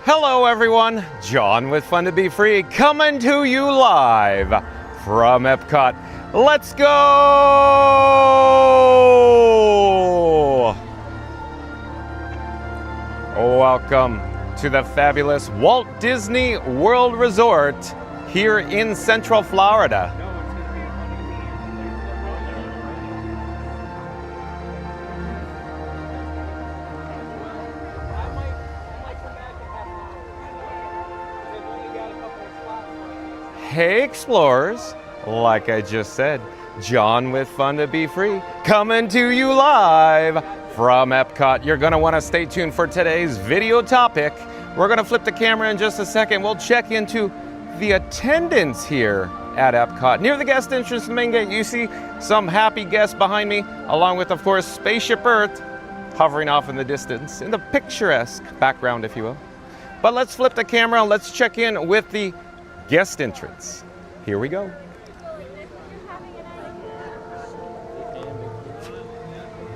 Hello everyone, John with Fun to Be Free coming to you live from Epcot. Let's go! Welcome to the fabulous Walt Disney World Resort here in Central Florida. Hey explorers, like I just said, John with Fun to Be Free coming to you live from Epcot. You're gonna wanna stay tuned for today's video topic. We're gonna flip the camera in just a second. We'll check into the attendance here at Epcot. Near the guest entrance to the main gate, you see some happy guests behind me, along with, of course, Spaceship Earth hovering off in the distance, in the picturesque background, if you will. But let's flip the camera, let's check in with the guest entrance. Here we go.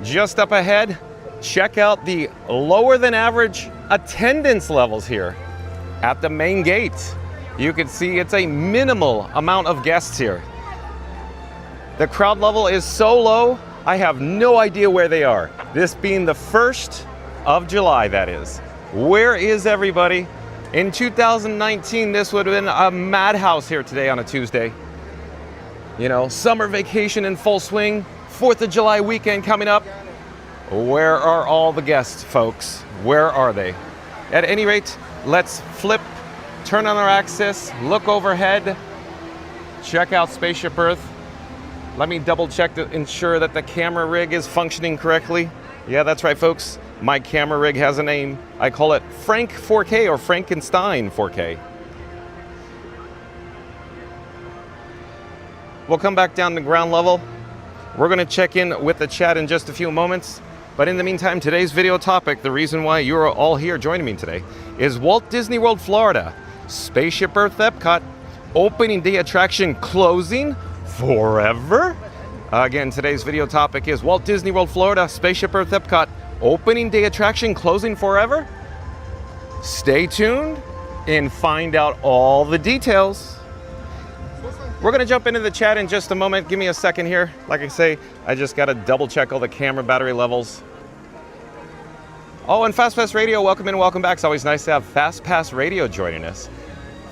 Just up ahead, check out the lower than average attendance levels here at the main gate. You can see it's a minimal amount of guests here. The crowd level is so low, I have no idea where they are. This being the 1st of July, that is. Where is everybody? In 2019, this would have been a madhouse here today on a Tuesday. You know, summer vacation in full swing, 4th of July weekend coming up. Where are all the guests, folks? Where are they? At any rate, let's flip, turn on our axis, look overhead, check out Spaceship Earth. Let me double check to ensure that the camera rig is functioning correctly. Yeah, that's right, folks. My camera rig has a name. I call it Frank 4K or Frankenstein 4K. We'll come back down to ground level. We're gonna check in with the chat in just a few moments. But in the meantime, today's video topic, the reason why you're all here joining me today, is Walt Disney World Florida, Spaceship Earth EPCOT, opening day attraction closing forever? Again, today's video topic is Walt Disney World Florida, Spaceship Earth EPCOT, opening day attraction closing forever? Stay tuned and find out all the details. We're gonna jump into the chat in just a moment. Give me a second here. Like I say, I just gotta double check all the camera battery levels. Oh, and Fast Pass Radio, welcome in, welcome back. It's always nice to have Fast Pass Radio joining us.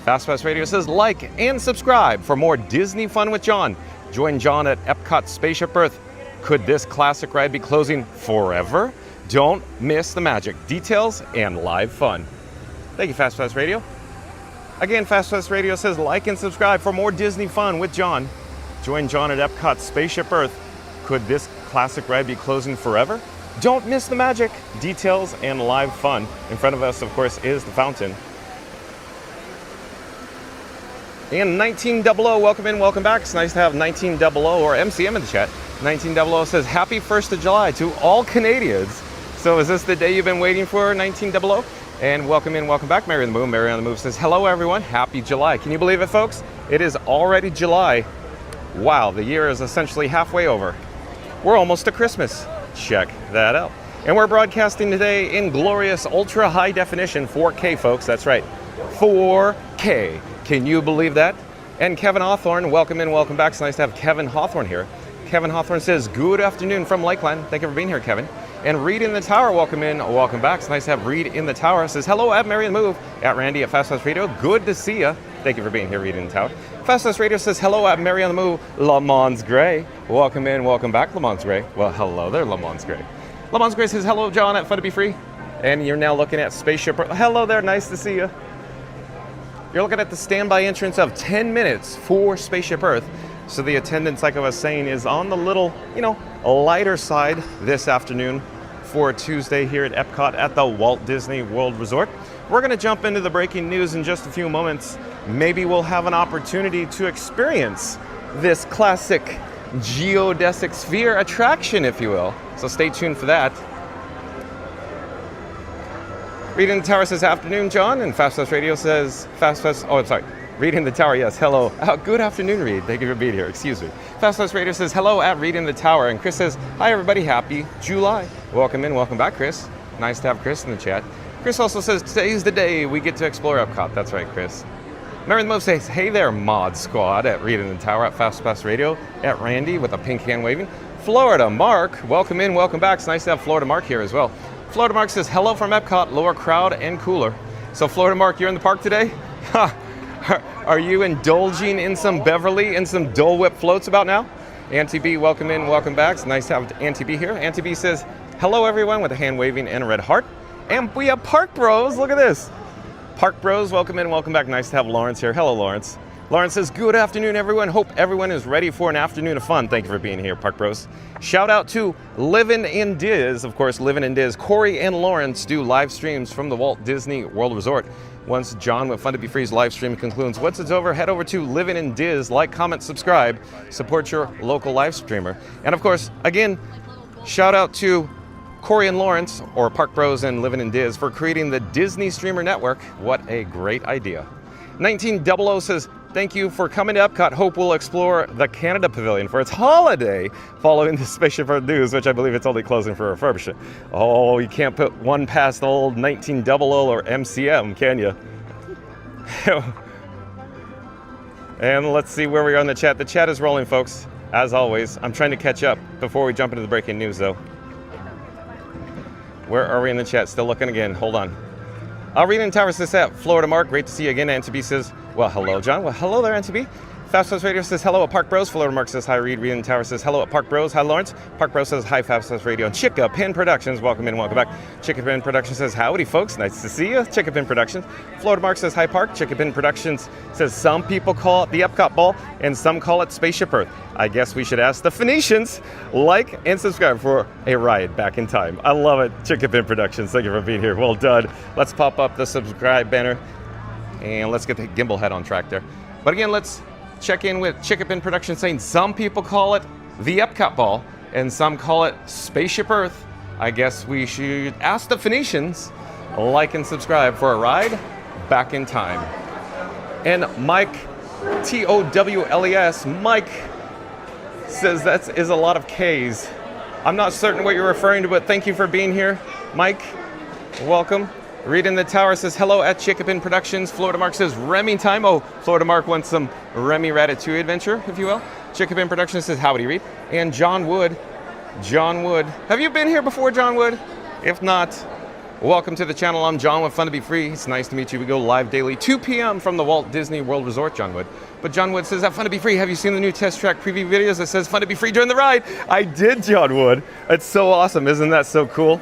Fast Pass Radio says like and subscribe for more Disney fun with John. Join John at Epcot Spaceship Earth. Could this classic ride be closing forever? Don't miss the magic, details, and live fun. Thank you, Fast Pass Radio. Again, Fast Pass Radio says like and subscribe for more Disney fun with John. Join John at Epcot Spaceship Earth. Could this classic ride be closing forever? Don't miss the magic, details, and live fun. In front of us, of course, is the fountain. And 1900, welcome in, welcome back. It's nice to have 1900 or MCM in the chat. 1900 says happy 1st of July to all Canadians. So is this the day you've been waiting for, 1900? And welcome in, welcome back, Mary on the Move. Mary on the Move says, hello everyone, happy July. Can you believe it, folks? It is already July. Wow, the year is essentially halfway over. We're almost to Christmas. Check that out. And we're broadcasting today in glorious ultra high definition 4K, folks. That's right, 4K. Can you believe that? And Kevin Hawthorne, welcome in, welcome back. It's nice to have Kevin Hawthorne here. Kevin Hawthorne says, good afternoon from Lakeland. Thank you for being here, Kevin. And Reed in the Tower, welcome in, welcome back. It's nice to have Reed in the Tower. Says, hello at Mary on the Move, at Randy at Fast Pass Radio. Good to see you. Thank you for being here, Reed in the Tower. Fast Pass Radio says, hello at Mary on the Move, Lamons Gray. Welcome in, welcome back, Lamons Gray. Well, hello there, Lamons Gray. Lamons Gray says, hello, John at Fun to Be Free. And you're now looking at Spaceship Earth. Hello there, nice to see you. You're looking at the standby entrance of 10 minutes for Spaceship Earth. So the attendance, like I was saying, is on the little, lighter side this afternoon for Tuesday here at Epcot at the Walt Disney World Resort. We're gonna jump into the breaking news in just a few moments. Maybe we'll have an opportunity to experience this classic geodesic sphere attraction, if you will. So stay tuned for that. Reed in the Tower says, afternoon, John. And Fast Pass Radio says, Reed in the Tower, yes, hello. Good afternoon, Reed. Thank you for being here, excuse me. Fast Pass Radio says, hello at Reed in the Tower. And Chris says, hi, everybody, happy July. Welcome in, welcome back, Chris. Nice to have Chris in the chat. Chris also says, today's the day we get to explore Epcot. That's right, Chris. Mary the Mo says, hey there, Mod Squad, at Reed in the Tower, at Fast Pass Radio, at Randy with a pink hand waving. Florida Mark, welcome in, welcome back. It's nice to have Florida Mark here as well. Florida Mark says, hello from Epcot, lower crowd and cooler. So Florida Mark, you're in the park today? Are you indulging in some Beverly and some Dole Whip floats about now? Auntie B, welcome in, welcome back. It's nice to have Auntie B here. Auntie B says, hello everyone, with a hand waving and a red heart. And we have Park Bros, look at this. Park Bros, welcome in, welcome back. Nice to have Lawrence here. Hello, Lawrence. Lawrence says, good afternoon, everyone. Hope everyone is ready for an afternoon of fun. Thank you for being here, Park Bros. Shout out to Livin' in Diz. Of course, Livin' in Diz. Corey and Lawrence do live streams from the Walt Disney World Resort. Once John with Fun to Be Free's live stream concludes, once it's over, head over to Livin' in Diz. Like, comment, subscribe. Support your local live streamer. And of course, again, shout out to Corey and Lawrence, or Park Bros and Livin' in Diz, for creating the Disney Streamer Network. What a great idea. 1900 says, thank you for coming to Epcot. Hope we'll explore the Canada Pavilion for its holiday following the Spaceship Earth news, which I believe it's only closing for refurbishment. Oh, you can't put one past old 1900 or MCM, can you? And let's see where we are in the chat. The chat is rolling, folks, as always. I'm trying to catch up before we jump into the breaking news, though. Where are we in the chat? Still looking again. Hold on. Reed in Tower says that. Florida Mark, great to see you again. Antibee says, well, hello, John. Well, hello there, Antibee. Fast Pass Radio says hello at Park Bros. Florida Mark says hi, Reed. Reed in Tower says hello at Park Bros. Hi, Lawrence. Park Bros says hi, Fast Pass Radio. And Chicka Pin Productions, welcome in, welcome back. Chicka Pin Productions says howdy, folks. Nice to see you. Chicka Pin Productions. Florida Mark says hi, Park. Chicka Pin Productions says some people call it the Epcot Ball and some call it Spaceship Earth. I guess we should ask the Phoenicians. Like and subscribe for a ride back in time. I love it. Chicka Pin Productions, thank you for being here. Well done. Let's pop up the subscribe banner and let's get the gimbal head on track there. But again, let's check in with Chickapin Productions saying some people call it the Epcot Ball and some call it Spaceship Earth. I guess we should ask the Phoenicians. Like and subscribe for a ride back in time. And Mike, Towles, Mike says that is a lot of K's. I'm not certain what you're referring to, but thank you for being here, Mike. Welcome. Reed in the Tower says hello at Chickapin Productions. Florida Mark says Remy time. Oh, Florida Mark wants some Remy Ratatouille adventure, if you will. Chickapin Productions says howdy, Reed. And John Wood. Have you been here before, John Wood? If not, welcome to the channel. I'm John with Fun to Be Free. It's nice to meet you. We go live daily, 2 p.m. from the Walt Disney World Resort, John Wood. But John Wood says, have Fun to Be Free. Have you seen the new test track preview videos that says Fun to Be Free during the ride? I did, John Wood. It's so awesome. Isn't that so cool?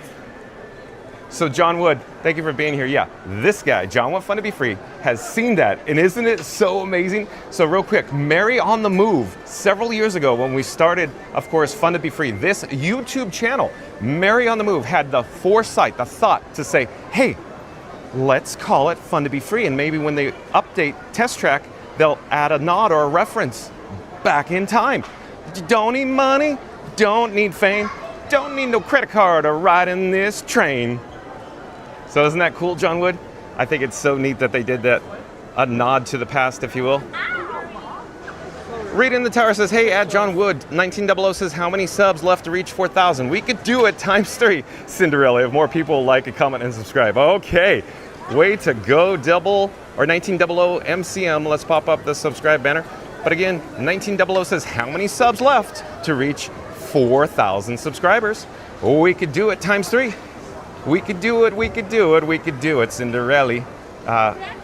So John Wood, thank you for being here. Yeah, this guy, John with Fun to Be Free, has seen that. And isn't it so amazing? So real quick, Mary on the Move, several years ago when we started, of course, Fun to Be Free, this YouTube channel, Mary on the Move had the foresight, the thought to say, hey, let's call it Fun to Be Free. And maybe when they update Test Track, they'll add a nod or a reference back in time. Don't need money, don't need fame, don't need no credit card to ride in this train. So isn't that cool, John Wood? I think it's so neat that they did that, a nod to the past, if you will. Reed in the Tower says, hey, at John Wood. 1900 says, how many subs left to reach 4,000? We could do it ×3. Cinderella, if more people like, a comment, and subscribe. Okay, way to go, 1900 MCM. Let's pop up the subscribe banner. But again, 1900 says, how many subs left to reach 4,000 subscribers? We could do it ×3. We could do it, Cinderella.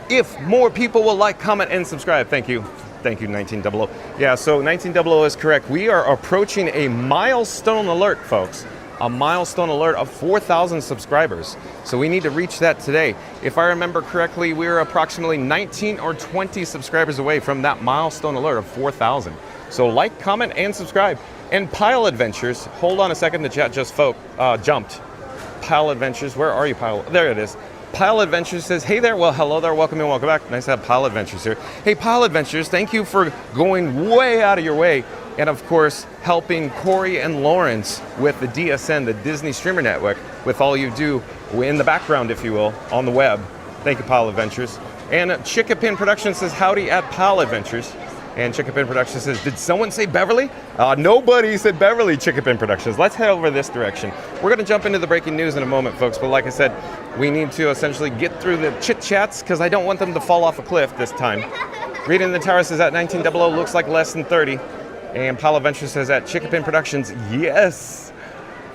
If more people will like, comment, and subscribe. Thank you, 1900. Yeah, so 1900 is correct. We are approaching a milestone alert, folks. A milestone alert of 4,000 subscribers. So we need to reach that today. If I remember correctly, we're approximately 19 or 20 subscribers away from that milestone alert of 4,000. So like, comment, and subscribe. And Pile Adventures, hold on a second, the chat just jumped. Pile Adventures, where are you, Pile? There it is. Pile Adventures says, hey there, well, hello there, welcome and welcome back. Nice to have Pile Adventures here. Hey, Pile Adventures, thank you for going way out of your way and, of course, helping Corey and Lawrence with the DSN, the Disney Streamer Network, with all you do in the background, if you will, on the web. Thank you, Pile Adventures. And Chickapin Productions says, howdy at Pile Adventures. And Chickapin Productions says, did someone say Beverly? Nobody said Beverly, Chickapin Productions. Let's head over this direction. We're going to jump into the breaking news in a moment, folks. But like I said, we need to essentially get through the chit-chats because I don't want them to fall off a cliff this time. Reading the Tower says at 1900 looks like less than 30. And Pile of Venture says at Chickapin Productions, yes.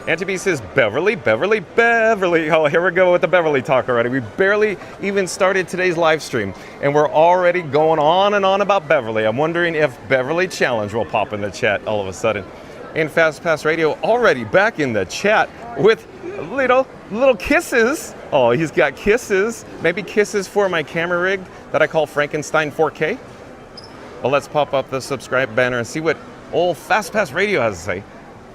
Antibee says Beverly, Beverly, Beverly. Oh, here we go with the Beverly talk already. We barely even started today's live stream, and we're already going on and on about Beverly. I'm wondering if Beverly Challenge will pop in the chat all of a sudden. And Fast Pass Radio already back in the chat with little kisses. Oh, he's got kisses. Maybe kisses for my camera rig that I call Frankenstein 4K. Well, let's pop up the subscribe banner and see what old Fast Pass Radio has to say.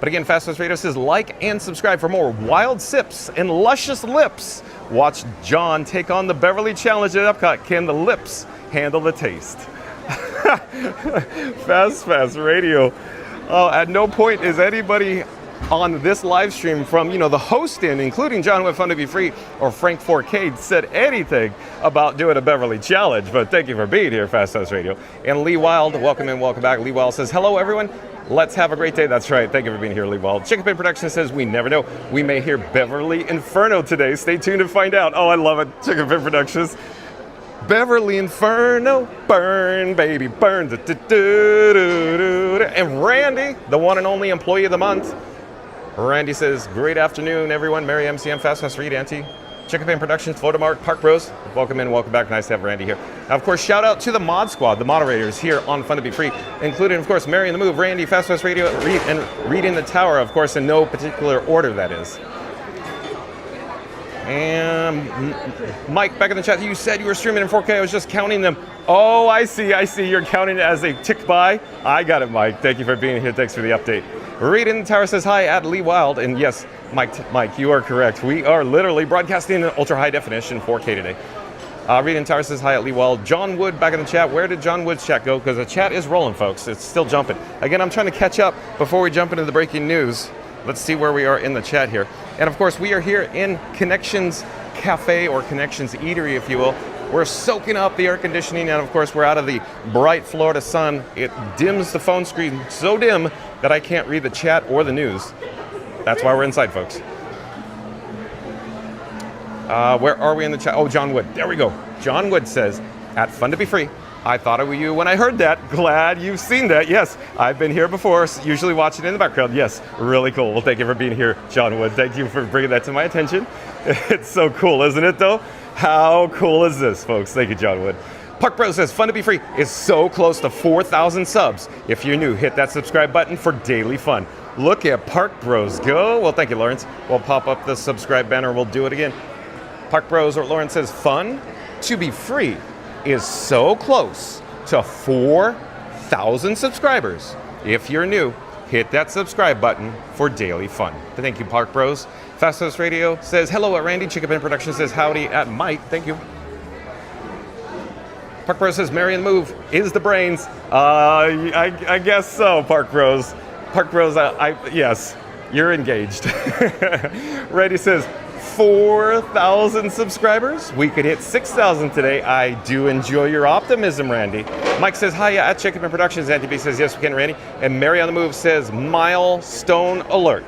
But again, Fast Pass Radio says like and subscribe for more wild sips and luscious lips. Watch John take on the Beverly Challenge at Epcot. Can the lips handle the taste? Fast Pass Radio. At no point is anybody on this live stream from, the host including John with Fun to Be Free or Frank 4K said anything about doing a Beverly Challenge. But thank you for being here, Fast Pass Radio. And Lee Wild, welcome in, welcome back. Lee Wild says, hello everyone. Let's have a great day. That's right. Thank you for being here, Lee Wild. Chickapin Productions says, we never know. We may hear Beverly Inferno today. Stay tuned to find out. Oh, I love it. Chickapin Productions. Beverly Inferno, burn, baby, burn. And Randy, the one and only employee of the month. Randy says, great afternoon, everyone. Merry MCM, Fast Pass Read, Auntie. Chickapin Productions, Photomark, Park Bros. Welcome in, welcome back. Nice to have Randy here. Now, of course, shout out to the Mod Squad, the moderators here on Fun to Be Free, including, of course, Mary in the Move, Randy, Fast Pass Radio, and Read in the Tower, of course, in no particular order, that is. And Mike, back in the chat, you said you were streaming in 4K. I was just counting them. Oh, I see. You're counting it as they tick by. I got it, Mike. Thank you for being here. Thanks for the update. Read in the Tower says hi at Lee Wild. And yes, Mike, you are correct. We are literally broadcasting in ultra high definition 4K today. Read in the Tower says hi at Lee Wild. John Wood back in the chat. Where did John Wood's chat go? Because the chat is rolling, folks. It's still jumping. Again, I'm trying to catch up before we jump into the breaking news. Let's see where we are in the chat here. And of course, we are here in Connections Cafe or Connections Eatery, if you will. We're soaking up the air conditioning, and of course, we're out of the bright Florida sun. It dims the phone screen so dim that I can't read the chat or the news. That's why we're inside, folks. Where are we in the chat? Oh, John Wood. There we go. John Wood says, at Fun to Be Free, I thought it was you when I heard that. Glad you've seen that. Yes, I've been here before, usually watching in the background. Yes, really cool. Well, thank you for being here, John Wood. Thank you for bringing that to my attention. It's so cool, isn't it, though? How cool is this, folks? Thank you, John Wood. Park Bro says, Fun to Be Free is so close to 4,000 subs. If you're new, hit that subscribe button for daily fun. Look at Park Bros go. Well, thank you, Lawrence. We'll pop up the subscribe banner. We'll do it again. Park Bros, or Lawrence says, Fun to Be Free is so close to 4,000 subscribers. If you're new, hit that subscribe button for daily fun. Thank you, Park Bros. Fast Pass Radio says, hello at Randy. Chickapin Productions says, howdy at Mike. Thank you. Park Bros says, Mary in the Move is the brains. I guess so, Park Bros. Park Bros, yes, you're engaged. Randy says, 4,000 subscribers. We could hit 6,000 today. I do enjoy your optimism, Randy. Mike says, hi at Chickapin Productions. Auntie B says, yes, we can, Randy. And Mary on the Move says, milestone alert.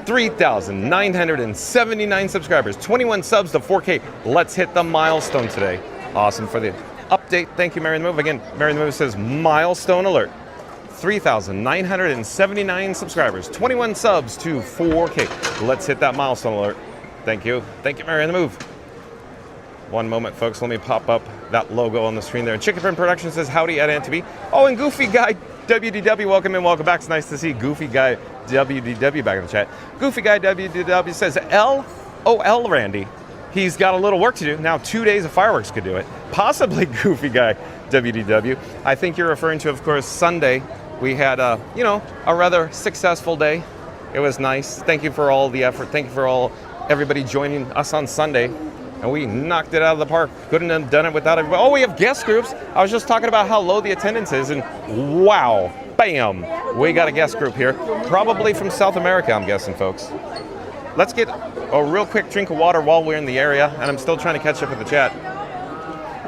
3,979 subscribers, 21 subs to 4K. Let's hit the milestone today. Awesome for the update. Thank you, Mary on the Move. Again, Mary on the Move says, milestone alert. 3,979 subscribers, 21 subs to 4K. Let's hit that milestone alert. Thank you. Thank you, Mary on the Move. One moment, folks. Let me pop up that logo on the screen there. Chickapin Productions says, howdy at Antibee. Oh, and Goofy Guy WDW, welcome in, welcome back. It's nice to see Goofy Guy WDW back in the chat. Goofy Guy WDW says, LOL, Randy. He's got a little work to do. Now, 2 days of fireworks could do it. Possibly Goofy Guy WDW. I think you're referring to, of course, Sunday. We had, a rather successful day. It was nice. Thank you for all the effort. Thank you for everybody joining us on Sunday. And we knocked it out of the park. Couldn't have done it without everybody. Oh, we have guest groups. I was just talking about how low the attendance is, and wow, bam, we got a guest group here. Probably from South America, I'm guessing, folks. Let's get a real quick drink of water while we're in the area, and I'm still trying to catch up with the chat.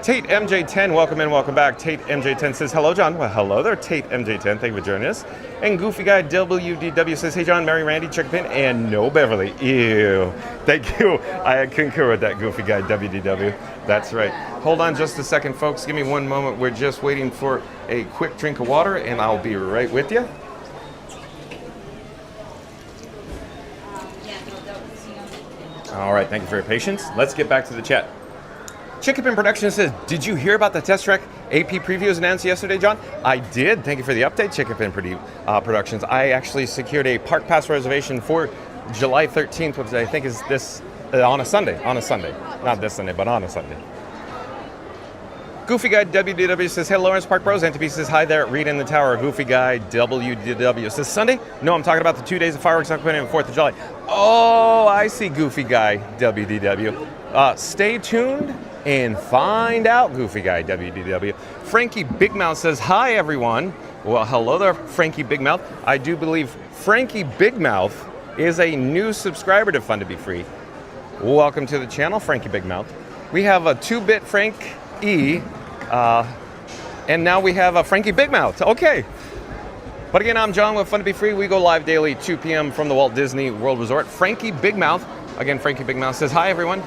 Tate MJ10, welcome in, welcome back. Tate MJ10 says, hello, John. Well, hello there, Tate MJ10. Thank you for joining us. And Goofy Guy WDW says, hey, John, Mary, Randy, Chickpin, and no Beverly. Ew. Thank you. I concur with that, Goofy Guy WDW. That's right. Hold on just a second, folks. Give me one moment. We're just waiting for a quick drink of water, and I'll be right with you. All right, thank you for your patience. Let's get back to the chat. Chickapin Productions says, did you hear about the test track AP previews announced yesterday, John? I did. Thank you for the update, Chickapin Productions. I actually secured a park pass reservation for July 13th, which I think is this on a Sunday. Not this Sunday, but on a Sunday. Goofy Guy WDW says, hey, Lawrence Park Bros. NTP says, hi there, Reed in the Tower. Goofy Guy WDW says, Sunday? No, I'm talking about the 2 days of fireworks opening on 4th of July. Oh, I see, Goofy Guy WDW. Stay tuned and find out, Goofy Guy WDW. Frankie Big Mouth says, hi, everyone. Well, hello there, Frankie Big Mouth. I do believe Frankie Big Mouth is a new subscriber to Fun to Be Free. Welcome to the channel, Frankie Big Mouth. We have a 2-bit Frank E, and now we have a Frankie Big Mouth. Okay. But again, I'm John with Fun to Be Free. We go live daily, 2 p.m. from the Walt Disney World Resort. Frankie Big Mouth. Again, Frankie Big Mouth says, hi, everyone.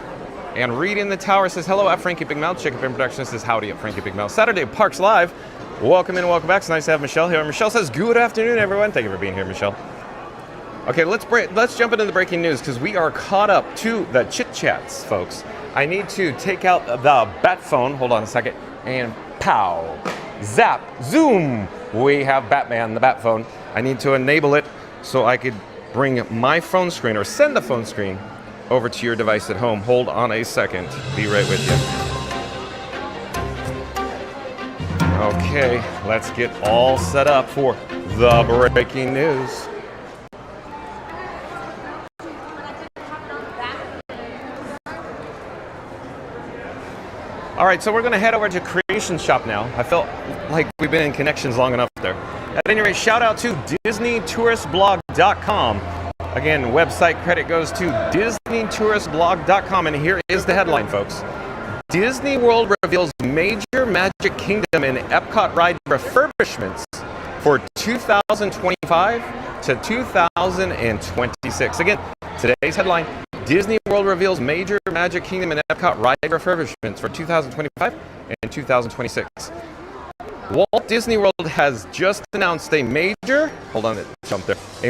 And Reed in the Tower says, hello at Frankie Big Mouth. Chickapin Productions says, howdy at Frankie Big Mouth. Saturday Parks Live. Welcome in, welcome back. It's nice to have Michelle here. Michelle says, good afternoon, everyone. Thank you for being here, Michelle. Okay, let's jump into the breaking news because we are caught up to the chit chats, folks. I need to take out the bat phone. Hold on a second. And pow, zap, zoom. We have Batman, the bat phone. I need to enable it so I could bring my phone screen or send the phone screen over to your device at home. Hold on a second. Be right with you. Okay, let's get all set up for the breaking news. All right, so we're going to head over to Creation Shop now. I felt like we've been in connections long enough there. At any rate, shout out to DisneyTouristBlog.com. Again, website credit goes to DisneyTouristBlog.com, and here is the headline, folks. Disney World reveals major Magic Kingdom and Epcot ride refurbishments for 2025 to 2026. Again, today's headline, Disney World reveals major Magic Kingdom and Epcot ride refurbishments for 2025 and 2026. Walt Disney World has just announced a major, a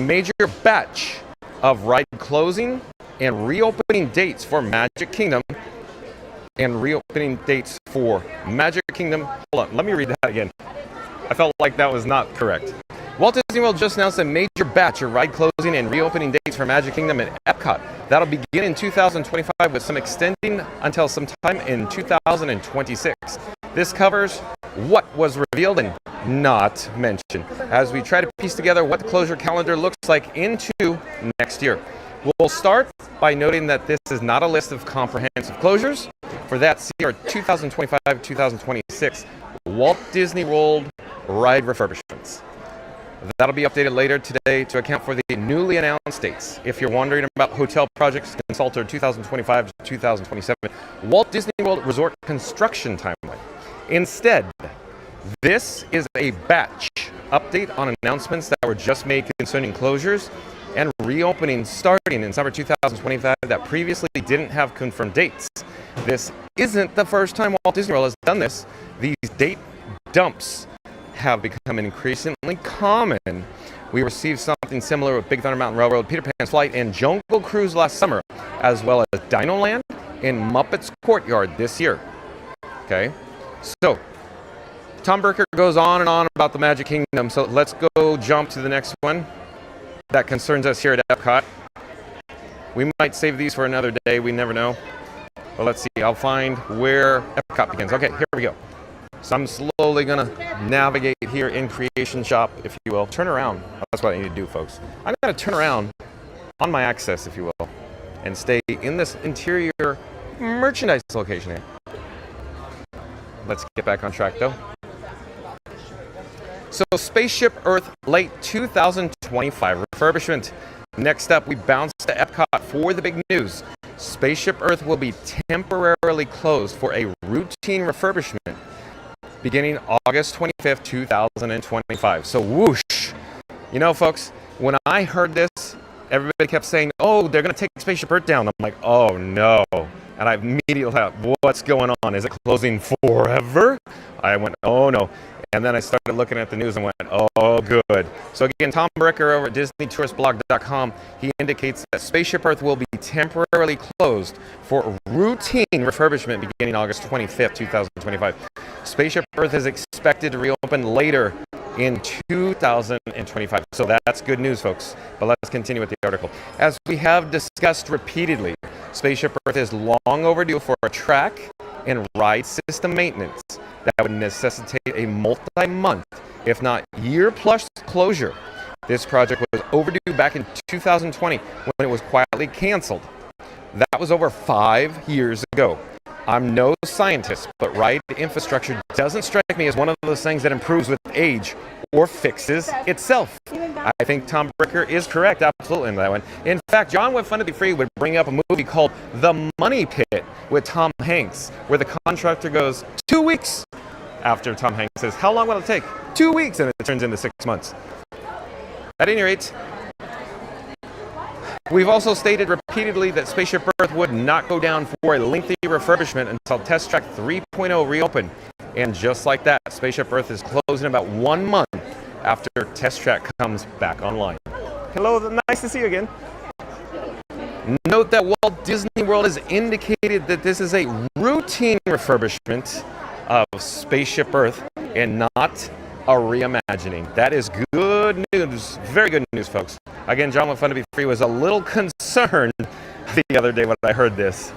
major batch of ride closing and reopening dates for Magic Kingdom and reopening dates for Magic Kingdom. Hold on, let me read that again. I felt like that was not correct. Walt Disney World just announced a major batch of ride closing and reopening dates for Magic Kingdom and Epcot. That'll begin in 2025 with some extending until sometime in 2026. This covers what was revealed and not mentioned as we try to piece together what the closure calendar looks like into next year. We'll start by noting that this is not a list of comprehensive closures. For that, see our 2025-2026 Walt Disney World ride refurbishments. That'll be updated later today to account for the newly announced dates. If you're wondering about hotel projects, consult our 2025 to 2027 Walt Disney World Resort construction timeline. Instead, this is a batch update on announcements that were just made concerning closures and reopening starting in summer 2025 that previously didn't have confirmed dates. This isn't the first time Walt Disney World has done this. These date dumps have become increasingly common. We received something similar with Big Thunder Mountain Railroad, Peter Pan's Flight, and Jungle Cruise last summer, as well as Dino Land and Muppets Courtyard this year. Okay, so Tom Burker goes on and on about the Magic Kingdom, so let's go jump to the next one that concerns us here at Epcot. We might save these for another day, we never know. But let's see, I'll find where Epcot begins. Okay, here we go. So I'm slowly going to navigate here in Creation Shop, if you will. Turn around. That's what I need to do, folks. I'm going to turn around on my access, if you will, and stay in this interior merchandise location here. Let's get back on track, though. So Spaceship Earth late 2025 refurbishment. Next up, we bounce to Epcot for the big news. Spaceship Earth will be temporarily closed for a routine refurbishment beginning August 25th, 2025. So whoosh. You know, folks, when I heard this, everybody kept saying, oh, they're going to take Spaceship Earth down. I'm like, oh, no. And I immediately thought, what's going on? Is it closing forever? I went, oh, no. And then I started looking at the news and went, oh, good. So again, Tom Bricker over at DisneyTouristBlog.com, he indicates that Spaceship Earth will be temporarily closed for routine refurbishment beginning August 25th, 2025. Spaceship Earth is expected to reopen later in 2025. So that's good news, folks. But let's continue with the article. As we have discussed repeatedly, Spaceship Earth is long overdue for a track and ride system maintenance that would necessitate a multi-month, if not year-plus closure. This project was overdue back in 2020 when it was quietly canceled. That was over 5 years ago. I'm no scientist, but ride infrastructure doesn't strike me as one of those things that improves with age or fixes itself. I think Tom Bricker is correct, absolutely, in that one. In fact, John with Fun to Be Free would bring up a movie called The Money Pit with Tom Hanks, where the contractor goes 2 weeks after Tom Hanks says, how long will it take? 2 weeks, and it turns into 6 months. At any rate, we've also stated repeatedly that Spaceship Earth would not go down for a lengthy refurbishment until Test Track 3.0 reopened. And just like that, Spaceship Earth is closing about 1 month after Test Track comes back online. Hello, nice to see you again. Note that Walt Disney World has indicated that this is a routine refurbishment of Spaceship Earth and not a reimagining. That is good news, very good news, folks. Again, John with Fun to Be Free was a little concerned the other day when I heard this.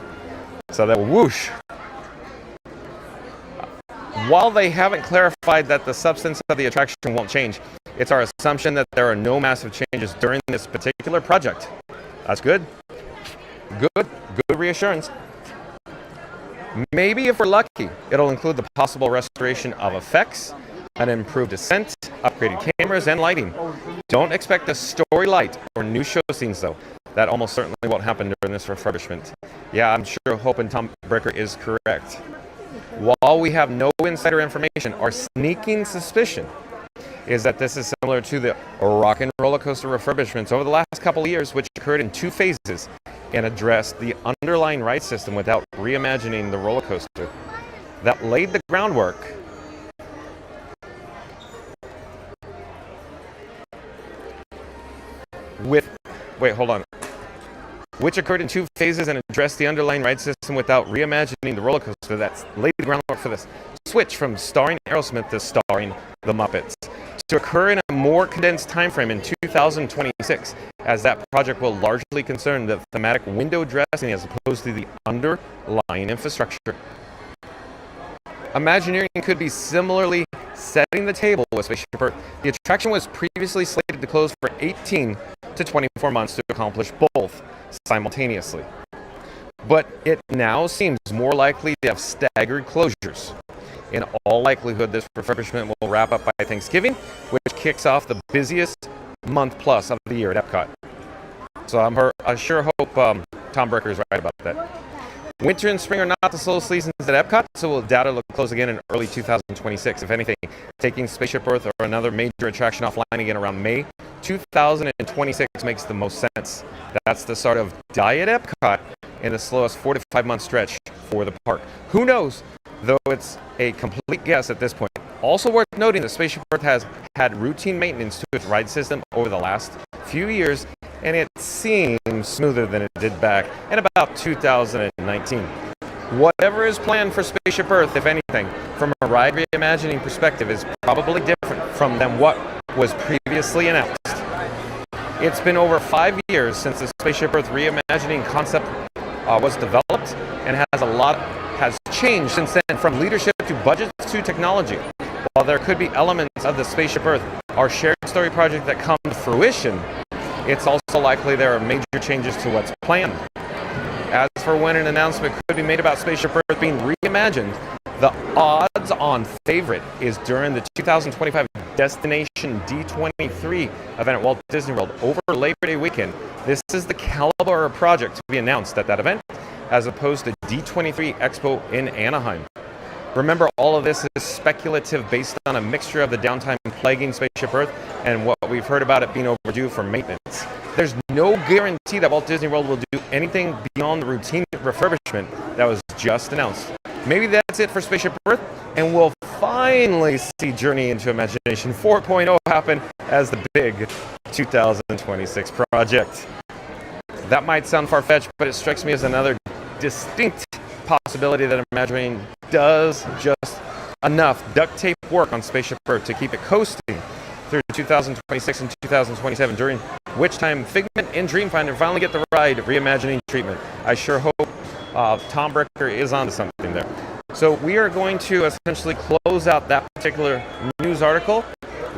So that whoosh. While they haven't clarified that the substance of the attraction won't change, it's our assumption that there are no massive changes during this particular project. That's good. Good reassurance. Maybe if we're lucky, it'll include the possible restoration of effects, an improved ascent, upgraded cameras, and lighting. Don't expect a story light or new show scenes, though. That almost certainly won't happen during this refurbishment. Yeah, I'm sure hoping Tom Bricker is correct. While we have no insider information, our sneaking suspicion is that this is similar to the rock and roller coaster refurbishments over the last couple of years, which occurred in 2 phases and addressed the underlying ride system without reimagining the roller coaster. That laid the groundwork which occurred in 2 phases and addressed the underlying ride system without reimagining the roller coaster. That's laid the groundwork for this switch from starring Aerosmith to starring the Muppets to occur in a more condensed time frame in 2026, as that project will largely concern the thematic window dressing as opposed to the underlying infrastructure. Imagineering could be similarly setting the table with Spaceship Earth. The attraction was previously slated to close for 18 to 24 months to accomplish both simultaneously. But it now seems more likely to have staggered closures. In all likelihood, this refurbishment will wrap up by Thanksgiving, which kicks off the busiest month plus of the year at Epcot. So I sure hope Tom Bricker is right about that. Winter and spring are not the slow seasons at Epcot, so will data look close again in early 2026. If anything, taking Spaceship Earth or another major attraction offline again around May 2026 makes the most sense. That's the start of Diet Epcot and the slowest 4 to 5 month stretch for the park. Who knows, though it's a complete guess at this point. Also worth noting that Spaceship Earth has had routine maintenance to its ride system over the last few years, and it seems smoother than it did back in about 2019. Whatever is planned for Spaceship Earth, if anything, from a ride reimagining perspective, is probably different than what was previously announced. It's been over 5 years since the Spaceship Earth reimagining concept was developed, and has changed since then, from leadership to budgets to technology. While there could be elements of the Spaceship Earth, our shared story project that come to fruition, it's also likely there are major changes to what's planned. As for when an announcement could be made about Spaceship Earth being reimagined, the odds-on favorite is during the 2025 Destination D23 event at Walt Disney World over Labor Day weekend. This is the caliber of project to be announced at that event, as opposed to D23 Expo in Anaheim. Remember, all of this is speculative based on a mixture of the downtime plaguing Spaceship Earth and what we've heard about it being overdue for maintenance. There's no guarantee that Walt Disney World will do anything beyond the routine refurbishment that was just announced. Maybe that's it for Spaceship Earth, and we'll finally see Journey into Imagination 4.0 happen as the big 2026 project. That might sound far-fetched, but it strikes me as another distinct possibility that Imagineering does just enough duct tape work on Spaceship Earth to keep it coasting through 2026 and 2027, during which time Figment and Dreamfinder finally get the ride reimagining treatment. I sure hope Tom Bricker is onto something there. So we are going to essentially close out that particular news article.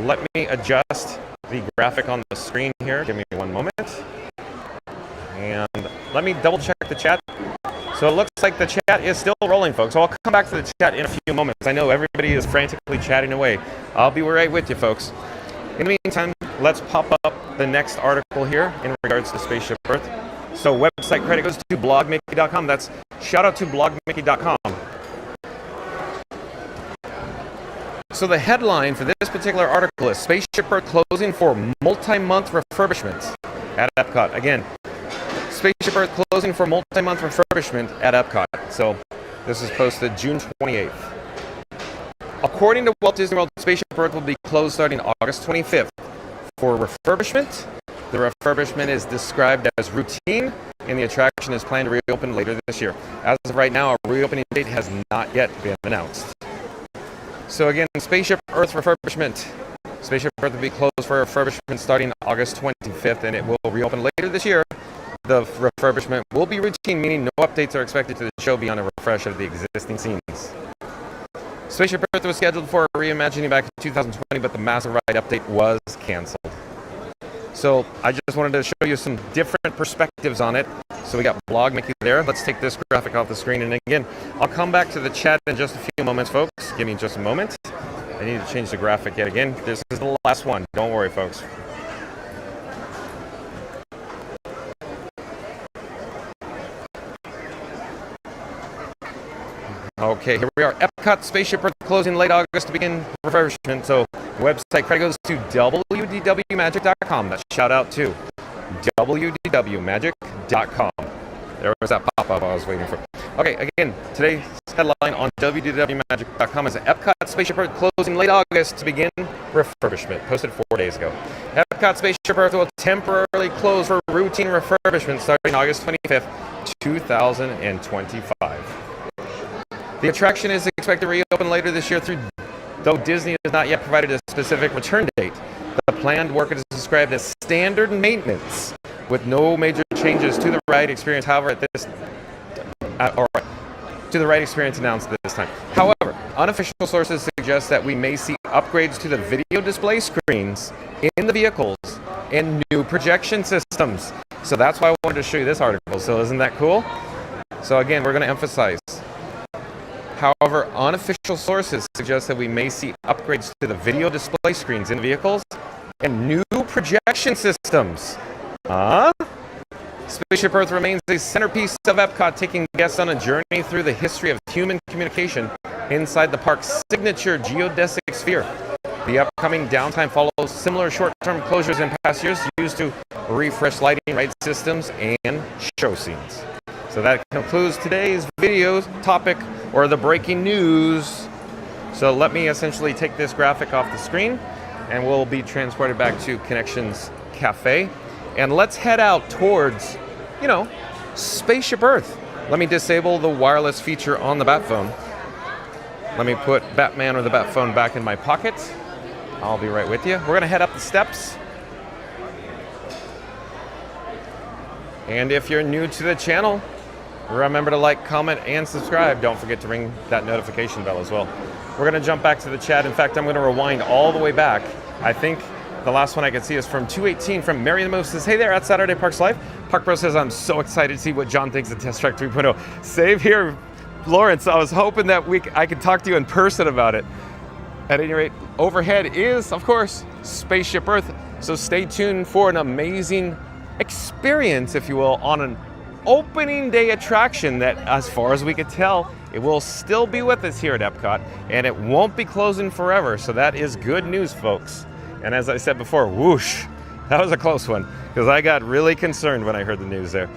Let me adjust the graphic on the screen here. Give me one moment. And let me double check the chat. So it looks like the chat is still rolling, folks. So I'll come back to the chat in a few moments. I know everybody is frantically chatting away. I'll be right with you, folks. In the meantime, let's pop up the next article here in regards to Spaceship Earth. So website credit goes to blogmickey.com. That's shout out to blogmickey.com. So the headline for this particular article is Spaceship Earth closing for multi-month refurbishment at EPCOT. Again, Spaceship Earth closing for multi-month refurbishment at EPCOT. So this is posted June 28th. According to Walt Disney World, Spaceship Earth will be closed starting August 25th. For refurbishment, the refurbishment is described as routine, and the attraction is planned to reopen later this year. As of right now, a reopening date has not yet been announced. So again, Spaceship Earth refurbishment. Spaceship Earth will be closed for refurbishment starting August 25th, and it will reopen later this year. The refurbishment will be routine, meaning no updates are expected to the show beyond a refresh of the existing scenes. Spaceship Earth was scheduled for a reimagining back in 2020, but the massive ride update was canceled. So I just wanted to show you some different perspectives on it. So we got Blog Mickey there. Let's take this graphic off the screen. And again, I'll come back to the chat in just a few moments, folks. Give me just a moment. I need to change the graphic yet again. This is the last one. Don't worry, folks. Okay, here we are. EPCOT Spaceship Earth closing late August to begin refurbishment. So website credit goes to wdwmagic.com. That's shout out to wdwmagic.com. There was that pop-up I was waiting for. Okay, again, today's headline on wdwmagic.com is EPCOT Spaceship Earth closing late August to begin refurbishment. Posted 4 days ago. EPCOT Spaceship Earth will temporarily close for routine refurbishment starting August 25th, 2025. The attraction is expected to reopen later this year, though Disney has not yet provided a specific return date. The planned work is described as standard maintenance, with no major changes to the ride experience. However, to the ride experience announced this time. However, unofficial sources suggest that we may see upgrades to the video display screens in the vehicles and new projection systems. So that's why I wanted to show you this article. So isn't that cool? So again, we're going to emphasize. However, unofficial sources suggest that we may see upgrades to the video display screens in vehicles and new projection systems. Spaceship Earth remains a centerpiece of EPCOT, taking guests on a journey through the history of human communication inside the park's signature geodesic sphere. The upcoming downtime follows similar short-term closures in past years used to refresh lighting, ride systems, and show scenes. So that concludes today's video topic, or the breaking news. So let me essentially take this graphic off the screen, and we'll be transported back to Connections Cafe. And let's head out towards, Spaceship Earth. Let me disable the wireless feature on the Bat phone. Let me put Batman or the Bat phone back in my pocket. I'll be right with you. We're gonna head up the steps. And if you're new to the channel, remember to like, comment, and subscribe. Don't forget to ring that notification bell as well. We're going to jump back to the chat. In fact, I'm going to rewind all the way back. I think the last one I could see is from 218 from Mary the Moose. Says, hey there at Saturday Parks Live. Park Bro says, I'm so excited to see what John thinks of Test Track 3.0. Save here, Lawrence. I was hoping that I could talk to you in person about it. At any rate, overhead is, of course, Spaceship Earth. So stay tuned for an amazing experience, if you will, on an opening day attraction that, as far as we could tell, it will still be with us here at Epcot, and it won't be closing forever. So that is good news, folks. And as I said before, whoosh, that was a close one, because I got really concerned when I heard the news there.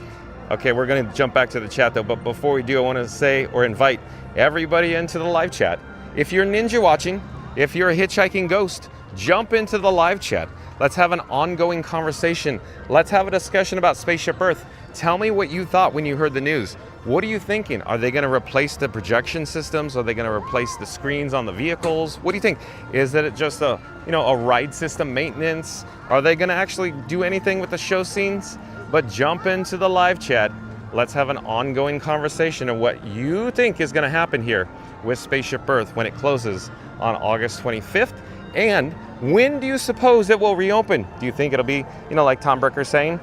Okay, we're going to jump back to the chat though, but before we do, I want to say or invite everybody into the live chat. If you're ninja watching, if you're a hitchhiking ghost, jump into the live chat. Let's have an ongoing conversation. Let's have a discussion about Spaceship Earth. Tell me what you thought when you heard the news. What are you thinking? Are they going to replace the projection systems? Are they going to replace the screens on the vehicles? What do you think? Is it just a ride system maintenance? Are they going to actually do anything with the show scenes? But jump into the live chat. Let's have an ongoing conversation of what you think is going to happen here with Spaceship Earth when it closes on August 25th. And when do you suppose it will reopen? Do you think it'll be, like Tom Bricker's saying,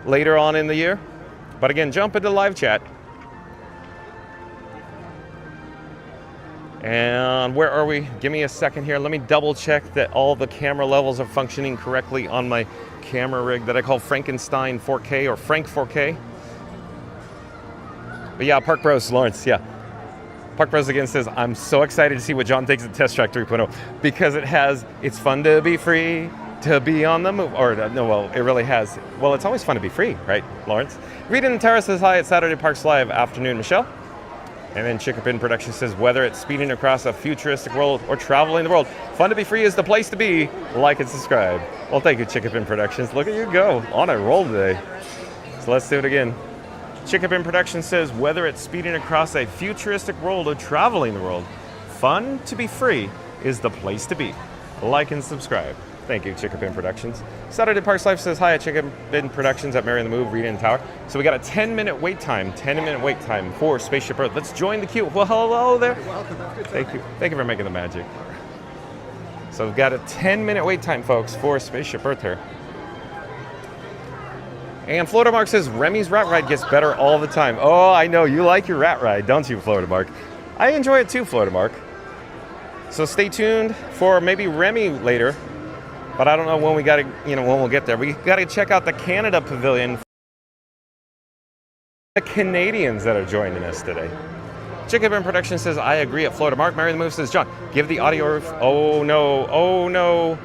later on in the year? But again, jump into the live chat. And where are we? Give me a second here. Let me double check that all the camera levels are functioning correctly on my camera rig that I call Frankenstein 4K or Frank 4K. But yeah, Park Bros, Lawrence, yeah. Park Bros again says, I'm so excited to see what John thinks of Test Track 3.0 because it's fun to be free, to be on the move. Or no, well, it really has. Well, it's always fun to be free, right, Lawrence? Reed in the Terrace says hi at Saturday Parks Live. Afternoon, Michelle. And then Chickapin Production says, whether it's speeding across a futuristic world or traveling the world, fun to be free is the place to be. Like and subscribe. Well, thank you, Chickapin Productions. Look at you go. On a roll today. So let's do it again. Chickapin Production says, whether it's speeding across a futuristic world or traveling the world, fun to be free is the place to be. Like and subscribe. Thank you, Chickapin Productions. Saturday Parks Life says, hi at Chickapin Productions at Mary and the Move, Rita and Tower. So we got a 10-minute wait time, for Spaceship Earth. Let's join the queue. Well, hello there. You're welcome. Thank you. Thank you for making the magic. So we've got a 10-minute wait time, folks, for Spaceship Earth here. And Florida Mark says, Remy's rat ride gets better all the time. Oh, I know. You like your rat ride, don't you, Florida Mark? I enjoy it too, Florida Mark. So stay tuned for maybe Remy later. But I don't know when when we'll get there. We got to check out the Canada Pavilion. The Canadians that are joining us today. Chickabin Production says, I agree at Florida Mark. Mary the Move says, John, give the audio. Oh no, oh no.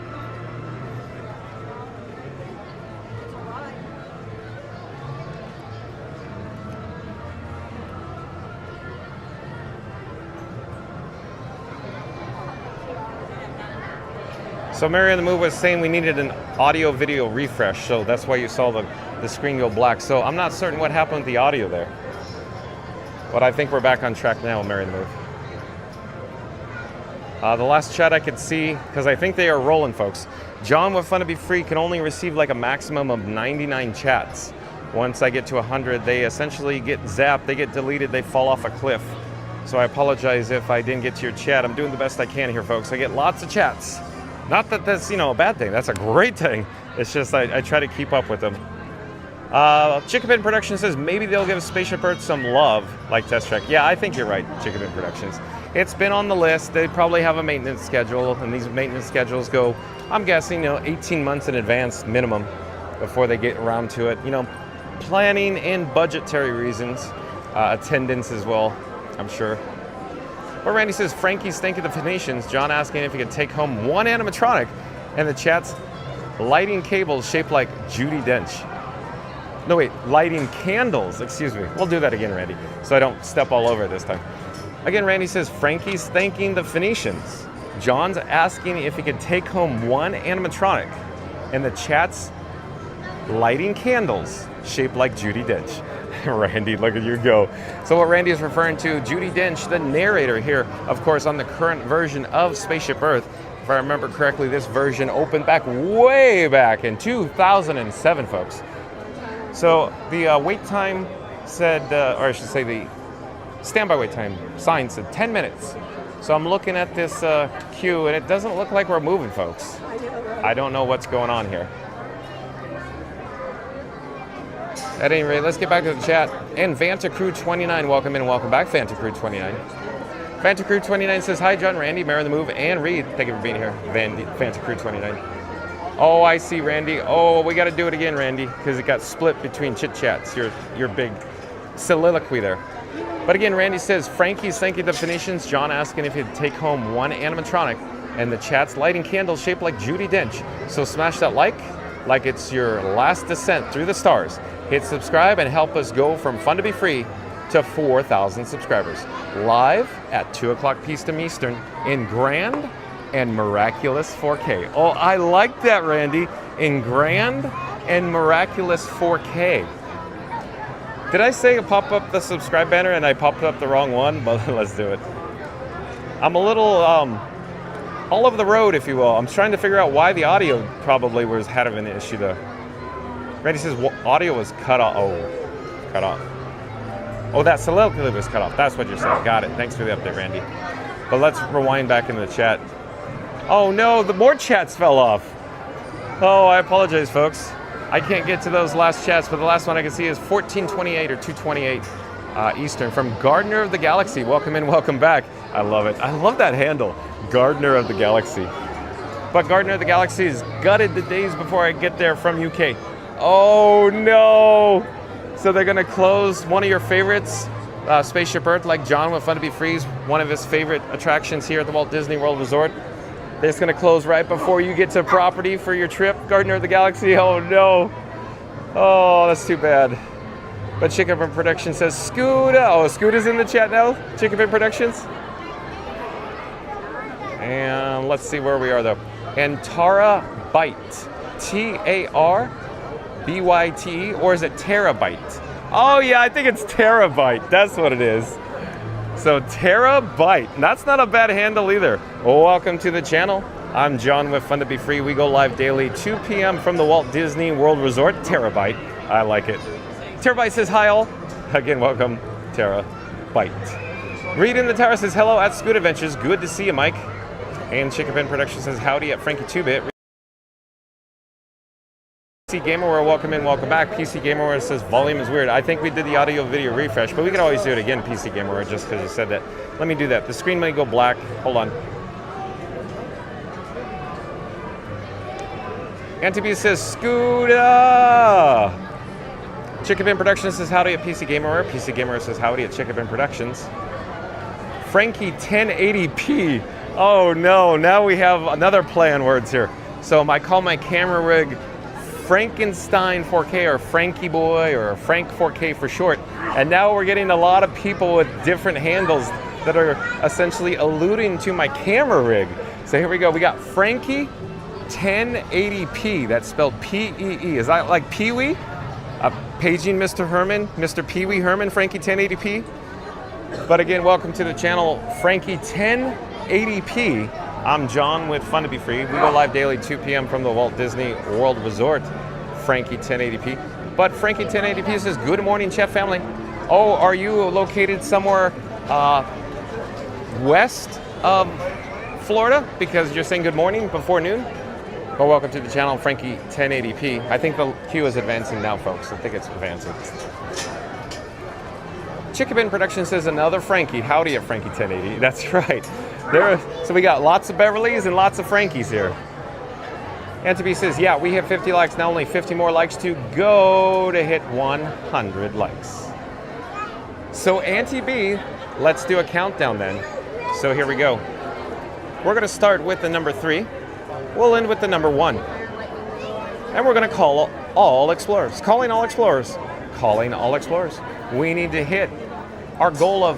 So Mary on the Move was saying we needed an audio video refresh, so that's why you saw the screen go black. So I'm not certain what happened with the audio there. But I think we're back on track now, Mary on the Move. The last chat I could see, because I think they are rolling, folks. John with Fun to Be Free can only receive like a maximum of 99 chats. Once I get to 100, they essentially get zapped, they get deleted, they fall off a cliff. So I apologize if I didn't get to your chat. I'm doing the best I can here, folks. I get lots of chats. Not that that's, a bad thing. That's a great thing. It's just I try to keep up with them. Chickapin Productions says maybe they'll give Spaceship Earth some love, like Test Track. Yeah, I think you're right, Chickapin Productions. It's been on the list. They probably have a maintenance schedule, and these maintenance schedules go, I'm guessing, 18 months in advance minimum before they get around to it. Planning and budgetary reasons, attendance as well, I'm sure. But Randy says, Frankie's thanking the Phoenicians. John asking if he could take home one animatronic, and the chat's lighting cables shaped like Judi Dench. No, wait, lighting candles, excuse me. We'll do that again, Randy, so I don't step all over it this time. Again, Randy says, Frankie's thanking the Phoenicians. John's asking if he could take home one animatronic, and the chat's lighting candles shaped like Judi Dench. Randy, look at you go. So what Randy is referring to, Judi Dench, the narrator here, of course, on the current version of Spaceship Earth. If I remember correctly, this version opened way back in 2007, folks. So the wait time said, or I should say the standby wait time sign said 10 minutes. So I'm looking at this queue, and it doesn't look like we're moving, folks. I don't know what's going on here. At any rate, let's get back to the chat. And Vanta Crew 29, welcome in, welcome back, Vanta Crew 29. Fanta Crew 29 says, hi, John, Randy, Mary on the Move, and Reed. Thank you for being here, Fanta Crew 29. Oh, I see, Randy. Oh, we got to do it again, Randy, because it got split between chit chats. Your big soliloquy there. But again, Randy says, Frankie's thanking the Phoenicians. John asking if he'd take home one animatronic, and the chat's lighting candles shaped like Judi Dench. So smash that like it's your last descent through the stars. Hit subscribe and help us go from fun to be free to 4,000 subscribers. Live at 2 o'clock p.m. Eastern in grand and miraculous 4K. Oh, I like that, Randy. In grand and miraculous 4K. Did I say pop up the subscribe banner and I popped up the wrong one? But let's do it. I'm a little all over the road, if you will. I'm trying to figure out why the audio probably was had of an issue though. Randy says audio was cut off. Oh, cut off. Oh, that soliloquy was cut off. That's what you're saying. Got it. Thanks for the update, Randy. But let's rewind back into the chat. Oh no, the more chats fell off. Oh, I apologize, folks. I can't get to those last chats, but the last one I can see is 1428 or 228 Eastern from Gardener of the Galaxy. Welcome in, welcome back. I love it. I love that handle, Gardener of the Galaxy. But Gardener of the Galaxy is gutted the days before I get there from UK. Oh no! So they're gonna close one of your favorites, Spaceship Earth, like John with Fun to Be Free's, one of his favorite attractions here at the Walt Disney World Resort. It's gonna close right before you get to property for your trip, Gardener of the Galaxy. Oh no. Oh, that's too bad. But Chicken Fin Productions says, Scooda. Oh, Scooda's in the chat now, Chicken Fin Productions. And let's see where we are though. And Tara Byte, T-A-R-B-Y-T-E, or is it Terabyte? Oh yeah, I think it's Terabyte. That's what it is. So Terabyte, that's not a bad handle either. Well, welcome to the channel. I'm John with Fun to Be Free. We go live daily, 2 p.m. from the Walt Disney World Resort. Terabyte, I like it. Terabyte says hi all. Again, welcome, Terabyte. Reed in the Tower says hello at Scoot Adventures. Good to see you, Mike. And Chicken Fin Productions says howdy at Frankie 2-Bit. PC Gamerware, welcome in, welcome back. PC Gamerware says volume is weird. I think we did the audio video refresh, but we can always do it again, PC Gamerware, just because you said that. Let me do that. The screen may go black. Hold on. Antibee says Scooda. Chicken Fin Productions says howdy at PC Gamerware. PC Gamerware says howdy at Chicken Fin Productions. Frankie 1080p. Oh no, now we have another play on words here. So I call my camera rig Frankenstein 4K or Frankie Boy or Frank 4K for short. And now we're getting a lot of people with different handles that are essentially alluding to my camera rig. So here we go. We got Frankie 1080p. That's spelled P-E-E. Is that like Pee-wee? Paging Mr. Herman, Mr. Pee-wee Herman, Frankie 1080p. But again, welcome to the channel, Frankie 1080p. I'm John with Fun to Be Free. We go live daily 2 p.m. from the Walt Disney World Resort, Frankie 1080p. But Frankie 1080p says, good morning, Chef family. Oh, are you located somewhere west of Florida? Because you're saying good morning before noon? Well, welcome to the channel, Frankie 1080p. I think the queue is advancing now, folks. I think it's advancing. Chicken Fin Production says another Frankie. Howdy at Frankie 1080. That's right. So we got lots of Beverlys and lots of Frankies here. Antibee says, yeah, we have 50 likes. Now only 50 more likes to go to hit 100 likes. So Antibee, let's do a countdown then. So here we go. We're going to start with the number 3. We'll end with the number 1. And we're going to call all explorers. Calling all explorers. Calling all explorers. We need to hit our goal of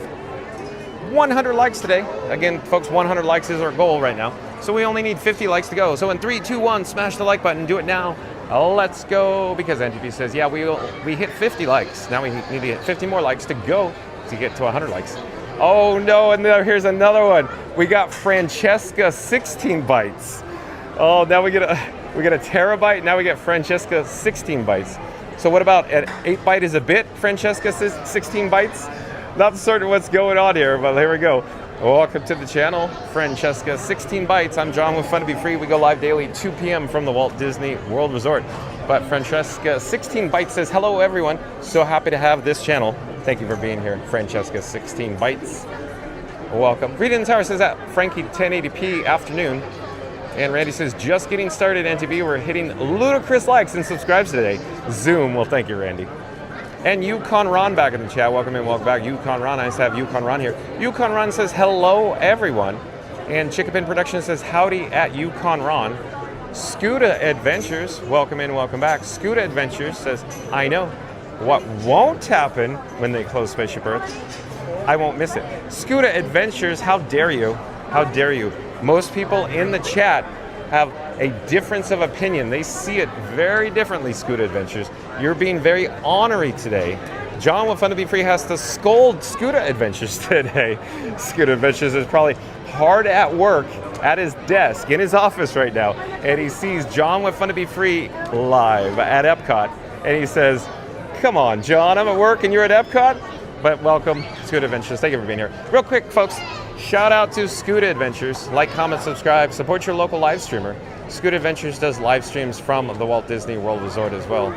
100 likes today. Again, folks, 100 likes is our goal right now. So we only need 50 likes to go. So in 3, 2, 1, smash the like button. Do it now. Let's go. Because NTP says, yeah, we hit 50 likes. Now we need to hit 50 more likes to go to get to 100 likes. Oh no, and here's another one. We got Francesca 16 bytes. Oh, now we get a terabyte. Now we get Francesca 16 bytes. So what about at 8 byte is a bit, Francesca 16 bytes? Not certain what's going on here, but here we go. Welcome to the channel, Francesca 16 bytes. I'm John with Fun to Be Free. We go live daily 2 p.m. from the Walt Disney World Resort. But Francesca 16 bytes says, hello everyone. So happy to have this channel. Thank you for being here, Francesca 16 bytes. welcome. Rita in the Tower says that Frankie 1080p afternoon. And Randy says, just getting started, NTB. We're hitting ludicrous likes and subscribes today. Zoom. Well, thank you, Randy. And Yukon Ron back in the chat. Welcome in, welcome back. Yukon Ron. Nice to have Yukon Ron here. Yukon Ron says, hello, everyone. And Chickapin Productions says, howdy at Yukon Ron. Scuda Adventures. Welcome in, welcome back. Scuda Adventures says, I know what won't happen when they close Spaceship Earth. I won't miss it. Scuda Adventures, how dare you? How dare you? Most people in the chat have a difference of opinion. They see it very differently, Scuda Adventures. You're being very ornery today. John with Fun to Be Free has to scold Scuda Adventures today. Scuda Adventures is probably hard at work at his desk in his office right now, and he sees John with Fun to Be Free live at EPCOT, and he says, come on, John, I'm at work and you're at EPCOT? But welcome, Scuda Adventures. Thank you for being here. Real quick, folks, shout out to Scuda Adventures. Like, comment, subscribe, support your local live streamer. Scuda Adventures does live streams from the Walt Disney World Resort as well.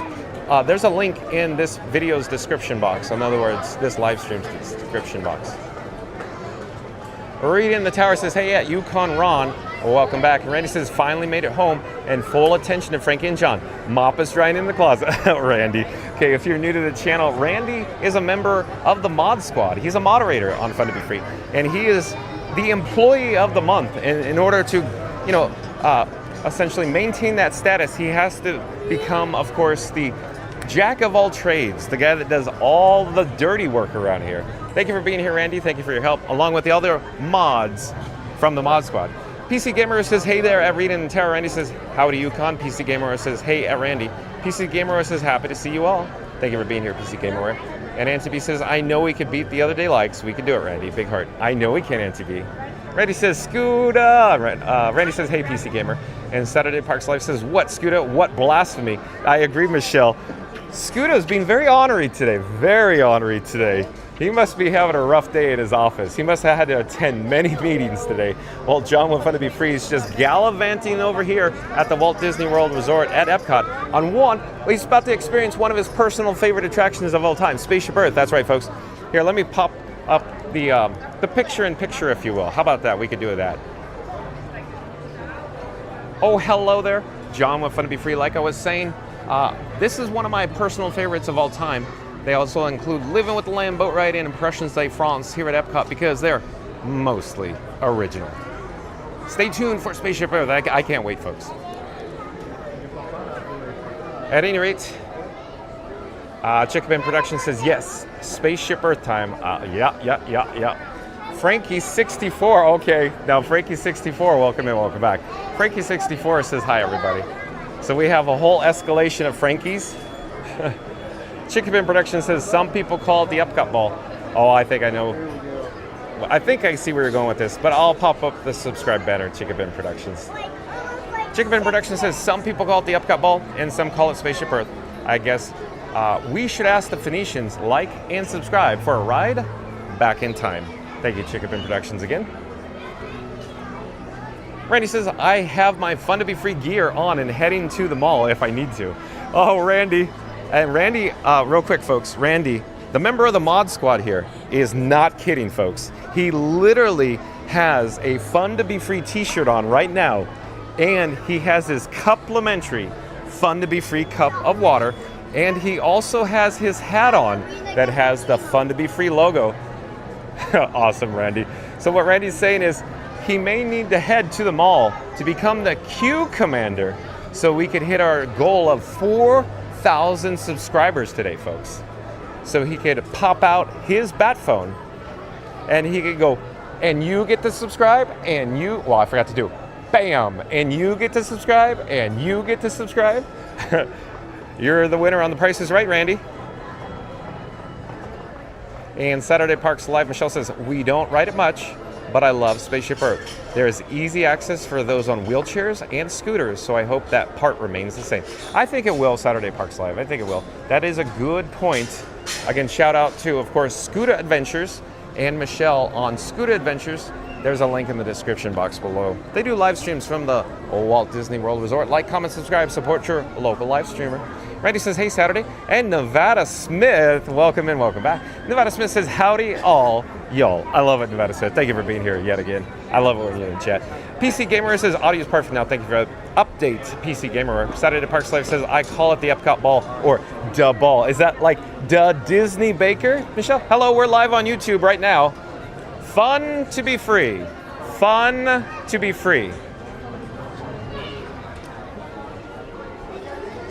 There's a link in this video's description box. In other words, this live stream's description box. Rita in the Tower says, hey, yeah, Yukon Ron. Well, welcome back. And Randy says, finally made it home and full attention to Frankie and John. Mop is drying in the closet. Randy. Okay, if you're new to the channel, Randy is a member of the mod squad. He's a moderator on Fun to Be Free. And he is the employee of the month. And in order to, essentially maintain that status, he has to become, of course, the jack of all trades, the guy that does all the dirty work around here. Thank you for being here, Randy. Thank you for your help, along with the other mods from the mod squad. PC Gamer says, hey there at Rita and Tara. Randy says, howdy Yukon. PC Gamer says, hey at Randy. PC Gamer says, happy to see you all. Thank you for being here, PC Gamer. And Antibi says, I know we could beat the other day likes. We can do it, Randy. Big heart. I know we can, Antibi. Randy says, Scuda. Randy says, hey, PC Gamer. And Saturday Parks Life says, what, Scuda? What blasphemy? I agree, Michelle. Scuda's being very ornery today. Very ornery today. He must be having a rough day at his office. He must have had to attend many meetings today. Well, John with Fun to Be Free is just gallivanting over here at the Walt Disney World Resort at EPCOT on he's about to experience one of his personal favorite attractions of all time, Spaceship Earth. That's right, folks. Here, let me pop up the picture-in-picture, if you will. How about that? We could do that. Oh, hello there. John with Fun to Be Free. Like I was saying, this is one of my personal favorites of all time. They also include Living with the Lamb boat ride and Impressions de France here at EPCOT because they're mostly original. Stay tuned for Spaceship Earth. I can't wait, folks. At any rate, Chickabin Productions says, yes, Spaceship Earth time. Yeah. Frankie 64, okay. Now Frankie 64, welcome in, welcome back. Frankie 64 says, hi, everybody. So we have a whole escalation of Frankies. Chickabin Productions says, some people call it the EPCOT ball. Oh, I think I know. I think I see where you're going with this, but I'll pop up the subscribe banner, Chickabin Productions. Chickabin Productions says, some people call it the EPCOT ball, and some call it Spaceship Earth. I guess we should ask the Phoenicians, like and subscribe for a ride back in time. Thank you, Chickabin Productions again. Randy says, I have my Fun to Be Free gear on and heading to the mall if I need to. Oh, Randy. And Randy, real quick, folks, Randy, the member of the mod squad here, is not kidding, folks. He literally has a Fun to Be Free t-shirt on right now, and he has his complimentary Fun to Be Free cup of water, and he also has his hat on that has the Fun to Be Free logo. Awesome, Randy. So what Randy's saying is he may need to head to the mall to become the Q commander so we could hit our goal of 4,000 subscribers today, folks. So he could pop out his bat phone and he could go, and you get to subscribe, and you, well, I forgot to do, bam, and you get to subscribe, and you get to subscribe. You're the winner on The Price is Right, Randy. And Saturday Parks Live, Michelle says, we don't ride it much, but I love Spaceship Earth. There is easy access for those on wheelchairs and scooters, so I hope that part remains the same. I think it will, Saturday Parks Live. I think it will. That is a good point. Again, shout out to, of course, Scooter Adventures and Michelle on Scooter Adventures. There's a link in the description box below. They do live streams from the Walt Disney World Resort. Like, comment, subscribe, support your local live streamer. Randy says, hey, Saturday. And Nevada Smith, welcome in, welcome back. Nevada Smith says, howdy all y'all. I love it, Nevada Smith. Thank you for being here yet again. I love it when you're in chat. PC Gamer says, audio is perfect now. Thank you for the update, PC Gamer. Saturday Parks Life says, I call it the Epcot ball or da ball. Is that like da Disney Baker? Michelle, hello, we're live on YouTube right now. Fun to be free. Fun to be free.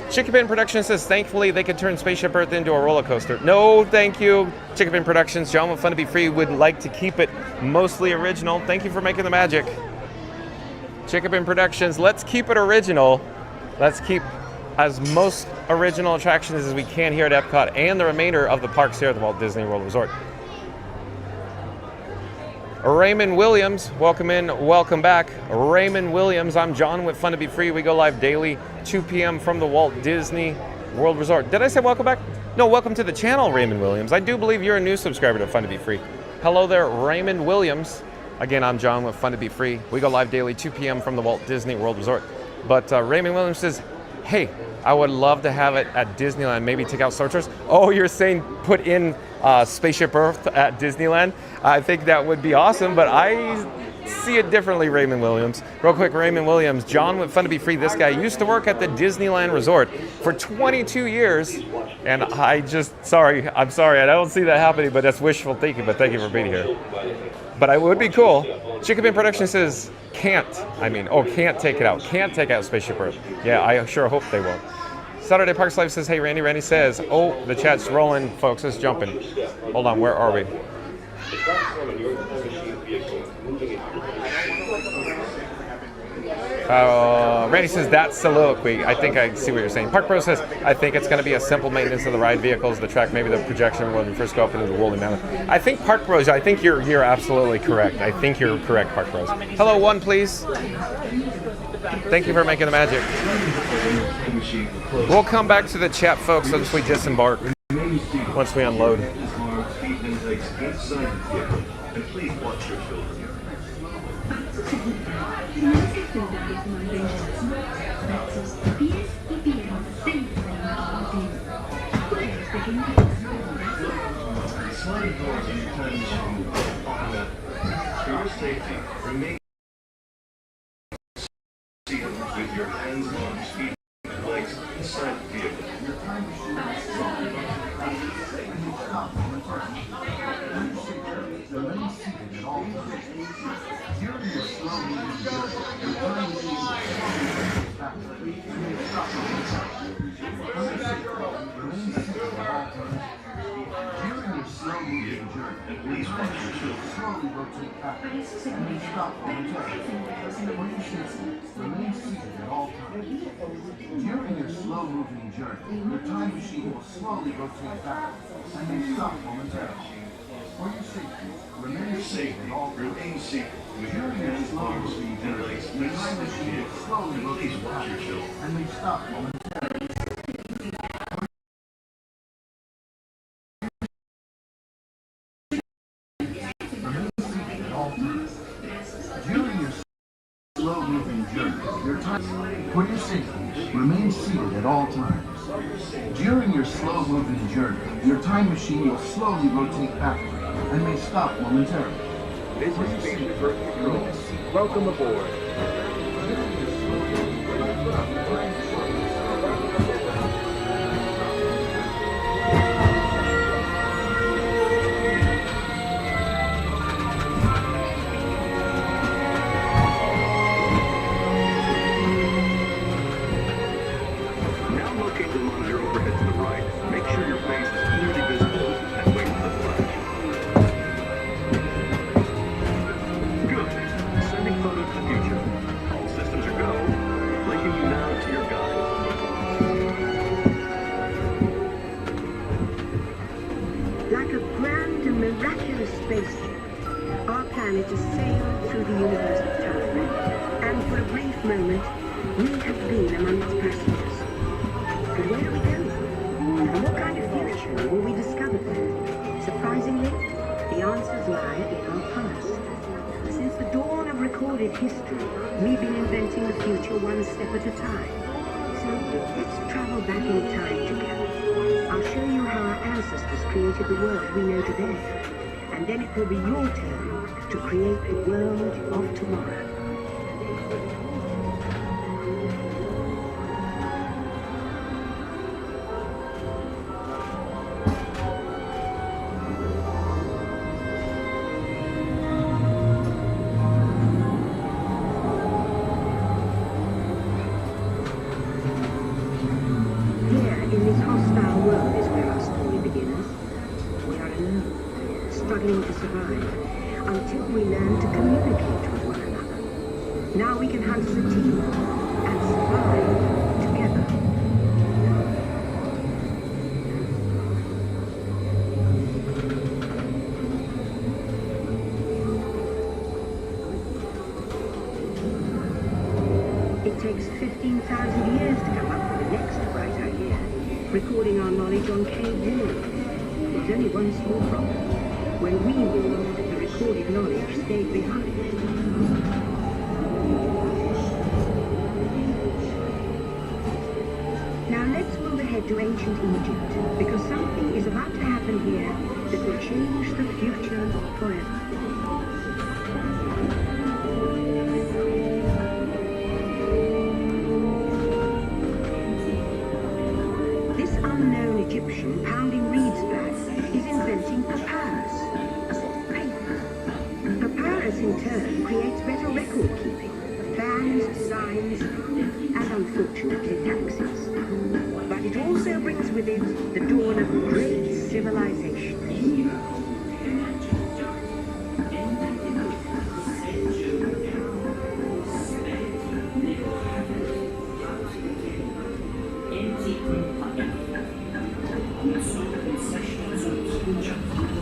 Chickapin Productions says, thankfully they could turn Spaceship Earth into a roller coaster. No, thank you, Chickapin Productions. John with Fun to be Free would like to keep it mostly original. Thank you for making the magic. Chickapin Productions, let's keep it original. Let's keep as most original attractions as we can here at Epcot and the remainder of the parks here at the Walt Disney World Resort. Raymond Williams, welcome in, welcome back. Raymond Williams, I'm John with Fun to Be Free. We go live daily, 2 p.m. from the Walt Disney World Resort. Did I say welcome back? No, welcome to the channel, Raymond Williams. I do believe you're a new subscriber to Fun to Be Free. Hello there, Raymond Williams. Again, I'm John with Fun to Be Free. We go live daily, 2 p.m. from the Walt Disney World Resort. But Raymond Williams says, hey, I would love to have it at Disneyland, maybe take out Star Tours. Oh, you're saying put in Spaceship Earth at Disneyland? I think that would be awesome, but I see it differently, Raymond Williams. Real quick, Raymond Williams, John with Fun to Be Free. This guy used to work at the Disneyland Resort for 22 years, and I'm sorry, I don't see that happening, but that's wishful thinking, but thank you for being here. But it would be cool. Chickapin Production says, can't take it out. Can't take out Spaceship Earth. Yeah, I sure hope they won't. Saturday Parks Life says, hey, Randy. Randy says, oh, the chat's rolling, folks. It's jumping. Hold on, where are we? Randy says, that's soliloquy. I think I see what you're saying. Park Pro says, I think it's going to be a simple maintenance of the ride vehicles, the track, maybe the projection when we first go up into the woolly mammoth. I think Park Pros, I think you're absolutely correct. I think you're correct, Park Pros. Hello, one, please. Thank you for making the magic. We'll come back to the chat, folks, once we disembark, once we unload. Please watch your children. Sliding doors in your time machine for your safety, remain seated with your hands on feet and legs inside the vehicle. Your time machine remain seated at all times. During your slow moving journey, your time machine please watch your children. Slowly rotate backwards and stop momentarily. Remain seated at all times. During your slow-moving journey, your time machine will slowly rotate backwards and may stop momentarily. For your safety, remain seated at all times. Remain seated. During your slow-moving journey, your time machine will slowly rotate backwards and may stop momentarily. For your safety, remain seated at all times. During your slow-moving journey, your time machine will slowly rotate backward and may stop momentarily. This is Spaceship Earth. Welcome aboard. To sail through the universe of time, and for a brief moment, we have been among its passengers. But where are we going? And what kind of future will we discover there? Surprisingly, the answers lie in our past. Since the dawn of recorded history, we've been inventing the future one step at a time. let's travel back in time together. I'll show you how our ancestors created the world we know today. And then it will be your turn to create the world of tomorrow. Struggling to survive until we learn to communicate with one another. Now we can hunt as a team and survive together. It takes 15,000 years to come up with the next bright idea, recording our knowledge on cave walls. There's only one small problem. When we moved, the recorded knowledge stayed behind. Now let's move ahead to ancient Egypt, because something is about to happen here that will change the future forever. This unknown Egyptian pounding reeds back is inventing papyrus. Papyrus in turn creates better record keeping, plans, designs, and unfortunately taxes. But it also brings with it the dawn of great civilization.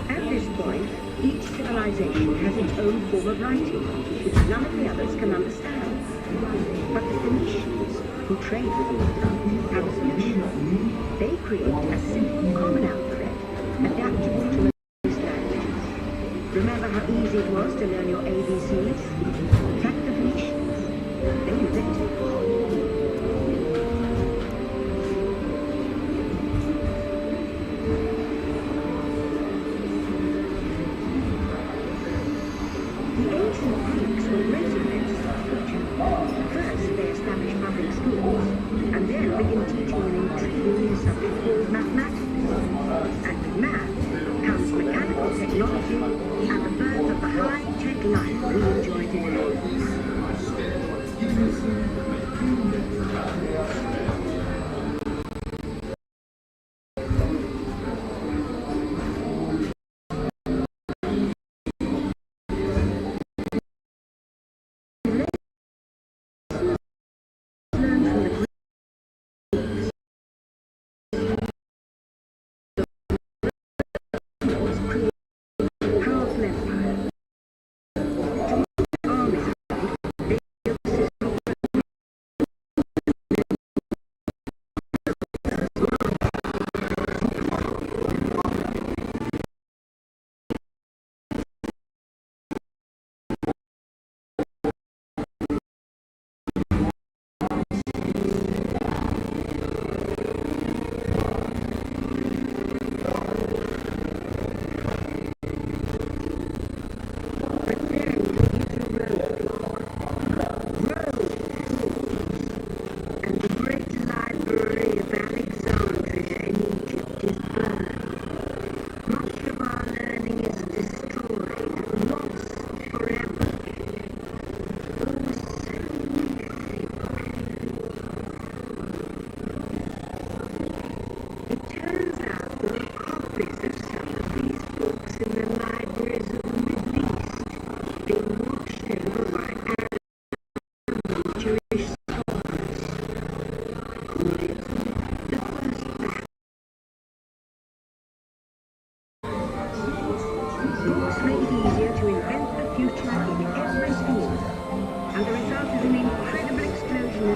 At this point, each civilization has its own form of writing, which none of the others can understand. But the Phoenicians, who trade with all of them, have a solution. They create a simple common alphabet, adaptable to most languages. Remember how easy it was to learn your ABCs? In fact, the Phoenicians, they invented it. First, they established public schools, and then begin teaching an intriguing new subject called mathematics. And with math comes mechanical technology and the birth of the high-tech life we enjoy today.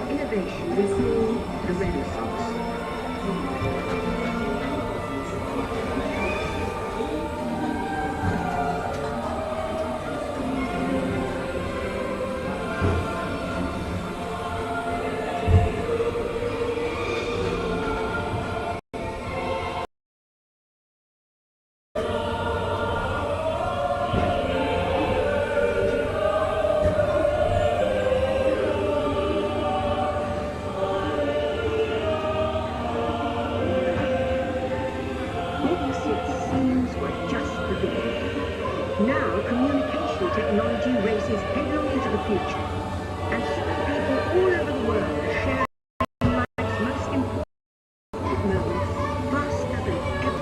innovation we call the Renaissance. Now, communication technology races headlong into the future, and soon people all over the world are sharing life's most important moments faster than ever.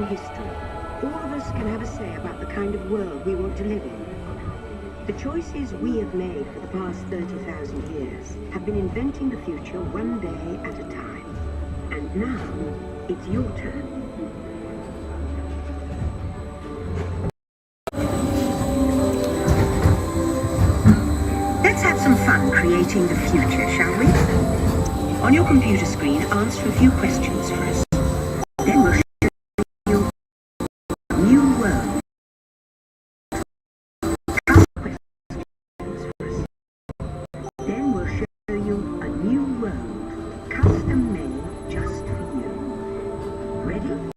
history, all of us can have a say about the kind of world we want to live in. The choices we have made for the past 30,000 years have been inventing the future one day at a time. And now, it's your turn. Let's have some fun creating the future, shall we? On your computer screen, answer a few questions for us. Then we'll show you a new world. Then we'll show you a new world, custom made just for you. Ready?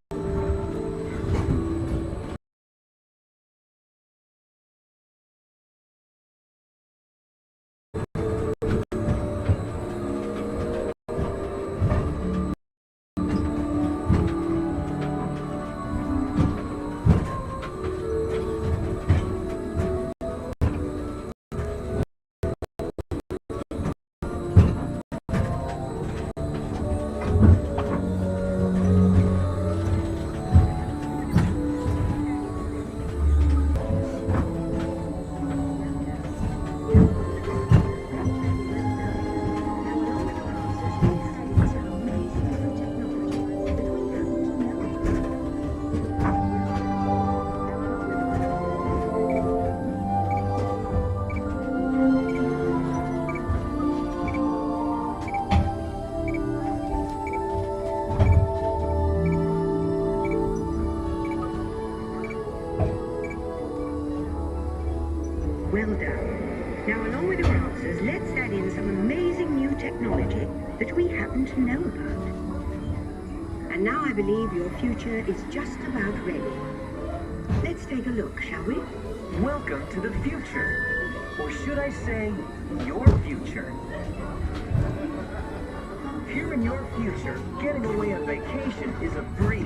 that we happen to know about. And now I believe your future is just about ready. Let's take a look, shall we? Welcome to the future. Or should I say, your future. Here in your future, getting away on vacation is a breeze.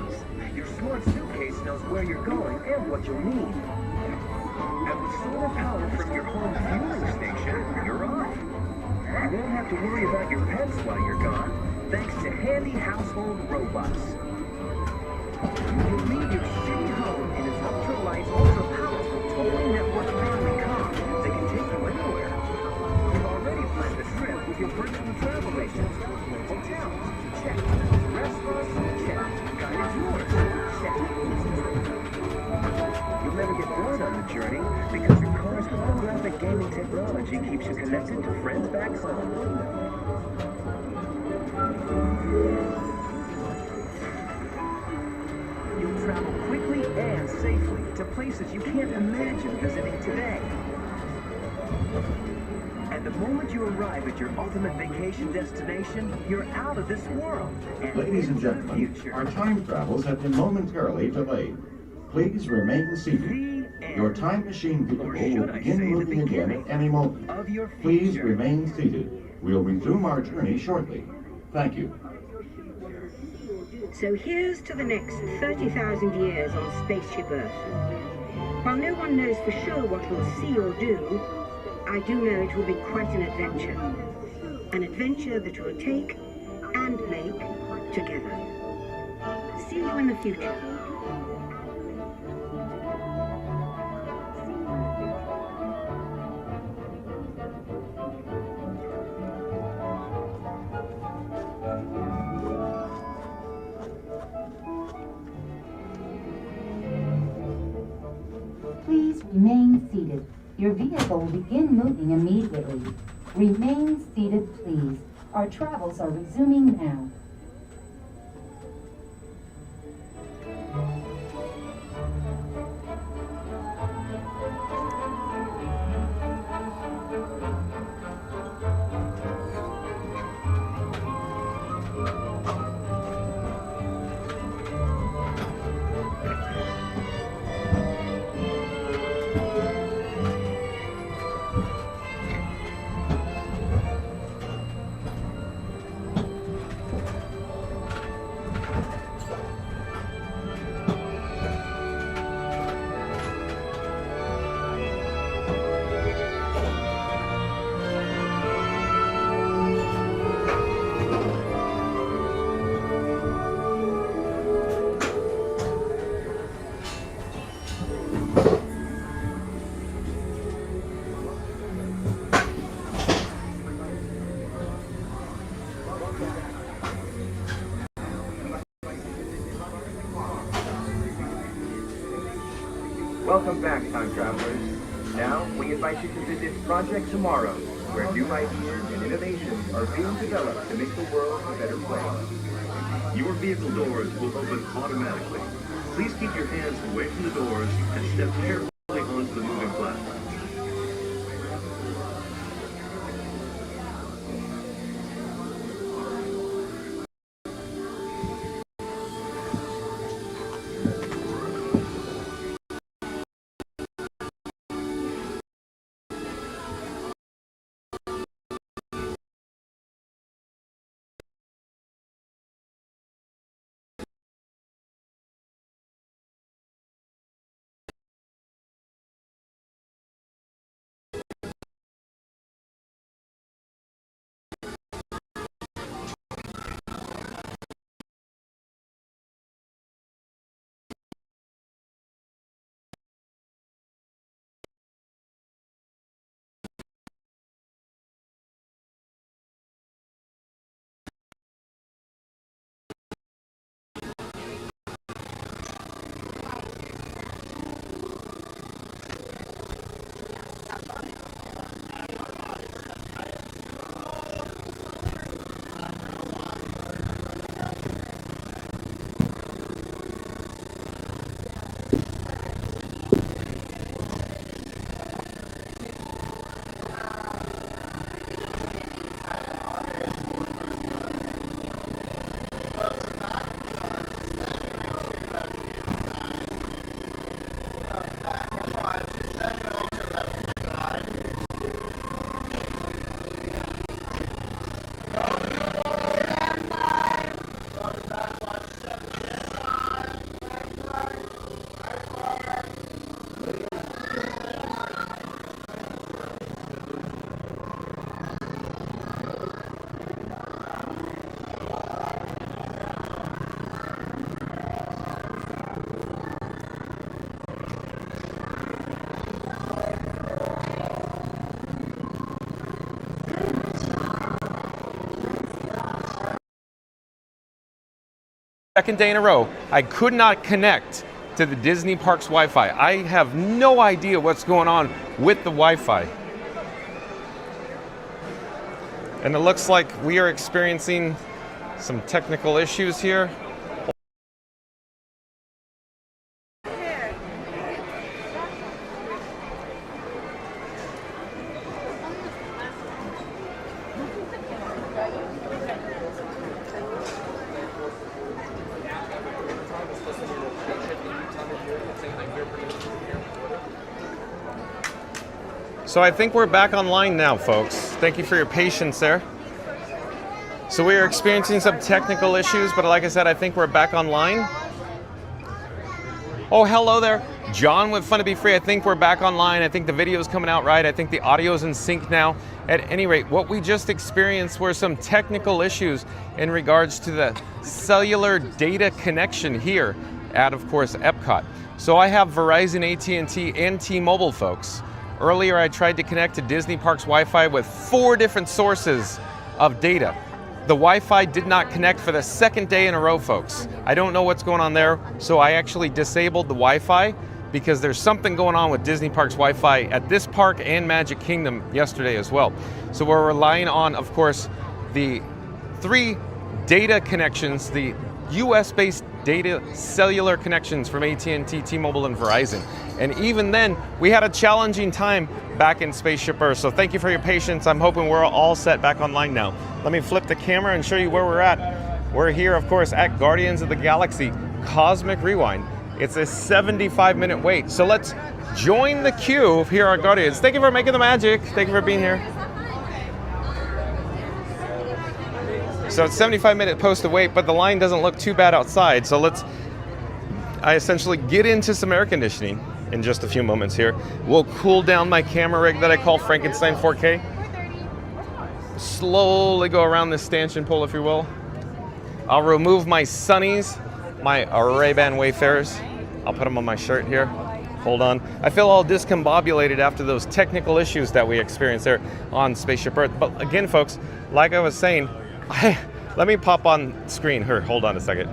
Your smart suitcase knows where you're going and what you'll need. And with solar power from your home fueling station, you're off. You won't have to worry about your pets while you're gone, thanks to handy household robots. You'll leave your city home in its ultra-light, ultra-powerful, totally networked family car that can take you anywhere. You've already planned the trip with your virtual travel agent. Hotels, check. Restaurants, check. Guided tours, check. You'll never get bored on the journey because your car's holographic gaming technology keeps you connected to friends back home. You'll travel quickly and safely to places you can't imagine visiting today. And the moment you arrive at your ultimate vacation destination, you're out of this world and Ladies and into the gentlemen, future. our time travels have been momentarily delayed. Please remain seated. Your time machine vehicle will begin moving again at any moment. Of your Please future. remain seated. We'll resume our journey shortly. Thank you. So here's to the next 30,000 years on Spaceship Earth. While no one knows for sure what we'll see or do, I do know it will be quite an adventure. An adventure that we'll take and make together. See you in the future. Please remain seated. Your vehicle will begin moving immediately. Remain seated, please. Our travels are resuming now. Welcome back, time travelers. Now, we invite you to visit Project Tomorrow, where new ideas and innovations are being developed to make the world a better place. Your vehicle doors will open automatically. Please keep your hands away from the doors and step carefully onto the moving platform. second day in a row, I could not connect to the Disney Parks Wi-Fi. I have no idea what's going on with the Wi-Fi. And it looks like we are experiencing some technical issues here. So I think we're back online now, folks. Thank you for your patience there. So we are experiencing some technical issues, but like I said, I think we're back online. Oh, hello there. John with Fun to Be Free. I think we're back online. I think the video's coming out right. I think the audio's in sync now. At any rate, what we just experienced were some technical issues in regards to the cellular data connection here at, of course, Epcot. So I have Verizon, AT&T, and T-Mobile, folks. Earlier, I tried to connect to Disney Parks Wi-Fi with 4 different sources of data. The Wi-Fi did not connect for the second day in a row, folks. I don't know what's going on there, so I actually disabled the Wi-Fi because there's something going on with Disney Parks Wi-Fi at this park and Magic Kingdom yesterday as well. So we're relying on, of course, the 3 data connections, the US-based data cellular connections from AT&T, T-Mobile, and Verizon. And even then, we had a challenging time back in Spaceship Earth. So thank you for your patience. I'm hoping we're all set back online now. Let me flip the camera and show you where we're at. We're here, of course, at Guardians of the Galaxy Cosmic Rewind. It's a 75-minute wait. So let's join the queue here at Guardians. Thank you for making the magic. Thank you for being here. So it's 75-minute post to wait, but the line doesn't look too bad outside. So I essentially get into some air conditioning in just a few moments here. We'll cool down my camera rig that I call Frankenstein 4K. Slowly go around this stanchion pole, if you will. I'll remove my sunnies, my Ray-Ban Wayfarers. I'll put them on my shirt here. Hold on. I feel all discombobulated after those technical issues that we experienced there on Spaceship Earth. But again, folks, like I was saying, let me pop on screen here. Hold on a second.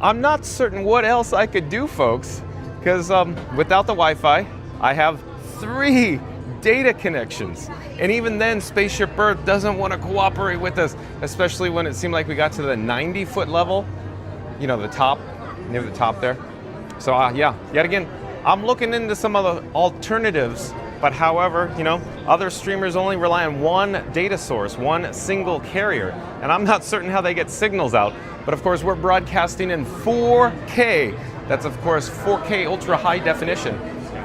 I'm not certain what else I could do, folks, because without the Wi-Fi, I have 3 data connections. And even then, Spaceship Earth doesn't want to cooperate with us, especially when it seemed like we got to the 90-foot level, you know, the top, near the top there. So yeah, yet again, I'm looking into some of the alternatives, but however, you know, other streamers only rely on one data source, one single carrier, and I'm not certain how they get signals out. But of course, we're broadcasting in 4K. That's of course 4K ultra high definition.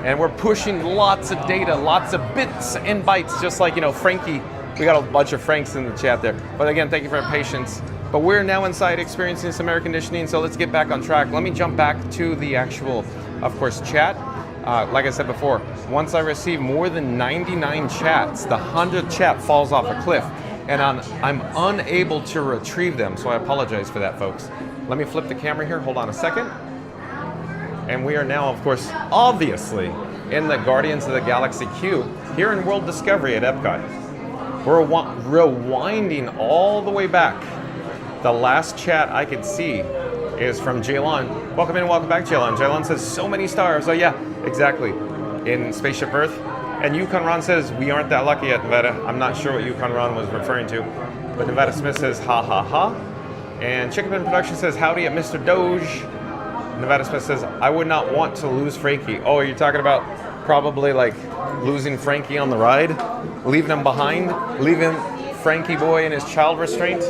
And we're pushing lots of data, lots of bits and bytes, just like, you know, Frankie. We got a bunch of Franks in the chat there. But again, thank you for your patience. But we're now inside experiencing some air conditioning, so let's get back on track. Let me jump back to the actual, of course, chat. Like I said before, once I receive more than 99 chats, the 100th chat falls off a cliff. And I'm unable to retrieve them, so I apologize for that, folks. Let me flip the camera here, hold on a second. And we are now, of course, obviously in the Guardians of the Galaxy queue here in World Discovery at Epcot. We're rewinding all the way back. The last chat I could see is from Jaylon. Welcome in, welcome back, Jaylon. Jaylon says, so many stars. Oh yeah, exactly, in Spaceship Earth. And Yukon Ron says, we aren't that lucky yet, Nevada. I'm not sure what Yukon Ron was referring to. But Nevada Smith says, ha ha ha. And Chicken Pin Production says, howdy at Mr. Doge. Nevada Smith says, I would not want to lose Frankie. Oh, are you talking about probably like losing Frankie on the ride? Leaving him behind? Leaving Frankie boy in his child restraint?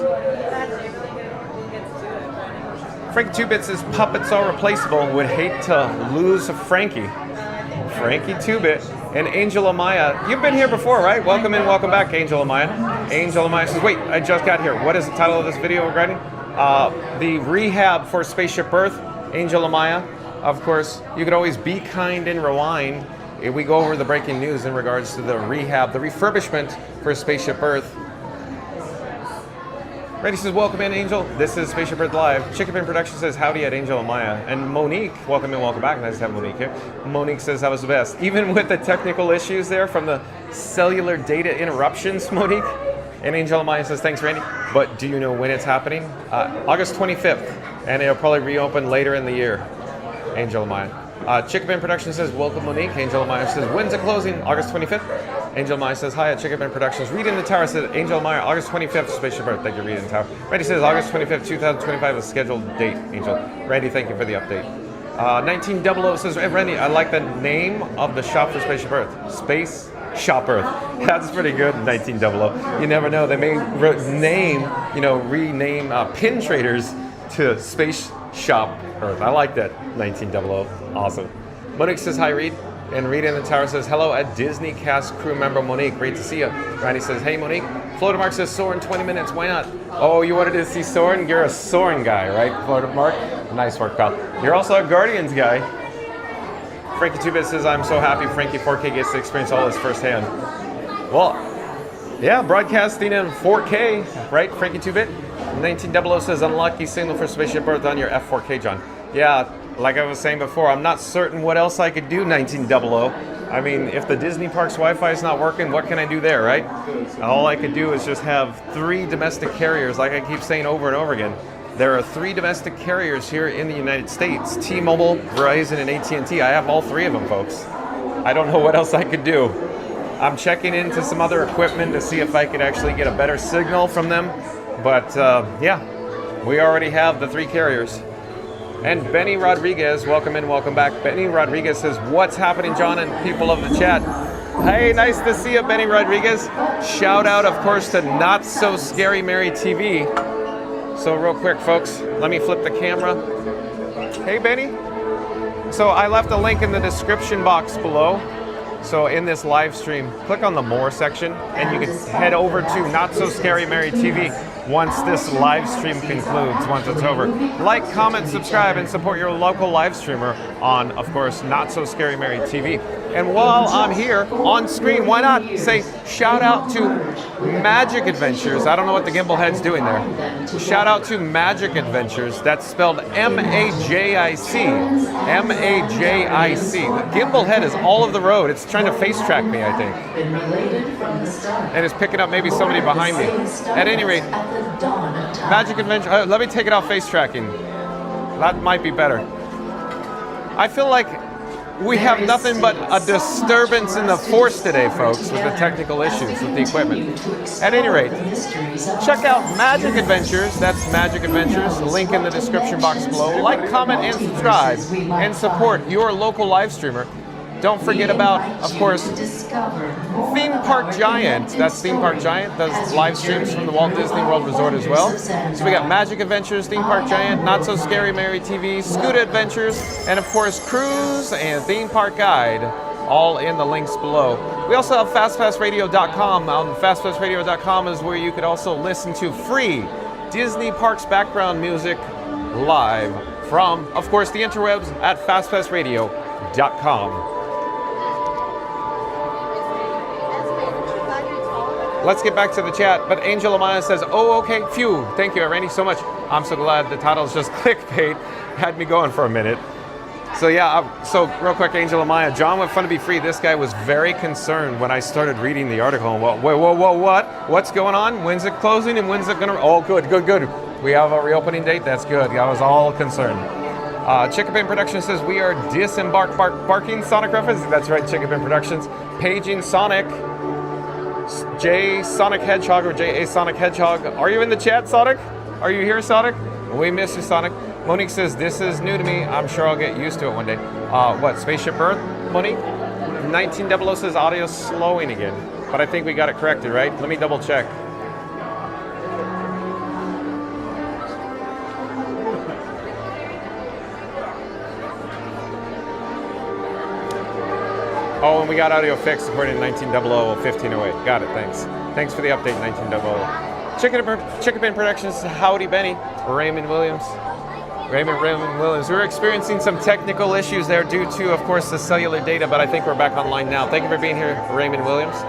Frankie 2-Bit says, puppets are replaceable. Would hate to lose Frankie. Frankie 2-Bit. And Angel Amaya, you've been here before, right? Welcome in, welcome back, Angel Amaya. Angel Amaya says, wait, I just got here. What is the title of this video regarding? The rehab for Spaceship Earth. Angel Amaya, of course, you could always be kind and rewind. If we go over the breaking news in regards to the rehab, the refurbishment for Spaceship Earth. Reddy says, welcome in, Angel. This is Spaceship Earth Live. Chicken Pin Production says, howdy at Angel Amaya. And Monique, welcome in, welcome back. Nice to have Monique here. Monique says, that was the best. Even with the technical issues there from the cellular data interruptions, Monique, And Angel Maya says, thanks, Randy. But do you know when it's happening? August 25th, and it'll probably reopen later in the year. Angel Maya. Chickabin Productions says, welcome, Monique. Angel Maya says, when's it closing? August 25th. Angel Maya says, hi at Chickabin Productions. Read in the Tower says, Angel Maya, August 25th, Spaceship Earth. Thank you, Read in the Tower. Randy says, August 25th, 2025 is scheduled date, Angel. Randy, thank you for the update. 1900 says, hey, Randy, I like the name of the shop for Spaceship Earth. Space Shop Earth. That's pretty good, 1900. You never know. They may rename pin traders to Space Shop Earth. I like that, 1900. Awesome. Monique says, hi, Reed. And Reed in the Tower says, hello, a Disney cast crew member, Monique. Great to see you. Randy says, hey, Monique. Florida Mark says, Soarin 20 minutes. Why not? Oh, you wanted to see Soarin? You're a Soarin guy, right, Florida Mark? Nice work, pal. You're also a Guardians guy. Frankie 2-Bit says, I'm so happy Frankie 4K gets to experience all this firsthand. Well, yeah, broadcasting in 4K, right, Frankie 2-Bit? 1900 says, unlucky signal for Spaceship Earth on your F4K, John. Yeah, like I was saying before, I'm not certain what else I could do, 1900. I mean, if the Disney Parks Wi-Fi is not working, what can I do there, right? All I could do is just have 3 domestic carriers, like I keep saying over and over again. There are 3 domestic carriers here in the United States, T-Mobile, Verizon, and AT&T. I have all 3 of them, folks. I don't know what else I could do. I'm checking into some other equipment to see if I could actually get a better signal from them. But yeah, we already have the 3 carriers. And Benny Rodriguez, welcome in, welcome back. Benny Rodriguez says, what's happening, John and people of the chat? Hey, nice to see you, Benny Rodriguez. Shout out, of course, to Not So Scary Mary TV. So real quick, folks, let me flip the camera. Hey, Benny. So I left a link in the description box below. So in this live stream, click on the More section, and you can head over to Not So Scary Mary TV once this live stream concludes, once it's over. Like, comment, subscribe, and support your local live streamer on, of course, Not So Scary Mary TV. And while I'm here on screen, why not say shout out to Magic Adventures. I don't know what the gimbal head's doing there. Shout out to Magic Adventures. That's spelled M-A-J-I-C. M-A-J-I-C. The gimbal head is all over the road. It's trying to face track me, I think. And it's picking up maybe somebody behind me. At any rate, Magic Adventure. Let me take it off face tracking. That might be better. I feel like we have nothing but a disturbance in the force today, folks, with the technical issues with the equipment. At any rate, check out Magic Adventures. That's Magic Adventures. Link in the description box below. Like, comment, and subscribe, and support your local live streamer. Don't forget about, of course, Theme Park Giant. That's Theme Park Giant. Does live streams from the Walt Disney World Resort as well. So we got Magic Adventures, Theme Park Giant, Not So Scary Mary TV, Scooter Adventures, and of course Cruise and Theme Park Guide, all in the links below. We also have FastPassRadio.com. On FastPassRadio.com is where you could also listen to free Disney Parks background music live from, of course, the interwebs at FastPassRadio.com. Let's get back to the chat, but Angel Amaya says, oh, okay, phew. Thank you, Randy, so much. I'm so glad the title's just clickbait. Had me going for a minute. So yeah, so real quick, Angel Amaya, John with Fun to Be Free. This guy was very concerned when I started reading the article. And what? What's going on? When's it closing and when's it gonna, oh, good. We have a reopening date, that's good. I was all concerned. Chickapin Productions says, we are barking Sonic reference. That's right, Chickapin Productions. Paging Sonic. J Sonic Hedgehog or J A Sonic Hedgehog. Are you in the chat, Sonic? Are you here, Sonic? We miss you, Sonic. Monique says, this is new to me. I'm sure I'll get used to it one day. What, Spaceship Earth, Monique? 1900 says audio's slowing again. But I think we got it corrected, right? Let me double check. Oh, and we got audio fixed according to 1900 1508. Got it, thanks. Thanks for the update, 1900. Chickapin Productions, howdy Benny. Raymond Williams. Raymond Williams. We're experiencing some technical issues there due to, of course, the cellular data, but I think we're back online now. Thank you for being here, Raymond Williams.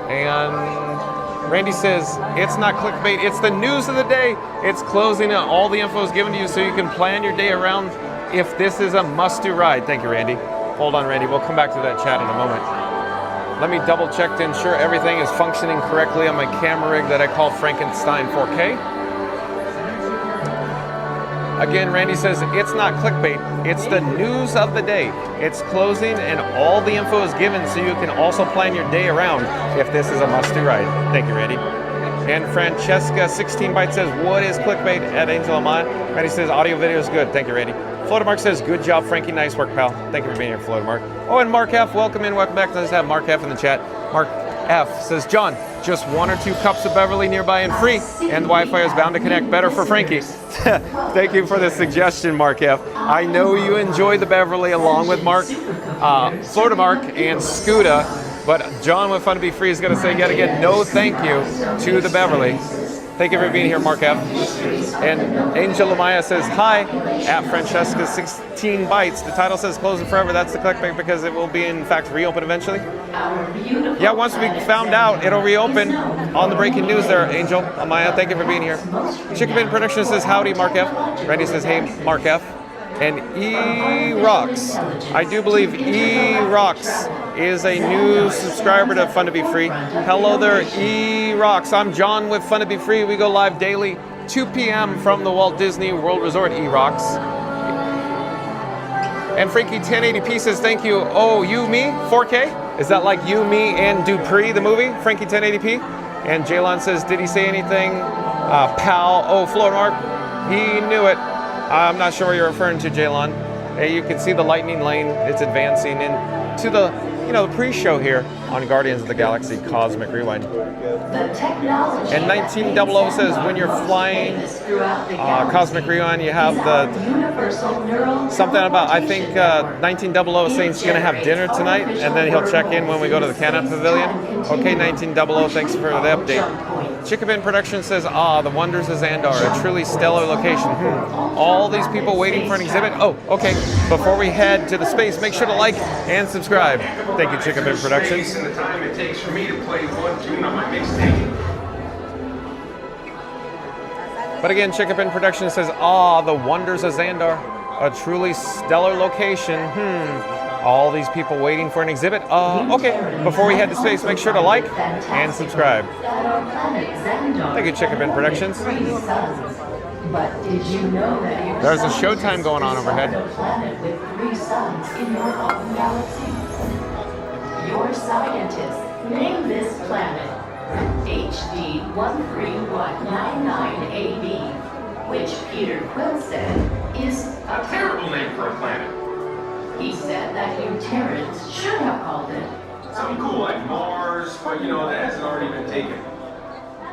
And Randy says, it's not clickbait, it's the news of the day. It's closing, all the info is given to you so you can plan your day around if this is a must-do ride. Thank you, Randy. Hold on, Randy. We'll come back to that chat in a moment. Let me double check to ensure everything is functioning correctly on my camera rig that I call Frankenstein 4K. Again, Randy says it's not clickbait, it's the news of the day. It's closing and all the info is given so you can also plan your day around if this is a must-do ride. Thank you, Randy. And Francesca 16 Bytes says, what is clickbait at Angel Amaya? Randy says, audio video is good. Thank you, Randy. Florida Mark says, good job, Frankie. Nice work, pal. Thank you for being here, Florida Mark. Oh, and Mark F, welcome in, welcome back. Let's have Mark F in the chat. Mark F says, John, just 1 or 2 cups of Beverly nearby and free, and the Wi-Fi is bound to connect better for Frankie. Thank you for the suggestion, Mark F. I know you enjoy the Beverly along with Mark, Florida Mark, and Scuda, but John with Fun to Be Free is going to say yet again, no thank you to the Beverly. Thank you for being here, Mark F. And Angel Amaya says, hi, at Francesca 16 Bytes. The title says closing forever. That's the clickbait because it will be, in fact, reopen eventually. Yeah, once we found out, it'll reopen on the breaking news there, Angel Amaya. Thank you for being here. Chickabin Production says, howdy, Mark F. Randy says, hey, Mark F. And E-Rocks. I do believe E-Rocks is a new subscriber to Fun to Be Free. Hello there, E-Rocks. I'm John with Fun to Be Free. We go live daily, 2 p.m. from the Walt Disney World Resort, E-Rocks. And Frankie 1080p says, thank you. Oh, you, me, 4K? Is that like you, me, and Dupree, the movie? Frankie 1080p? And Jaylon says, did he say anything? Pal, oh, Florida Mark, he knew it. I'm not sure what you're referring to, Jaylon. You can see the lightning lane. It's advancing into the, the pre-show here on Guardians of the Galaxy Cosmic Rewind. And 1900 says when you're flying Cosmic Rewind, you have the something about, I think 1900 is saying he's going to have dinner tonight, and then he'll check in when we go to the Canada Pavilion. Okay, 1900, thanks for the update. Chickabin Production says, the wonders of Xandar, a truly stellar location. All these people waiting for an exhibit? Oh, okay. Before we head to the space, make sure to like and subscribe. Thank you, Chickabin Productions. The time it takes for me to play one tune on my mixtape. But again, Chickabin Productions says, the wonders of Xandar, a truly stellar location. All these people waiting for an exhibit? Okay. Before we head to space, make sure to like and subscribe. Thank you, Chickabin Productions. But did you know that there's a showtime going on overhead? A planet with 3 suns in your own galaxy? Your scientists name this planet HD 13199AB, which Peter Quill said is A terrible name for a planet. He said that you Terrans should have called it. Something cool like Mars, but that hasn't already been taken.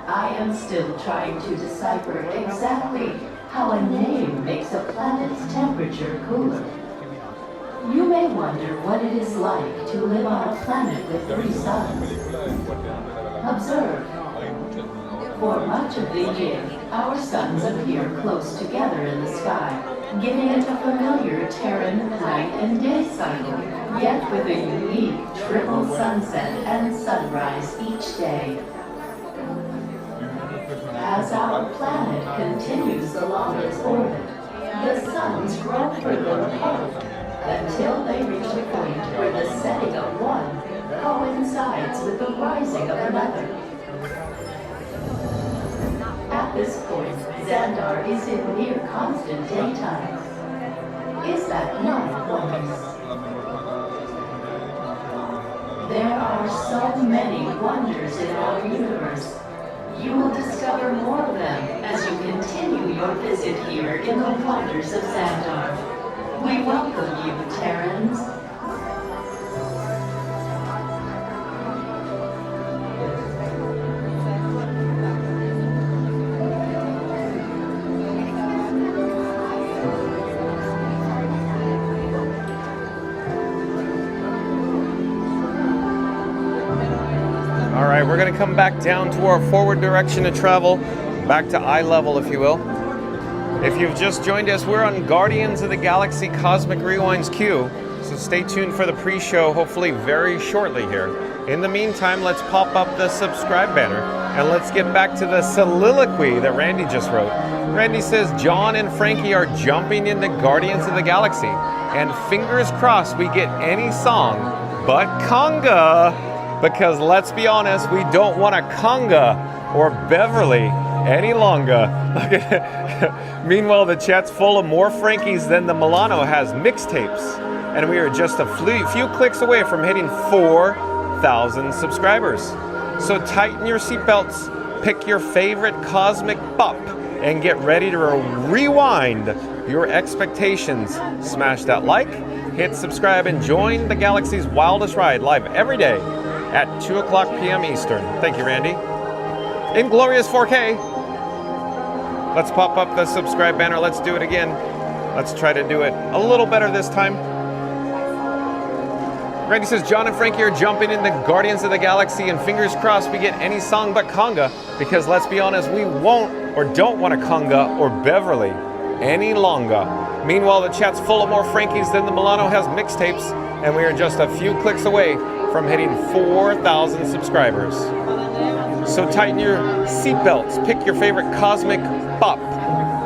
I am still trying to decipher exactly how a name makes a planet's temperature cooler. You may wonder what it is like to live on a planet with 3 suns. Observe. For much of the year, our suns appear close together in the sky, giving it a familiar Terran night and day cycle, yet with a unique triple sunset and sunrise each day. As our planet continues along its orbit, the suns grow further apart until they reach a point where the setting of one coincides with the rising of another. At this point, Xandar is in near constant daytime. Is that not wondrous? There are so many wonders in our universe. You will discover more of them as you continue your visit here in the wonders of Xandar. We welcome you, Terrans. All right, we're going to come back down to our forward direction of travel, back to eye level, if you will. If you've just joined us, we're on Guardians of the Galaxy Cosmic Rewind's queue, so stay tuned for the pre-show, hopefully very shortly here. In the meantime, let's pop up the subscribe banner, and let's get back to the soliloquy that Randy just wrote. Randy says, John and Frankie are jumping into Guardians of the Galaxy, and fingers crossed we get any song but conga. because let's be honest, we don't want a conga or Beverly any longer. Meanwhile, the chat's full of more Frankies than the Milano has mixtapes. And we are just a few clicks away from hitting 4,000 subscribers. So tighten your seatbelts, pick your favorite cosmic bop, and get ready to rewind your expectations. Smash that like, hit subscribe, and join the galaxy's wildest ride live every day at 2 o'clock p.m. Eastern. Thank you, Randy. In glorious 4K. Let's pop up the subscribe banner. Let's do it again. Let's try to do it a little better this time. Randy says, John and Frankie are jumping in the Guardians of the Galaxy, and fingers crossed we get any song but conga, because let's be honest, we won't or don't want a conga or Beverly any longer. Meanwhile, the chat's full of more Frankies than the Milano has mixtapes, and we are just a few clicks away from hitting 4,000 subscribers. So tighten your seatbelts, pick your favorite cosmic bop,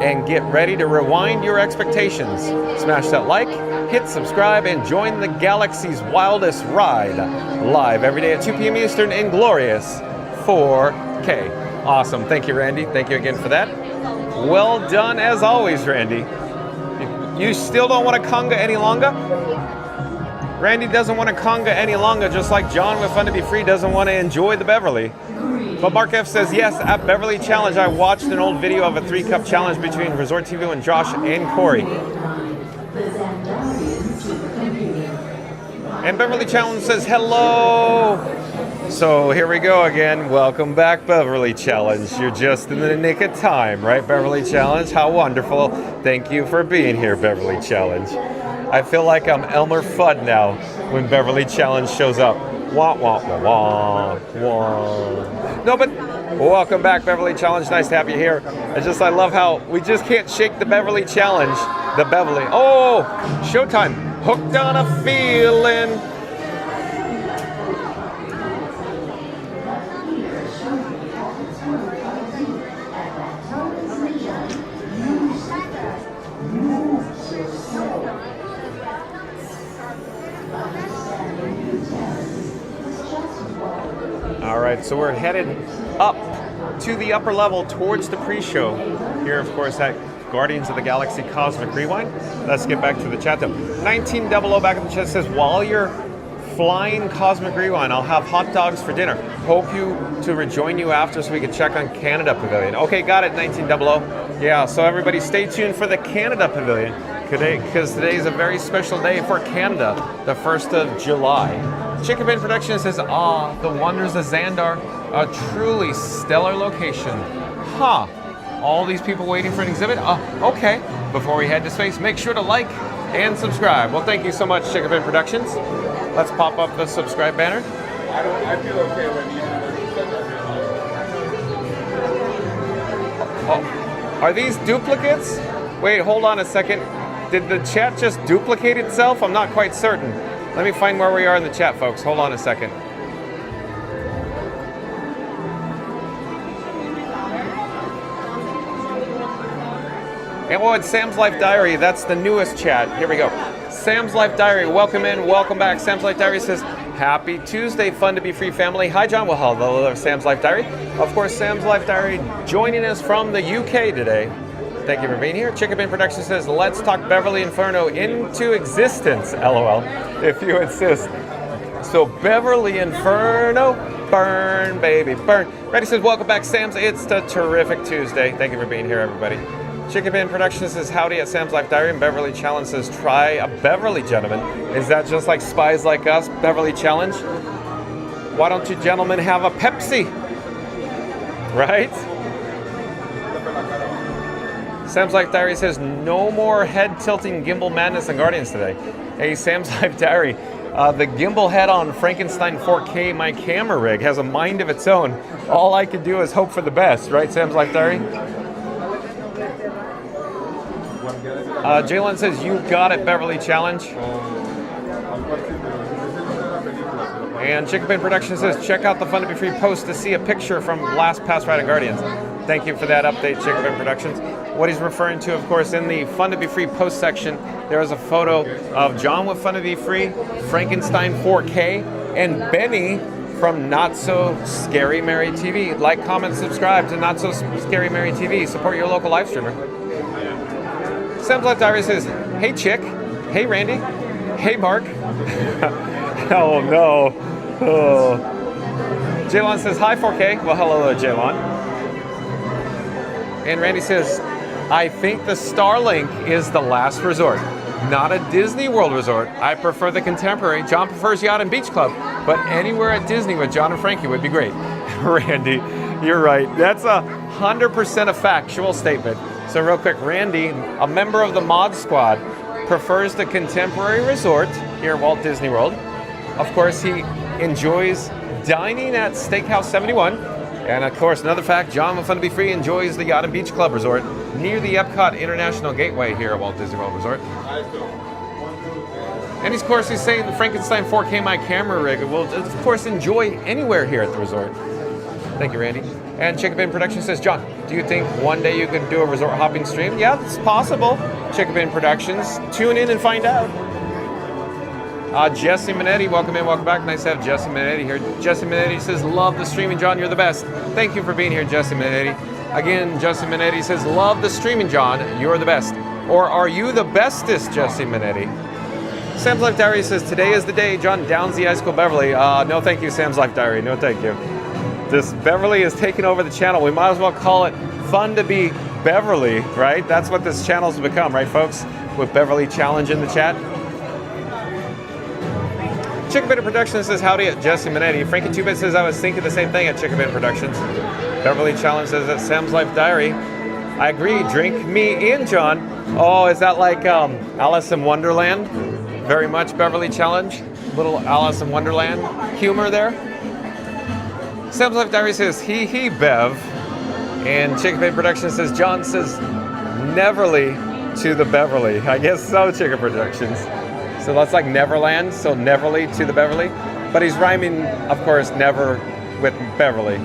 and get ready to rewind your expectations. Smash that like, hit subscribe, and join the galaxy's wildest ride live every day at 2 p.m. Eastern in glorious 4K. Awesome. Thank you, Randy. Thank you again for that. Well done as always, Randy. You still don't want a conga any longer? Randy doesn't want a conga any longer, just like John with Fun to Be Free doesn't want to enjoy the Beverly. But Mark F says, yes, at Beverly Challenge, I watched an old video of a 3-cup challenge between Resort TV and Josh and Corey. And Beverly Challenge says, hello. So here we go again. Welcome back, Beverly Challenge. You're just in the nick of time, right, Beverly Challenge? How wonderful. Thank you for being here, Beverly Challenge. I feel like I'm Elmer Fudd now when Beverly Challenge shows up. Wah, wah, wah, wah, wah. No, but welcome back, Beverly Challenge. Nice to have you here. I love how we just can't shake the Beverly Challenge. The Beverly. Oh, showtime. Hooked on a feeling. All right, so we're headed up to the upper level towards the pre-show here, of course, at Guardians of the Galaxy Cosmic Rewind. Let's get back to the chat though. 1900 back in the chat says, while you're flying Cosmic Rewind, I'll have hot dogs for dinner. Hope to rejoin you after so we can check on Canada Pavilion. Okay, got it, 1900. Yeah, so everybody stay tuned for the Canada Pavilion today, because today is a very special day for Canada, the 1st of July. Chicken Bin Production says, the wonders of Xandar, a truly stellar location. Huh. All these people waiting for an exhibit? Okay. Before we head to space, make sure to like and subscribe. Well, thank you so much, Chicken Bin Productions. Let's pop up the subscribe banner. I feel okay when you Are these duplicates? Wait, hold on a second. Did the chat just duplicate itself? I'm not quite certain. Let me find where we are in the chat, folks. Hold on a second. And well, it's Sam's Life Diary. That's the newest chat. Here we go. Sam's Life Diary. Welcome in. Welcome back. Sam's Life Diary says, happy Tuesday, Fun to Be Free family. Hi, John. Well, hello, Sam's Life Diary. Of course, Sam's Life Diary joining us from the UK today. Thank you for being here. Chicken Bin Production says, let's talk Beverly Inferno into existence, LOL, if you insist. So Beverly Inferno, burn, baby, burn. Reddy says, welcome back, Sam's. It's a terrific Tuesday. Thank you for being here, everybody. Chicken Bin Production says, howdy at Sam's Life Diary. And Beverly Challenge says, try a Beverly, gentlemen. Is that just like Spies Like Us, Beverly Challenge? Why don't you gentlemen have a Pepsi? Right? Sam's Life Diary says, no more head-tilting gimbal madness and Guardians today. Hey, Sam's Life Diary, the gimbal head on Frankenstein 4K, my camera rig, has a mind of its own. All I can do is hope for the best, right, Sam's Life Diary? Jalen says, you got it, Beverly Challenge. And Chicken Bin Production says, check out the Fun to Be Free post to see a picture from last Past Ride on Guardians. Thank you for that update, Chicken Bin Productions. What he's referring to, of course, in the Fun to Be Free post section, there is a photo of John with Fun to Be Free, Frankenstein 4K, and Benny from Not So Scary Mary TV. Like, comment, subscribe to Not So Scary Mary TV. Support your local live streamer. Sam's Life Diary says, hey Chick, hey Randy, hey Mark. Oh no. Oh. Jaylon says, hi 4K. Well, hello there, Jaylon. And Randy says, I think the Starlink is the last resort. Not a Disney World resort. I prefer the contemporary. John prefers Yacht and Beach Club, but anywhere at Disney with John and Frankie would be great. Randy, you're right. That's 100% a factual statement. So real quick, Randy, a member of the Mod Squad, prefers the contemporary resort here at Walt Disney World. Of course, he enjoys dining at Steakhouse 71. And of course, another fact, John with Fun to Be Free enjoys the Yacht and Beach Club Resort near the Epcot International Gateway here at Walt Disney World Resort. And of course, he's saying the Frankenstein 4K my camera rig will, of course, enjoy anywhere here at the resort. Thank you, Randy. And Chicken Bin Productions says, John, do you think one day you could do a resort hopping stream? Yeah, it's possible. Chicken Bin Productions, tune in and find out. Jesse Minetti, welcome in, welcome back. Nice to have Jesse Minetti here. Jesse Minetti says, love the streaming, John, you're the best. Thank you for being here, Jesse Minetti. Again, Jesse Minetti says, love the streaming, John, you're the best. Or are you the bestest, Jesse Minetti? Sam's Life Diary says, today is the day, John downs the High School Beverly. No thank you, Sam's Life Diary, no thank you. This Beverly is taking over the channel. We might as well call it Fun to Be Beverly, right? That's what this channel's become, right, folks? With Beverly Challenge in the chat. Chicken Bit Productions says, howdy at Jesse Minetti. Frankie 2-Bit says, I was thinking the same thing at Chicken Bit Productions. Beverly Challenge says, at Sam's Life Diary. I agree, drink me in, John. Oh, is that like Alice in Wonderland? Very much Beverly Challenge. Little Alice in Wonderland humor there. Sam's Life Diary says, hee Bev. And Chicken Bit Productions says, John says, Neverly to the Beverly. I guess so, Chicken Productions. So that's like Neverland, so Neverly to the Beverly. But he's rhyming, of course, never with Beverly.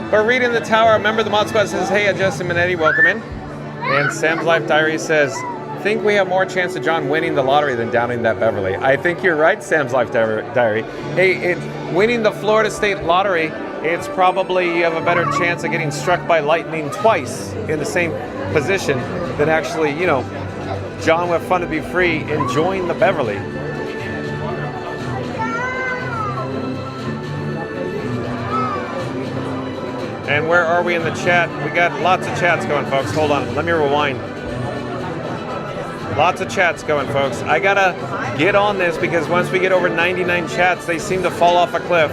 But reading the tower, a member of the Mod Squad says, hey, Justin Minetti, welcome in. And Sam's Life Diary says, think we have more chance of John winning the lottery than downing that Beverly. I think you're right, Sam's Life Diary. Hey, winning the Florida State Lottery, it's probably you have a better chance of getting struck by lightning twice in the same position than actually, you know, John with Fun to Be Free enjoying the Beverly. And where are we in the chat? We got lots of chats going, folks. Hold on, let me rewind. Lots of chats going, folks. I gotta get on this because once we get over 99 chats, they seem to fall off a cliff.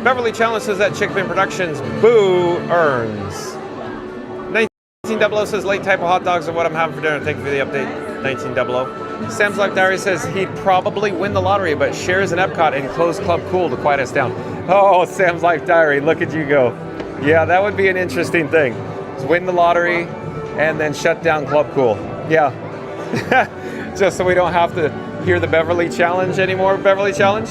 Beverly Challenge says that Chicken Productions, boo, earns. 1900 says late type of hot dogs are what I'm having for dinner. Thank you for the update, 1900. Sam's Life Diary says he'd probably win the lottery, but shares an Epcot and close Club Cool to quiet us down. Oh, Sam's Life Diary, look at you go. Yeah, that would be an interesting thing. Win the lottery and then shut down Club Cool. Yeah. Just so we don't have to hear the Beverly Challenge anymore, Beverly Challenge.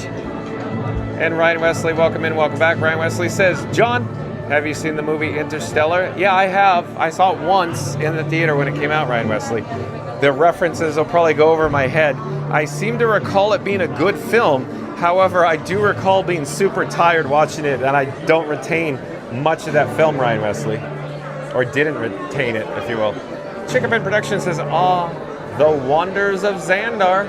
And Ryan Wesley, welcome in, welcome back. Ryan Wesley says, John, have you seen the movie Interstellar? Yeah, I have. I saw it once in the theater when it came out, Ryan Wesley. The references will probably go over my head. I seem to recall it being a good film. However, I do recall being super tired watching it, and I don't retain much of that film, Ryan Wesley. Or didn't retain it, if you will. Chicken Bin Productions says, the wonders of Xandar.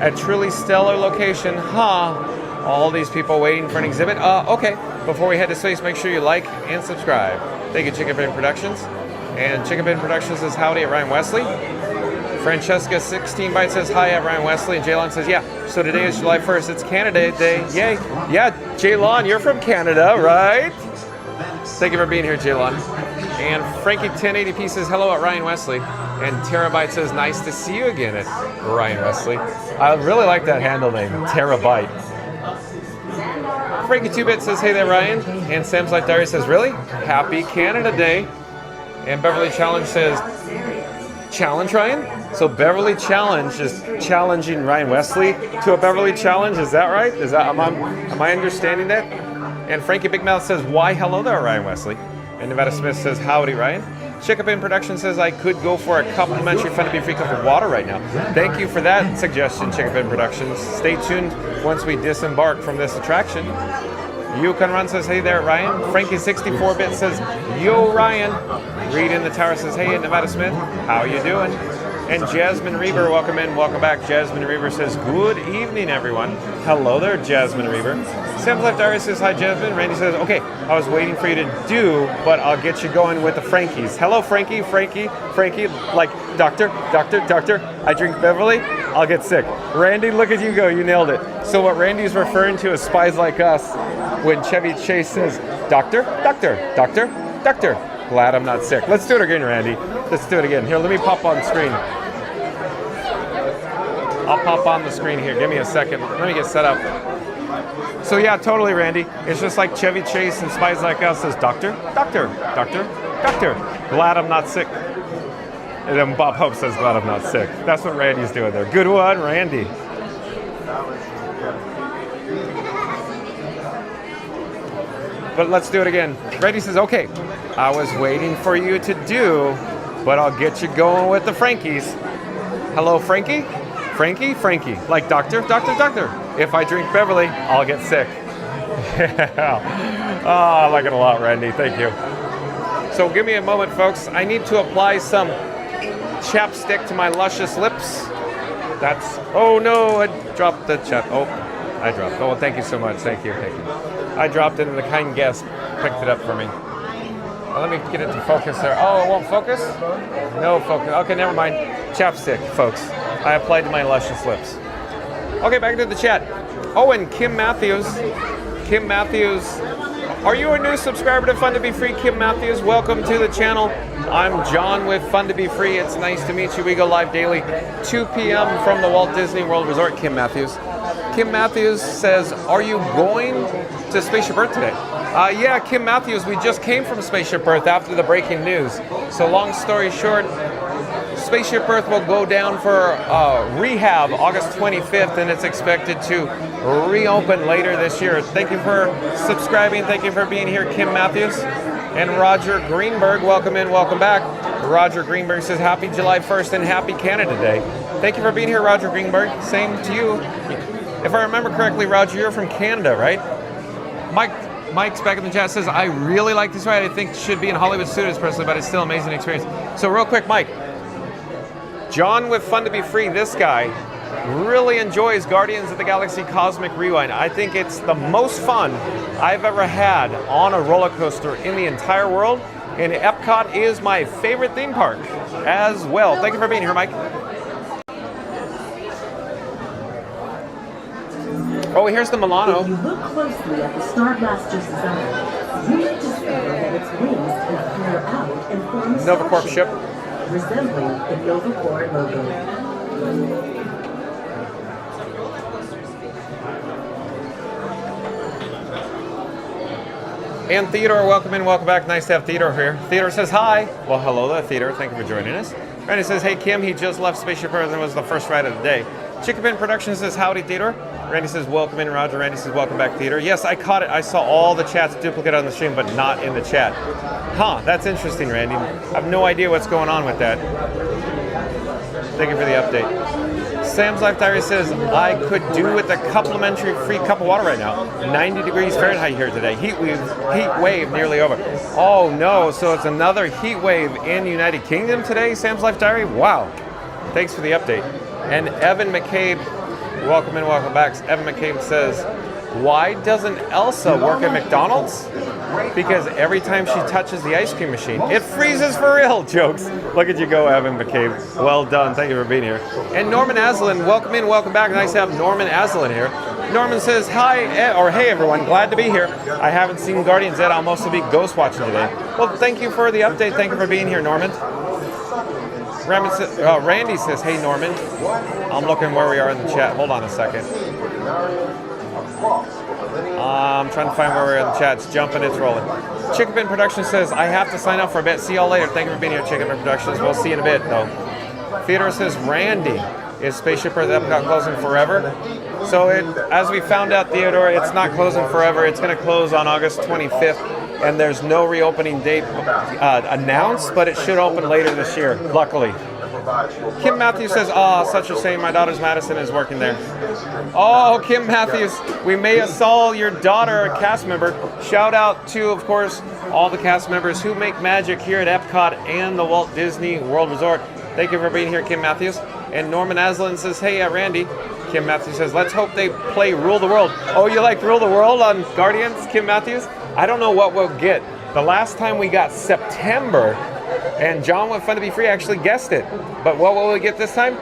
A truly stellar location, huh? All these people waiting for an exhibit. Okay, before we head to space, make sure you like and subscribe. Thank you, Chicken Bin Productions. And Chicken Bin Productions says, howdy at Ryan Wesley. Francesca 16 Byte says, hi at Ryan Wesley. And Jaylon says, yeah, so today is July 1st. It's Canada Day. Yay. Yeah, Jaylon, you're from Canada, right? Thank you for being here, Jaylon. And Frankie 1080p says, hello at Ryan Wesley. And Terabyte says, nice to see you again at Ryan Wesley. I really like that handle name, Terabyte. Frankie 2-Bit says, hey there, Ryan. And Sam's Life Diary says, really? Happy Canada Day. And Beverly Challenge says, challenge Ryan? So Beverly Challenge is challenging Ryan Wesley to a Beverly Challenge. Is that right? Am I understanding that? And Frankie Big Mouth says, why hello there, Ryan Wesley. And Nevada Smith says, howdy, Ryan. Chickapin Production says, I could go for a complimentary Fun to Be Free cup of water right now. Thank you for that suggestion, Chickapin Productions. Stay tuned once we disembark from this attraction. Yukon Run says, hey there, Ryan. Frankie64-bit says, yo, Ryan. Reed in the Tower says, hey, Nevada Smith. How you doing? And Jasmine Reber, welcome in, welcome back. Jasmine Reber says, good evening, everyone. Hello there, Jasmine Reber. Sam's Life Diary says, hi, Jasmine. Randy says, okay, I was waiting for you to do, but I'll get you going with the Frankies. Hello, Frankie, like, doctor, I drink Beverly, I'll get sick. Randy, look at you go, you nailed it. So what Randy's referring to is Spies Like Us, when Chevy Chase says, doctor. Glad I'm not sick. Let's do it again, Randy. Let's do it again. Here, let me pop on screen. I'll pop on the screen here. Give me a second. Let me get set up. So yeah, totally, Randy. It's just like Chevy Chase and Spies Like Us says, doctor. Glad I'm not sick. And then Bob Hope says, glad I'm not sick. That's what Randy's doing there. Good one, Randy. But let's do it again. Randy says, okay, I was waiting for you to do, but I'll get you going with the Frankies. Hello, Frankie? Frankie. Like doctor. If I drink Beverly, I'll get sick. Yeah. Oh, I like it a lot, Randy. Thank you. So give me a moment, folks. I need to apply some chapstick to my luscious lips. Oh no, I dropped the I dropped. Oh, thank you so much. Thank you. I dropped it and the kind guest picked it up for me. Let me get it to focus there. Oh, it won't focus? No focus. Okay, never mind. Chapstick, folks. I applied to my luscious lips. Okay, back to the chat. Oh, and Kim Matthews. Are you a new subscriber to Fun to Be Free, Kim Matthews? Welcome to the channel. I'm John with Fun to Be Free. It's nice to meet you. We go live daily, 2 p.m. from the Walt Disney World Resort, Kim Matthews. Kim Matthews says, are you going to Spaceship Earth today? Yeah, Kim Matthews, we just came from Spaceship Earth after the breaking news. So long story short, Spaceship Earth will go down for rehab August 25th, and it's expected to reopen later this year. Thank you for subscribing. Thank you for being here, Kim Matthews. And Roger Greenberg, welcome in, welcome back. Roger Greenberg says, happy July 1st and happy Canada Day. Thank you for being here, Roger Greenberg. Same to you. If I remember correctly, Roger, you're from Canada, right? Mike's back in the chat says, I really like this ride. I think it should be in Hollywood Studios personally, but it's still an amazing experience. So real quick, Mike. John with Fun to Be Free, this guy really enjoys Guardians of the Galaxy Cosmic Rewind. I think it's the most fun I've ever had on a roller coaster in the entire world. And Epcot is my favorite theme park as well. Thank you for being here, Mike. Oh, here's the Milano. If you look closely at the Star Blaster's design, you may discover that its wings can flare out and form a Novacorp ship, resembling the Novacorp logo. And Theodore, welcome in, welcome back. Nice to have Theodore here. Theodore says hi. Well, hello there, Theodore. Thank you for joining us. Randy says, hey, Kim, he just left Spaceship Earth and was the first ride of the day. Chickapin Productions says, howdy, Theodore. Randy says, welcome in, Roger. Randy says, welcome back, Theodore. Yes, I caught it. I saw all the chats duplicate on the stream, but not in the chat. Huh, that's interesting, Randy. I have no idea what's going on with that. Thank you for the update. Sam's Life Diary says, I could do with a complimentary free cup of water right now. 90 degrees Fahrenheit here today. Heat wave nearly over. Oh no, so it's another heat wave in the United Kingdom today, Sam's Life Diary? Wow. Thanks for the update. And Evan McCabe, welcome in, welcome back. Evan McCabe says, why doesn't Elsa work at McDonald's? Because every time she touches the ice cream machine, it freezes for real. Jokes. Look at you go, Evan McCabe. Well done. Thank you for being here. And Norman Aslan, welcome in, welcome back. Nice to have Norman Aslan here. Norman says, hi, or hey everyone, glad to be here. I haven't seen Guardians yet. I'll mostly be ghost watching today. Well, thank you for the update. Thank you for being here, Norman. Randy says, hey Norman. I'm looking where we are in the chat. Hold on a second. I'm trying to find where we're in the chat. It's jumping, it's rolling. Chickapin Productions says, I have to sign up for a bit. See y'all later. Thank you for being here, Chickapin Productions. We'll see you in a bit, though. Theodore says, Randy, is Spaceship Earth Epcot closing forever? So as we found out, Theodore, it's not closing forever. It's going to close on August 25th, and there's no reopening date announced, but it should open later this year, luckily. Kim Matthews says, "Oh, such a shame. My daughter's Madison is working there." Oh, Kim Matthews, we may have saw your daughter, a cast member. Shout out to, of course, all the cast members who make magic here at Epcot and the Walt Disney World Resort. Thank you for being here, Kim Matthews. And Norman Aslan says, "Hey, Randy." Kim Matthews says, "Let's hope they play Rule the World." Oh, you like Rule the World on Guardians, Kim Matthews? I don't know what we'll get. The last time we got September, and John with Fun to Be Free actually guessed it. But what will we get this time?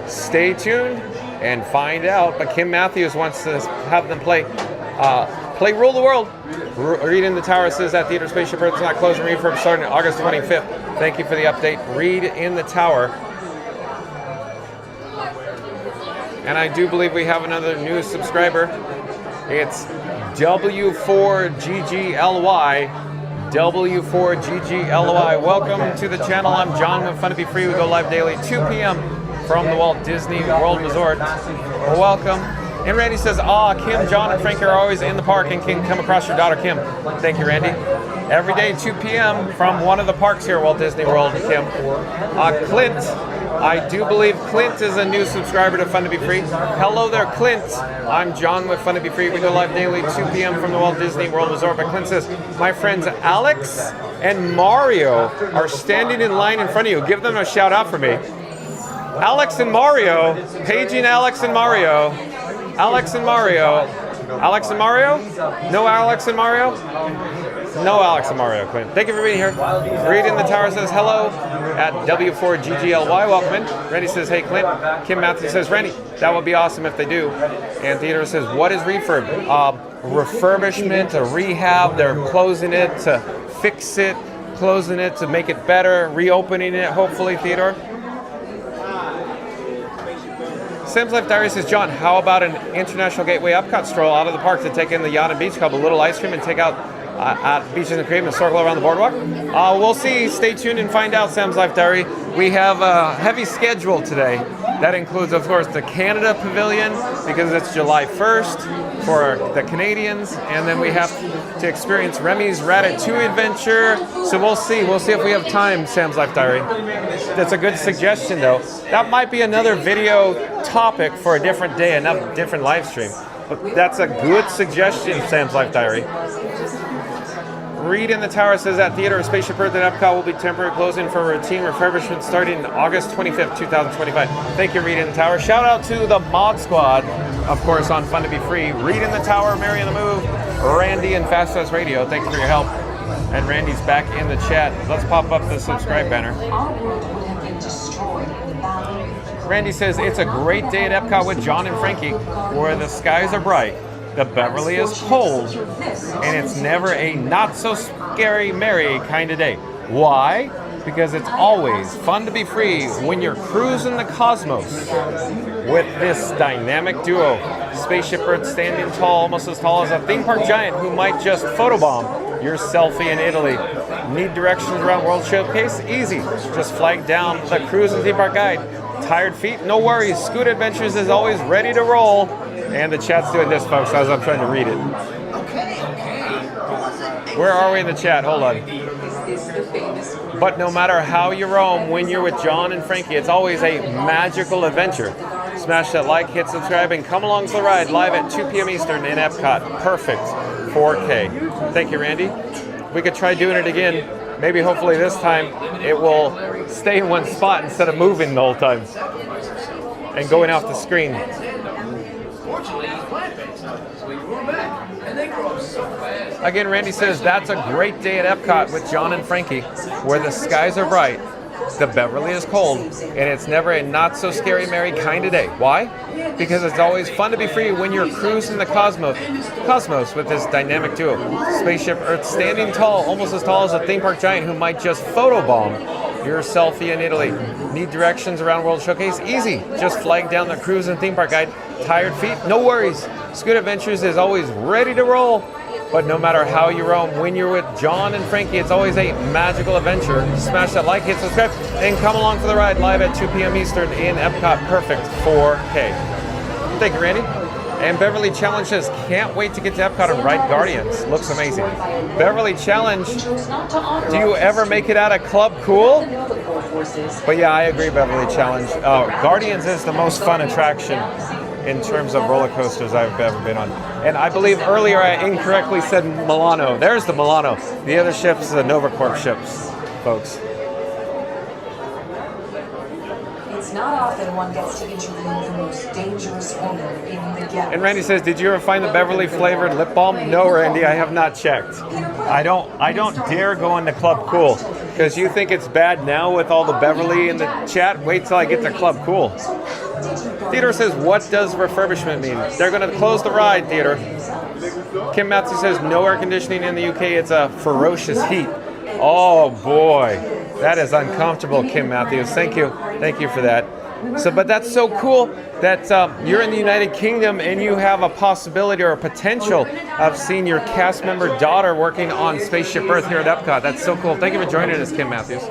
Stay tuned and find out. But Kim Matthews wants to have them play Rule the World. Read in the Tower says that Theater Spaceship Earth is not closing. Refurb starting August 25th. Thank you for the update. Read in the Tower. And I do believe we have another new subscriber. It's W4GGLY. W4GGLY. Welcome to the channel. I'm John with Fun to Be Free. We go live daily 2 p.m. from the Walt Disney World Resort. Welcome. And Randy says, Kim, John, and Frank are always in the park and can come across your daughter, Kim. Thank you, Randy. Every day, 2 p.m. from one of the parks here at Walt Disney World, Kim. Clint, I do believe Clint is a new subscriber to Fun to Be Free. Hello there, Clint. I'm John with Fun to Be Free. We go live daily 2 p.m. from the Walt Disney World Resort. But Clint says, my friends Alex and Mario are standing in line in front of you. Give them a shout out for me. Alex and Mario, paging Alex and Mario. Alex and Mario. Alex and Mario? No Alex and Mario? No Alex and Mario, Clint. Thank you for being here. Reed in the Tower says hello at W4GGLY. Welcome in. Randy says, hey, Clint. Kim Matthews says, Randy, that would be awesome if they do. And Theodore says, what is refurb? Refurbishment, a rehab. They're closing it to fix it, closing it to make it better, reopening it, hopefully, Theodore. Sam's Life Diary says, John, how about an International Gateway Epcot stroll out of the park to take in the Yacht and Beach Club, a little ice cream, and take out at Beaches and Cream and circle around the boardwalk? We'll see. Stay tuned and find out, Sam's Life Diary. We have a heavy schedule today. That includes, of course, the Canada Pavilion, because it's July 1st for the Canadians, and then we have to experience Remy's Ratatouille adventure. So we'll see. We'll see if we have time, Sam's Life Diary. That's a good suggestion, though. That might be another video topic for a different day, another different live stream. But that's a good suggestion, Sam's Life Diary. Reed in the Tower says that Theater of Spaceship Earth and Epcot will be temporary closing for routine refurbishment starting August 25th, 2025. Thank you, Reed in the Tower. Shout out to the Mod Squad, of course, on Fun to Be Free. Reed in the Tower, Mary in the Move, Randy, and Fast Fast Radio. Thank you for your help. And Randy's back in the chat. Let's pop up the subscribe banner. Randy says, it's a great day at Epcot with John and Frankie, where the skies are bright, the Beverly is cold, and it's never a not-so-scary, merry kind of day. Why? Because it's always fun to be free when you're cruising the cosmos with this dynamic duo. Spaceship Earth standing tall, almost as tall as a theme park giant who might just photobomb your selfie in Italy. Need directions around World Showcase? Easy. Just flag down the cruise and theme park guide. Tired feet? No worries. Scoot Adventures is always ready to roll. And the chat's doing this, folks, as I'm trying to read it. Where are we in the chat? Hold on. But no matter how you roam, when you're with John and Frankie, it's always a magical adventure. Smash that like, hit subscribe, and come along for the ride live at 2 p.m. Eastern in Epcot. Perfect. 4K. Thank you, Randy. We could try doing it again. Maybe, hopefully, this time it will stay in one spot instead of moving the whole time and going off the screen. Again, Randy says, that's a great day at Epcot with John and Frankie, where the skies are bright, the Beverly is cold, and it's never a not-so-scary, merry kind of day. Why? Because it's always fun to be free when you're cruising the cosmos with this dynamic duo. Spaceship Earth standing tall, almost as tall as a theme park giant who might just photobomb your selfie in Italy. Need directions around World Showcase? Easy. Just flag down the cruise and theme park guide. Tired feet? No worries. Scoot Adventures is always ready to roll. But no matter how you roam, when you're with John and Frankie, it's always a magical adventure. Smash that like, hit subscribe, and come along for the ride live at 2 p.m. Eastern in Epcot. Perfect 4K. Thank you, Randy. And Beverly Challenge says, can't wait to get to Epcot and ride Guardians. Looks amazing. Beverly Challenge, do you ever make it out of Club Cool? But yeah, I agree, Beverly Challenge. Guardians is the most fun attraction in terms of roller coasters I've ever been on. And I believe earlier I incorrectly said Milano. There's the Milano. The other ships are the Novacorp ships, folks. It's not often one gets to interview the most dangerous woman in the galaxy. And Randy says, did you ever find the Beverly flavored lip balm? No, Randy, I have not checked. I don't dare go into Club Cool because you think it's bad now with all the Beverly in the chat. Wait till I get to Club Cool. Theodore says, what does refurbishment mean? They're going to close the ride, Theodore. Kim Matthews says, no air conditioning in the UK. It's a ferocious heat. Oh boy, that is uncomfortable, Kim Matthews. Thank you for that. So, but that's so cool that you're in the United Kingdom and you have a possibility or a potential of seeing your cast member daughter working on Spaceship Earth here at Epcot. That's so cool. Thank you for joining us, Kim Matthews.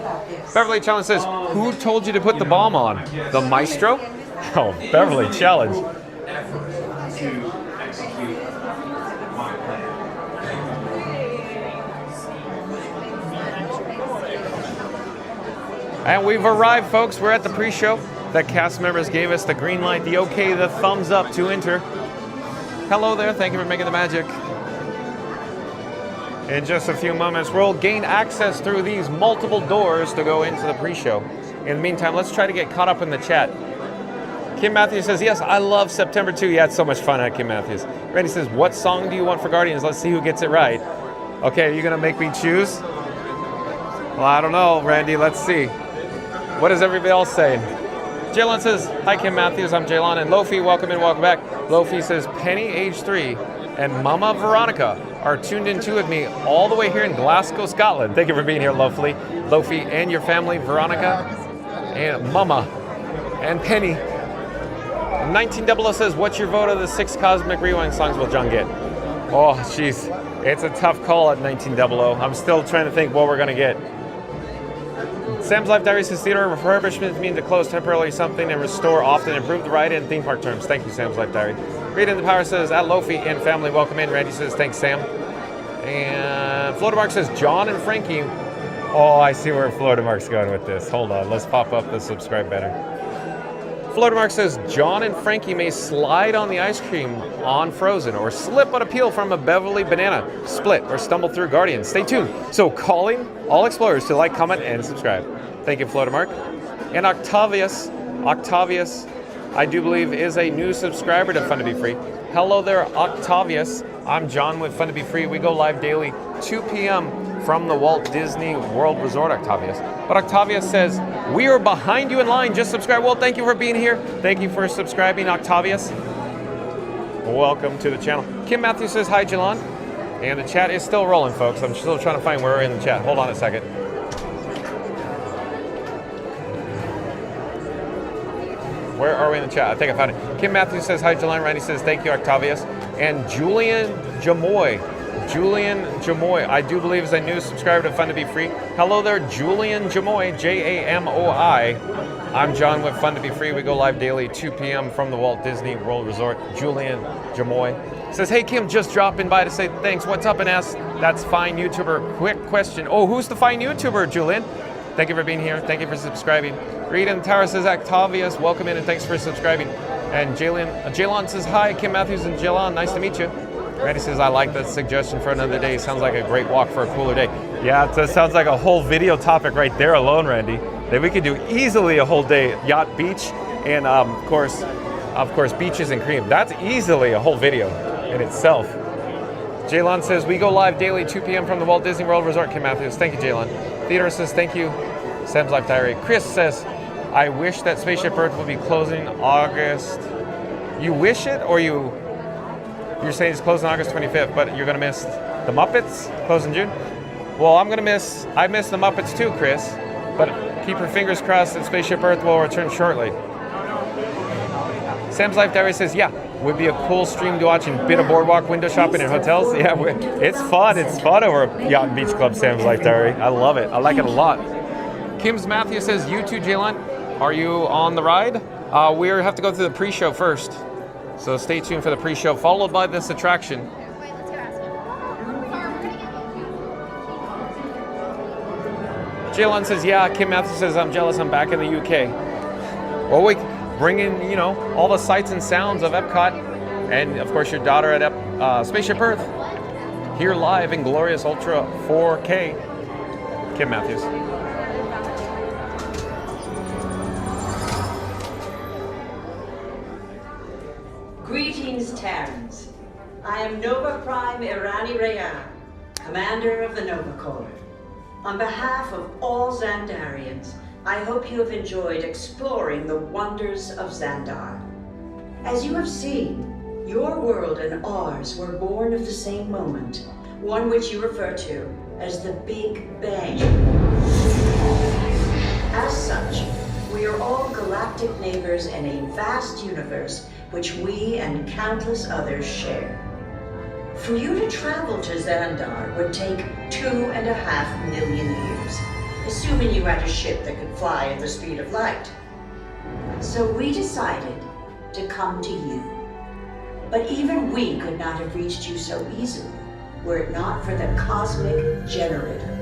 Beverly Challenge says, who told you to put the bomb on? The maestro? Oh, Beverly Challenge. And we've arrived, folks. We're at the pre-show. The cast members gave us the green light, the okay, the thumbs up to enter. Hello there. Thank you for making the magic. In just a few moments, we'll gain access through these multiple doors to go into the pre-show. In the meantime, let's try to get caught up in the chat. Kim Matthews says, yes, I love September 2. Yeah, it's so much fun at Kim Matthews. Randy says, what song do you want for Guardians? Let's see who gets it right. Okay, are you going to make me choose? Well, I don't know, Randy. Let's see. What is everybody else saying? Jaylon says, hi, Kim Matthews. I'm Jaylon. And Lofi, welcome in, welcome back. Lofi says, Penny, age 3, and Mama Veronica are tuned in too with me all the way here in Glasgow, Scotland. Thank you for being here, Lofi. Lofi and your family, Veronica, and Mama, and Penny. 1900 says, what's your vote of the 6 Cosmic Rewind songs will John get? Oh, jeez. It's a tough call at 1900. I'm still trying to think what we're going to get. Sam's Life Diary says, theater refurbishment means to close temporarily something and restore often improve the ride in theme park terms. Thank you, Sam's Life Diary. Read in the Power says, at Lofi and family, welcome in. Randy says, thanks, Sam. And Florida Mark says, John and Frankie. Oh, I see where Florida Mark's going with this. Hold on, let's pop up the subscribe banner. Florida Mark says, John and Frankie may slide on the ice cream on Frozen or slip on a peel from a Beverly banana, split, or stumble through Guardians. Stay tuned. So calling all explorers to like, comment, and subscribe. Thank you, Florida Mark. And Octavius, I do believe is a new subscriber to Fun to Be Free. Hello there, Octavius. I'm John with Fun to Be Free. We go live daily, 2 p.m. from the Walt Disney World Resort, Octavius. But Octavius says, we are behind you in line. Just subscribe. Well, thank you for being here. Thank you for subscribing, Octavius. Welcome to the channel. Kim Matthews says, hi, Jelon. And the chat is still rolling, folks. I'm still trying to find where we're in the chat. Hold on a second. Where are we in the chat? I think I found it. Kim Matthews says, hi, Jelon. Randy says, thank you, Octavius. And Julian Jamoy, I do believe is a new subscriber to Fun to Be Free. Hello there, Julian Jamoy, Jamoi. I'm John with Fun to Be Free. We go live daily, 2 p.m. from the Walt Disney World Resort. Julian Jamoy says, hey, Kim, just dropping by to say thanks. What's up? And ask, that's fine YouTuber. Quick question. Oh, who's the fine YouTuber, Julian? Thank you for being here. Thank you for subscribing. Reed in the Tower says, Octavius, welcome in and thanks for subscribing. And Jaylon says, hi, Kim Matthews and Jaylon, nice to meet you. Randy says, I like the suggestion for another day. Sounds like a great walk for a cooler day. Yeah, it sounds like a whole video topic right there alone, Randy. That we could do easily a whole day. Yacht Beach and, of course, beaches and cream. That's easily a whole video in itself. Jaylon says, we go live daily, 2 p.m. from the Walt Disney World Resort, Kim Matthews. Thank you, Jaylon. Theodore says, thank you. Sam's Life Diary. Chris says, I wish that Spaceship Earth will be closing August. You wish it, or you're saying it's closing August 25th, but you're going to miss the Muppets closing June? Well, I miss the Muppets too, Chris, but keep your fingers crossed that Spaceship Earth will return shortly. Sam's Life Diary says, yeah, would be a cool stream to watch and bit of boardwalk window shopping in hotels. Yeah, it's fun. It's fun over at Yacht and Beach Club, Sam's Life Diary. I love it. I like it a lot. Kim's Matthew says, you too, Jaylon, are you on the ride? We have to go through the pre-show first. So stay tuned for the pre-show, followed by this attraction. Jalen says, yeah, Kim Matthews says, I'm jealous, I'm back in the UK. Well, we bring in, you know, all the sights and sounds of Epcot, and of course your daughter at Spaceship Earth, here live in glorious Ultra 4K. Kim Matthews. Greetings, Terrans. I am Nova Prime Irani Rayan, commander of the Nova Corps. On behalf of all Xandarians, I hope you have enjoyed exploring the wonders of Xandar. As you have seen, your world and ours were born of the same moment, one which you refer to as the Big Bang. As such, we are all galactic neighbors in a vast universe which we and countless others share. For you to travel to Xandar would take 2.5 million years, assuming you had a ship that could fly at the speed of light. So we decided to come to you. But even we could not have reached you so easily were it not for the Cosmic Generator,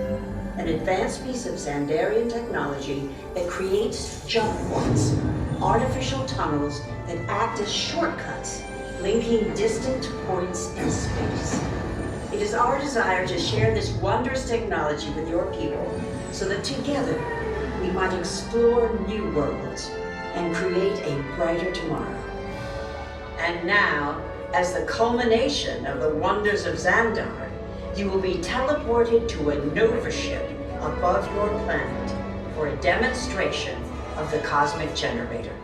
an advanced piece of Xandarian technology that creates jump points, artificial tunnels that act as shortcuts, linking distant points in space. It is our desire to share this wondrous technology with your people so that together we might explore new worlds and create a brighter tomorrow. And now, as the culmination of the wonders of Xandar, you will be teleported to a Nova ship above your planet for a demonstration of the Cosmic Generator.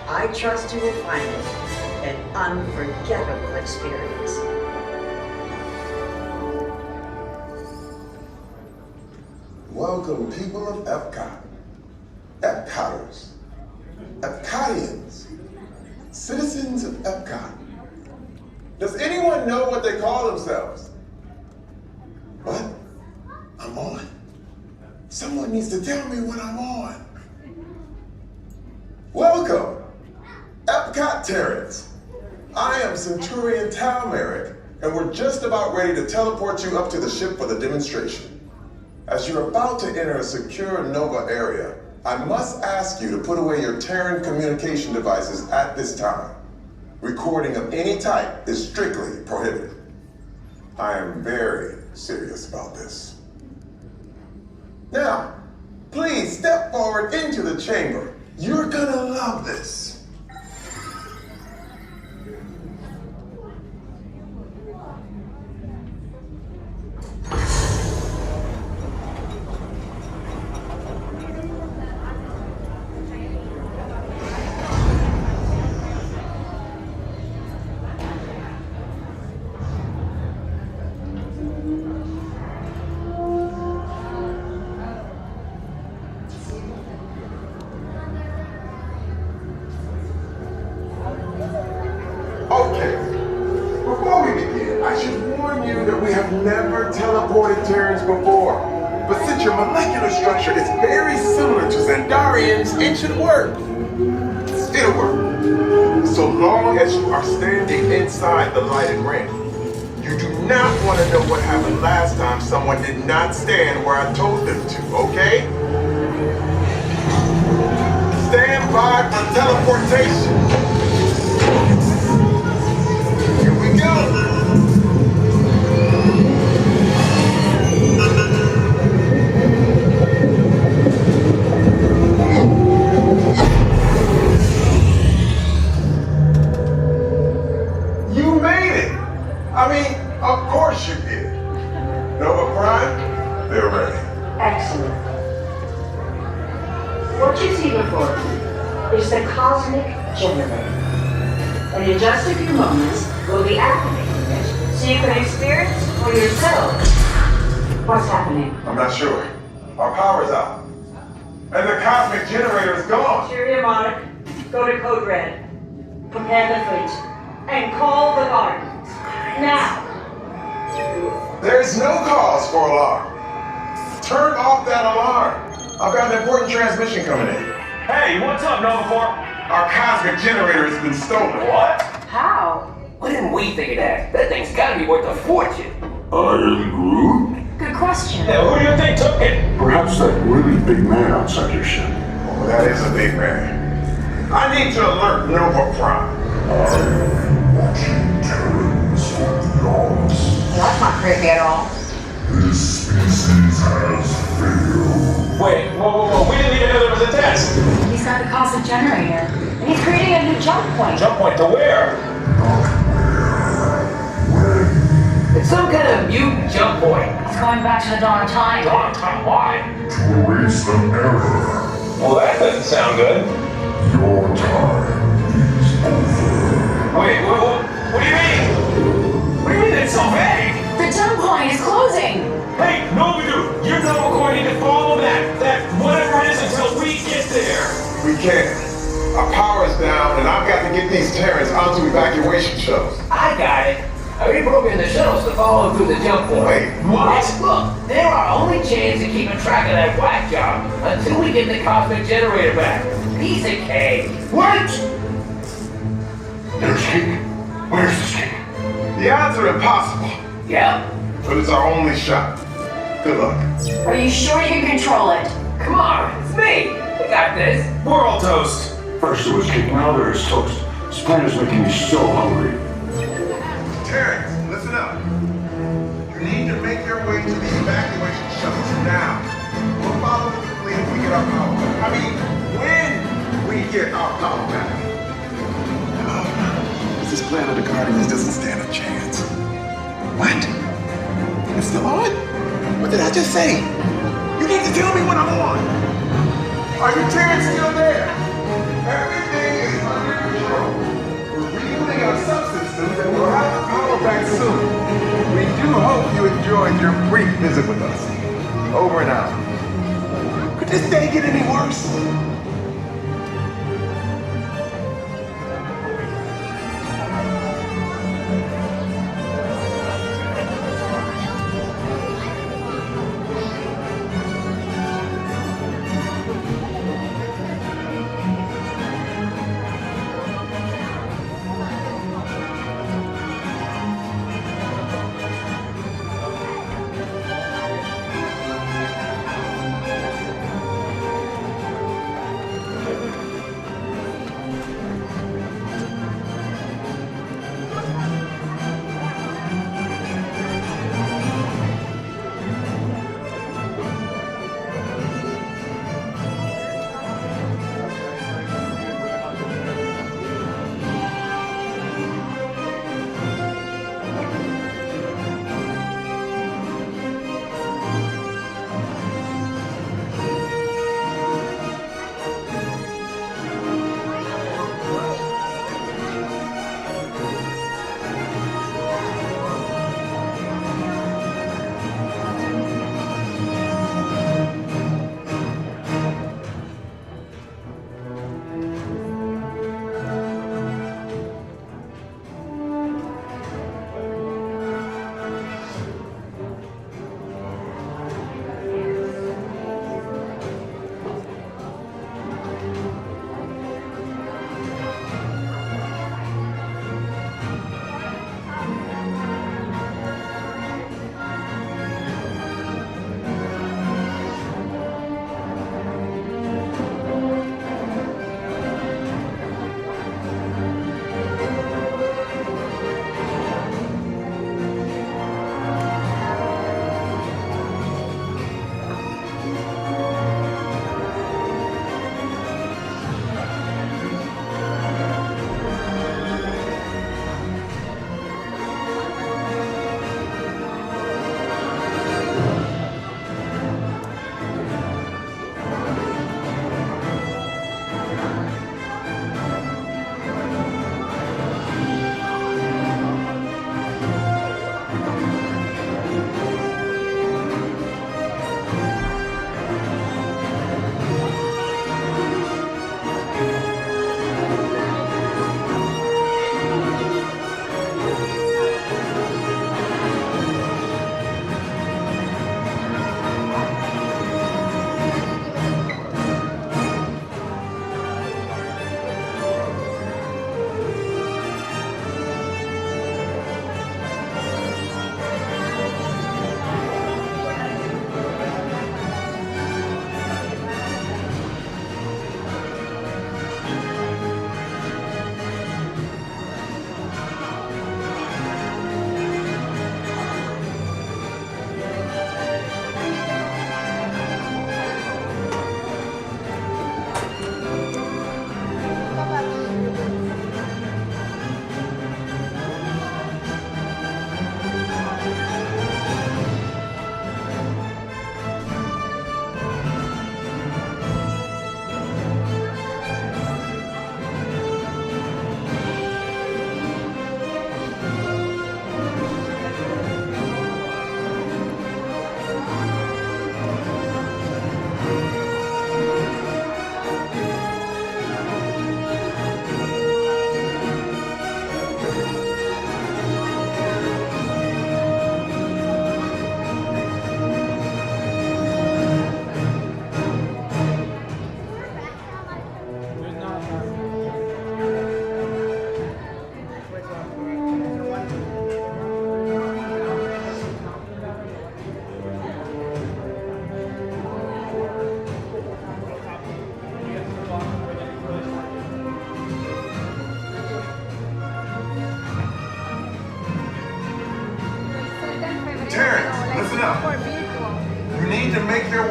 I trust you will find it an unforgettable experience. Welcome, people of Epcot, Epcoters, Epcotians, citizens of Epcot. Does anyone know what they call themselves? What? I'm on? Someone needs to tell me what I'm on. Welcome, Epcot Terrans. I am Centurion Tal Merrick, and we're just about ready to teleport you up to the ship for the demonstration. As you're about to enter a secure Nova area, I must ask you to put away your Terran communication devices at this time. Recording of any type is strictly prohibited. I am very serious about this. Now, please step forward into the chamber. You're gonna love this. Never teleported Terrans before, but since your molecular structure is very similar to Xandarians, it should work. It'll work, so long as you are standing inside the lighted ring. You do not want to know what happened last time someone did not stand where I told them to, okay? Stand by for teleportation. Here we go. I mean, of course you did. Nova Prime, they're ready. Excellent. What you see before you is the Cosmic Generator. And in just a few moments, we'll be activating it so you can experience for yourself what's happening. I'm not sure. Our power's out. And the Cosmic Generator is gone. Interior Monarch, go to Code Red. Prepare the fleet. And call the Guardians. Now. There's no cause for alarm. Turn off that alarm. I've got an important transmission coming in. Hey, what's up, Nova Corps? Our Cosmic Generator has been stolen. What? How? Why didn't we think of that? That thing's gotta be worth a fortune. I am Groot? Good question. Yeah, who do you think took it? Perhaps that really big man outside your ship. Oh, that is a big man. I need to alert Nova Prime. I'm watching Terrans from the Oz. That's not creepy at all. This species has failed. Wait, whoa. We didn't even know there was a test. He's got the cosmic generator. And he's creating a new jump point. Jump point to where? Not where. When. It's some kind of mutant jump point. He's going back to the dawn of time. Dawn of time? Why? To erase an error. Well, that doesn't sound good. Your time is over. Wait, what do you mean? What do you mean it's so vague? The jump point is closing. Hey, no, you're not going to follow that whatever it is until we get there. We can't. Our power's down, and I've got to get these Terrans onto evacuation shuttles. I got it. I reprogrammed the shuttles to follow through the jump point. Wait, what? Look, they're our only chance of keeping track of that whack job until we get the cosmic generator back. Piece of cake. What? There's King. Where's this King? The odds are impossible, Yep. but it's our only shot. Good luck. Are you sure you can control it? Come on, it's me. We got this. We're all toast. First it was King, now there is toast. This plan is making me so hungry. Terrans, listen up. You need to make your way to the evacuation shuttles now. We'll follow the fleet if we get our power back. I mean, when we get our power back. This plan of the Guardians doesn't stand a chance. What? It's still on? What did I just say? You need to tell me when I'm on. Are you Terrans still there? Everything is under control. We're rebooting our subsystems and we'll have the power back soon. We do hope you enjoyed your brief visit with us. Over and out. Could this day get any worse?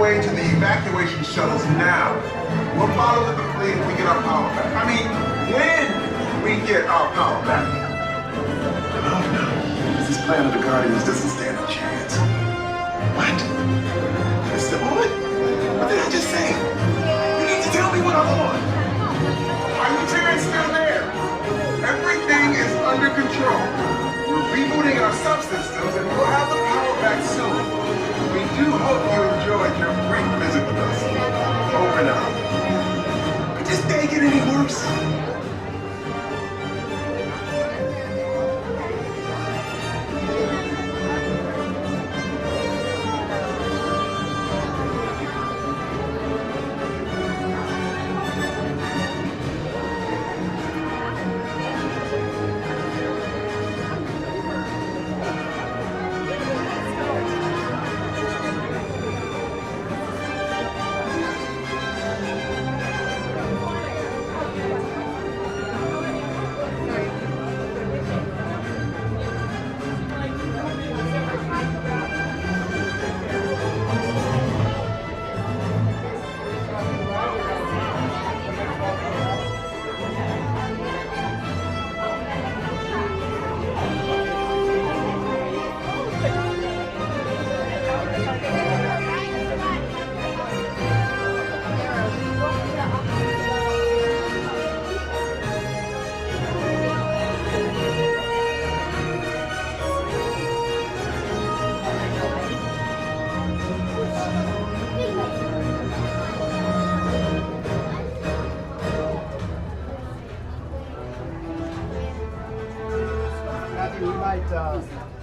way to the evacuation shuttles now. We'll follow the fleet if we get our power back. I mean, when we get our power back. Oh no, this plan of the Guardians doesn't stand a chance. What? It's the what? What did I just say? You need to tell me what I'm on. Are you still there? Everything is under control. We're rebooting our subsystems and we'll have the power back soon. We do hope you enjoyed your brief visit with us. Over and out. Could this day get any worse?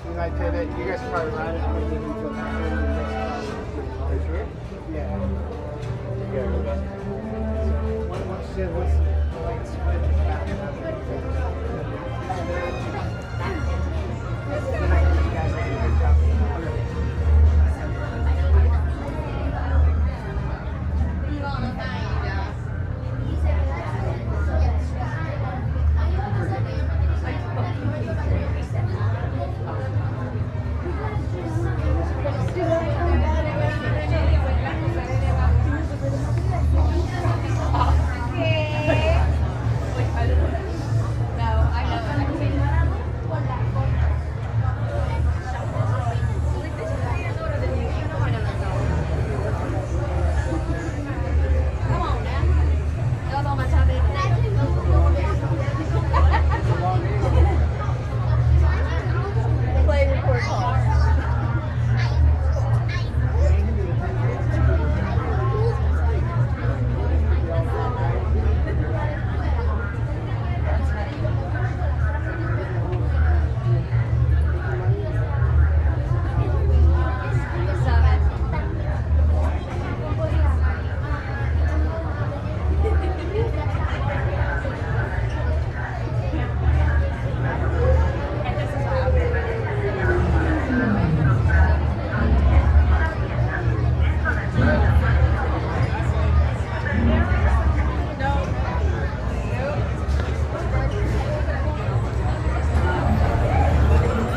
We might pivot. You guys can probably ride it. I'm going to give you a yeah. What's the light split back?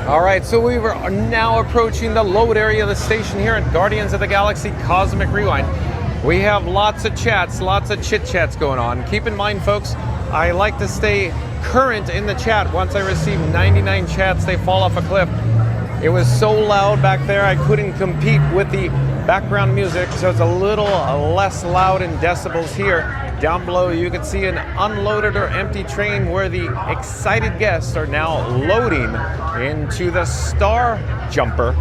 All right, so we are now approaching the load area of the station here at Guardians of the Galaxy Cosmic Rewind. We have lots of chats, lots of chit-chats going on. Keep in mind, folks, I like to stay current in the chat. Once I receive 99 chats, they fall off a cliff. It was so loud back there, I couldn't compete with the background music, so it's a little less loud in decibels here. Down below, you can see an unloaded or empty train where the excited guests are now loading into the Star Jumper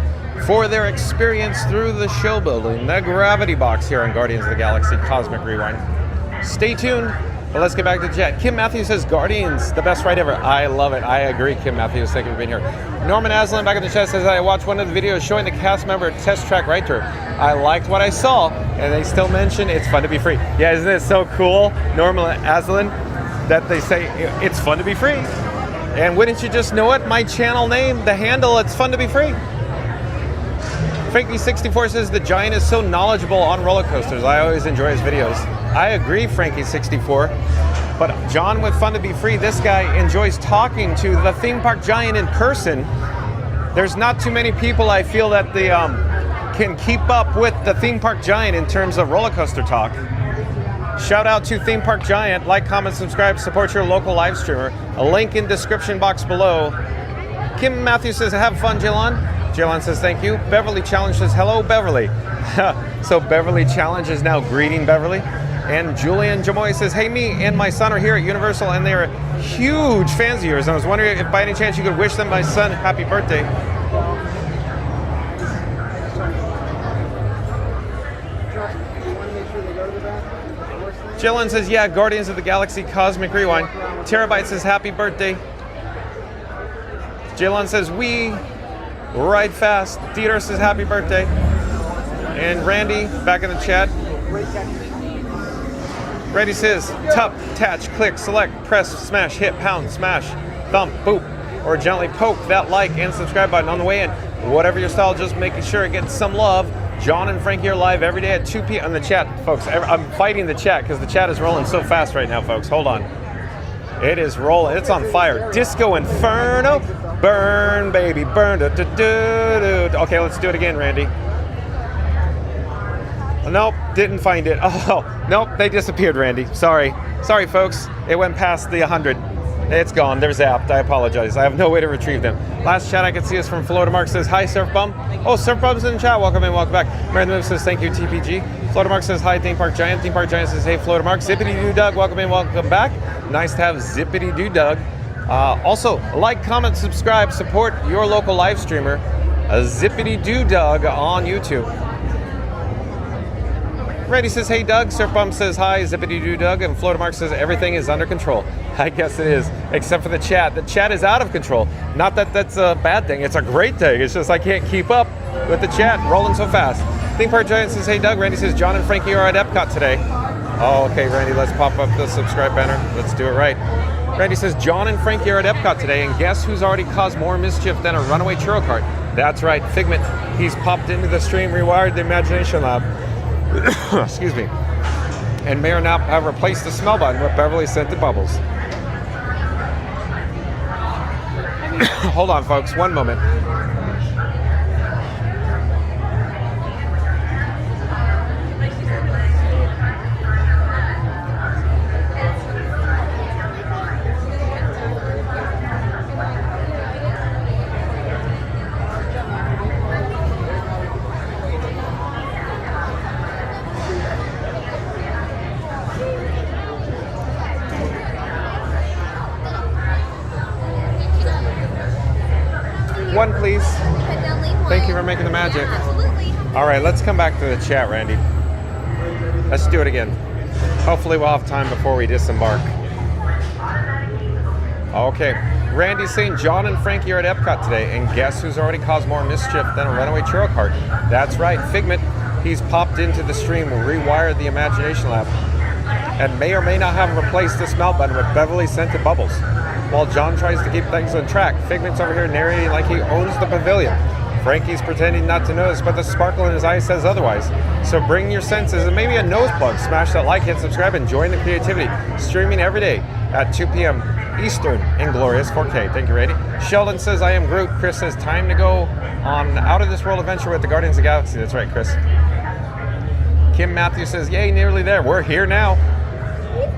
for their experience through the show building, the Gravity Box here on Guardians of the Galaxy Cosmic Rewind. Stay tuned, but let's get back to the chat. Kim Matthews says, Guardians, the best ride ever. I love it. I agree, Kim Matthews. Thank you for being here. Norman Aslan back in the chat says, I watched one of the videos showing the cast member test track ride tour. I liked what I saw, and they still mention it's fun to be free. Yeah, isn't it so cool, Norman Aslan, that they say it's fun to be free? And wouldn't you just know it? My channel name, the handle, it's fun to be free. Frankie64 says the Giant is so knowledgeable on roller coasters. I always enjoy his videos. I agree, Frankie64. But John with Fun to Be Free, this guy enjoys talking to the theme park giant in person. There's not too many people I feel that the can keep up with the theme park giant in terms of roller coaster talk. Shout out to Theme Park Giant. Like, comment, subscribe, support your local live streamer. A link in description box below. Kim Matthews says, have fun, Jaylon. Jaylon says, thank you. Beverly Challenge says, hello, Beverly. So Beverly Challenge is now greeting Beverly. And Julian Jamoy says, hey, me and my son are here at Universal, and they are huge fans of yours. I was wondering if by any chance you could wish them, my son, happy birthday. Jillian says, yeah, Guardians of the Galaxy Cosmic Rewind. Terabyte says, happy birthday. Jillian says, we ride fast. Theodore says, happy birthday. And Randy, back in the chat. Randy says, tap, touch, click, select, press, smash, hit, pound, smash, thump, boop, or gently poke that like and subscribe button on the way in. Whatever your style, just making sure it gets some love. John and Frankie are live every day at 2 p.m. on the chat, folks. I'm fighting the chat because the chat is rolling so fast right now, folks. Hold on. It is rolling. It's on fire. Disco Inferno. Burn, baby, burn. Okay, let's do it again, Randy. Nope, didn't find it. Oh, nope, they disappeared, Randy. Sorry, folks. It went past the 100. It's gone. They're zapped. I apologize. I have no way to retrieve them. Last chat I could see is from Florida Mark says, hi, Surf Bum. Oh, Surf Bum's in the chat. Welcome in, welcome back. Mary Move says, thank you, TPG. Florida Mark says, hi, Theme Park Giant. Theme Park Giant says, hey, Florida Mark. Zippity Doo Doug, welcome in, welcome back. Nice to have Zippity Doo Doug. Also, like, comment, subscribe, support your local live streamer, Zippity Doo Doug on YouTube. Reddy says, hey, Doug. Surf Bum says, hi, Zippity Doo Doug. And Florida Mark says, everything is under control. I guess it is, except for the chat. The chat is out of control. Not that that's a bad thing. It's a great thing. It's just I can't keep up with the chat rolling so fast. Theme Park Giant says, hey, Doug. Randy says, John and Frankie are at Epcot today. Oh, okay, Randy, let's pop up the subscribe banner. Let's do it right. Randy says, John and Frankie are at Epcot today, and guess who's already caused more mischief than a runaway churro cart? That's right, Figment. He's popped into the stream, rewired the Imagination Lab. Excuse me. And may or not have replaced the smell button with Beverly scented bubbles. Hold on, folks, one moment. One, please. Thank you for making the magic. All right, let's come back to the chat, Randy. Let's do it again. Hopefully we'll have time before we disembark. Okay. Randy's saying John and Frankie are at Epcot today, and guess who's already caused more mischief than a runaway churro cart? That's right, Figment. He's popped into the stream, rewired the Imagination Lab, and may or may not have replaced the smell button with Beverly scented bubbles. While John tries to keep things on track, Figment's over here narrating like he owns the pavilion. Frankie's pretending not to notice, but the sparkle in his eyes says otherwise. So bring your senses and maybe a nose plug. Smash that like, hit subscribe, and join the creativity. Streaming every day at 2 p.m. Eastern in glorious 4K. Thank you, Randy. Sheldon says, I am Groot. Chris says, time to go on Out of This World adventure with the Guardians of the Galaxy. That's right, Chris. Kim Matthews says, yay, nearly there. We're here now.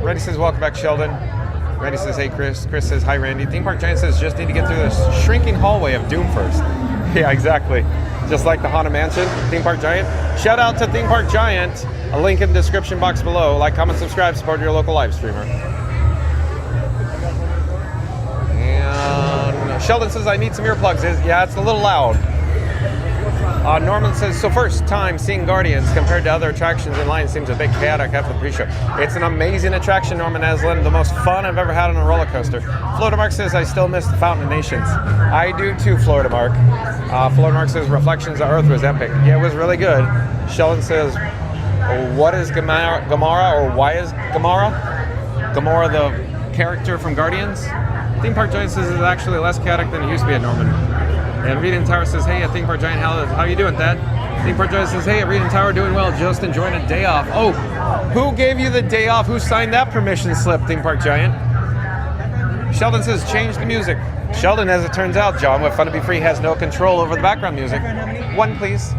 Randy says, welcome back, Sheldon. Randy says, hey, Chris. Chris says, hi, Randy. Theme Park Giant says, just need to get through this shrinking hallway of doom first. Yeah, exactly. Just like the Haunted Mansion, Theme Park Giant. Shout out to Theme Park Giant. A link in the description box below. Like, comment, subscribe, support your local live streamer. And Sheldon says, I need some earplugs. Yeah, it's a little loud. Norman says, so first time seeing Guardians compared to other attractions in line seems a bit chaotic after the pre-show. It's an amazing attraction, Norman Aslan, the most fun I've ever had on a roller coaster. Florida Mark says, I still miss the Fountain of Nations. I do too, Florida Mark. Florida Mark says, Reflections of Earth was epic. Yeah, it was really good. Sheldon says, what is Gamora, or why is Gamora? Gamora the character from Guardians? Theme Park Giant says it's actually less chaotic than it used to be at Norman. And Reed and Tower says, hey, at Theme Park Giant, how you doing, Thad? Theme Park Giant says, hey, at Reed and Tower, doing well, just enjoying a day off. Oh, who gave you the day off? Who signed that permission slip, Theme Park Giant? Sheldon says, change the music. Sheldon, as it turns out, John, with Fun to Be Free, has no control over the background music. One, please.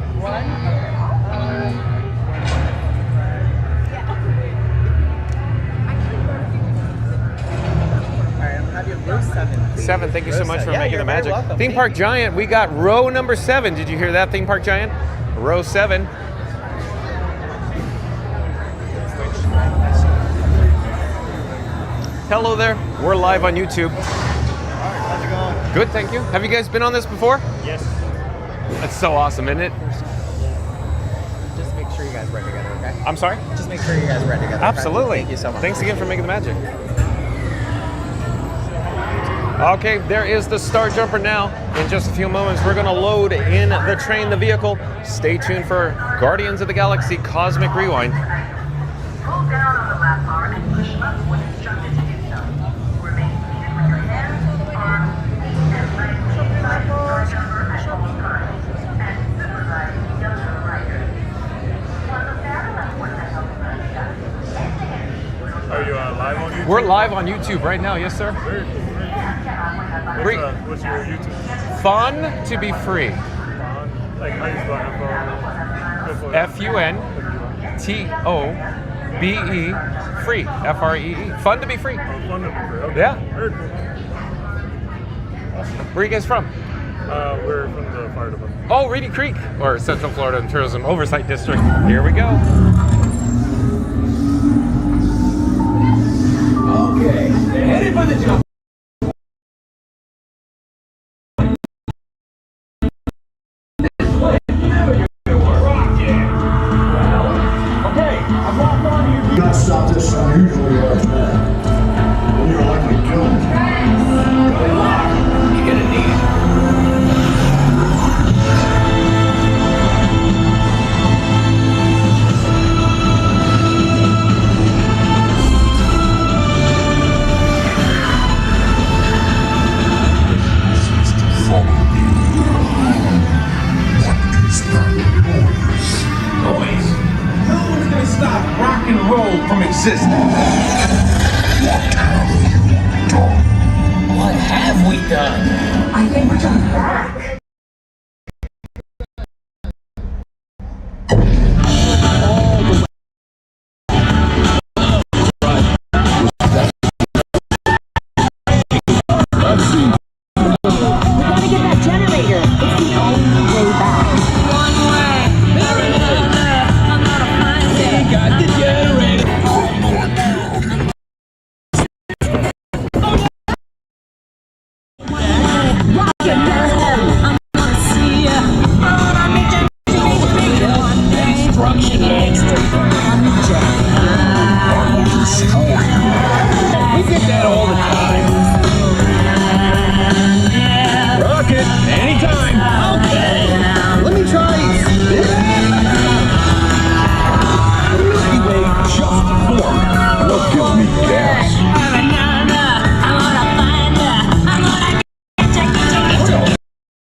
7. Thank you so much for Yeah, making you're the very magic. welcome. Theme Park Giant, we got row number 7. Did you hear that, Theme Park Giant? Row 7. Hello there. We're live on YouTube. How's it going? Good, thank you. Have you guys been on this before? Yes. That's so awesome, isn't it? Just make sure you guys read together, okay? I'm sorry? Just make sure you guys read together. okay? Absolutely. Thank you so much. Thanks again for making the magic. Okay, there is the Star Jumper now. In just a few moments, we're going to load in the train, the vehicle. Stay tuned for Guardians of the Galaxy Cosmic Rewind. Pull down on the lap bar and push up when instructed to do so. Remain seated with your hands, arms, feet, and legs inside the Star Jumper at all times. And supervise younger riders. Are you live on YouTube? We're live on YouTube right now, yes, sir. Very cool. What's your YouTube? Fun to be free. Like how you spell FUNTOBE free. FREE. Fun to be free. Fun to be free. Okay. Yeah. Very cool. Where are you guys from? We're from the fire department. Oh, Reedy Creek, or Central Florida Tourism Oversight District. Here we go. Okay, they're headed for the jump. You got to stop this unusually large man. Then you're likely to kill him. Good luck. You're gonna need it. Noise. No one's gonna stop rock and roll from existing. What have we done? I think we're coming back. We get that all the time. Rocket, anytime. Okay. Let me try this. The Milky Way just formed. What gives me gas?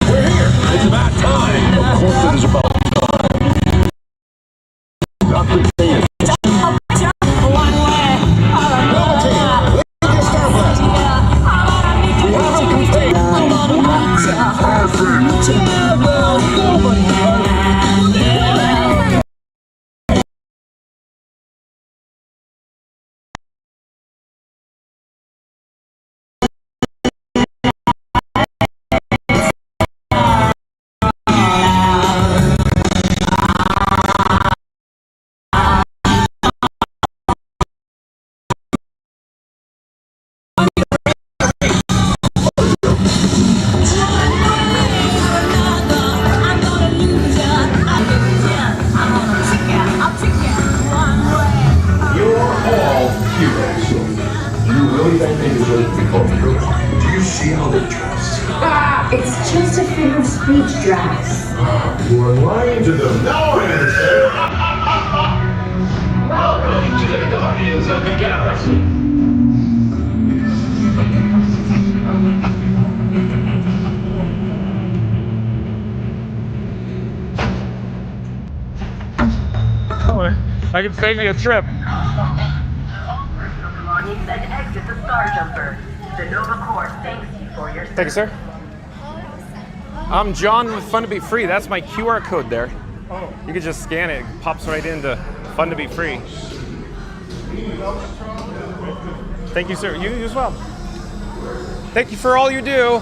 We're here. It's about time. Of course it is about time. Not the thing is. It's just a figure of speech, Drax. You are lying to them. Now I understand. Welcome to the Guardians of the Galaxy. I can save me a trip. Belongings and exit the Star Jumper. The Nova Corps thanks you for your service. Thank you, sir. I'm John with Fun to Be Free. That's my QR code there. Oh. You can just scan it. It pops right into Fun to Be Free. Thank you, sir. You as well. Thank you for all you do.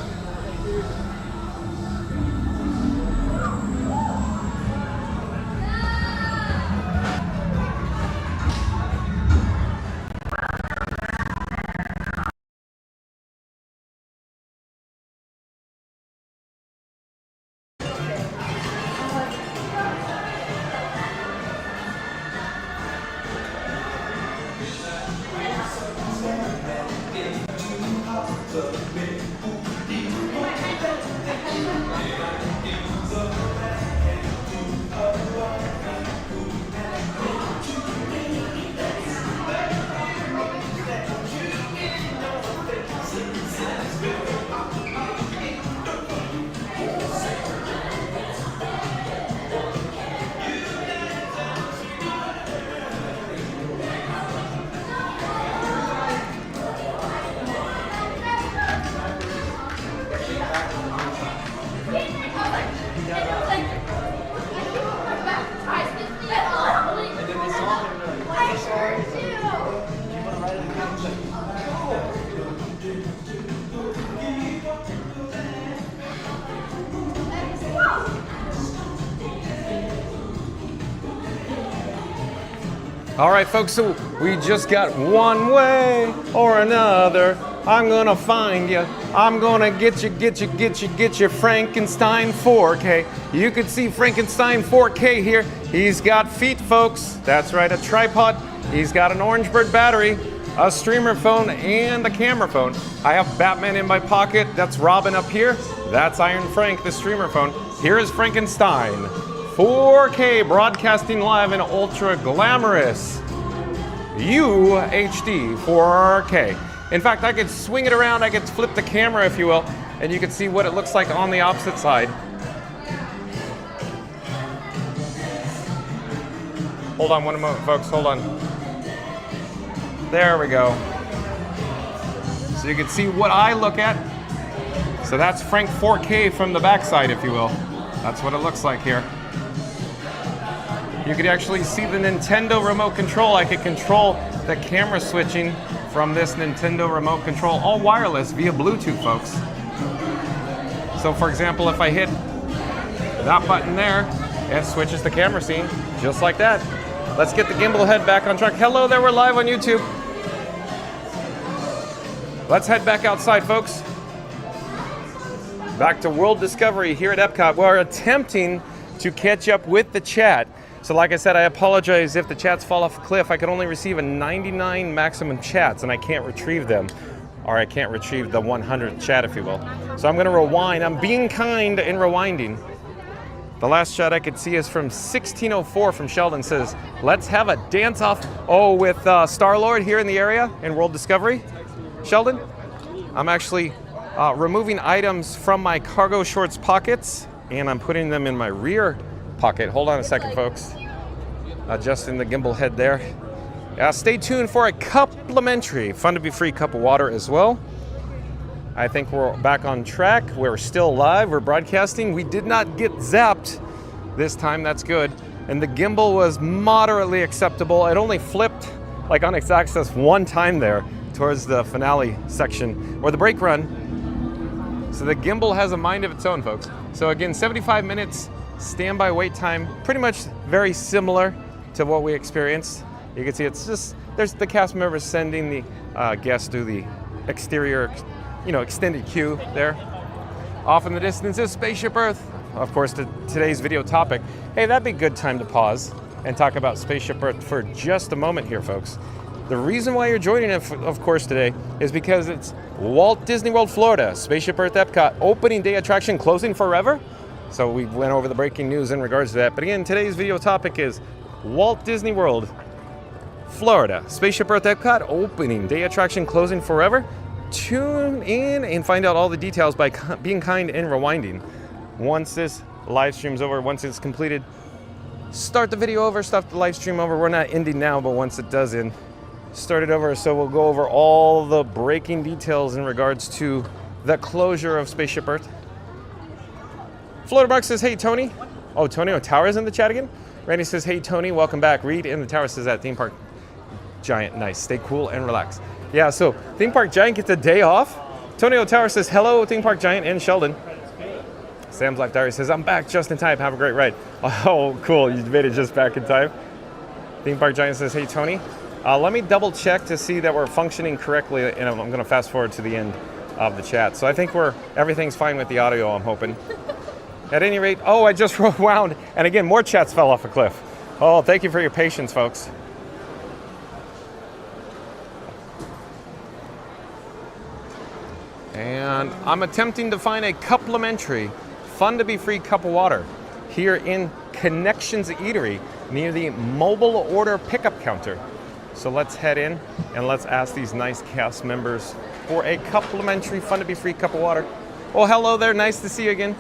All right, folks, so we just got one way or another. I'm gonna find you. I'm gonna get you Frankenstein 4K. You can see Frankenstein 4K here. He's got feet, folks. That's right, a tripod. He's got an Orange Bird battery, a streamer phone, and a camera phone. I have Batman in my pocket. That's Robin up here. That's Iron Frank, the streamer phone. Here is Frankenstein 4K, broadcasting live in ultra glamorous UHD 4K. In fact, I could swing it around, I could flip the camera, if you will, and you can see what it looks like on the opposite side. Hold on one moment, folks, hold on. There we go. So you can see what I look at. So that's Frank 4K from the backside, if you will. That's what it looks like here. You could actually see the Nintendo remote control. I could control the camera switching from this Nintendo remote control, all wireless via Bluetooth, folks. So for example, if I hit that button there, it switches the camera scene just like that. Let's get the gimbal head back on track. Hello there, we're live on YouTube. Let's head back outside, folks. Back to World Discovery here at Epcot. We're attempting to catch up with the chat. So like I said, I apologize if the chats fall off a cliff. I can only receive a 99 maximum chats and I can't retrieve them. Or I can't retrieve the 100th chat, if you will. So I'm gonna rewind. I'm being kind in rewinding. The last shot I could see is from 1604 from Sheldon. Says, let's have a dance off. Oh, with Star-Lord here in the area in World Discovery. Sheldon, I'm actually removing items from my cargo shorts pockets and I'm putting them in my rear pocket. Hold on a second, folks. Adjusting the gimbal head there. Stay tuned for a complimentary, fun to be free cup of water as well. I think we're back on track. We're still live. We're broadcasting. We did not get zapped this time. That's good. And the gimbal was moderately acceptable. It only flipped like on its axis one time there towards the finale section or the brake run. So the gimbal has a mind of its own, folks. So again, 75 minutes standby wait time, pretty much very similar to what we experienced. You can see it's just, there's the cast members sending the guests to the exterior, extended queue there. Off in the distance is Spaceship Earth. Of course, today's video topic. Hey, that'd be a good time to pause and talk about Spaceship Earth for just a moment here, folks. The reason why you're joining us, of course, today is because it's Walt Disney World Florida, Spaceship Earth EPCOT, opening day attraction closing forever. So we went over the breaking news in regards to that. But again, today's video topic is Walt Disney World Florida, Spaceship Earth EPCOT, opening day attraction closing forever. Tune in and find out all the details by being kind and rewinding. Once this live stream's over, once it's completed, start the video over, stop the live stream over. We're not ending now, but once it does end, start it over. So we'll go over all the breaking details in regards to the closure of Spaceship Earth. Florida Mark says, hey, Tony. Oh, Tony Tower's in the chat again? Randy says, hey, Tony, welcome back. Reed in the tower says that theme park giant, nice. Stay cool and relax. Yeah, so theme park giant gets a day off. Tony O'Tower says, hello, Theme Park Giant and Sheldon. Sam's Life Diary says, I'm back just in time. Have a great ride. Oh, cool. You made it just back in time. Theme Park Giant says, hey, Tony. Let me double check to see that we're functioning correctly, and I'm going to fast forward to the end of the chat. So I think everything's fine with the audio, I'm hoping. At any rate, oh, I just rewound, and again, more chats fell off a cliff. Oh, thank you for your patience, folks. And I'm attempting to find a complimentary, fun to be free cup of water here in Connections Eatery near the mobile order pickup counter. So let's head in and let's ask these nice cast members for a complimentary, fun to be free cup of water. Oh, hello there. Nice to see you again.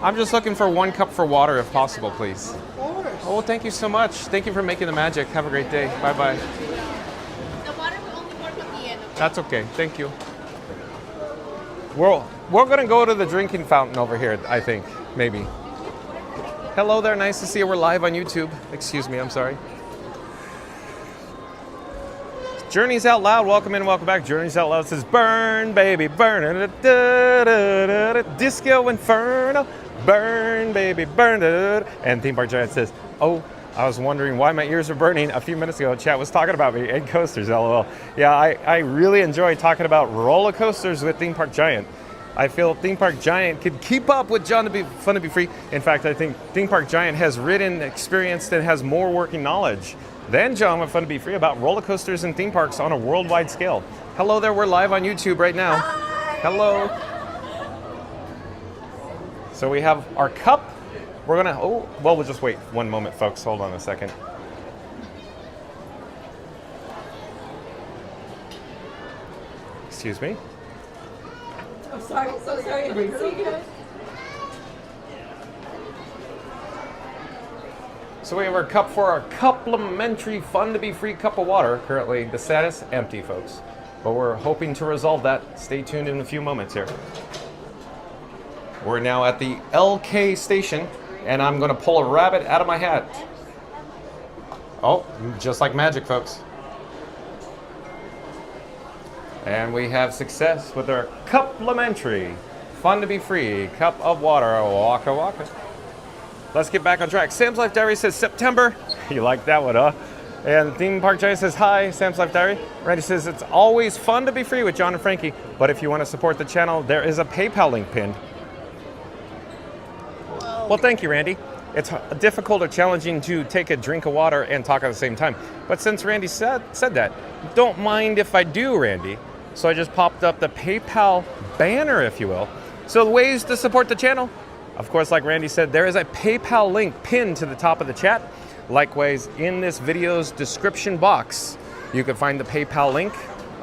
I'm just looking for 1 cup for water if possible, please. Of course. Oh, thank you so much. Thank you for making the magic. Have a great day. Bye-bye. The water will only work at the end. That's okay. Thank you. We're going to go to the drinking fountain over here, I think. Maybe. Hello there. Nice to see you. We're live on YouTube. Excuse me. I'm sorry. Journeys Out Loud, welcome in, welcome back. Journeys Out Loud says, burn, baby, burn. Disco Inferno, burn, baby, burn. And Theme Park Giant says, oh, I was wondering why my ears are burning. A few minutes ago, chat was talking about me and coasters, LOL. Yeah, I really enjoy talking about roller coasters with Theme Park Giant. I feel Theme Park Giant could keep up with John to be Fun to Be Free. In fact, I think Theme Park Giant has ridden, experienced, and has more working knowledge than John with Fun to Be Free about roller coasters and theme parks on a worldwide scale. Hello there, we're live on YouTube right now. Hi. Hello. So we have our cup. We're gonna, we'll just wait 1 moment, folks. Hold on a second. Excuse me. I'm sorry, so sorry. I didn't see you. So we have our cup for our complimentary Fun to Be Free cup of water. Currently the status empty, folks. But we're hoping to resolve that. Stay tuned in a few moments here. We're now at the LK station, and I'm going to pull a rabbit out of my hat. Oh, just like magic, folks. And we have success with our complimentary Fun to Be Free cup of water. Waka waka. Let's get back on track. Sam's Life Diary says September. You like that one, huh? And Theme Park Giant says, hi, Sam's Life Diary. Randy says, it's always fun to be free with John and Frankie, but if you want to support the channel, there is a PayPal link pinned. Well, thank you, Randy. It's difficult or challenging to take a drink of water and talk at the same time. But since Randy said that, don't mind if I do, Randy. So I just popped up the PayPal banner, if you will. So the ways to support the channel, of course, like Randy said, there is a PayPal link pinned to the top of the chat. Likewise, in this video's description box, you can find the PayPal link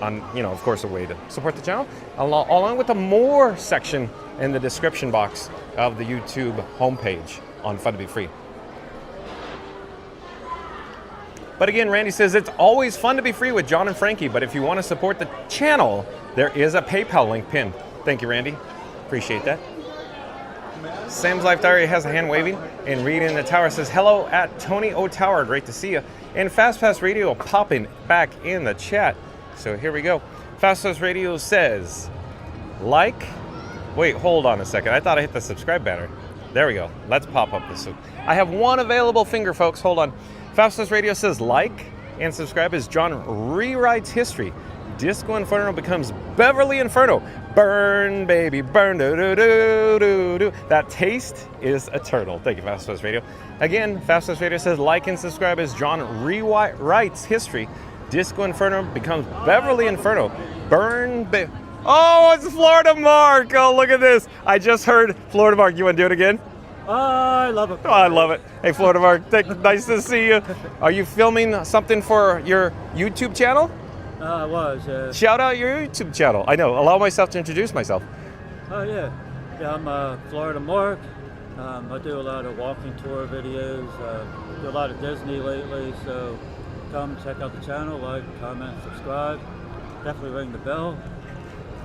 on, of course, a way to support the channel, along with the more section in the description box of the YouTube homepage on Fun to Be Free. But again, Randy says, it's always fun to be free with John and Frankie, but if you want to support the channel, there is a PayPal link pinned. Thank you, Randy. Appreciate that. Sam's Life Diary has a hand waving, and Reed in the tower says, hello at Tony O'Tower, great to see you. And Fast Pass Radio popping back in the chat. So here we go. Fast Pass Radio says, wait, hold on a second. I thought I hit the subscribe banner. There we go. Let's pop up this. I have one available finger, folks. Hold on. Fast Pass Radio says, like and subscribe as John rewrites history. Disco Inferno becomes Beverly Inferno. Burn, baby, burn, do-do-do-do-do. That taste is eternal. Thank you, Fast Pass Radio. Again, Fast Pass Radio says, like and subscribe as John rewrites history. Disco Inferno becomes Beverly Inferno. Burn, baby. Oh, it's Florida Mark. Oh, look at this. I just heard Florida Mark. You want to do it again? I love it. Oh, I love it. Hey, Florida Mark, nice to see you. Are you filming something for your YouTube channel? I was. Shout out your YouTube channel. I know. Allow myself to introduce myself. Oh, yeah. Yeah, I'm Florida Mark. I do a lot of walking tour videos. Do a lot of Disney lately, so come check out the channel, like, comment, subscribe. Definitely ring the bell.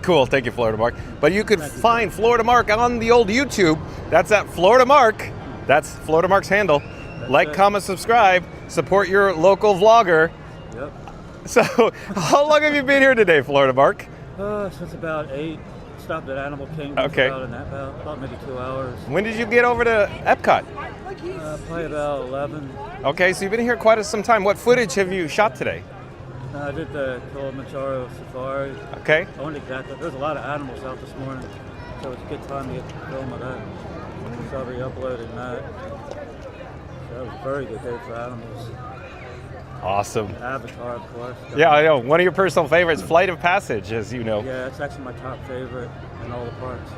Cool. Thank you, Florida Mark. But you could find Florida Mark on the old YouTube. That's at Florida Mark. That's Florida Mark's handle. Like, comment, subscribe. Support your local vlogger. Yep. So, how long have you been here today, Florida Mark? Since about 8 stopped at Animal Kingdom. Okay. About maybe 2 hours. When did you get over to Epcot? Probably about 11. Okay, so you've been here quite some time. What footage have you shot today? I did the Kilimanjaro Safari. Okay. I went exactly. There's a lot of animals out this morning, so it's a good time to get the film of that. So I'll be uploading that. So that was a very good day for animals. Awesome. Avatar, of course. Yeah, I know. One of your personal favorites, Flight of Passage, as you know. Yeah, it's actually my top favorite in all the parks.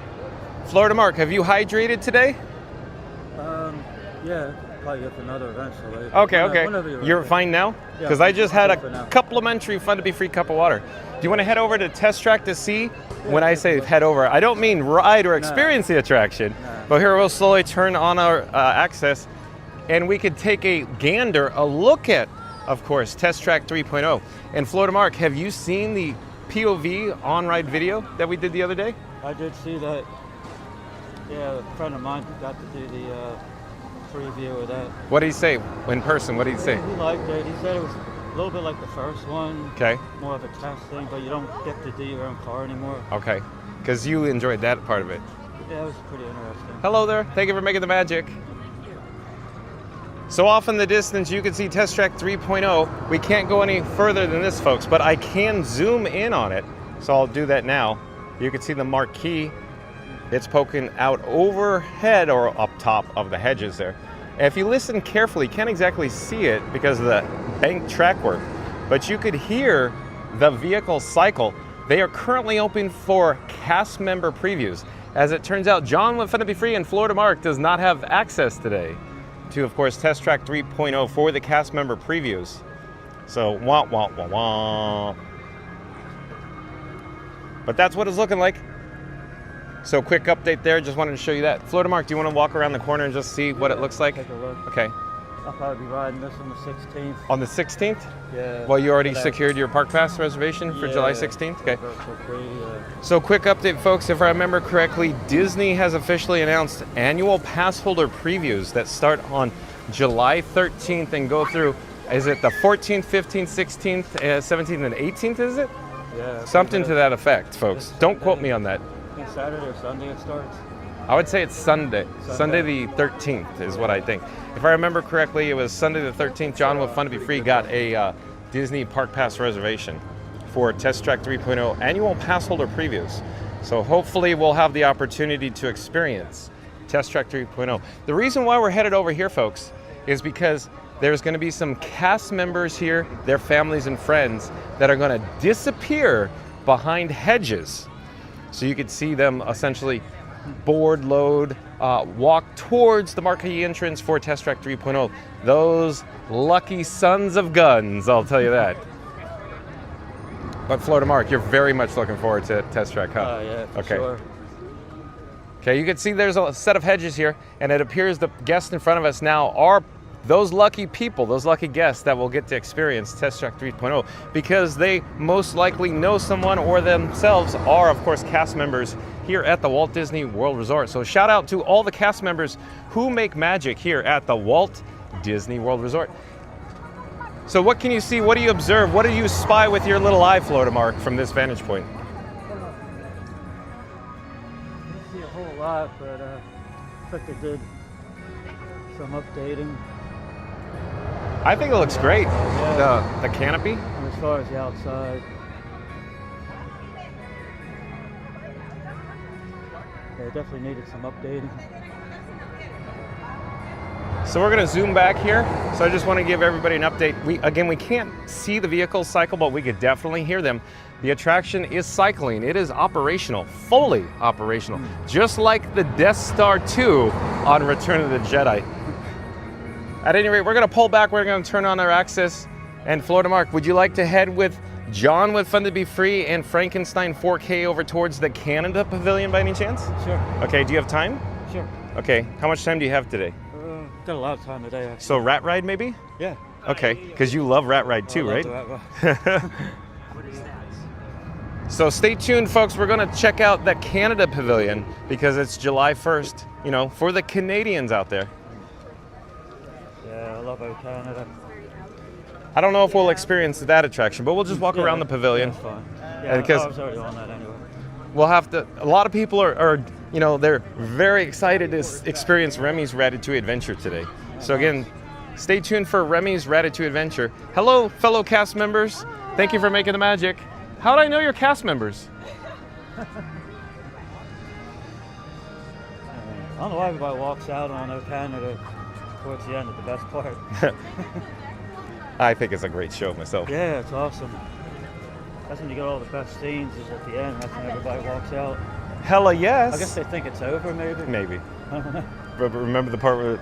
Florida Mark, have you hydrated today? Yeah, probably get another eventually. Okay. Whenever You're fine now? Yeah, Because I just had I'm good for a now. complimentary Fun to Be Free cup of water. Do you want to head over to Test Track to see? When I say head over, I don't mean ride or experience the attraction. But here we'll slowly turn on our access, and we could take a gander, a look at, of course, Test Track 3.0. And Florida Mark, have you seen the POV on-ride video that we did the other day? I did see that. Yeah, a friend of mine got to do the preview of that. What did he say in person? What did he say? He liked it. He said it was a little bit like the first one. Okay. More of a test thing, but you don't get to do your own car anymore. Okay. Because you enjoyed that part of it. Yeah, it was pretty interesting. Hello there. Thank you for making the magic. So off in the distance, you can see Test Track 3.0. We can't go any further than this, folks, but I can zoom in on it. So I'll do that now. You can see the marquee. It's poking out overhead or up top of the hedges there. And if you listen carefully, you can't exactly see it because of the bank track work, but you could hear the vehicle cycle. They are currently open for cast member previews. As it turns out, John with Fun to Be Free and Florida Mark does not have access today to, of course, Test Track 3.0 for the cast member previews. So, wah, wah, wah, wah. But that's what it's looking like. So, quick update there. Just wanted to show you that. Florida Mark, do you want to walk around the corner and just see what it looks like? Take a look. Okay. I'll probably be riding this on the 16th. On the 16th? Yeah. Well, you already secured your park pass reservation for July 16th? Okay. So quick update, folks. If I remember correctly, Disney has officially announced annual pass holder previews that start on July 13th and go through, is it the 14th, 15th, 16th, 17th, and 18th, is it? Yeah. Something to that effect, folks. Don't quote me on that. I think Saturday or Sunday it starts. I would say it's Sunday. Sunday the 13th is what I think. If I remember correctly, it was Sunday the 13th. John with Fun to Be Free got a Disney Park Pass reservation for Test Track 3.0 annual pass holder previews. So hopefully we'll have the opportunity to experience Test Track 3.0. The reason why we're headed over here, folks, is because there's going to be some cast members here, their families and friends, that are going to disappear behind hedges. So you could see them essentially board, load, walk towards the marquee entrance for Test Track 3.0. Those lucky sons of guns, I'll tell you that. But Florida Mark, you're very much looking forward to Test Track, huh? Yeah, for okay. sure. Okay, you can see there's a set of hedges here, and it appears the guests in front of us now are those lucky people, those lucky guests that will get to experience Test Track 3.0 because they most likely know someone or themselves are, of course, cast members here at the Walt Disney World Resort. So shout out to all the cast members who make magic here at the Walt Disney World Resort. So what can you see? What do you observe? What do you spy with your little eye, Florida Mark, from this vantage point? I see a whole lot, but looks like they did some updating. I think it looks great. Yeah. The canopy. And as far as the outside, yeah, definitely needed some updating. So we're going to zoom back here. So I just want to give everybody an update. We can't see the vehicles cycle, but we could definitely hear them. The attraction is cycling. It is operational, fully operational, just like the Death Star 2 on Return of the Jedi. At any rate, we're going to pull back. We're going to turn on our access. And Florida Mark, would you like to head with John with Fun to Be Free and Frankenstein 4K over towards the Canada Pavilion by any chance? Sure. Okay, do you have time? Sure. Okay, how much time do you have today? Got a lot of time today, actually. So Rat Ride maybe? Yeah. Okay, because you love Rat Ride too, right? So stay tuned, folks. We're going to check out the Canada Pavilion because it's July 1st, you know, for the Canadians out there. Yeah, I love Canada. I don't know if we'll experience that attraction, but we'll just walk around the pavilion. That's fine. Yeah, because I was already on that anyway. we'll have to. A lot of people are you know, they're very excited to experience Remy's Ratatouille adventure today. So again, stay tuned for Remy's Ratatouille adventure. Hello, fellow cast members. Thank you for making the magic. How do I know you're cast members? I don't know why everybody walks out on Air Canada towards the end of the best part. I think it's a great show myself. Yeah, it's awesome. That's when you get all the best scenes, is at the end. That's when everybody walks out. Hella yes. I guess they think it's over, maybe. Maybe. I don't know. But remember the part where,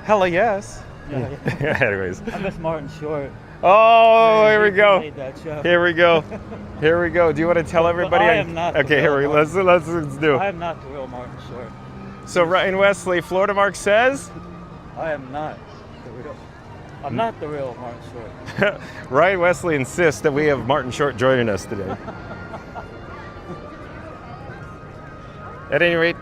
hella yes. Yeah. Anyways. I miss Martin Short. Oh, here we go. Made that show. Here we go. Here we go. Do you want to tell everybody? I am not. Okay, here we go. Let's do. I am not the real Martin Short. So Ryan Wesley, Florida Mark says. I am not the real. I'm not the real Martin Short. Ryan Wesley insists that we have Martin Short joining us today. At any rate,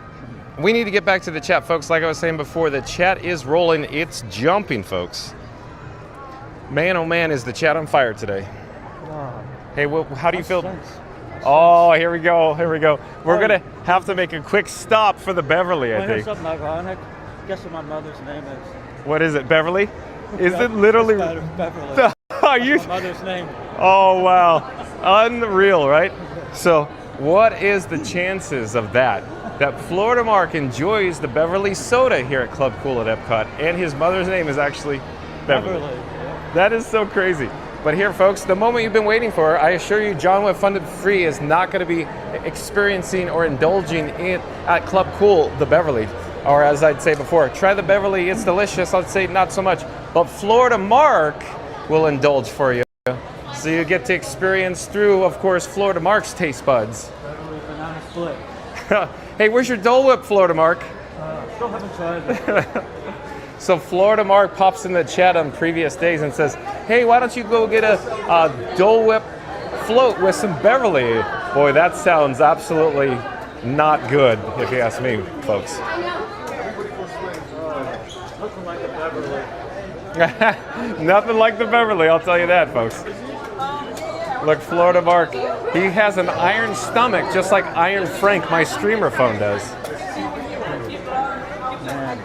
we need to get back to the chat, folks. Like I was saying before, the chat is rolling. It's jumping, folks. Man, oh man, is the chat on fire today. Wow. Hey, well, how do you feel? Oh, here we go. Here we go. We're going to have to make a quick stop for the Beverly, I think. Here's something ironic. Guess what my mother's name is? What is it, Beverly? Is it literally? Beverly. Are you? My mother's name. Oh, wow. Unreal, right? So what is the chances of that Florida Mark enjoys the Beverly soda here at Club Cool at Epcot, and his mother's name is actually Beverly. Yeah. That is so crazy. But here, folks, the moment you've been waiting for, I assure you, John Webb Funded Free is not going to be experiencing or indulging in at Club Cool the Beverly. Or as I'd say before, try the Beverly, it's delicious. I'd say not so much. But Florida Mark will indulge for you. So you get to experience through, of course, Florida Mark's taste buds. Beverly banana split. Hey, where's your Dole Whip, Florida Mark? Still haven't tried it. So Florida Mark pops in the chat on previous days and says, hey, why don't you go get a Dole Whip float with some Beverly? Boy, that sounds absolutely not good, if you ask me, folks. Nothing like the Beverly. Nothing like the Beverly, I'll tell you that, folks. Look, Florida Mark, he has an iron stomach, just like Iron Frank, my streamer phone, does. Man,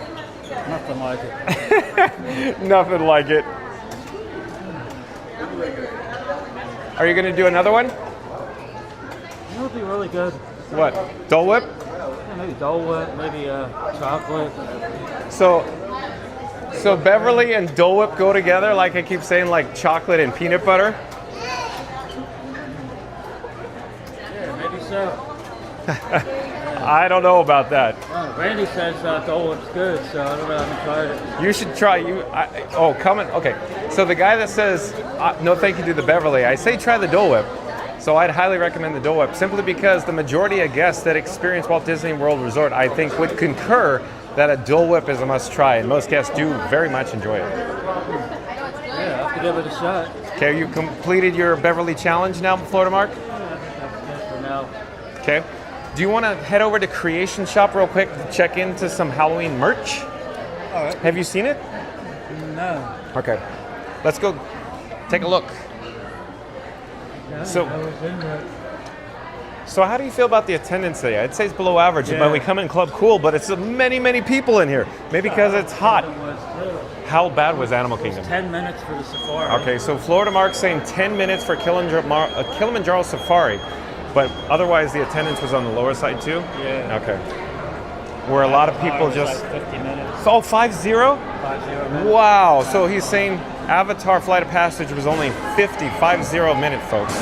nothing like it. Nothing like it. Are you going to do another one? That would be really good. What? Dole Whip? Yeah, maybe Dole Whip, maybe chocolate. So Beverly and Dole Whip go together, like I keep saying, like chocolate and peanut butter? Yeah, maybe so. I don't know about that. Randy says Dole Whip's good, so I don't know. I haven't tried it. You should try. Okay. So the guy that says no, thank you to the Beverly, I say try the Dole Whip. So I'd highly recommend the Dole Whip, simply because the majority of guests that experience Walt Disney World Resort, I think, would concur that a Dole Whip is a must-try, and most guests do very much enjoy it. Yeah, I'll have to give it a shot. Okay, you completed your Beverly challenge now, Florida Mark? Yeah, for now. Okay. Do you want to head over to Creation Shop real quick to check into some Halloween merch? All right. Have you seen it? No. Okay. Let's go take a look. Yeah, So how do you feel about the attendance today? I'd say it's below average, but we come in Club Cool, but it's many, many people in here. Maybe because it's hot. How bad was Animal Kingdom? 10 minutes for the safari. Okay, so Florida Mark's saying 10 minutes for Kilimanjaro Safari, but otherwise the attendance was on the lower side too? Yeah. Okay. Where a lot of people just... Like 50 minutes. Oh, 5-0? 5-0 minutes. Wow, so he's saying Avatar Flight of Passage was only 50 minutes, folks.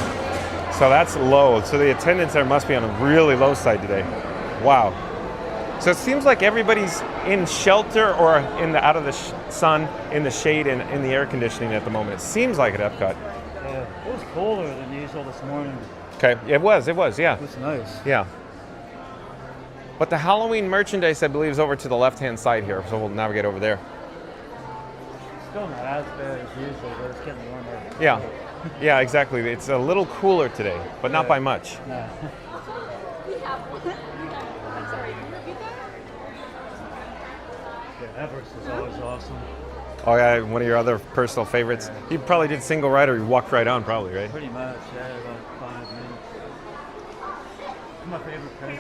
So that's low. So the attendance there must be on a really low side today. Wow. So it seems like everybody's in shelter or out of the sun, in the shade, and in the air conditioning at the moment. It seems like at Epcot. Yeah, it was cooler than usual this morning. Okay, it was, yeah. It was nice. Yeah. But the Halloween merchandise, I believe, is over to the left-hand side here, so we'll navigate over there. Still not as bad as usual, but it's getting warmer. Yeah. Yeah, exactly. It's a little cooler today, but not by much. No. Yeah, Everest is always awesome. Oh yeah, one of your other personal favorites. Yeah. You probably did single ride or you walked right on, probably, right? Pretty much, yeah, about 5 minutes. My favorite place.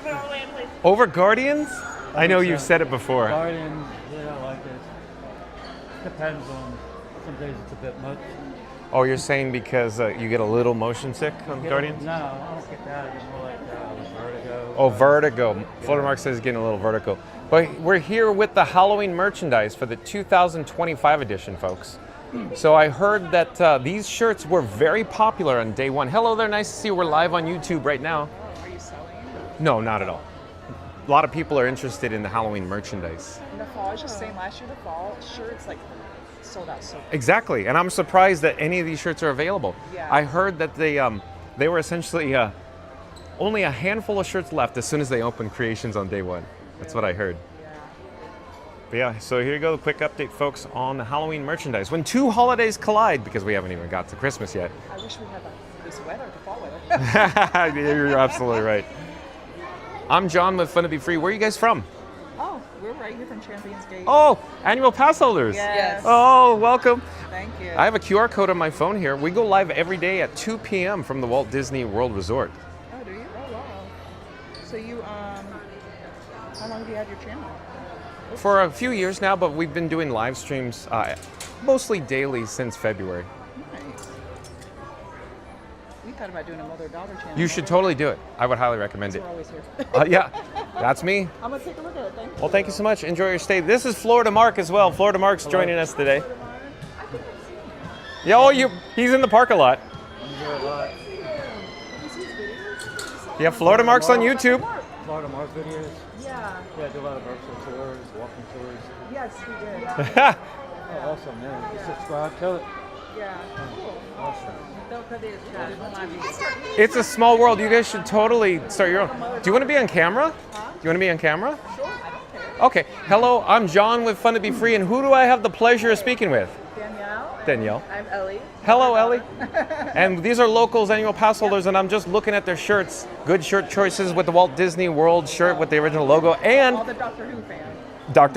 Over Guardians? I know you've said it before. Guardians, yeah, I like it. Depends on, some days it's a bit much. Oh, you're saying because you get a little motion sick on Guardians? No, I don't get that. It's more like vertigo. Oh, vertigo. Florida Mark says he's getting a little vertigo. But we're here with the Halloween merchandise for the 2025 edition, folks. So I heard that these shirts were very popular on day one. Hello there, nice to see you. We're live on YouTube right now. Are you selling? No, not at all. A lot of people are interested in the Halloween merchandise. In the fall, I was just saying last year, the fall shirts like sold out so quick. Exactly, and I'm surprised that any of these shirts are available. Yeah. I heard that they were essentially only a handful of shirts left as soon as they opened creations on day one. That's what I heard. But yeah, so here you go, a quick update, folks, on the Halloween merchandise. When two holidays collide, because we haven't even got to Christmas yet. I wish we had this weather, the fall weather. You're absolutely right. I'm John with Fun to Be Free. Where are you guys from? Oh, we're right here from Champions Gate. Oh, annual pass holders. Yes. Oh, welcome. Thank you. I have a QR code on my phone here. We go live every day at 2 p.m. from the Walt Disney World Resort. Oh, do you? Oh, wow. So you, how long have you had your channel? For a few years now, but we've been doing live streams mostly daily since February. Nice. We thought about doing a mother-daughter channel. You should totally do it. I would highly recommend it. We're always here. Yeah, that's me. I'm going to take a look at it. Thank you. Well, thank you so much. Enjoy your stay. This is Florida Mark as well. Florida Mark's joining us today. Yeah, oh, he's in the park a lot. Yeah, Florida Mark's on YouTube. Florida Mark videos. Yeah. Yeah, I do a lot of virtual tours, walking tours. Yes, we did. Oh, awesome, man. You subscribe to it? Yeah. Cool. Awesome. It's a small world. You guys should totally start your own. Do you want to be on camera? Do you want to be on camera? Sure, I don't care. Okay. Hello, I'm John with Fun to Be Free, and who do I have the pleasure of speaking with? Danielle. I'm Ellie. Hello, Ellie. And these are locals, annual pass holders, and I'm just looking at their shirts. Good shirt choices with the Walt Disney World shirt with the original logo, and All the Doctor Who fans.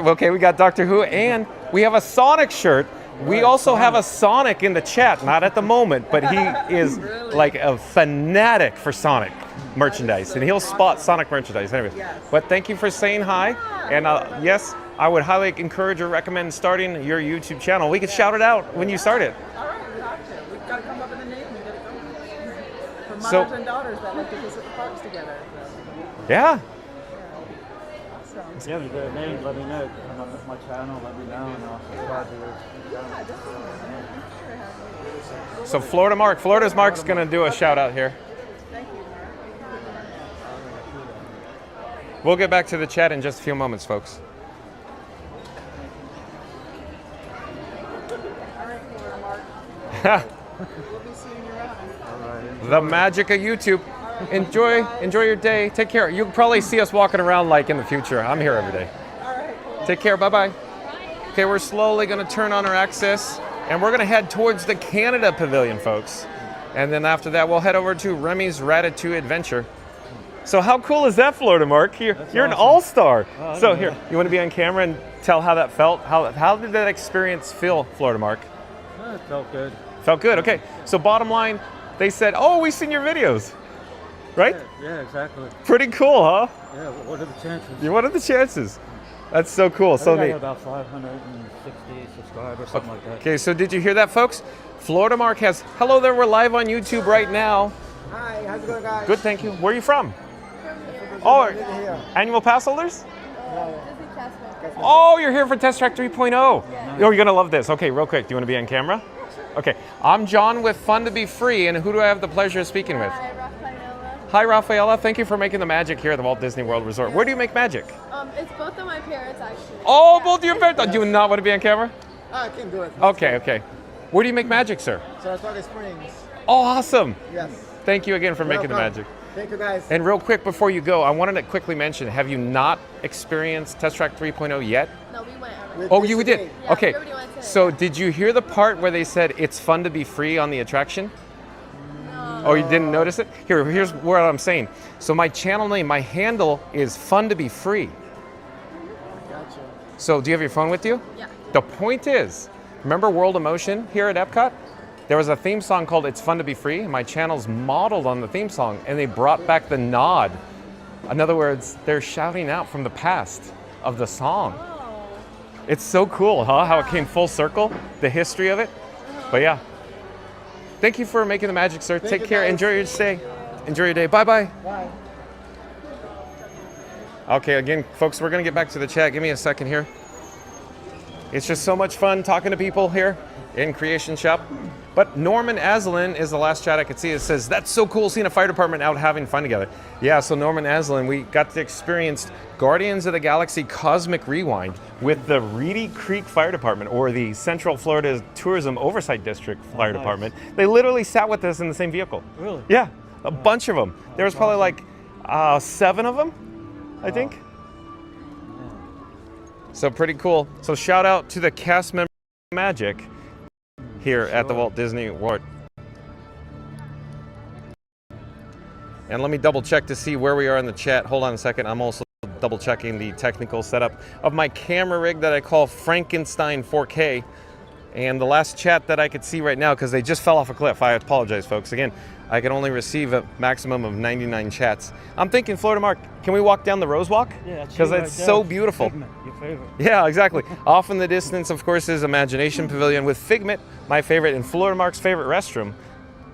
Okay, we got Doctor Who, and we have a Sonic shirt. We also have a Sonic in the chat, not at the moment, but he is like a fanatic for Sonic merchandise, and he'll spot Sonic merchandise. Anyways, but thank you for saying hi, and yes, I would highly encourage or recommend starting your YouTube channel. We could shout it out when you start it. All right, we have to. We've got to come up with a name. We've got to come for mothers So- and daughters that like to visit the parks together. Yeah. If you have a name, let me know. Come on my channel, let me know, and I'll subscribe to yours. So Florida's Mark's gonna do a shout out here. We'll get back to the chat in just a few moments, folks. The magic of YouTube. Enjoy your day. Take care. You'll probably see us walking around like in the future. I'm here every day. Take care. Bye-bye. Okay, we're slowly going to turn on our access, and we're going to head towards the Canada Pavilion, folks. And then after that, we'll head over to Remy's Ratatouille Adventure. So how cool is that, Florida Mark? You're an all-star. So here, you want to be on camera and tell how that felt? How did that experience feel, Florida Mark? It felt good. Felt good. Okay. So bottom line, they said, "Oh, we've seen your videos." Right? Yeah, exactly. Pretty cool, huh? Yeah, what are the chances? What are the chances? That's so cool. I So think I neat. got about 560 subscribers, something like that. Okay, so did you hear that, folks? Florida Mark has, hello there, we're live on YouTube right now. Hi, how's it going, guys? Good, thank you. Where are you from? Oh, Here. annual pass holders? Oh, you're here for Test Track 3.0. Oh, you're going to love this. Okay, real quick, do you want to be on camera? Okay, I'm John with Fun to Be Free, and who do I have the pleasure of speaking with? Hi, Rafaela. Thank you for making the magic here at the Walt Disney World Resort. Where do you make magic? It's both of my parents, actually. Oh, both of your parents. Do you not want to be on camera? I can do it. Okay. Where do you make magic, sir? Sarasota Springs. Oh, awesome. Yes. Thank you again for making the Welcome. magic. Thank you, guys. And real quick before you go, I wanted to quickly mention, have you not experienced Test Track 3.0 yet? No, we went. Oh, you did? Yeah, Okay. everybody went to it. So did you hear the part where they said it's fun to be free on the attraction? No. Oh, you didn't notice it? Here's what I'm saying. So my channel name, my handle is Fun to Be Free. Gotcha. So do you have your phone with you? Yeah. The point is, remember World of Motion here at Epcot? There was a theme song called It's Fun to Be Free. My channel's modeled on the theme song, and they brought back the nod In other words, they're shouting out from the past of the song. It's so cool, huh? How it came full circle, the history of it. But yeah. Thank you for making the magic, sir. Take care. Enjoy your stay. Enjoy your day. Bye-bye. Bye. Okay, again, folks, we're going to get back to the chat. Give me a second here. It's just so much fun talking to people here in Creation Shop. But Norman Aslan is the last chat I could see. It says, that's so cool seeing a fire department out having fun together. Yeah, so Norman Aslan, we got to experience Guardians of the Galaxy Cosmic Rewind with the Reedy Creek Fire Department, or the Central Florida Tourism Oversight District Fire Department. They literally sat with us in the same vehicle. Really? Yeah, a bunch of them. There was probably like 7 of them, I think. So pretty cool. So shout out to the cast member Magic here at the Walt Disney World. And let me double check to see where we are in the chat. Hold on a second. I'm also double checking the technical setup of my camera rig that I call Frankenstein 4K. And the last chat that I could see right now, because they just fell off a cliff. I apologize, folks. Again, I can only receive a maximum of 99 chats. I'm thinking, Florida Mark, can we walk down the Rose Walk? Yeah, because it's so beautiful. Figment, your favorite. Yeah, exactly. Off in the distance, of course, is Imagination Pavilion with Figment, my favorite, and Florida Mark's favorite restroom.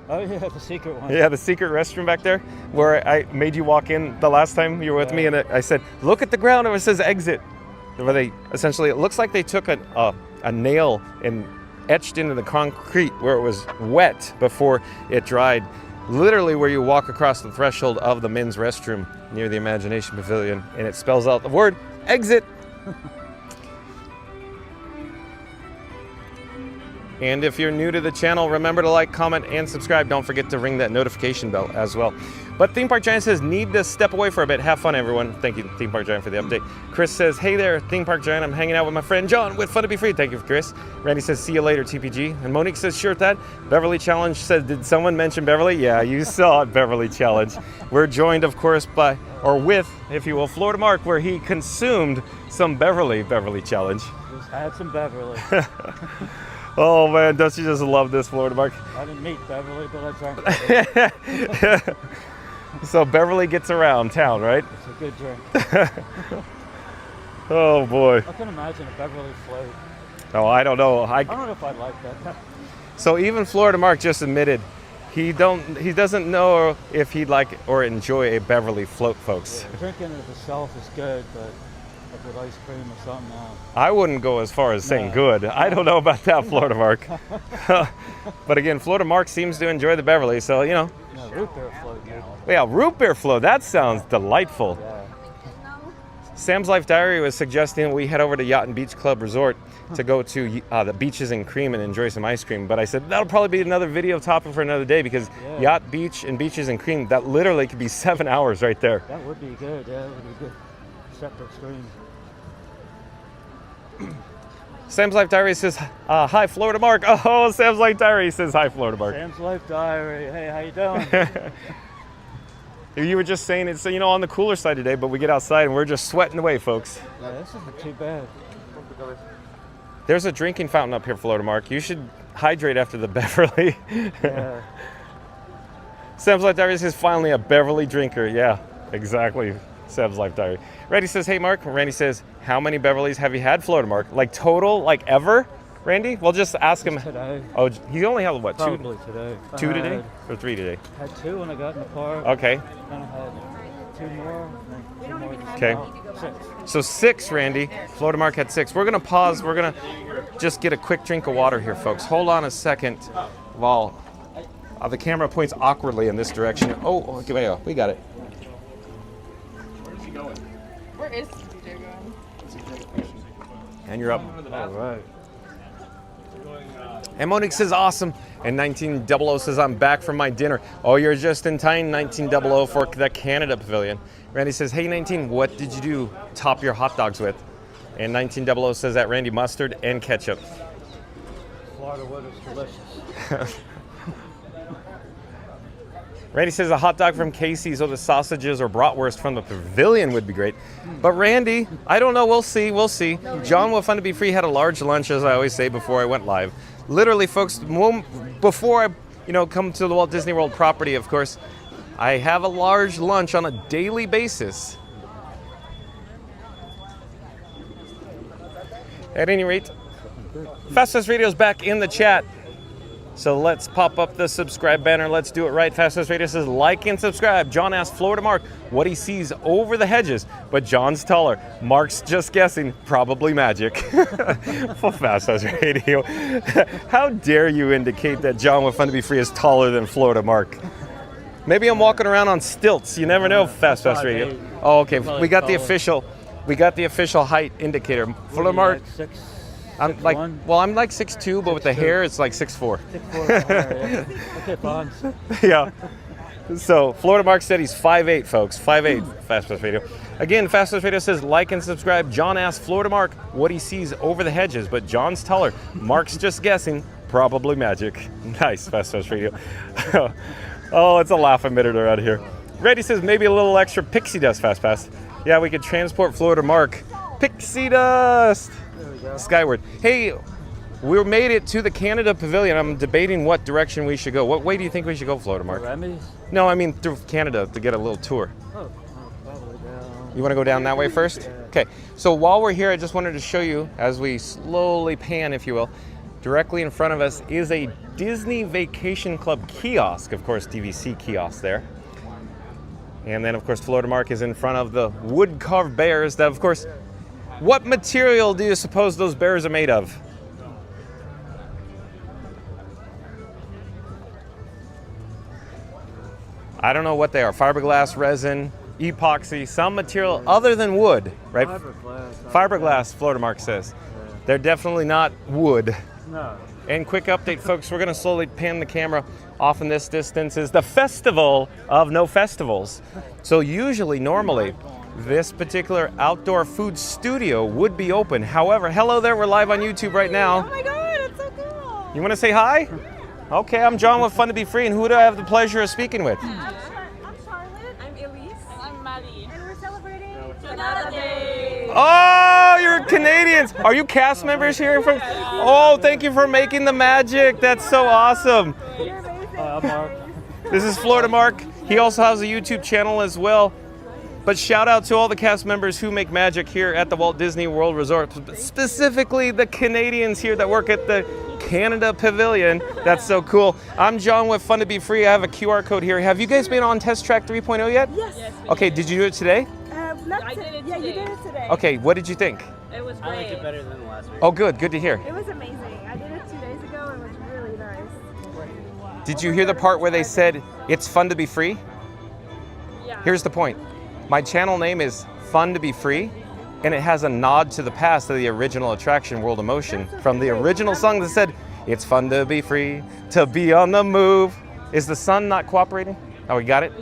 Oh yeah, the secret one. Yeah, the secret restroom back there, where I made you walk in the last time you were with me, and I said, look at the ground where it says exit. Where they essentially, it looks like they took a nail and etched into the concrete where it was wet before it dried. Literally where you walk across the threshold of the men's restroom near the Imagination Pavilion, and it spells out the word exit. And if you're new to the channel, remember to like, comment, and subscribe. Don't forget to ring that notification bell as well. But Theme Park Giant says, need to step away for a bit. Have fun, everyone. Thank you, Theme Park Giant, for the update. Chris says, hey there, Theme Park Giant. I'm hanging out with my friend John with Fun to Be Free. Thank you, Chris. Randy says, see you later, TPG. And Monique says, sure, Thad. Beverly Challenge says, did someone mention Beverly? Yeah, you saw it, Beverly Challenge. We're joined, of course, by, or with, if you will, Florida Mark, where he consumed some Beverly Challenge. Just had some Beverly. Oh man, don't you just love this, Florida Mark? I didn't meet Beverly, but I drank Beverly. So Beverly gets around town, right? It's a good drink. Oh boy. I can imagine a Beverly float. Oh, I don't know. I don't know if I'd like that. So even Florida Mark just admitted he doesn't know if he'd like or enjoy a Beverly float, folks. Yeah, drinking it itself is good, but like with ice cream or something now. I wouldn't go as far as saying good. I don't know about that, Florida Mark. But again, Florida Mark seems to enjoy the Beverly, so you know. Yeah, root beer float. Yeah, root beer float. That sounds delightful. Yeah. Sam's Life Diary was suggesting we head over to Yacht and Beach Club Resort to go to the beaches and cream and enjoy some ice cream. But I said that'll probably be another video topic for another day, because Yacht, Beach, and Beaches and Cream, that literally could be 7 hours right there. That would be good. Yeah, that would be good. Separate streams. Sam's Life Diary says, hi, Florida Mark. Oh, Sam's Life Diary says, hi, Florida Mark. Sam's Life Diary. Hey, how you doing? You were just saying it's, you know, on the cooler side today, but we get outside and we're just sweating away, folks. Yeah, this isn't too bad. There's a drinking fountain up here, Florida Mark. You should hydrate after the Beverly. Yeah. Sam's Life Diary says, finally a Beverly drinker. Yeah, exactly. Sam's Life Diary. Randy says, hey, Mark. Randy says, how many Beverlys have you had, Florida Mark? Like total, like ever, Randy? We'll just ask him. Today. Oh, he only had what, Probably today. 2 today? Or 3 today? Had 2 when I got in the car. Okay. Then I had 2 more. Then 2 more. Okay. 6. So 6, Randy. Florida Mark had 6. We're going to pause. We're going to just get a quick drink of water here, folks. Hold on a second while the camera points awkwardly in this direction. Oh, okay, we got it. Where is DJ going? And you're up. All right. And Monique says, awesome. And 1900 says, I'm back from my dinner. Oh, you're just in time, 1900, for the Canada Pavilion. Randy says, hey, 19, what did you do top your hot dogs with? And 1900 says that Randy, mustard and ketchup. Florida wood is delicious. Randy says a hot dog from Casey's or the sausages or bratwurst from the Pavilion would be great. But Randy, I don't know. We'll see. We'll see. John with Fun to Be Free had a large lunch, as I always say, before I went live. Literally, folks, before I come to the Walt Disney World property, of course, I have a large lunch on a daily basis. At any rate, Fastest Radio's back in the chat. So let's pop up the subscribe banner. Let's do it right. Fastest Radio says like and subscribe. John asked Florida Mark what he sees over the hedges, but John's taller. Mark's just guessing, probably magic. For Fastest Radio. How dare you indicate that John with Fun to Be Free is taller than Florida Mark? Maybe I'm walking around on stilts. You never know, Fast Radio. Oh, okay. We got the official height indicator. Florida Mark. I'm like 6'2", but with the hair, it's like 6'4". 6'4". Okay, fine. Yeah. So Florida Mark said he's 5'8", folks. 5'8", Fastest Radio. Again, Fastest Radio says like and subscribe. John asked Florida Mark what he sees over the hedges, but John's taller. Mark's just guessing, probably magic. Nice, Fastest Radio. Oh, it's a laugh emitter around here. Reddy says maybe a little extra pixie dust, Fast Pass. Yeah, we could transport Florida Mark. Pixie dust! Skyward. Hey, we made it to the Canada Pavilion. I'm debating what direction we should go. What way do you think we should go, Florida Mark? Remy's? No, I mean through Canada to get a little tour. Oh, probably down. You want to go down that way first? Yeah. Okay, so while we're here, I just wanted to show you, as we slowly pan, if you will, directly in front of us is a Disney Vacation Club kiosk. Of course, DVC kiosk there. And then, of course, Florida Mark is in front of the wood-carved bears that, of course, what material do you suppose those bears are made of? I don't know what they are. Fiberglass, resin, epoxy, some material other than wood, right? Fiberglass, Florida Mark says. Yeah. They're definitely not wood. No. And quick update, folks, we're going to slowly pan the camera off in this distance is the Festival of No Festivals. So usually, normally, this particular outdoor food studio would be open. However, hello there, we're live on YouTube right now. Oh my god, it's so cool. You want to say hi? Okay, I'm John with Fun to Be Free, and who do I have the pleasure of speaking with? I'm Charlotte. I'm Elise. I'm Maddie. And we're celebrating Canada Day. Oh, you're Canadians. Are you cast members here? Oh, thank you for making the magic. That's so awesome. I'm Mark. This is Florida Mark. He also has a YouTube channel as well. But shout out to all the cast members who make magic here at the Walt Disney World Resort, specifically the Canadians here that work at the Canada Pavilion. That's so cool. I'm John with Fun to Be Free. I have a QR code here. Have you guys been on Test Track 3.0 yet? Yes. Okay, did you do it today? I did it today. Yeah, you did it today. Okay, what did you think? It was great. I liked it better than the last week. Oh, good to hear. It was amazing. I did it 2 days ago and it was really nice. Did you hear the part where they said, it's fun to be free? Yeah. Here's the point. My channel name is Fun to Be Free, and it has a nod to the past of the original attraction, World of Motion, from the original song that said, it's fun to be free, to be on the move. Is the sun not cooperating? Oh, we got it?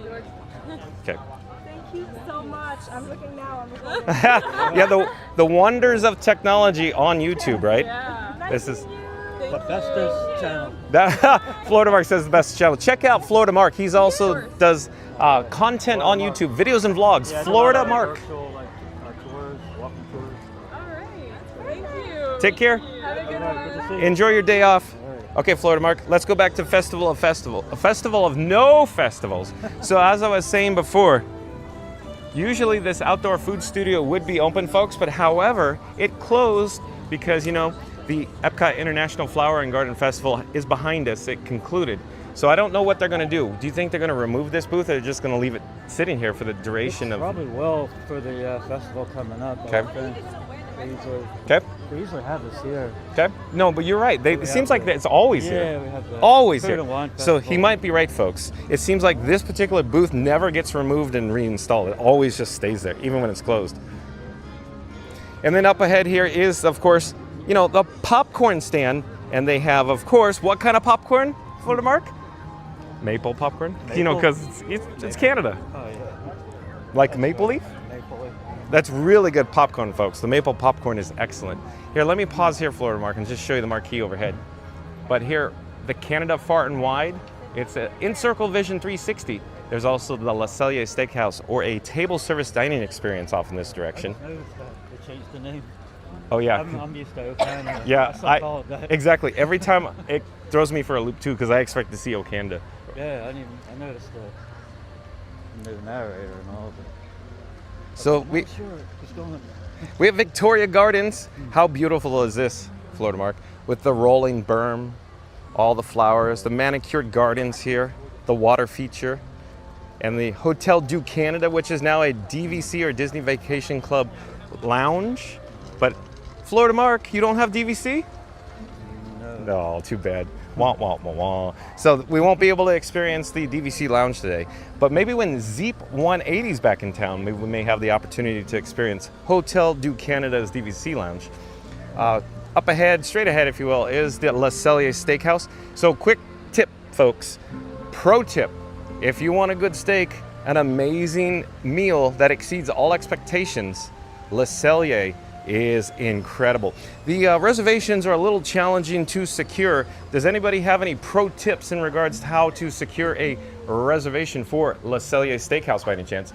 Okay. Thank you so much. I'm looking now. Yeah, the wonders of technology on YouTube, right? Yeah. This is The bestest channel. Florida Mark says the best channel. Check out Florida Mark. He's also does content on YouTube, videos and vlogs. Yeah, Florida Mark. Virtual, tours, walking tours. Thank you. Take care. Have a good one. Enjoy your day off. Okay, Florida Mark, let's go back to a festival of no festivals. So as I was saying before, usually this outdoor food studio would be open, folks, but however, it closed because, you know, the EPCOT International Flower and Garden Festival is behind us. It concluded. So I don't know what they're going to do. Do you think they're going to remove this booth, or they're just going to leave it sitting here for the duration of? Probably will for the festival coming up. Okay. They usually have this here. Okay. No, but you're right. It seems like it's always here. Yeah, we have the always Food here. and Wine So he Festival. might be right, folks. It seems like this particular booth never gets removed and reinstalled. It always just stays there, even when it's closed. And then up ahead here is, of course, you know, the popcorn stand. And they have, of course, what kind of popcorn, Florida Mark? Maple popcorn? You know, because it's Canada. Oh, yeah. Like maple leaf? Maple leaf. That's really good popcorn, folks. The maple popcorn is excellent. Here, let me pause here, Florida Mark, and just show you the marquee overhead. But here, the Canada Far and Wide, it's an In-Circle Vision 360. There's also the La Cellier Steakhouse, or a table service dining experience off in this direction. I noticed that they changed the name. Oh yeah. I'm used to Okanda. Yeah, I call it that. exactly. Every time it throws me for a loop too, because I expect to see Okanda. Yeah, I noticed that. new narrator and all, but So I'm we not sure what's going on. we have Victoria Gardens. How beautiful is this, Florida Mark? With the rolling berm, all the flowers, the manicured gardens here, the water feature, and the Hotel du Canada, which is now a DVC or Disney Vacation Club lounge. But Florida Mark, you don't have DVC? No, too bad. Wah, wah, wah, wah. So we won't be able to experience the DVC lounge today. But maybe when Zeep 180's back in town, maybe we may have the opportunity to experience Hotel du Canada's DVC lounge. Up ahead, straight ahead, if you will, is the Le Cellier Steakhouse. So quick tip, folks. Pro tip. If you want a good steak, an amazing meal that exceeds all expectations, Le Cellier is incredible. The reservations are a little challenging to secure. Does anybody have any pro tips in regards to how to secure a reservation for Le Cellier Steakhouse by any chance?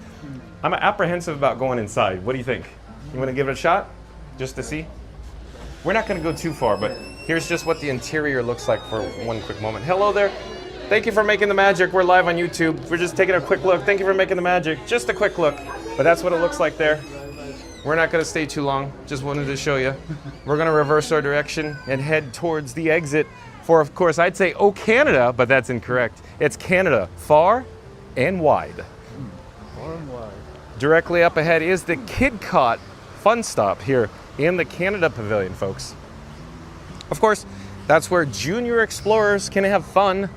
I'm apprehensive about going inside. What do you think? You want to give it a shot? Just to see? We're not going to go too far, but here's just what the interior looks like for one quick moment. Hello there. Thank you for making the magic. We're live on YouTube. We're just taking a quick look. Thank you for making the magic. Just a quick look. But that's what it looks like there. We're not going to stay too long. Just wanted to show you. We're going to reverse our direction and head towards the exit for, of course, I'd say, oh, Canada, but that's incorrect. It's Canada, far and wide. Far and wide. Directly up ahead is the EPCOT fun stop here in the Canada Pavilion, folks. Of course, that's where junior explorers can have fun.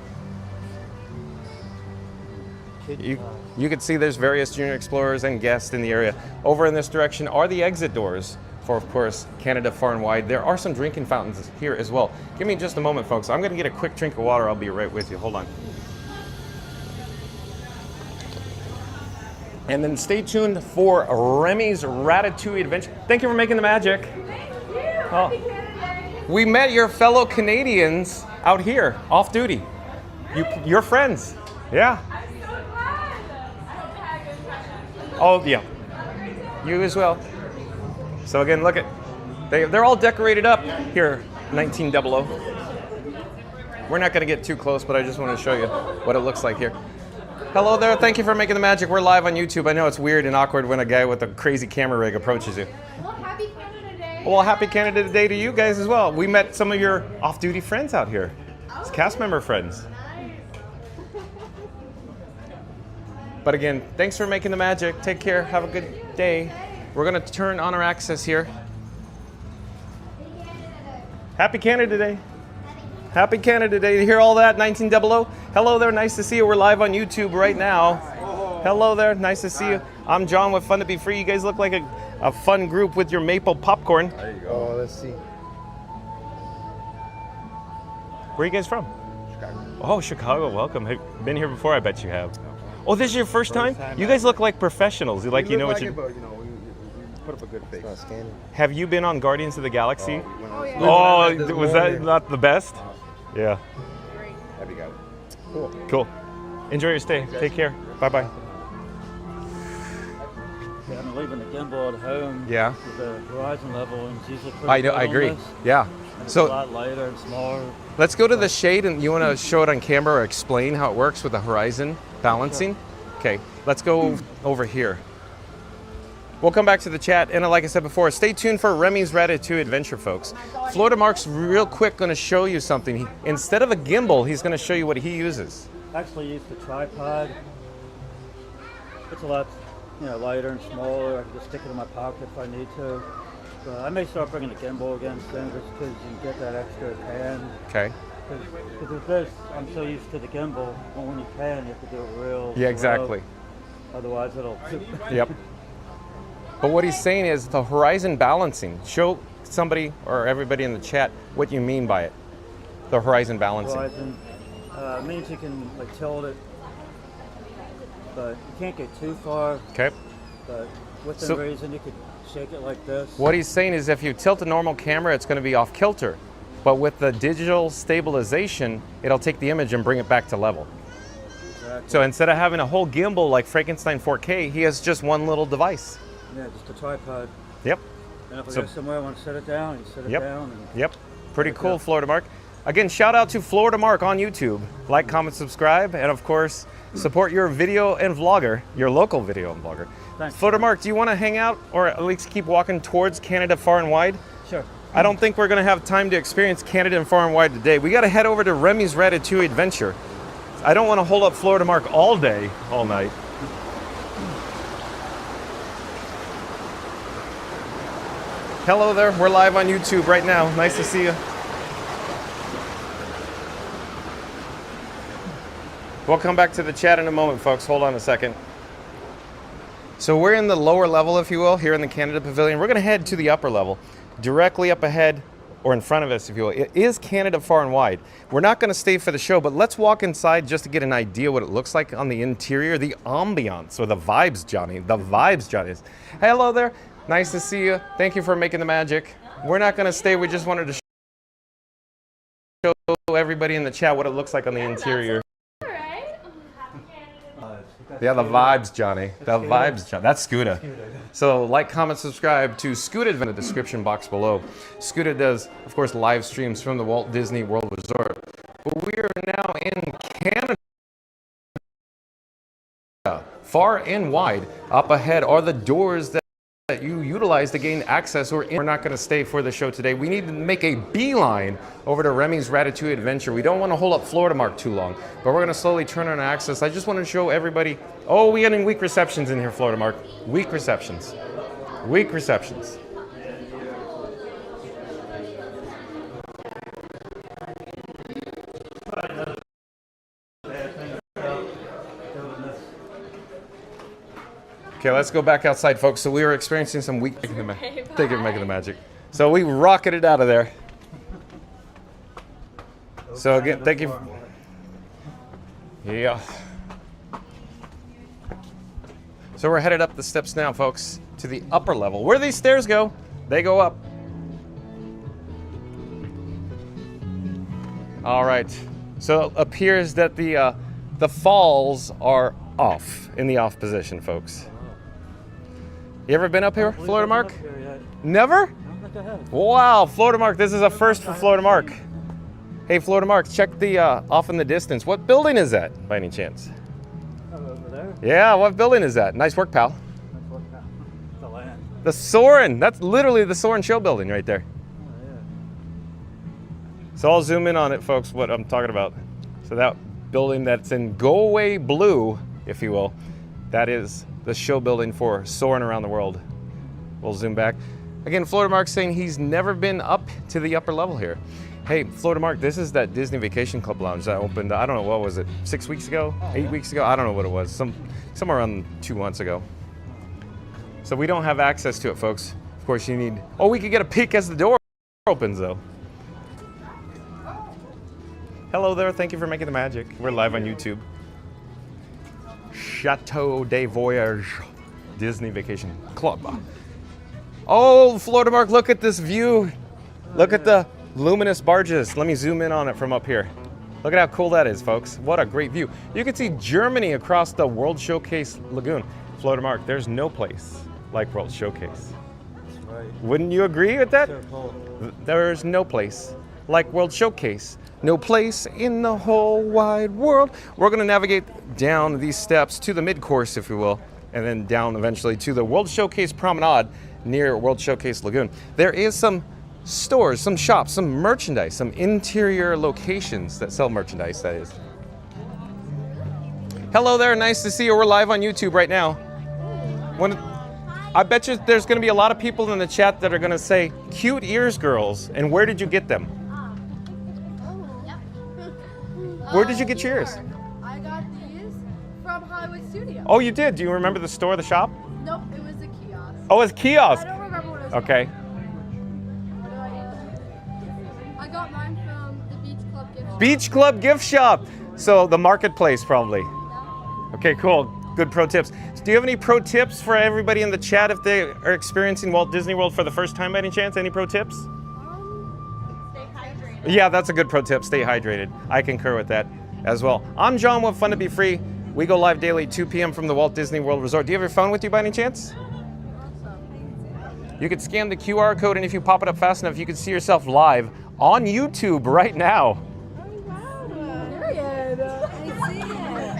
You can see there's various junior explorers and guests in the area. Over in this direction are the exit doors for, of course, Canada Far and Wide. There are some drinking fountains here as well. Give me just a moment, folks. I'm going to get a quick drink of water. I'll be right with you. Hold on. And then stay tuned for Remy's Ratatouille adventure. Thank you for making the magic. Thank you. Oh. Happy Canada Day. We met your fellow Canadians out here, off duty. Your friends. Yeah. Oh, yeah. You as well. So again, look at, they're all decorated up here, 1900. We're not going to get too close, but I just want to show you what it looks like here. Hello there. Thank you for making the magic. We're live on YouTube. I know it's weird and awkward when a guy with a crazy camera rig approaches you. Well, happy Canada Day. Well, happy Canada Day to you guys as well. We met some of your off-duty friends out here. It's cast member friends. But again, thanks for making the magic. Take care. Have a good day. We're going to turn on our access here. Happy Canada Day. Happy Canada Day. You hear all that? 1900. Hello there. Nice to see you. We're live on YouTube right now. Hello there. Nice to see you. I'm John with Fun to Be Free. You guys look like a fun group with your maple popcorn. There you go. Oh, let's see. Where are you guys from? Chicago. Oh, Chicago. Welcome. Have you been here before? I bet you have. Oh, this is your first time? You guys look like professionals. You like, you know what you. But, we put up a good face. Have you been on Guardians of the Galaxy? Oh, Was that not the best? Yeah. Have you got it? Cool. Cool. Enjoy your stay. Take care. Bye bye. Yeah, I'm leaving the gimbal at home. Yeah. With the horizon level, and it's usually pretty I know. good I on agree. this. Yeah. And it's So a lot lighter and smaller. let's go to the shade, and you want to show it on camera or explain how it works with the horizon balancing? Okay. Let's go over here. We'll come back to the chat, and like I said before, stay tuned for Remy's Ratatouille adventure, folks. Florida Mark's real quick going to show you something. Instead of a gimbal, he's going to show you what he uses. I actually used the tripod. It's a lot, lighter and smaller. I can just stick it in my pocket if I need to. But I may start bringing the gimbal again soon, just because you can get that extra pan. Okay. Because with this, I'm so used to the gimbal. But when you pan, you have to do it real Yeah, exactly. slow. Otherwise, it'll. Yep. But what he's saying is the horizon balancing. Show somebody or everybody in the chat what you mean by it. The horizon balancing. Horizon means you can tilt it, but you can't get too far. Okay. But within reason, you could shake it like this. What he's saying is if you tilt a normal camera, it's going to be off kilter. But with the digital stabilization, it'll take the image and bring it back to level. Exactly. So instead of having a whole gimbal like Frankenstein 4K, he has just one little device. Yeah, just a tripod. Yep. And if I go somewhere I want to set it down, you set it down. And Yep. Pretty cool, Florida Mark. Again, shout out to Florida Mark on YouTube. Like, comment, subscribe, and of course, support your video and vlogger, your local video and vlogger. Thanks. Florida Mark, do you want to hang out or at least keep walking towards Canada far and wide? Sure. I don't think we're going to have time to experience Canada and far and wide today. We got to head over to Remy's Ratatouille adventure. I don't want to hold up Florida Mark all day, all night. Hello there, we're live on YouTube right now. Nice to see you. We'll come back to the chat in a moment, folks. Hold on a second. So we're in the lower level, if you will, here in the Canada Pavilion. We're going to head to the upper level. Directly up ahead, or in front of us, if you will, it is Canada far and wide. We're not going to stay for the show, but let's walk inside just to get an idea what it looks like on the interior, the ambiance, or the vibes, Johnny. The vibes, Johnny. Hello there. Nice to see you. Thank you for making the magic. We're not going to stay. We just wanted to show everybody in the chat what it looks like on the interior. Yeah, the vibes, Johnny. The vibes, Johnny. That's Scuda. So like, comment, subscribe to Scuda in the description box below. Scuda does, of course, live streams from the Walt Disney World Resort. But we are now in Canada. Far and wide. Up ahead are the doors that you utilize to gain access. We're not going to stay for the show today. We need to make a beeline over to Remy's Ratatouille adventure. We don't want to hold up Florida Mark too long, but we're going to slowly turn on access. I just want to show everybody. Oh, we're getting weak receptions in here, Florida Mark. Weak receptions. Weak receptions. Okay, let's go back outside, folks. So we were experiencing some weak... Thank you for making the magic. So we rocketed out of there. So again, thank you. Yeah. So we're headed up the steps now, folks, to the upper level. Where do these stairs go? They go up. All right. So it appears that the falls are off, in the off position, folks. You ever been up here, Florida Mark? Never? I don't think I have. Wow, Florida Mark, this is a first for Florida Mark. Hey, Florida Mark, check the off in the distance. What building is that, by any chance? Oh, over there? Yeah, what building is that? Nice work, pal. Nice work, pal. The land. The Soarin. That's literally the Soarin show building right there. Oh, yeah. So I'll zoom in on it, folks, what I'm talking about. So that building that's in go away blue, if you will, that is the show building for Soarin' Around the World. We'll zoom back. Again, Florida Mark's saying he's never been up to the upper level here. Hey, Florida Mark, this is that Disney Vacation Club lounge that opened, I don't know, what was it, 6 weeks ago? 8 weeks ago? I don't know what it was, somewhere around 2 months ago. So we don't have access to it, folks. Of course, you need, oh, we could get a peek as the door opens, though. Hello there, thank you for making the magic. We're live on YouTube. Chateau de Voyage Disney Vacation Club. Oh, Florida Mark, look at this view. Look at the luminous barges. Let me zoom in on it from up here. Look at how cool that is, folks. What a great view. You can see Germany across the World Showcase Lagoon. Florida Mark, there's no place like World Showcase. That's right. Wouldn't you agree with that? So cool. There's no place like World Showcase. No place in the whole wide world. We're going to navigate down these steps to the mid-course, if you will, and then down eventually to the World Showcase Promenade near World Showcase Lagoon. There is some stores, some shops, some merchandise, some interior locations that sell merchandise, that is. Hello there, nice to see you. We're live on YouTube right now. I bet you there's going to be a lot of people in the chat that are going to say, cute ears, girls, and where did you get them? Where did you get your ears? I got these from Hollywood Studios. Oh, you did? Do you remember the store, the shop? Nope, it was a kiosk. Oh, it's kiosk. I don't remember what it was Okay. I got mine from the Beach Club gift shop. Beach Club gift shop. So the marketplace, probably. Okay, cool. Good pro tips. Do you have any pro tips for everybody in the chat if they are experiencing Walt Disney World for the first time by any chance? Any pro tips? Stay hydrated. Yeah, that's a good pro tip. Stay hydrated. I concur with that as well. I'm John with Fun to Be Free. We go live daily at 2 p.m. from the Walt Disney World Resort. Do you have your phone with you by any chance? You could scan the QR code, and if you pop it up fast enough, you can see yourself live on YouTube right now. Period. I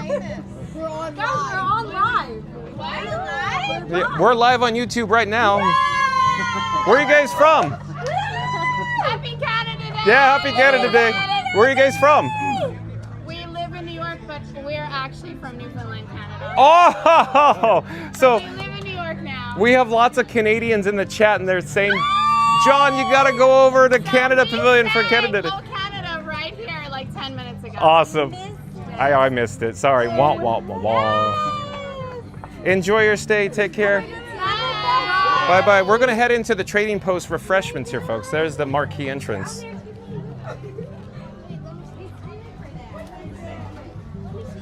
see it. We're on live. Guys, we're on live. What? Yeah, we're live on YouTube right now. Where are you guys from? Happy Canada Day. Yeah, happy Canada Day. Where are you guys from? We live in New York, but we're actually from Newfoundland, Canada. Oh, so we live in New York now. we have lots of Canadians in the chat, and they're saying, John, you got to go over to Canada Pavilion for Canada Day. Go Canada right here like 10 minutes ago. Awesome. I missed it. Sorry. Wah, wah, wah, wah. Enjoy your stay. Take care. Bye-bye. We're going to head into the Trading Post refreshments here, folks. There's the marquee entrance.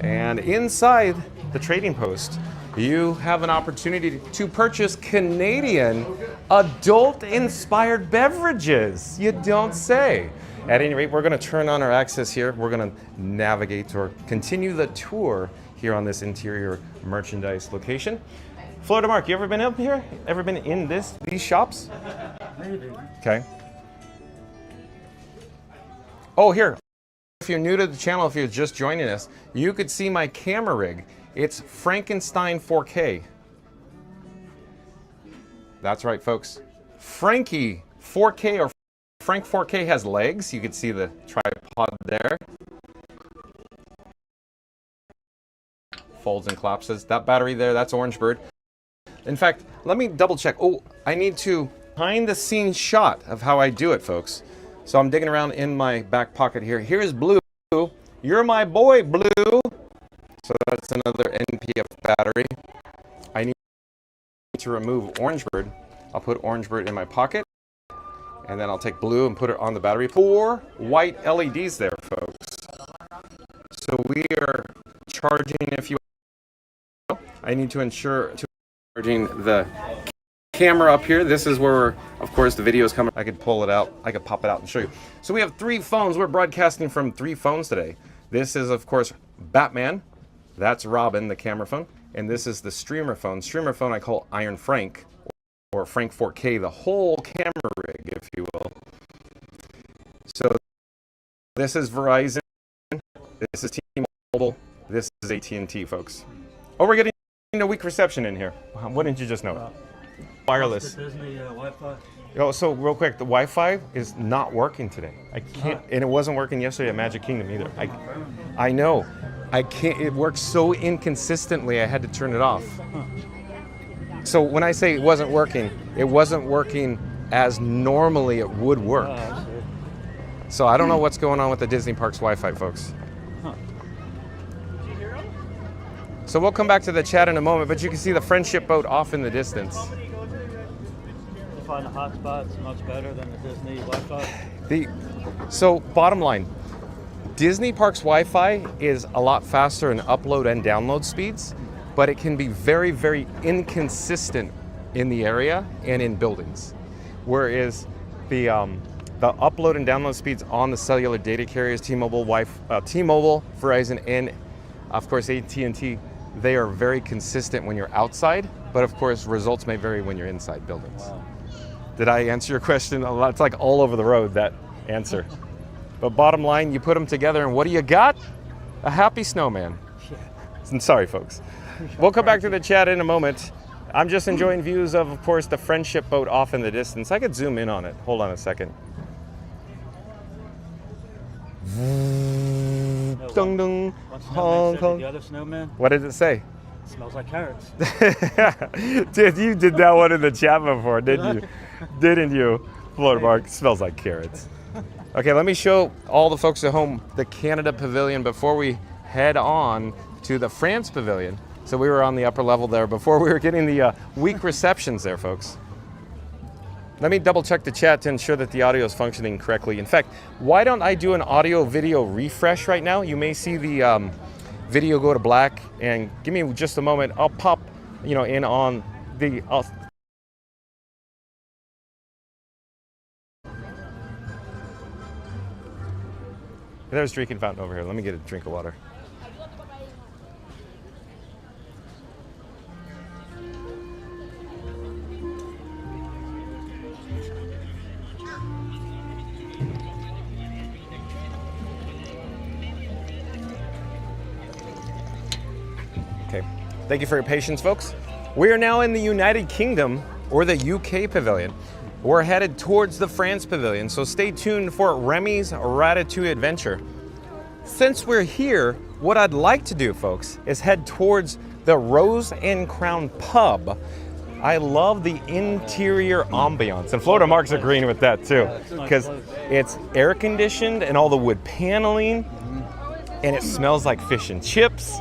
And inside the Trading Post, you have an opportunity to purchase Canadian adult-inspired beverages. You don't say. At any rate, we're going to turn on our access here. We're going to navigate or continue the tour here on this interior merchandise location. Florida Mark, you ever been up here? Ever been in these shops? Maybe. Okay. Oh, here. If you're new to the channel, if you're just joining us, you could see my camera rig. It's Frankenstein 4K. That's right, folks. Frankie 4K or Frank 4K has legs. You can see the tripod there. Folds and collapses. That battery there, that's Orange Bird. In fact, let me double check. Oh, I need to behind the scenes shot of how I do it, folks. So I'm digging around in my back pocket here. Here's Blue. You're my boy, Blue. So that's another NPF battery. I need to remove Orange Bird. I'll put Orange Bird in my pocket. And then I'll take Blue and put it on the battery. 4 white LEDs there, folks. So we are charging, if you will. I need to ensure to charging the camera up here. This is where, of course, the video is coming. I could pull it out. I could pop it out and show you. So we have 3 phones. We're broadcasting from 3 phones today. This is, of course, Batman. That's Robin, the camera phone. And this is the streamer phone. Streamer phone I call Iron Frank, or Frank 4K, the whole camera rig, if you will. So this is Verizon. This is T-Mobile. This is AT&T, folks. Oh, we're getting a weak reception in here. What didn't you just know? Wireless. The Disney Wi-Fi. Oh, so real quick, the Wi-Fi is not working today. I can't, and it wasn't working yesterday at Magic Kingdom either. I know. I can't. It works so inconsistently. I had to turn it off. So when I say it wasn't working as normally it would work. So I don't know what's going on with the Disney Parks Wi-Fi, folks. So we'll come back to the chat in a moment, but you can see the friendship boat off in the distance. You find the hotspots much better than the Disney Wi-Fi? So bottom line, Disney Parks Wi-Fi is a lot faster in upload and download speeds, but it can be very, very inconsistent in the area and in buildings. Whereas the upload and download speeds on the cellular data carriers, T-Mobile, Verizon, and of course AT&T, they are very consistent when you're outside, but of course results may vary when you're inside buildings. Wow. Did I answer your question? It's like all over the road, that answer. But bottom line, you put them together and what do you got? A happy snowman. I'm sorry, folks. We'll come back to the chat in a moment. I'm just enjoying views of course, the friendship boat off in the distance. I could zoom in on it. Hold on a second. Dung dung. Hong Kong. The other snowman? What did it say? It smells like carrots. Dude, you did that one in the chat before, didn't you? Didn't you? Florida Mark, smells like carrots. Okay, let me show all the folks at home the Canada Pavilion before we head on to the France Pavilion. So we were on the upper level there before we were getting the weak receptions there, folks. Let me double check the chat to ensure that the audio is functioning correctly. In fact, why don't I do an audio video refresh right now? You may see the video go to black, and give me just a moment. I'll pop, in on the. There's a drinking fountain over here. Let me get a drink of water. Thank you for your patience, folks. We are now in the United Kingdom, or the UK Pavilion. We're headed towards the France Pavilion, so stay tuned for Remy's Ratatouille adventure. Since we're here, what I'd like to do, folks, is head towards the Rose and Crown pub. I love the interior ambiance, and Florida Mark's agreeing with that too, because it's air conditioned and all the wood paneling, and it smells like fish and chips.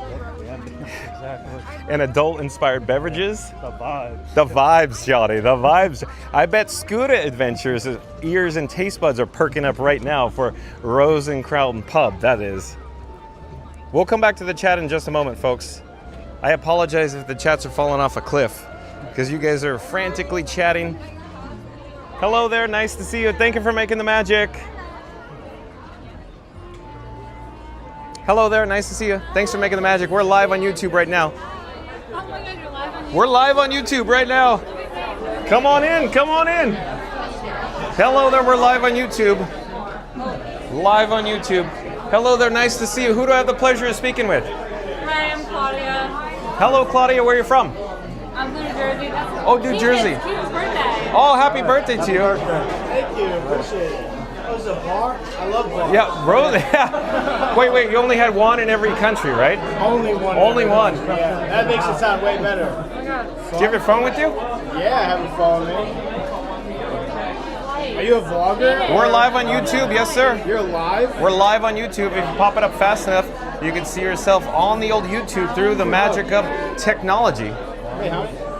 And adult-inspired beverages. The vibes. The vibes, Johnny, the vibes. I bet Scooter Adventures' ears and taste buds are perking up right now for Rose and Crown Pub, that is. We'll come back to the chat in just a moment, folks. I apologize if the chats are falling off a cliff, because you guys are frantically chatting. Hello there, nice to see you. Thank you for making the magic. Hello there, nice to see you. Thanks for making the magic. We're live on YouTube right now. We're live on YouTube right now. Come on in, come on in. Hello there, we're live on YouTube. Live on YouTube. Hello there, nice to see you. Who do I have the pleasure of speaking with? Hi, I'm Claudia. Hello, Claudia, where are you from? I'm from New Jersey. Oh, New Jersey. Keith's birthday. Oh, happy birthday to you. Thank you, appreciate it. Oh, it's a bar? I love bars. Yeah, Rose. Yeah. Wait, you only had one in every country, right? Only one. Only one. Yeah, that makes it sound way better. Do you have your phone with you? Yeah, I have a phone with me. Are you a vlogger? We're live on YouTube, yes sir. You're live? We're live on YouTube. If you pop it up fast enough, you can see yourself on the old YouTube through the magic of technology. Wait,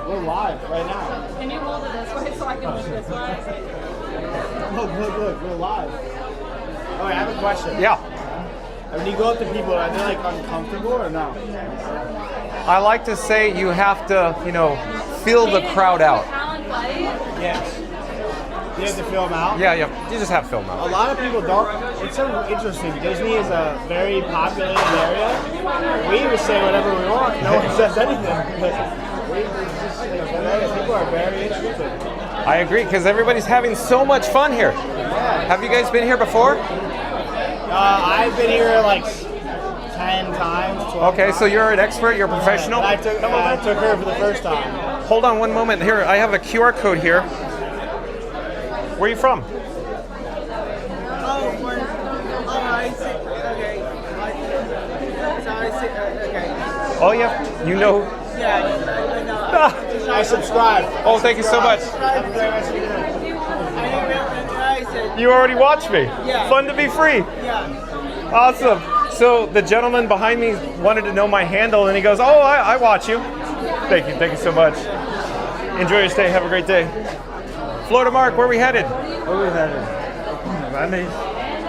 we're live right now. Can you hold it this way so I can move this way? Look, we're live. Oh, I have a question. Yeah. When you go up to people, are they like uncomfortable or no? I like to say you have to, feel the crowd out. Yes. You have to film out? Yeah, you just have to film out. A lot of people don't. It's so interesting. Disney is a very populated area. We even say whatever we want. No one says anything. People are very interested. I agree, because everybody's having so much fun here. Yeah. Have you guys been here before? I've been here like 10 times, 12 Okay, so you're an expert, you're a professional? I took her for the first time. Hold on one moment. Here, I have a QR code here. Where are you from? Oh, yeah? You know? Yeah, I subscribe. Oh, thank you so much. You already watched me? Yeah. Fun to be free? Yeah. Awesome. So the gentleman behind me wanted to know my handle, and he goes, oh, I watch you. Thank you so much. Enjoy your stay, have a great day. Florida Mark, where are we headed? Where are we headed?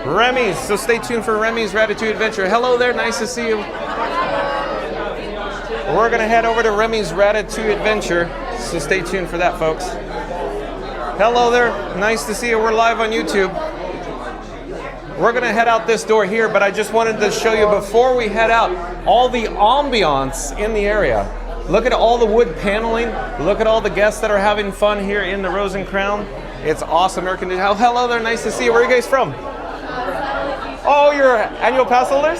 Remy's, so stay tuned for Remy's Ratatouille adventure. Hello there, nice to see you. We're gonna head over to Remy's Ratatouille adventure, so stay tuned for that, folks. Hello there, nice to see you. We're live on YouTube. We're gonna head out this door here, but I just wanted to show you before we head out all the ambiance in the area. Look at all the wood paneling. Look at all the guests that are having fun here in the Rose and Crown. It's awesome air conditioning. Oh, hello there, nice to see you. Where are you guys from? Oh, you're annual pass holders?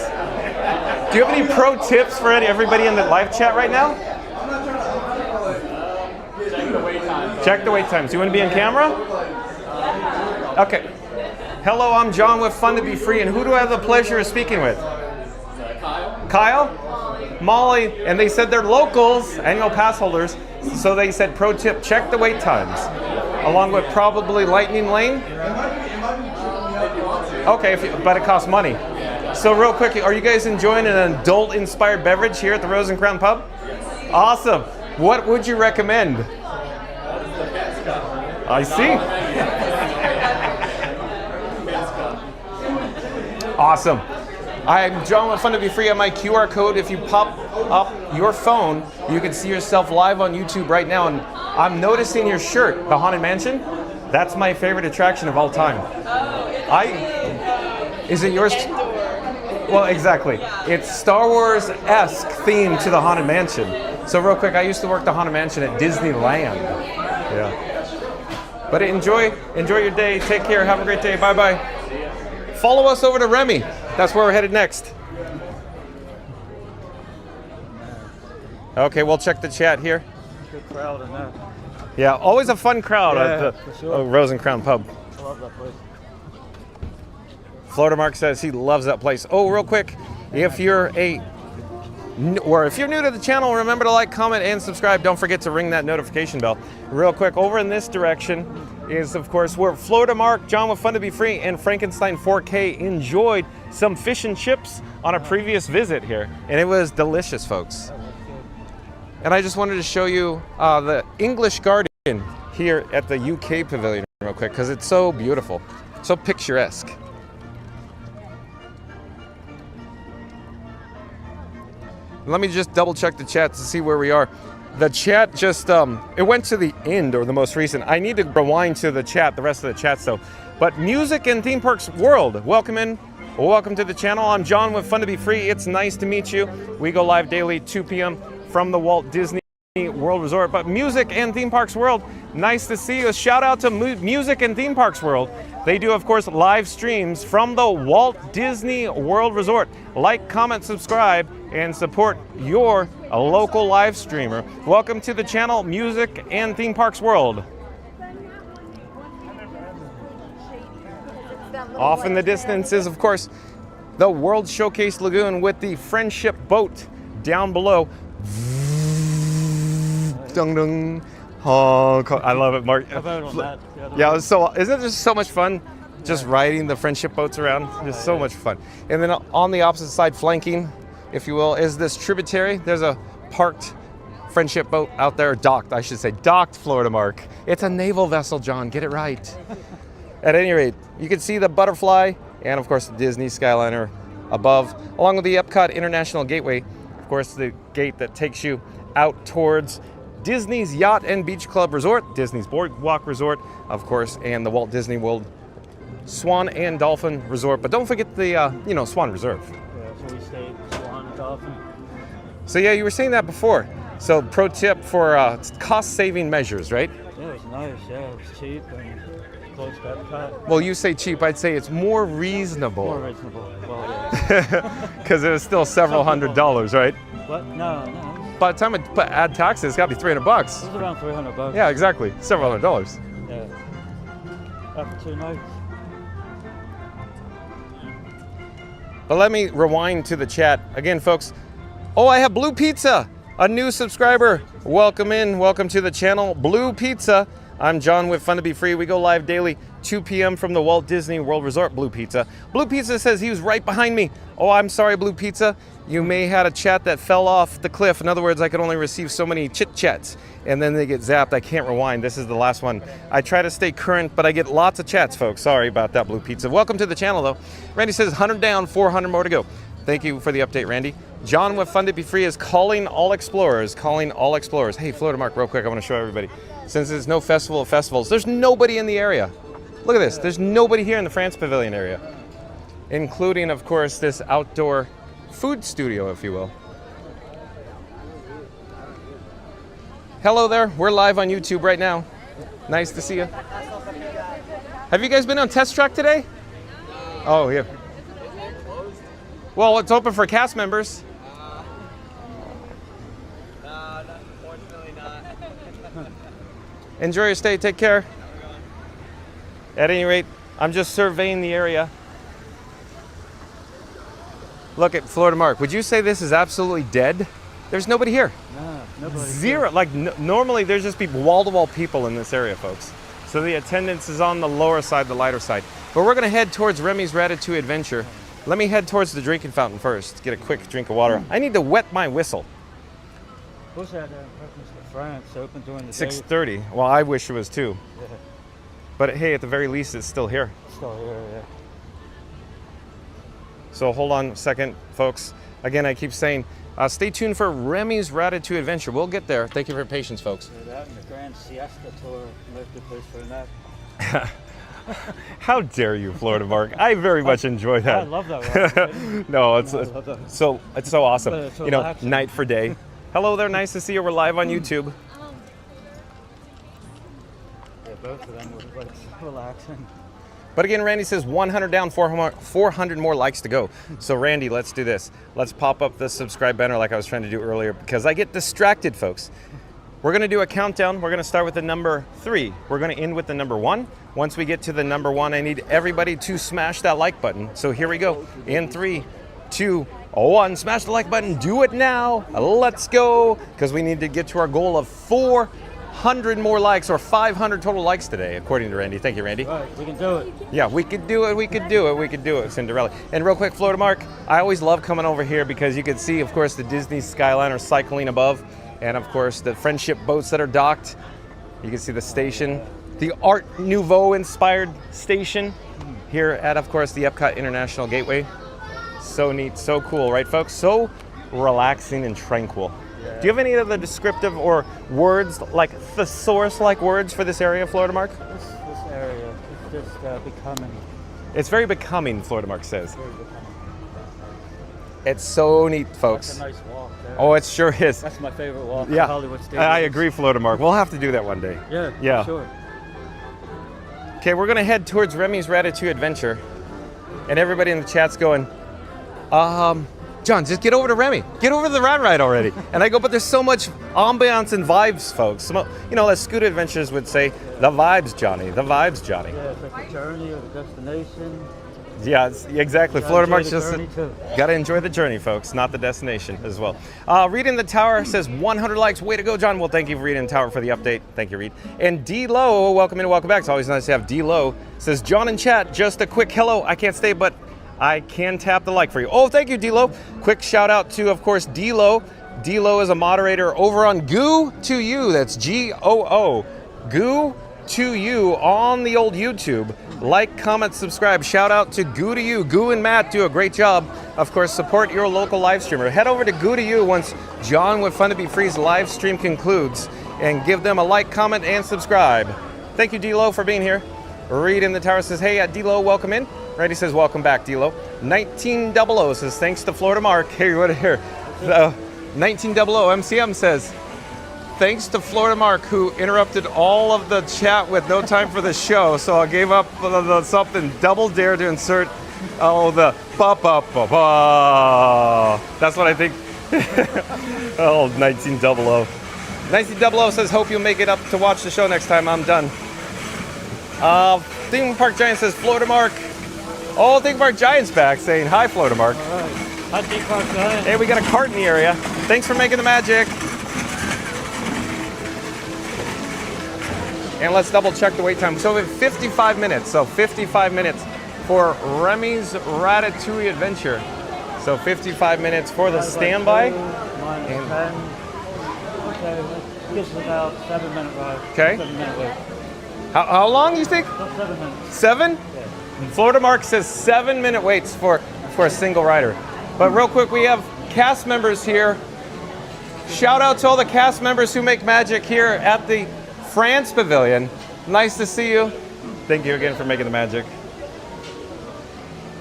Do you have any pro tips for everybody in the live chat right now? Check the wait times. You want to be on camera? Okay. Hello, I'm John with Fun to Be Free, and who do I have the pleasure of speaking with? Kyle? Molly, and they said they're locals, annual pass holders, so they said pro tip, check the wait times, along with probably Lightning Lane. Okay, but it costs money. So real quick, are you guys enjoying an adult-inspired beverage here at the Rose and Crown Pub? Awesome. What would you recommend? I see. Awesome. I'm John with Fun to Be Free. On my QR code, if you pop up your phone, you can see yourself live on YouTube right now. And I'm noticing your shirt, the Haunted Mansion. That's my favorite attraction of all time. Is it yours? Well, exactly. It's Star Wars-esque theme to the Haunted Mansion. So real quick, I used to work the Haunted Mansion at Disneyland. Yeah. But enjoy your day. Take care. Have a great day. Bye-bye. Follow us over to Remy. That's where we're headed next. Okay, we'll check the chat here. Good crowd in there. Yeah, always a fun crowd at the for sure. Rose and Crown Pub. I love that place. Florida Mark says he loves that place. Oh, real quick, if you're new to the channel, remember to like, comment, and subscribe. Don't forget to ring that notification bell. Real quick, over in this direction is, of course, where Florida Mark, John with Fun to Be Free, and Frankenstein 4K enjoyed some fish and chips on a previous visit here, and it was delicious, folks. And I just wanted to show you the English Garden here at the UK Pavilion real quick, because it's so beautiful, so picturesque. Let me just double check the chat to see where we are. The chat just, it went to the end, or the most recent. I need to rewind to the chat, the rest of the chats though. But Music and Theme Parks World, welcome to the channel. I'm John with Fun to Be Free. It's nice to meet you. We go live daily, 2 p.m. from the Walt Disney World Resort. But Music and Theme Parks World, nice to see you. Shout out to Music and Theme Parks World. They do, of course, live streams from the Walt Disney World Resort. Like, comment, subscribe, and support your local live streamer. Welcome to the channel, Music and Theme Parks World. Off in the distance is, of course, the World Showcase Lagoon with the Friendship Boat down below. Dung dung. Oh, I love it, Mark. Yeah, so isn't it just so much fun? Just riding the Friendship boats around, just so much fun. And then on the opposite side, flanking, if you will, is this tributary. There's a parked Friendship boat out there, docked, I should say, docked, Florida Mark. It's a naval vessel, John, get it right. At any rate, you can see the butterfly and, of course, the Disney Skyliner above, along with the Epcot International Gateway, of course, the gate that takes you out towards Disney's Yacht and Beach Club Resort, Disney's Boardwalk Resort, of course, and the Walt Disney World Swan and Dolphin Resort. But don't forget the, Swan Reserve. Yeah, so we stayed Swan and Dolphin. So yeah, you were saying that before. So pro tip for cost-saving measures, right? Yeah, it was nice. Yeah, it was cheap and close to Epcot. Well, you say cheap. I'd say it's more reasonable. More reasonable. Well, yeah. Because it was still several $100s, right? What? No. By the time I add taxes, it's got to be $300. It was around $300. Yeah, exactly. Several $100s. Yeah. After 2 nights. But let me rewind to the chat again, folks. Oh, I have Blue Pizza, a new subscriber. Welcome to the channel, Blue Pizza. I'm John with Fun to Be Free. We go live daily, 2 p.m. from the Walt Disney World Resort. Blue Pizza. Blue Pizza says he was right behind me. Oh, I'm sorry, Blue Pizza. You may had a chat that fell off the cliff. In other words, I could only receive so many chit-chats, and then they get zapped. I can't rewind. This is the last one. I try to stay current, but I get lots of chats, folks. Sorry about that, Blue Pizza. Welcome to the channel, though. Randy says 100 down, 400 more to go. Thank you for the update, Randy. John with Fun to Be Free is calling all explorers. Hey, Florida Mark, real quick, I want to show everybody. Since there's no Festival of Festivals, there's nobody in the area. Look at this. There's nobody here in the France Pavilion area, including, of course, this outdoor food studio, if you will. Hello there. We're live on YouTube right now. Nice to see you. Have you guys been on test track today? Oh, yeah. Well, it's open for cast members. Unfortunately not. Enjoy your stay. Take care. At any rate, I'm just surveying the area. Look at Florida Mark. Would you say this is absolutely dead? There's nobody here. No, nobody. Zero. Like normally, there's just people, wall-to-wall people in this area, folks. So the attendance is on the lower side, the lighter side. But we're going to head towards Remy's Ratatouille Adventure. Let me head towards the drinking fountain first. Get a quick drink of water. I need to wet my whistle. What's that in reference to France? Open during the 6:30. Well, I wish it was too. Yeah. But hey, at the very least, it's still here. Still here, yeah. So hold on a second, folks. Again, I keep saying, stay tuned for Remy's Ratatouille Adventure. We'll get there. Thank you for your patience, folks. That and the Grand Siesta Tour. Most good place for that. How dare you, Florida Mark? I very much enjoy that. I love that ride. No, it's so awesome. It's you know, relaxing. night for day. Hello there, nice to see you. We're live on YouTube. Yeah, both of them were like relaxing. But again, Randy says 100 down, 400 more likes to go. So Randy, let's do this. Let's pop up the subscribe banner like I was trying to do earlier because I get distracted, folks. We're gonna do a countdown. We're gonna start with the number 3. We're gonna end with the number 1. Once we get to the number 1, I need everybody to smash that like button. So here we go. In 3, 2, 1. Smash the like button. Do it now. Let's go. Because we need to get to our goal of 400 more likes or 500 total likes today, according to Randy. Thank you, Randy. All right, we can do it. Yeah, we could do it. We could do it. We could do it, Cinderella. And real quick, Florida Mark, I always love coming over here because you can see, of course, the Disney Skyliner cycling above. And of course, the friendship boats that are docked. You can see the station, the Art Nouveau inspired station here at, of course, the Epcot International Gateway. So neat, so cool, right, folks? So relaxing and tranquil. Yeah. Do you have any of the descriptive or words, like thesaurus-like words for this area, Florida Mark? This area is just becoming. It's very becoming, Florida Mark says. It's so neat, folks. That's a nice walk there. Oh, it sure is. That's my favorite walk. Yeah, Hollywood Stadium. I agree, Florida Mark. We'll have to do that one day. Yeah, sure. Okay, we're gonna head towards Remy's Ratatouille Adventure, and everybody in the chat's going, John, just get over to Remy. Get over to the rat ride already. And I go, but there's so much ambiance and vibes, folks. You know, as Scooter Adventures would say, the vibes, Johnny. The vibes, Johnny. Yeah, it's like the journey or the destination. Yeah, exactly. Florida Mark's just got to enjoy the journey, folks, not the destination as well. Reed in the Tower says 100 likes. Way to go, John. Well, thank you, Reed in the Tower, for the update. Thank you, Reed. And D Low, welcome in, welcome back. It's always nice to have D Low. Says John in chat, just a quick hello. I can't stay, but I can tap the like for you. Oh, thank you, D Low. Quick shout out to, of course, D Low. D Low is a moderator over on Goo to You. That's G-O-O. Goo to You on the old YouTube. Like, comment, subscribe. Shout out to Goo to You. Goo and Matt do a great job. Of course, support your local live streamer. Head over to Goo to You once John with Fun to Be Free's live stream concludes and give them a like, comment, and subscribe. Thank you, D-Lo, for being here. Reed in the Tower says, hey, D-Lo, welcome in. Randy says, welcome back, D-Lo. 1900 says, thanks to Florida Mark. Here, what here? 1900 MCM says, thanks to Florida Mark, who interrupted all of the chat with no time for the show, so I gave up something. Double dare to insert the ba-ba-ba-ba. That's what I think. Oh, 1900. 1900 says, hope you'll make it up to watch the show next time. I'm done. Theme Park Giant says, Florida Mark. Oh, Theme Park Giant's back saying, hi, Florida Mark. All right. Hi, Theme Park Giant. Hey, we got a cart in the area. Thanks for making the magic. And let's double check the wait time. So we have 55 minutes. So 55 minutes for Remy's Ratatouille Adventure. So 55 minutes for the standby. Okay, that gives us about 7-minute ride. Okay. 7-minute wait. How long do you think? About 7 minutes. 7? Yeah. Florida Mark says 7-minute waits for a single rider. But real quick, we have cast members here. Shout out to all the cast members who make magic here at the France Pavilion. Nice to see you. Thank you again for making the magic.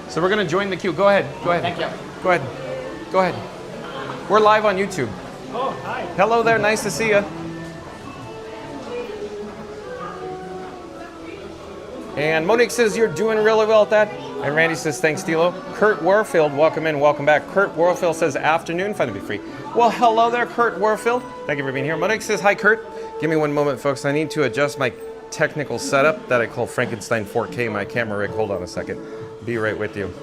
So we're gonna join the queue. Go ahead. Go ahead. Thank you. Go ahead. Go ahead. We're live on YouTube. Oh, hi. Hello there. Nice to see you. And Monique says you're doing really well at that. And Randy says thanks, Dilo. Kurt Warfield, welcome in, welcome back. Kurt Warfield says afternoon, fun to be free. Well, hello there, Kurt Warfield. Thank you for being here. Monique says hi, Kurt. Give me one moment, folks. I need to adjust my technical setup that I call Frankenstein 4K, my camera rig. Hold on a second. Be right with you.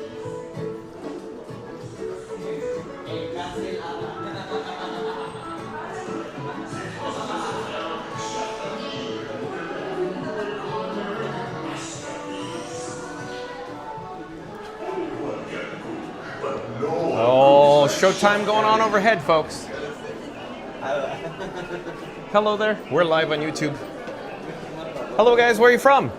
Oh, showtime going on overhead, folks. Hello there. We're live on YouTube. Hello, guys. Where are you from?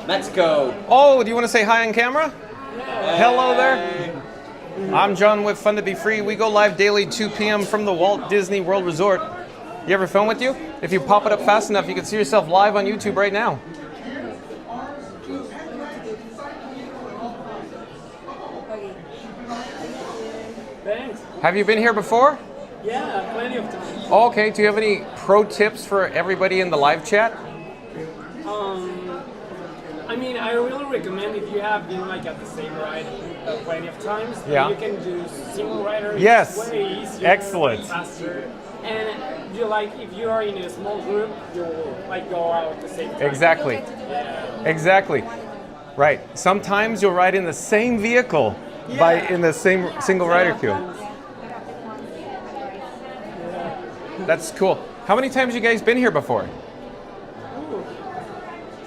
Mexico. Oh, do you want to say hi on camera? Hello there. I'm John with Fun to Be Free. We go live daily 2 p.m. from the Walt Disney World Resort. You have your phone with you? If you pop it up fast enough, you can see yourself live on YouTube right now. Thanks. Have you been here before? Yeah, plenty of times. Okay, do you have any pro tips for everybody in the live chat? I mean, I really recommend if you have been like at the same ride plenty of times. Yeah. You can do single rider. Yes. It's way easier, Excellent. way faster. And you like if you are in a small group, you'll like go out at the same time. Exactly. Yeah. Exactly. Right. Sometimes you'll ride in the same vehicle in the same single rider queue. That's cool. How many times you guys been here before?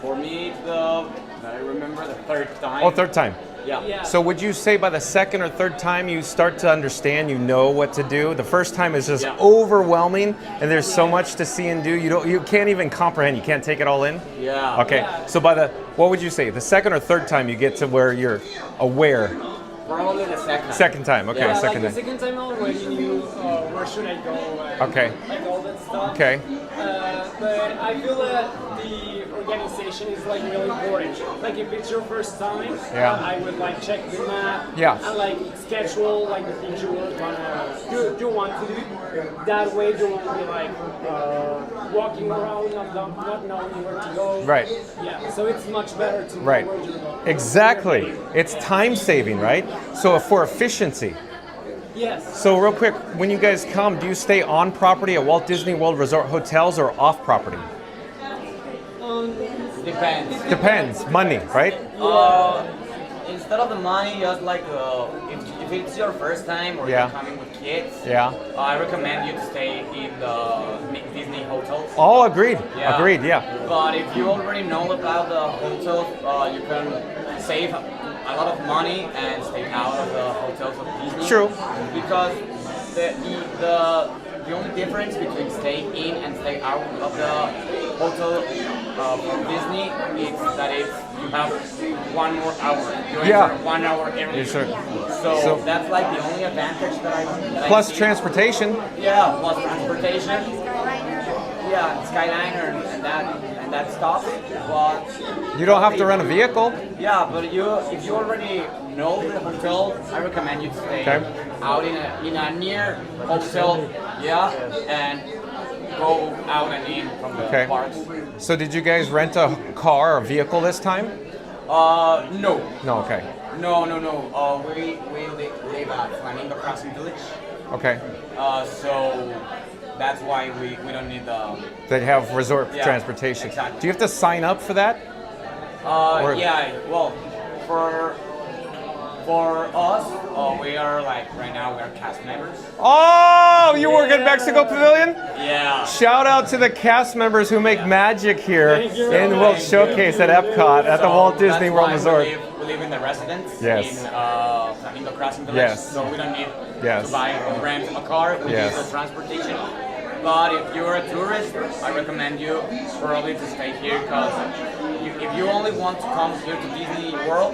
For me, it's I remember the third time. Oh, third time. Yeah. So would you say by the second or third time you start to understand, you know what to do? The first time is just overwhelming, and there's so much to see and do. You can't even comprehend. You can't take it all in. Yeah. Okay. Yeah. So what would you say? The second or third time you get to where you're aware? Probably the second. Second time. Okay. Yeah, Second like time. the second time I already knew where should I go. Okay. Like all that stuff. Okay. But I feel that the organization is like really important. Like if it's your first time, I would like check the map and like schedule like the things you want you want to do. That way you won't be like walking around not knowing where to go. Right. Yeah. So it's much better to know Right. where you're going. Exactly. It's time saving, right? So for efficiency. Yes. So real quick, when you guys come, do you stay on property at Walt Disney World Resort hotels or off property? Depends. Depends. Money, right? Instead of the money, just like if it's your first time or you're coming with kids, I recommend you to stay in the Disney hotels. Oh, agreed. Yeah. Agreed, yeah. But if you already know about the hotels, you can save a lot of money and stay out of the hotels of Disney. True. Because the only difference between staying in and staying out of the hotel from Disney is that you have 1 more hour. You enter 1 hour earlier. Yes, sir. So that's like the only advantage that I Plus see. transportation. Yeah, plus transportation. Yeah, Skyliner and that stuff. But You don't have to rent a vehicle. yeah, but if you already know the hotel, I recommend you to stay out in a near hotel, and go out and in from the parks. So did you guys rent a car or vehicle this time? No. No, okay. No. We live at Flamingo Crossing Village. Okay. So that's why we don't need the. They have resort transportation. Exactly. Do you have to sign up for that? Yeah. Well, for us, we are like right now we're cast members. Oh, you work at Mexico Pavilion? Yeah. Shout out to the cast members who make magic here in the World Showcase at Epcot at the Walt Disney World Resort. We live in the residence Yes. in Flamingo Crossing Village, Yes. so we don't need Yes. to buy or rent a car. We Yes. use the transportation. But if you're a tourist, I recommend you probably to stay here because if you only want to come here to Disney World,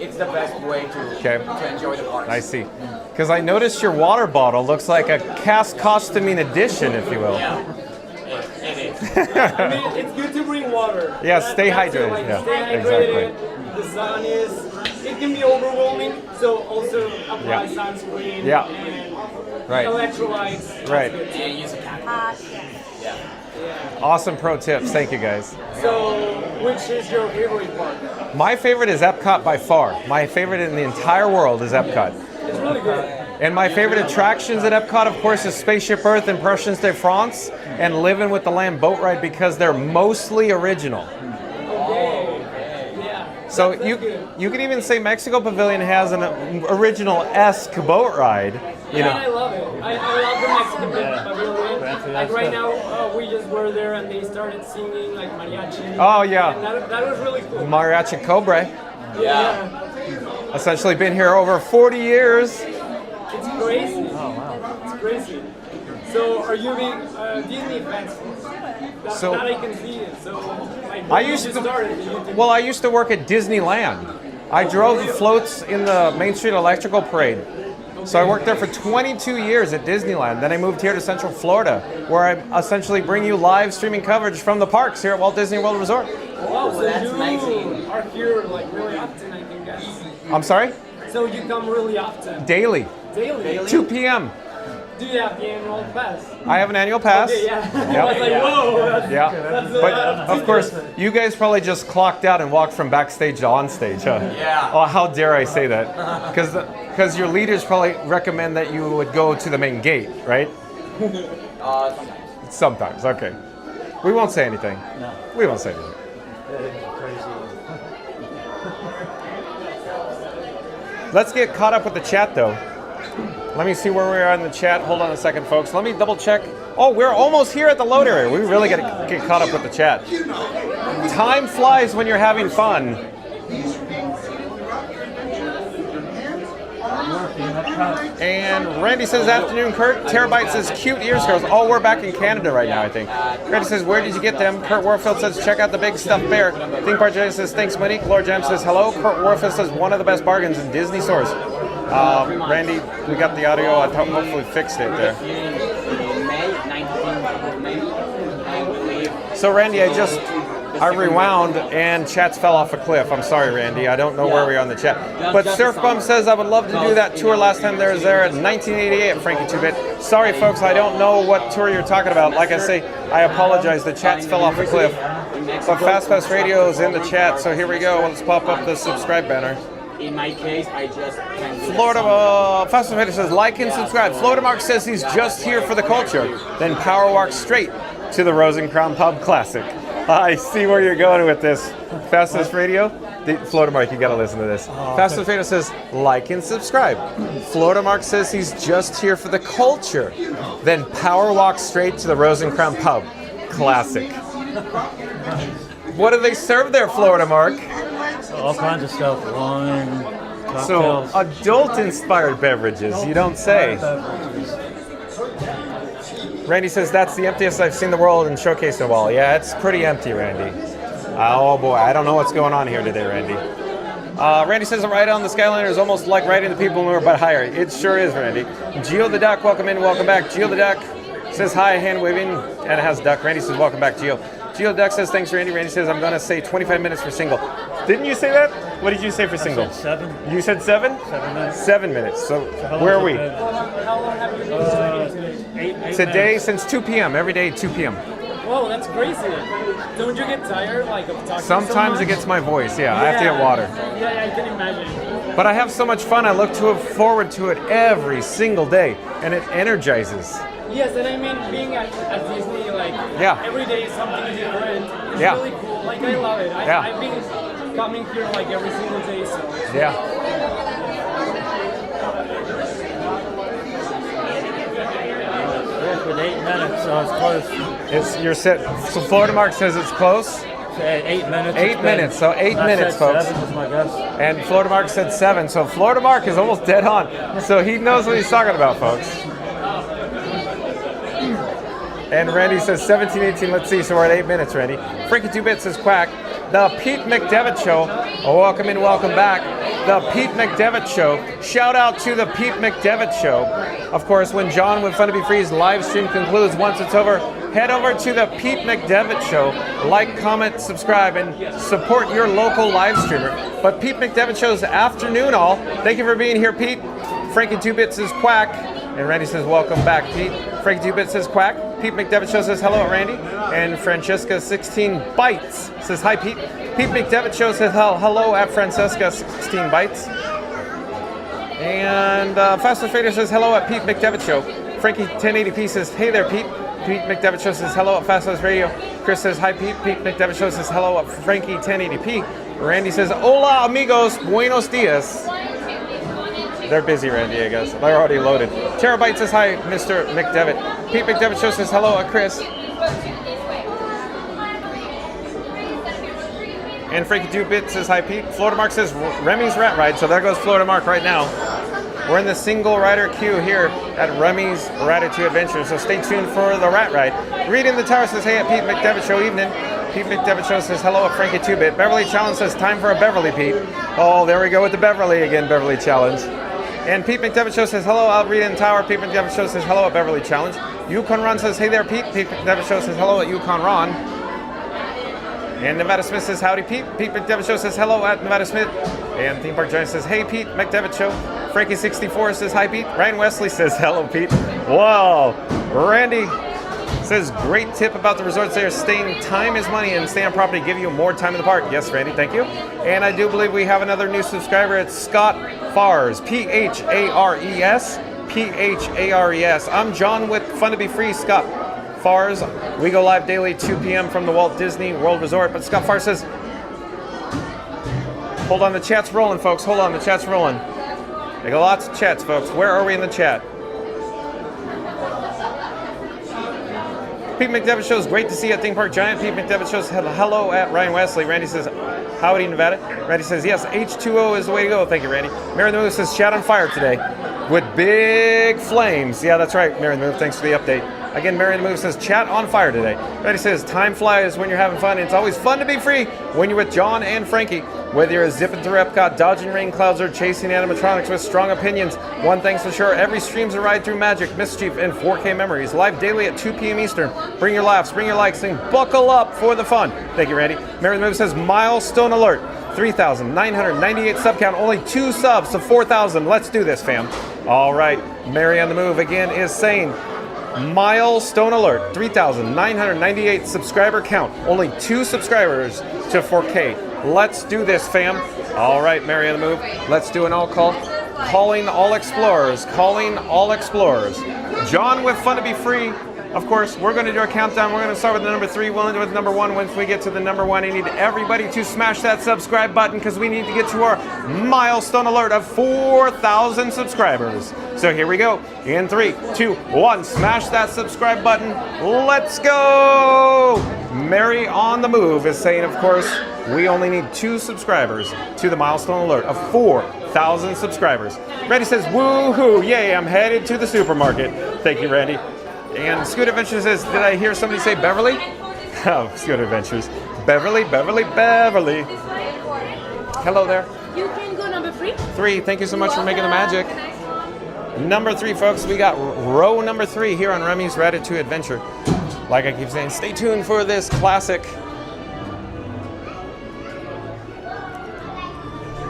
it's the best way to enjoy the parks. I see. Because I noticed your water bottle looks like a cast costuming edition, if you will. Yeah, it is. I mean, it's good to bring water. Yeah, stay That's it, hydrated. like, Yeah, stay hydrated. The sun it can be overwhelming, so also apply sunscreen and electrolytes. Right. And use a cap. Yeah. Awesome pro tips. Thank you, guys. So, which is your favorite park? My favorite is Epcot by far. My favorite in the entire world is Epcot. It's really good. And my favorite attractions at Epcot, of course, is Spaceship Earth, Impressions de France, and Living with the Lamb boat ride because they're mostly original. So you can even say Mexico Pavilion has an original-esque boat ride. You know. I love it. I love the Mexican Pavilion. Like right now, we just were there and they started singing like mariachi. Oh yeah. And that was really cool. Mariachi Cobra. Yeah. Essentially been here over 40 years. It's crazy. Oh wow. It's crazy. So are you big Disney fans? That I can see it. So like, I used to work at Disneyland. I drove the floats in the Main Street Electrical Parade. So I worked there for 22 years at Disneyland. Then I moved here to Central Florida, where I essentially bring you live streaming coverage from the parks here at Walt Disney World Resort. Wow, so that's amazing. Are here like really often, I think, guys. I'm sorry? So you come really often? Daily. Daily? 2 p.m. Do you have the annual pass? I have an annual pass. Okay, yeah. Yep. I was like, whoa. But of course, you guys probably just clocked out and walked from backstage to on stage, huh? Yeah. Oh, how dare I say that? Because your leaders probably recommend that you would go to the main gate, right? Sometimes. Sometimes, okay. We won't say anything. No. We won't say anything. Crazy. Let's get caught up with the chat, though. Let me see where we are in the chat. Hold on a second, folks. Let me double check. Oh, we're almost here at the load area. We really got to get caught up with the chat. Time flies when you're having fun. And Randy says, afternoon, Kurt. Terabyte says, cute ear scales. Oh, we're back in Canada right now, I think. Randy says, where did you get them? Kurt Warfield says, check out the big stuffed bear. Theme Park Jay says, thanks, Monique. Laura Jam says, hello. Kurt Warfield says, one of the best bargains in Disney stores. Randy, we got the audio. I hopefully fixed it there. In May, 19th of May, I believe. So, Randy, I rewound and chats fell off a cliff. I'm sorry, Randy. I don't know where we are on the chat. But Surf Bum says, I would love to do that tour last time there was there in 1988 at Frankie 2-Bit. Sorry, folks, I don't know what tour you're talking about. Like I say, I apologize. The chats fell off a cliff. But Fast Pass Radio is in the chat, so here we go. Let's pop up the subscribe banner. In my case, I just can't do Florida, Fast Pass Radio says, like and subscribe. Florida Mark says he's just here for the culture. Then power walk straight to the Rose and Crown Pub Classic. I see where you're going with this. Fastest Radio, Florida Mark, you gotta listen to this. Fastest Radio says, like and subscribe. Florida Mark says he's just here for the culture. Then power walk straight to the Rose and Crown Pub Classic. What do they serve there, Florida Mark? All kinds of stuff, wine, So, cocktails. adult-inspired beverages, you don't say. Randy says, that's the emptiest I've seen the world and showcased in a while. Yeah, it's pretty empty, Randy. Oh boy, I don't know what's going on here today, Randy. Randy says, right on the Skyliner is almost like riding the people mover, but higher. It sure is, Randy. Geo the Duck, welcome in, welcome back. Geo the Duck says, hi, hand waving, and it has Duck. Randy says, welcome back, Geo. Geo Duck says, thanks, Randy. Randy says, I'm going to say 25 minutes for single. Didn't you say that? What did you say for single? I said 7. You said 7? 7 minutes. 7 minutes. So where are we? How long have you been Eight Today, minutes. since 2 p.m. Every day, 2 p.m. Whoa, that's crazy. Don't you get tired, like, of talking Sometimes so it much? gets my voice, yeah. I have to get water. Yeah, I can imagine. But I have so much fun. I look forward to it every single day, and it energizes. Yes, and I mean, being at Disney, like, Yeah. every day is something different. It's Yeah. really cool. Like, I love it. Yeah. I've been coming here, like, every single day, so. Yeah. With 8 minutes, so it's close. You're set. So Florida Mark says it's close. 8 minutes. 8 minutes. So 8 minutes, folks. 7 was my guess. And Florida Mark said 7. So Florida Mark is almost dead on. So he knows what he's talking about, folks. And Randy says 17, 18. Let's see. So we're at 8 minutes, Randy. Frankie 2-Bit says quack. The Pete McDevitt Show. Welcome in, welcome back. The Pete McDevitt Show. Shout out to the Pete McDevitt Show. Of course, when John with Fun to Be Free's live stream concludes, once it's over, head over to the Pete McDevitt Show. Like, comment, subscribe, and support your local live streamer. But Pete McDevitt Show's afternoon all. Thank you for being here, Pete. Frankie 2-Bit says quack. And Randy says, welcome back, Pete. Frankie 2-Bit says quack. Pete McDevitt Show says hello, Randy. And Francesca 16 Bites says hi, Pete. Pete McDevitt Show says hello at Francesca 16 Bites. And Fastest Fader says hello at Pete McDevitt Show. Frankie 1080p says hey there, Pete. Pete McDevitt Show says hello at Fastest Radio. Chris says hi, Pete. Pete McDevitt Show says hello at Frankie 1080p. Randy says hola amigos, buenos dias. They're busy, Randy, I guess. They're already loaded. Terabyte says hi, Mr. McDevitt. Pete McDevitt Show says hello at Chris. And Frankie 2-Bit says hi, Pete. Florida Mark says Remy's Rat Ride. So there goes Florida Mark right now. We're in the single rider queue here at Remy's Ratatouille Adventure. So stay tuned for the Rat Ride. Reed in the Tower says hey at Pete McDevitt Show evening. Pete McDevitt Show says hello at Frankie 2-Bit. Beverly Challenge says time for a Beverly, Pete. Oh, there we go with the Beverly again, Beverly Challenge. And Pete McDevitt Show says hello, I'll read in the tower. Pete McDevitt Show says hello at Beverly Challenge. Yukon Ron says hey there, Pete. Pete McDevitt Show says hello at Yukon Ron. And Nevada Smith says howdy, Pete. Pete McDevitt Show says hello at Nevada Smith. And Theme Park Giant says hey, Pete McDevitt Show. Frankie64 says hi, Pete. Ryan Wesley says hello, Pete. Wow. Randy says, great tip about the resorts there. Staying time is money and stay on property give you more time in the park. Yes, Randy, thank you. And I do believe we have another new subscriber. It's Scott Fars, P-H-A-R-E-S, P-H-A-R-E-S. I'm John with Fun to Be Free, Scott Fars. We go live daily 2 p.m. from the Walt Disney World Resort. But Scott Fars says, hold on, the chat's rolling, folks. Hold on, the chat's rolling. They got lots of chats, folks. Where are we in the chat? Pete McDevitt shows, great to see you at Theme Park Giant. Pete McDevitt shows, hello at Ryan Wesley. Randy says, howdy, Nevada. Randy says, yes, H2O is the way to go. Thank you, Randy. Mary the Move says, chat on fire today with big flames. Yeah, that's right, Mary the Move. Thanks for the update. Again, Mary the Move says, chat on fire today. Randy says, time flies when you're having fun. And it's always fun to be free when you're with John and Frankie. Whether you're zipping through Epcot, dodging rain clouds, or chasing animatronics with strong opinions, one thing's for sure, every stream's a ride through magic, mischief, and 4K memories. Live daily at 2 p.m. Eastern. Bring your laughs, bring your likes, and buckle up for the fun. Thank you, Randy. Mary the Move says, milestone alert. 3,998 sub count, only 2 subs to 4,000. Let's do this, fam. All right, Mary on the Move again is saying, milestone alert, 3,998 subscriber count, only 2 subscribers to 4K. Let's do this, fam. All right, Mary on the Move. Let's do an all call. Calling all explorers. Calling all explorers. John with Fun to Be Free. Of course, we're going to do our countdown. We're going to start with the number 3. We'll end with number 1. Once we get to the number 1, I need everybody to smash that subscribe button because we need to get to our milestone alert of 4,000 subscribers. So here we go. In 3, 2, 1. Smash that subscribe button. Let's go! Mary on the Move is saying, of course, we only need 2 subscribers to the milestone alert of 4,000 subscribers. Randy says, woohoo, yay, I'm headed to the supermarket. Thank you, Randy. And Scoot Adventures says, did I hear somebody say Beverly? Oh, Scoot Adventures. Beverly, Beverly, Beverly. Hello there. You can go number 3. 3, thank you so much for making the magic. Number 3, folks, we got row number 3 here on Remy's Ratatouille Adventure. Like I keep saying, stay tuned for this classic.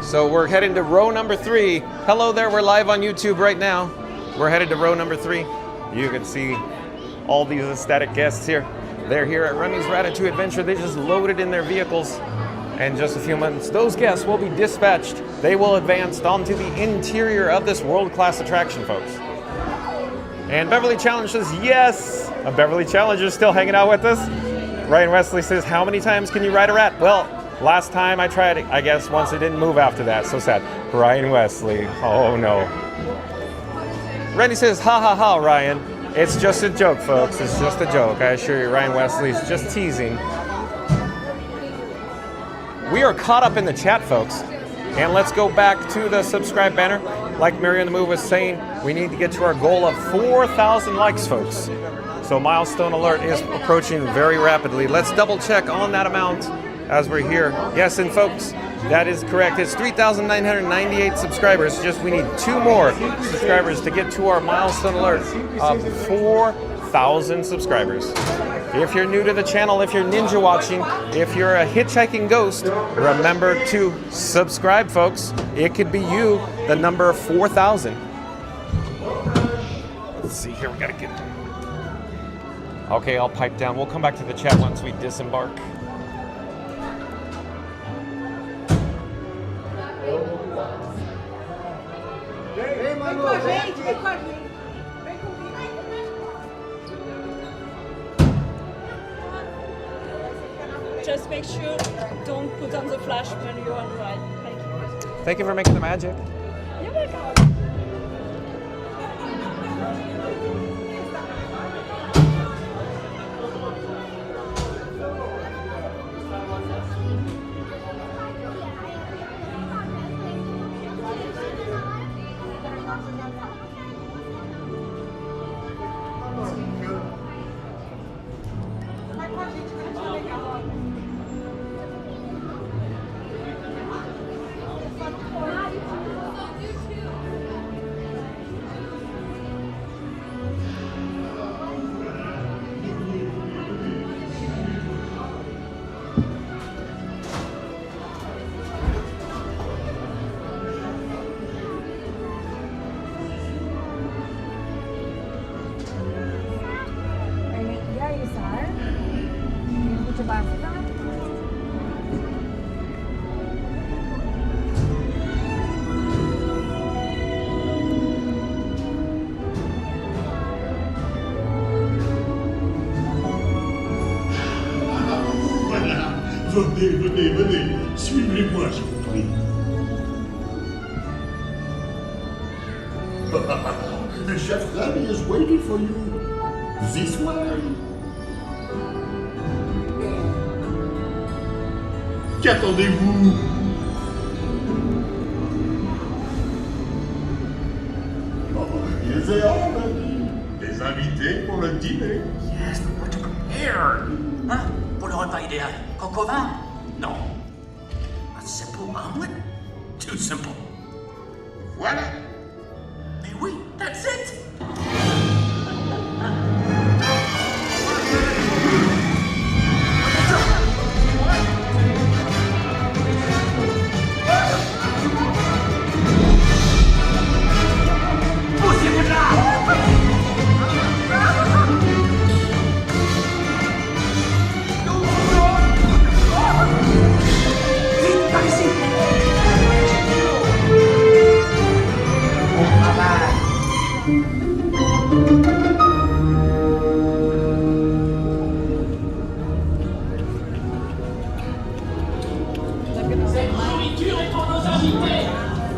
So we're heading to row number 3. Hello there, we're live on YouTube right now. We're headed to row number 3. You can see all these ecstatic guests here. They're here at Remy's Ratatouille Adventure. They just loaded in their vehicles. And just a few months, those guests will be dispatched. They will advance onto the interior of this world-class attraction, folks. And Beverly Challenge says, yes! A Beverly Challenger still hanging out with us. Ryan Wesley says, how many times can you ride a rat? Well, last time I tried it, I guess once it didn't move after that. So sad. Ryan Wesley, oh no. Randy says, ha ha ha, Ryan. It's just a joke, folks. It's just a joke. I assure you, Ryan Wesley's just teasing. We are caught up in the chat, folks. And let's go back to the subscribe banner. Like Mary on the Move was saying, we need to get to our goal of 4,000 likes, folks. So milestone alert is approaching very rapidly. Let's double check on that amount as we're here. Yes, and folks, that is correct. It's 3,998 subscribers. Just we need 2 more subscribers to get to our milestone alert of 4,000 subscribers. If you're new to the channel, if you're ninja watching, if you're a hitchhiking ghost, remember to subscribe, folks. It could be you, the number 4,000. Let's see here, we gotta get it. Okay, I'll pipe down. We'll come back to the chat once we disembark. Just make sure don't put on the flash when you're on ride. Thank you. Thank you for making the magic. You're welcome. Venez, venez, venez. Suivez-moi, je vous prie. The chef Remy is waiting for you. This way. Qu'attendez-vous? Oh, ils est hors, Remy. Des invités pour le dîner. Yes, but what to prepare? Hein? Pour le repas idéal. Coq au vin? Non. A simple omelet? Too simple. Voilà. Mais oui, that's it. Poussez-vous de là! Vite, par ici! Bon travail! Cette nourriture est pour nos invités.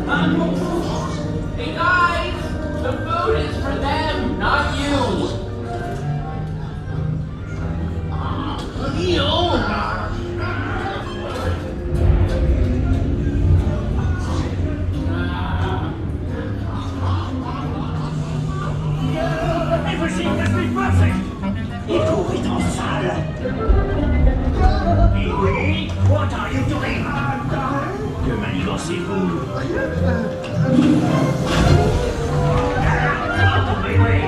Un pour tous. Hey guys, the food is for them, not you. Everything must be perfect! Les cours est en salle! Et oui, what are you doing? Que manigancez-vous? Oui, oui!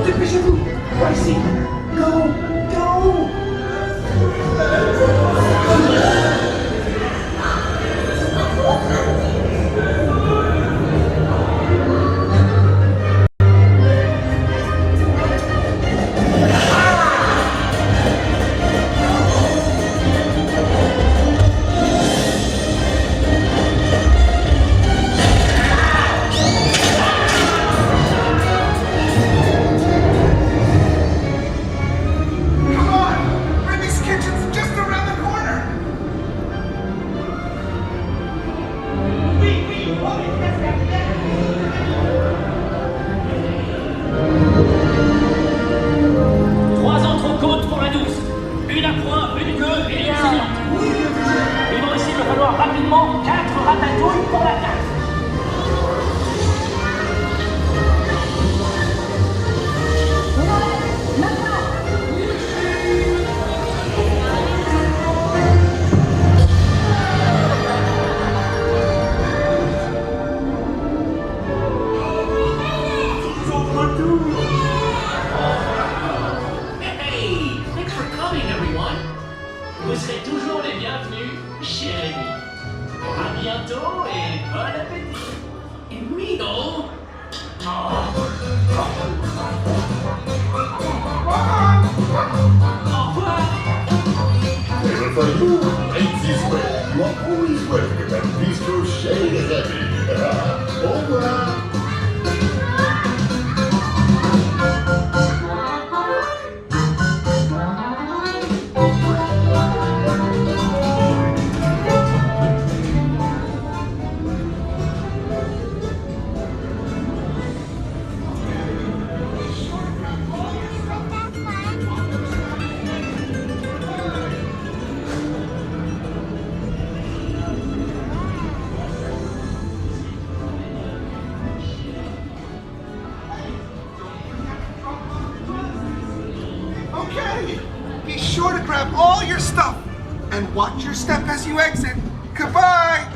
Dépêchez-vous! Par ici! Go! Go! Come on! Remy's kitchen's just around the corner! Oui, oui! Trois entrecôtes pour la douce. Une à point, une queue et une saignante. Il va aussi me falloir rapidement 4 ratatouilles pour la tasse. Hey, thanks for coming, everyone. Vous serez toujours les bienvenus chez Remy. À bientôt et bon appétit. Et Mino. Au revoir. Even for you, ain't this way. You are always welcome to that bistro shade as Remy. Au revoir. Okay, be sure to grab all your stuff and watch your step as you exit. Goodbye!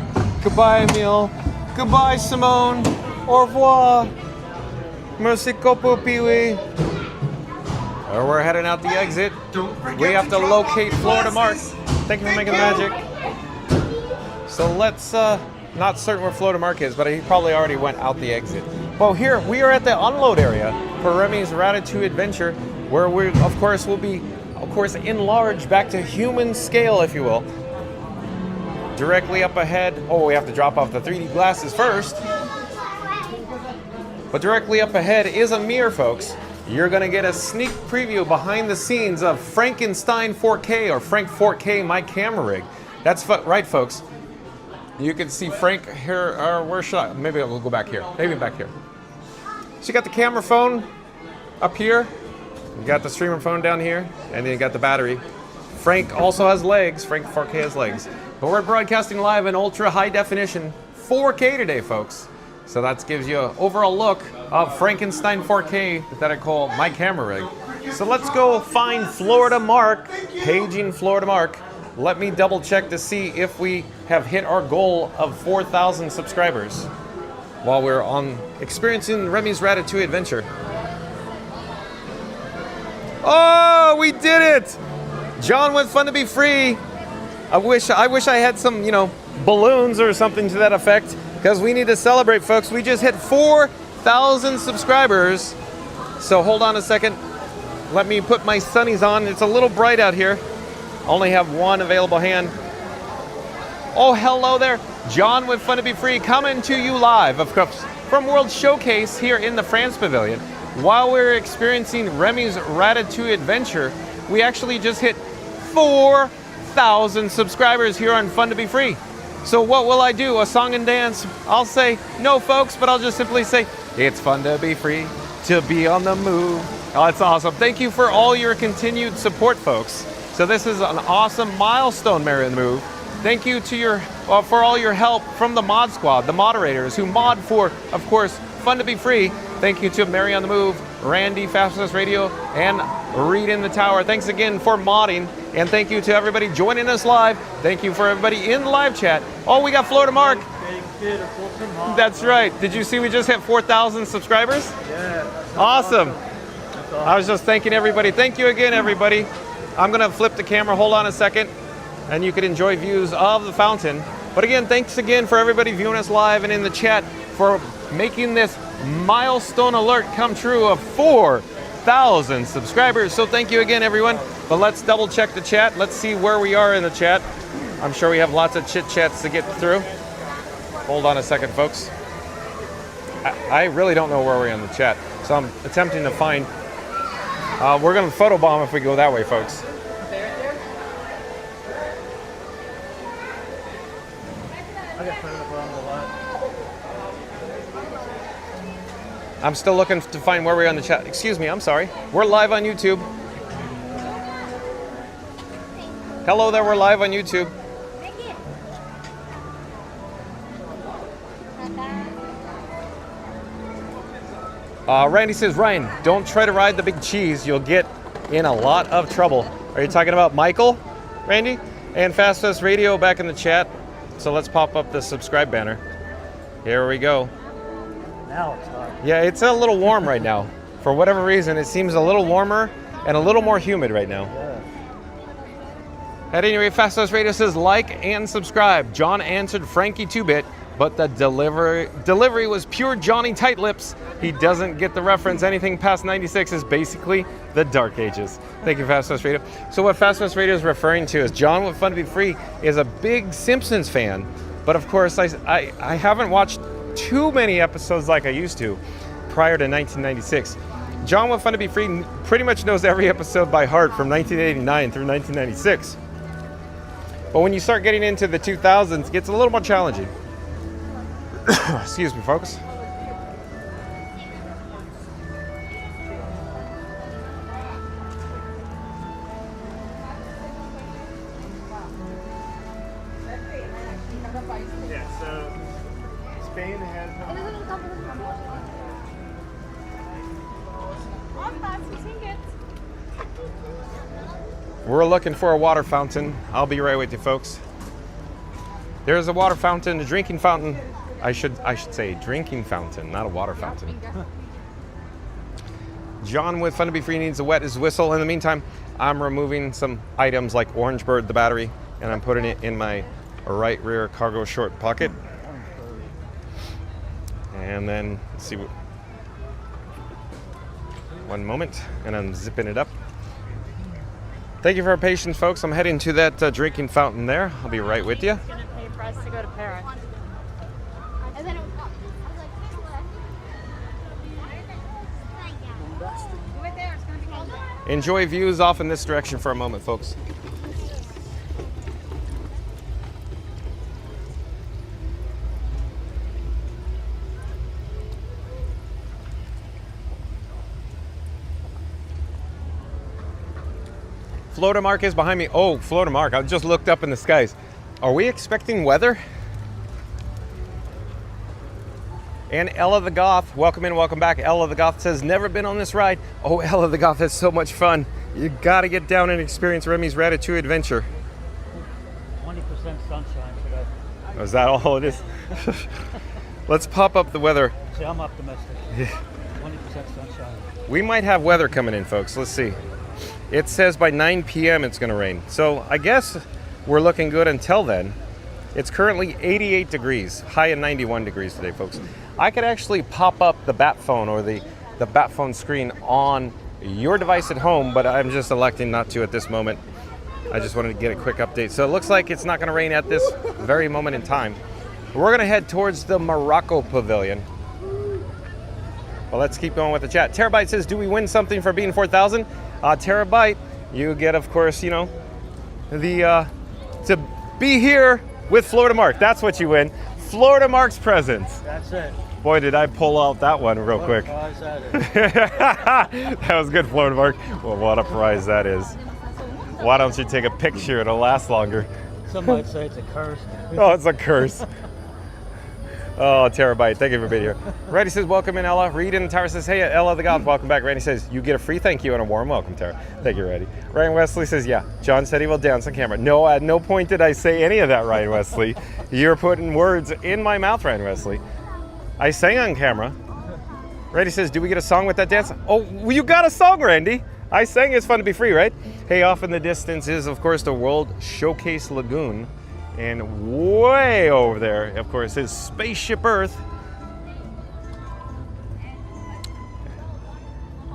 Goodbye, Emile. Goodbye, Simone. Au revoir. Merci beaucoup, Pee-wee. We're heading out the exit. We have to locate Florida Mark. Thank you for making the magic. So let's, not certain where Florida Mark is, but he probably already went out the exit. Well, here we are at the unload area for Remy's Ratatouille adventure, where we, of course, will be, enlarged back to human scale, if you will. Directly up ahead. Oh, we have to drop off the 3D glasses first. But directly up ahead is a mirror, folks. You're going to get a sneak preview behind the scenes of Frankenstein 4K or Frank 4K, my camera rig. That's right, folks. You can see Frank here, or where should I? Maybe we'll go back here. Maybe back here. So you got the camera phone up here. You got the streamer phone down here. And then you got the battery. Frank also has legs. Frank 4K has legs. But we're broadcasting live in ultra high definition 4K today, folks. So that gives you an overall look of Frankenstein 4K that I call my camera rig. So let's go find Florida Mark, paging Florida Mark. Let me double check to see if we have hit our goal of 4,000 subscribers while we're on experiencing Remy's Ratatouille adventure. Oh, we did it! John with Fun to Be Free. I wish I had some, balloons or something to that effect, because we need to celebrate, folks. We just hit 4,000 subscribers. So hold on a second. Let me put my sunnies on. It's a little bright out here. Only have one available hand. Oh, hello there. John with Fun to Be Free coming to you live, of course, from World Showcase here in the France Pavilion. While we're experiencing Remy's Ratatouille adventure, we actually just hit 4,000 subscribers here on Fun to Be Free. So what will I do? A song and dance? I'll say, no folks, but I'll just simply say, it's fun to be free, to be on the move. Oh, that's awesome. Thank you for all your continued support, folks. So this is an awesome milestone, Mary on the Move. Thank you to for all your help from the mod squad, the moderators who mod for, of course, Fun to Be Free. Thank you to Mary on the Move, Randy, Fastest Radio, and Reed in the Tower. Thanks again for modding. And thank you to everybody joining us live. Thank you for everybody in live chat. Oh, we got Florida Mark. That's right. Did you see we just hit 4,000 subscribers? Yeah. Awesome. I was just thanking everybody. Thank you again, everybody. I'm going to flip the camera. Hold on a second. And you can enjoy views of the fountain. But again, thanks again for everybody viewing us live and in the chat for making this milestone alert come true of 4,000 subscribers. So thank you again, everyone. But let's double check the chat. Let's see where we are in the chat. I'm sure we have lots of chit chats to get through. Hold on a second, folks. I really don't know where we are in the chat. So I'm attempting to find. We're going to photobomb if we go that way, folks. I'm still looking to find where we are in the chat. Excuse me, I'm sorry. We're live on YouTube. Hello there, we're live on YouTube. Randy says, Ryan, don't try to ride the big cheese. You'll get in a lot of trouble. Are you talking about Michael, Randy? And Fastest Radio back in the chat. So let's pop up the subscribe banner. Here we go. Now it's hot. Yeah, it's a little warm right now. For whatever reason, it seems a little warmer and a little more humid right now. Yeah. At any rate, Fastest Radio says like and subscribe. John answered Frankie 2-bit, but the delivery was pure Johnny Tight Lips. He doesn't get the reference. Anything past 96 is basically the Dark Ages. Thank you, Fastest Radio. So what Fastest Radio is referring to is John with Fun to Be Free is a big Simpsons fan, but of course I haven't watched too many episodes like I used to prior to 1996. John with Fun to Be Free pretty much knows every episode by heart from 1989 through 1996. But when you start getting into the 2000s, it gets a little more challenging. Excuse me, folks. Yeah, so Spain has We're looking for a water fountain. I'll be right with you, folks. There's a water fountain, a drinking fountain. I should say drinking fountain, not a water fountain. John with Fun to Be Free needs to wet his whistle. In the meantime, I'm removing some items like Orange Bird, the battery, and I'm putting it in my right rear cargo short pocket. And then, let's see, one moment, and I'm zipping it up. Thank you for your patience, folks. I'm heading to that drinking fountain there. I'll be right with you. He's going to pay for us to go to Paris. And then Enjoy views off in this direction for a moment, folks. Florida Mark is behind me. Oh, Florida Mark, I just looked up in the skies. Are we expecting weather? And Ella the Goth, welcome in, welcome back. Ella the Goth says, never been on this ride. Oh, Ella the Goth, that's so much fun. You gotta get down and experience Remy's Ratatouille adventure. 20% sunshine today. Oh, is that all it is? Let's pop up the weather. See, I'm optimistic. Yeah. 20% sunshine. We might have weather coming in, folks. Let's see. It says by 9 p.m. it's gonna rain. So I guess we're looking good until then. It's currently 88 degrees, high of 91 degrees today, folks. I could actually pop up the bat phone or the bat phone screen on your device at home, but I'm just electing not to at this moment. I just wanted to get a quick update. So it looks like it's not gonna rain at this very moment in time. We're gonna head towards the Morocco Pavilion. Well, let's keep going with the chat. Terabyte says, do we win something for being 4,000? Terabyte, you get, of course, you know, the to be here with Florida Mark. That's what you win. Florida Mark's presents. That's it. Boy, did I pull out that one real quick. Prize that is. That was good, Florida Mark. Well, what a prize that is. Why don't you take a picture? It'll last longer. Some might say it's a curse. Oh, it's a curse. Oh, Terabyte, thank you for being here. Randy says, welcome in, Ella. Reed and Tara says, hey, Ella the Goth, welcome back. Randy says, you get a free thank you and a warm welcome, Tara. Thank you, Randy. Ryan Wesley says, yeah, John said he will dance on camera. No, at no point did I say any of that, Ryan Wesley. You're putting words in my mouth, Ryan Wesley. I sang on camera. Randy says, do we get a song with that dance? Oh, you got a song, Randy. I sang It's Fun to Be Free, right? Hey, off in the distance is, of course, the World Showcase Lagoon. And way over there, of course, is Spaceship Earth.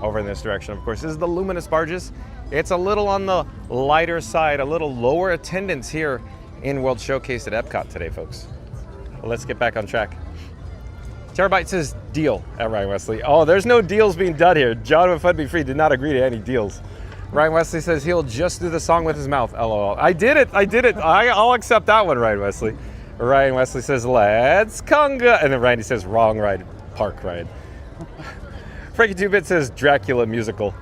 Over in this direction, of course, is the Luminous Barges. It's a little on the lighter side, a little lower attendance here in World Showcase at Epcot today, folks. Well, let's get back on track. Terabyte says deal at Ryan Wesley. Oh, there's no deals being done here. John with Fun Be Free did not agree to any deals. Ryan Wesley says he'll just do the song with his mouth. LOL. I did it. I'll accept that one, Ryan Wesley. Ryan Wesley says, let's conga. And then Randy says, wrong ride, park ride. Frankie 2-Bit says, Dracula musical.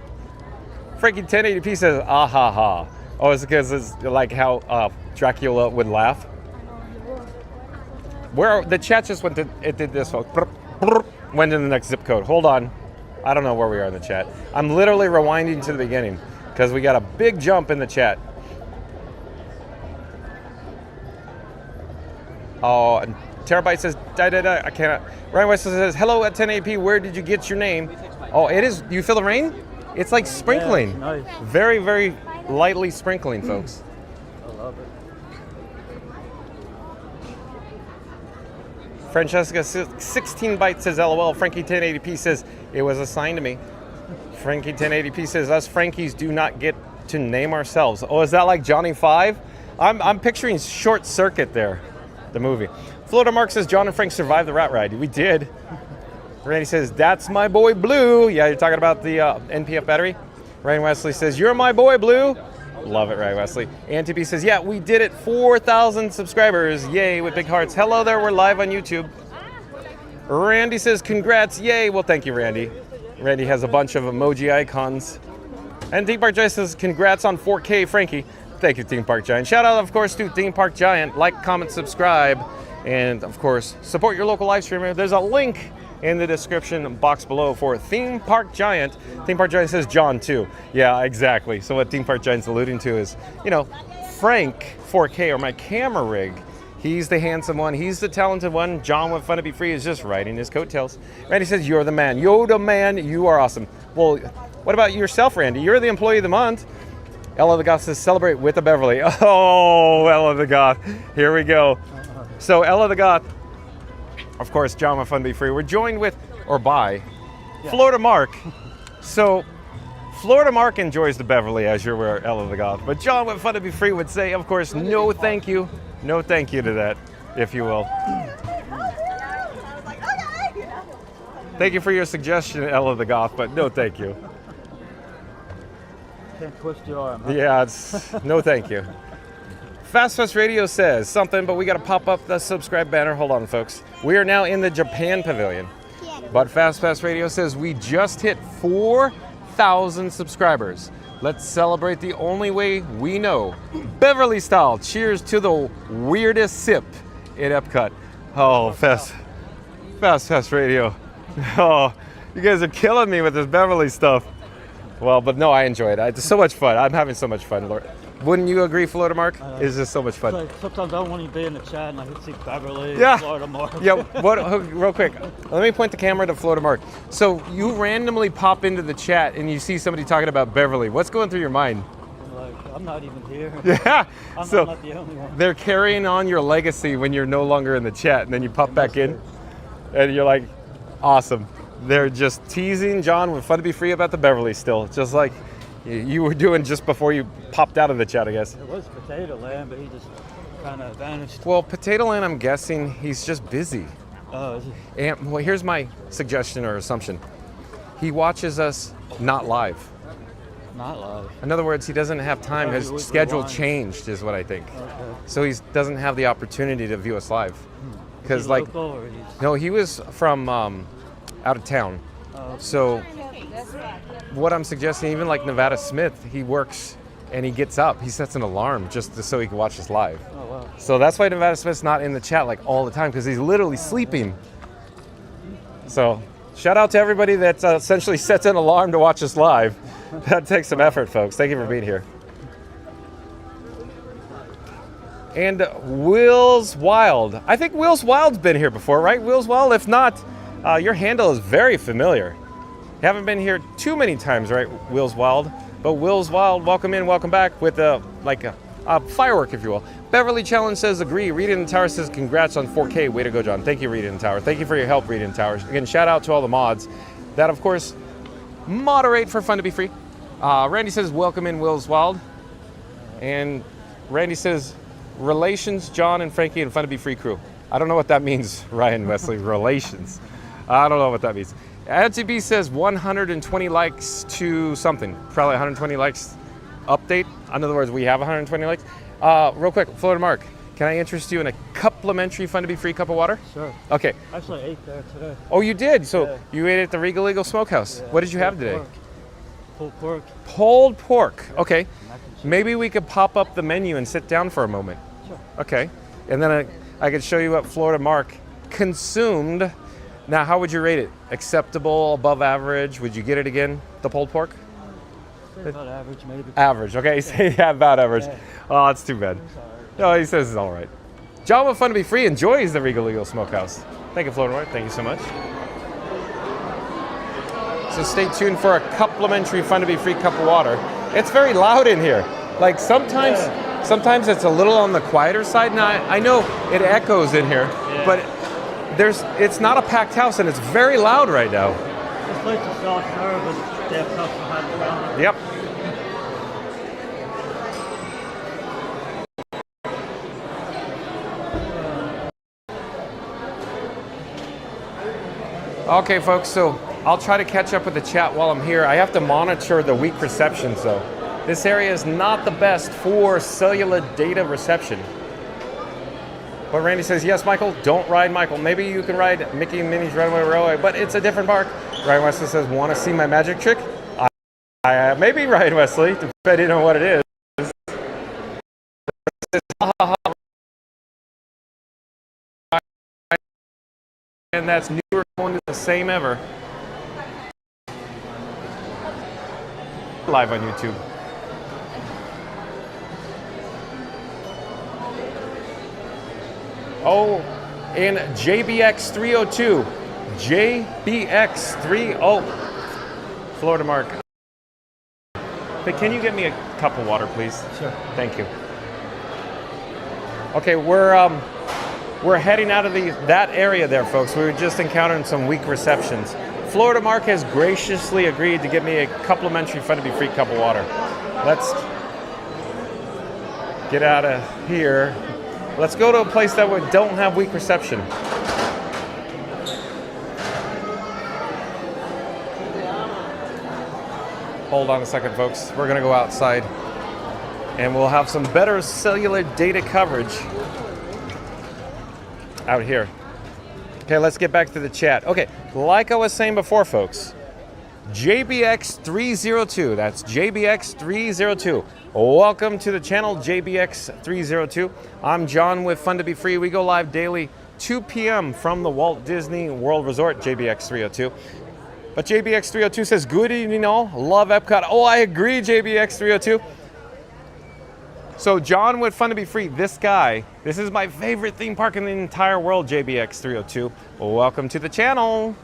Frankie 1080p says, ah ha ha. Oh, it's because it's like how Dracula would laugh. Where the chat just went to, it did this, folks. Went to the next zip code. Hold on. I don't know where we are in the chat. I'm literally rewinding to the beginning because we got a big jump in the chat. Oh, and Terabyte says, I cannot. Ryan Wesley says, hello at 1080p, where did you get your name? Oh, it is, you feel the rain? It's like sprinkling. Yeah, it's nice. Very, very lightly sprinkling, folks. I love it. Francesca 16 bytes says LOL. Frankie 1080p says it was assigned to me. Frankie 1080p says us Frankies do not get to name ourselves. Oh, is that like Johnny 5? I'm picturing Short Circuit there, the movie. Florida Mark says John and Frank survived the rat ride. We did. Randy says that's my boy Blue. Yeah, you're talking about the NPF battery. Ryan Wesley says you're my boy Blue. Love it, Ryan Wesley. ANTP says, yeah, we did it. 4,000 subscribers. Yay, with big hearts. Hello there, we're live on YouTube. Randy says, congrats. Yay. Well, thank you, Randy. Randy has a bunch of emoji icons. And Theme Park Giant says, congrats on 4K, Frankie. Thank you, Theme Park Giant. Shout out, of course, to Theme Park Giant. Like, comment, subscribe. And, of course, support your local live streamer. There's a link in the description box below for Theme Park Giant. Theme Park Giant says John too. Yeah, exactly. So what Theme Park Giant's alluding to is, you know, Frank 4K or my camera rig He's the handsome one. He's the talented one. John with Fun to Be Free is just riding his coattails. Randy says, you're the man. Yoda man, you are awesome. Well, what about yourself, Randy? You're the employee of the month. Ella the Goth says, celebrate with the Beverly. Oh, Ella the Goth. Here we go. So Ella the Goth, of course, John with Fun to Be Free. We're joined with, or by, Florida Mark. So Florida Mark enjoys the Beverly, as you're aware, Ella the Goth. But John with Fun to Be Free would say, of course, no thank you. No thank you to that, if you will. Thank you for your suggestion, Ella the Goth, but no thank you. Can't twist your arm. Huh? Yeah, it's no thank you. Fast Radio says something, but we got to pop up the subscribe banner. Hold on, folks. We are now in the Japan pavilion. But Fast Radio says we just hit 4,000 subscribers. Let's celebrate the only way we know. Beverly style. Cheers to the weirdest sip in Epcot. Oh, Fast Radio. Oh, you guys are killing me with this Beverly stuff. Well, but no, I enjoy it. It's so much fun. I'm having so much fun, Lord. Wouldn't you agree, Florida Mark? It's just so much fun. Like, sometimes I want to be in the chat and I see Beverly, Florida Mark. Yeah, real quick, let me point the camera to Florida Mark. So you randomly pop into the chat and you see somebody talking about Beverly. What's going through your mind? Like, I'm not even here. Yeah, I'm not the only one. They're carrying on your legacy when you're no longer in the chat, and then you pop back in and you're like, awesome. They're just teasing John with Fun to Be Free about the Beverly still, just like you were doing just before you popped out of the chat, I guess. It was Potato Land, but he just kind of vanished. Well, Potato Land, I'm guessing he's just busy. Oh, is he? And well, here's my suggestion or assumption. He watches us not live. Not live. In other words, he doesn't have time. His schedule changed, is what I think. Okay. So he doesn't have the opportunity to view us live. Because no, he was from out of town. So what I'm suggesting, even like Nevada Smith, he works and he gets up. He sets an alarm just so he can watch us live. Oh, wow. So that's why Nevada Smith's not in the chat like all the time, because he's literally sleeping. So shout out to everybody that essentially sets an alarm to watch us live. That takes some effort, folks. Thank you for being here. And Will's Wild. I think Will's Wild's been here before, right? Will's Wild? If not, your handle is very familiar. You haven't been here too many times, right, Will's Wild? But Will's Wild, welcome in, welcome back with a firework, if you will. Beverly Challenge says agree. Reed in the Tower says congrats on 4K. Way to go, John. Thank you, Reed in the Tower. Thank you for your help, Reed in the Tower. Again, shout out to all the mods that, of course, moderate for Fun to Be Free. Randy says welcome in, Will's Wild. And Randy says relations, John and Frankie and Fun to Be Free crew. I don't know what that means, Ryan Wesley, relations. I don't know what that means. AdTB says 120 likes to something. Probably 120 likes update. In other words, we have 120 likes. Real quick, Florida Mark, can I interest you in a complimentary Fun to Be Free cup of water? Sure. Okay. Actually, I ate there today. Oh, you did? So you ate at the Regal Eagle Smokehouse. What did you have today? Pulled pork. Pulled pork. Okay. Maybe we could pop up the menu and sit down for a moment. Sure. Okay. And then I could show you what Florida Mark consumed. Now, how would you rate it? Acceptable, above average? Would you get it again, the pulled pork? About average, maybe. Average, okay. Yeah, about average. Yeah. Oh, that's too bad. No, he says it's all right. John with Fun to Be Free enjoys the Regal Eagle Smokehouse. Thank you, Florida Mark. Thank you so much. So stay tuned for a complimentary Fun to Be Free cup of water. It's very loud in here. Like sometimes it's a little on the quieter side. Now, I know it echoes in here, but it's not a packed house and it's very loud right now. This place is soft serve, but they have custom behind the counter. Yep. Okay, folks, so I'll try to catch up with the chat while I'm here. I have to monitor the weak reception, so this area is not the best for cellular data reception. But Randy says, yes, Michael, don't ride Michael. Maybe you can ride Mickey and Minnie's Runaway Railway, but it's a different park. Ryan Wesley says, want to see my magic trick? Maybe Ryan Wesley, depending on what it is. And that's newer going to the same ever. Live on YouTube. Oh, and JBX 302. JBX 30. Florida Mark. But can you get me a cup of water, please? Sure. Thank you. Okay, we're heading out of that area there, folks. We were just encountering some weak receptions. Florida Mark has graciously agreed to give me a complimentary Fun to Be Free cup of water. Let's get out of here. Let's go to a place that we don't have weak reception. Hold on a second, folks. We're gonna go outside and we'll have some better cellular data coverage out here. Okay, let's get back to the chat. Okay, like I was saying before, folks, JBX 302, that's JBX 302. Welcome to the channel, JBX 302. I'm John with Fun to Be Free. We go live daily, 2 p.m. from the Walt Disney World Resort, JBX 302. But JBX 302 says, good evening all, love Epcot. Oh, I agree, JBX 302. So John with Fun to Be Free, this guy, this is my favorite theme park in the entire world, JBX 302. Welcome to the channel.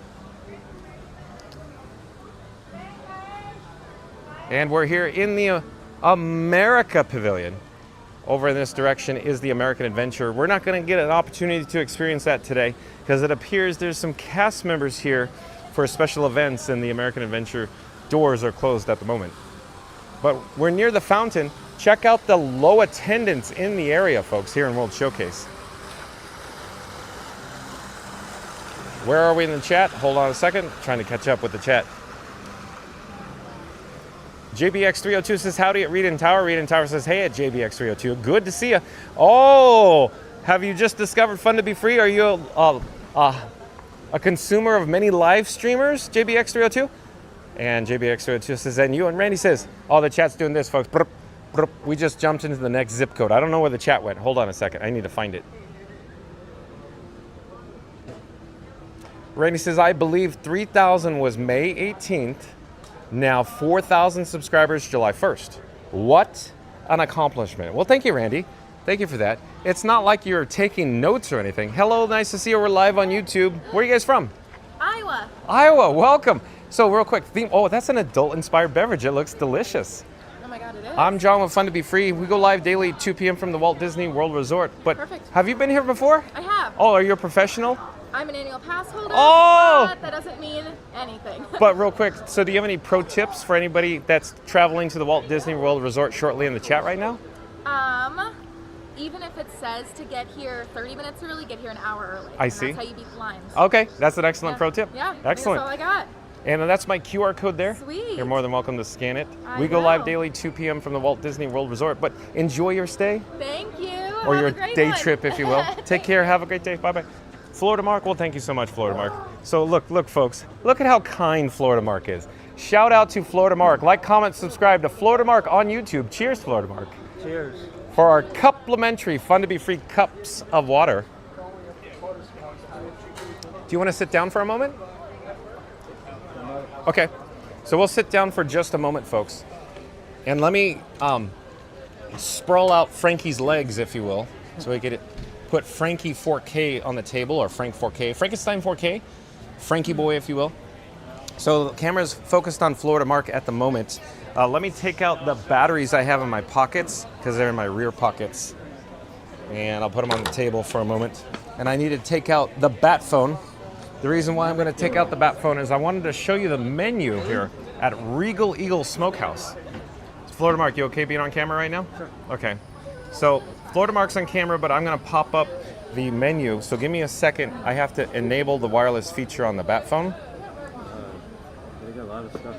And we're here in the America Pavilion. Over in this direction is the American Adventure. We're not gonna get an opportunity to experience that today because it appears there's some cast members here for special events and the American Adventure doors are closed at the moment. But we're near the fountain. Check out the low attendance in the area, folks, here in World Showcase. Where are we in the chat? Hold on a second, trying to catch up with the chat. JBX 302 says howdy at Reed and Tower. Reed and Tower says hey at JBX 302. Good to see you. Oh, have you just discovered Fun to Be Free? Are you a consumer of many live streamers, JBX 302? And JBX 302 says, and you, and Randy says, oh, the chat's doing this, folks. Brr, brr. We just jumped into the next zip code. I don't know where the chat went. Hold on a second. I need to find it. Randy says, I believe 3,000 was May 18th. Now 4,000 subscribers July 1st. What an accomplishment. Well, thank you, Randy. Thank you for that. It's not like you're taking notes or anything. Hello, nice to see you. We're live on YouTube. Where are you guys from? Iowa. Iowa, welcome. So real quick, theme. Oh, that's an adult-inspired beverage. It looks delicious. Oh my God, it is. I'm John with Fun to Be Free. We go live daily 2 p.m. from the Walt Disney World Resort. But perfect. Have you been here before? I have. Oh, are you a professional? I'm an annual pass holder. Oh! But that doesn't mean anything. But real quick, so do you have any pro tips for anybody that's traveling to the Walt Disney World Resort shortly in the chat right now? Even if it says to get here 30 minutes early, get here an hour early. I see. That's how you beat the lines. Okay, that's an excellent pro tip. Yeah, excellent. That's all I got. And that's my QR code there. Sweet. You're more than welcome to scan it. I go will. live daily 2 p.m. from the Walt Disney World Resort. But enjoy your stay. Thank you. Or Have your a great day one. trip, if you will. Take care. Have a great day. Bye-bye. Florida Mark, well, thank you so much, Florida Mark. So look, folks. Look at how kind Florida Mark is. Shout out to Florida Mark. Like, comment, subscribe to Florida Mark on YouTube. Cheers, Florida Mark. Cheers. For our complimentary Fun to Be Free cups of water. Do you want to sit down for a moment? Okay. So we'll sit down for just a moment, folks. And let me sprawl out Frankie's legs, if you will, so we could put Frankie 4K on the table, or Frank 4K, Frankenstein 4K, Frankie boy, if you will. So the camera's focused on Florida Mark at the moment. Let me take out the batteries I have in my pockets, because they're in my rear pockets. And I'll put them on the table for a moment. And I need to take out the bat phone. The reason why I'm going to take out the bat phone is I wanted to show you the menu here at Regal Eagle Smokehouse. Florida Mark, you okay being on camera right now? Sure. Okay. So Florida Mark's on camera, but I'm going to pop up the menu. So give me a second. I have to enable the wireless feature on the bat phone. They got a lot of stuff.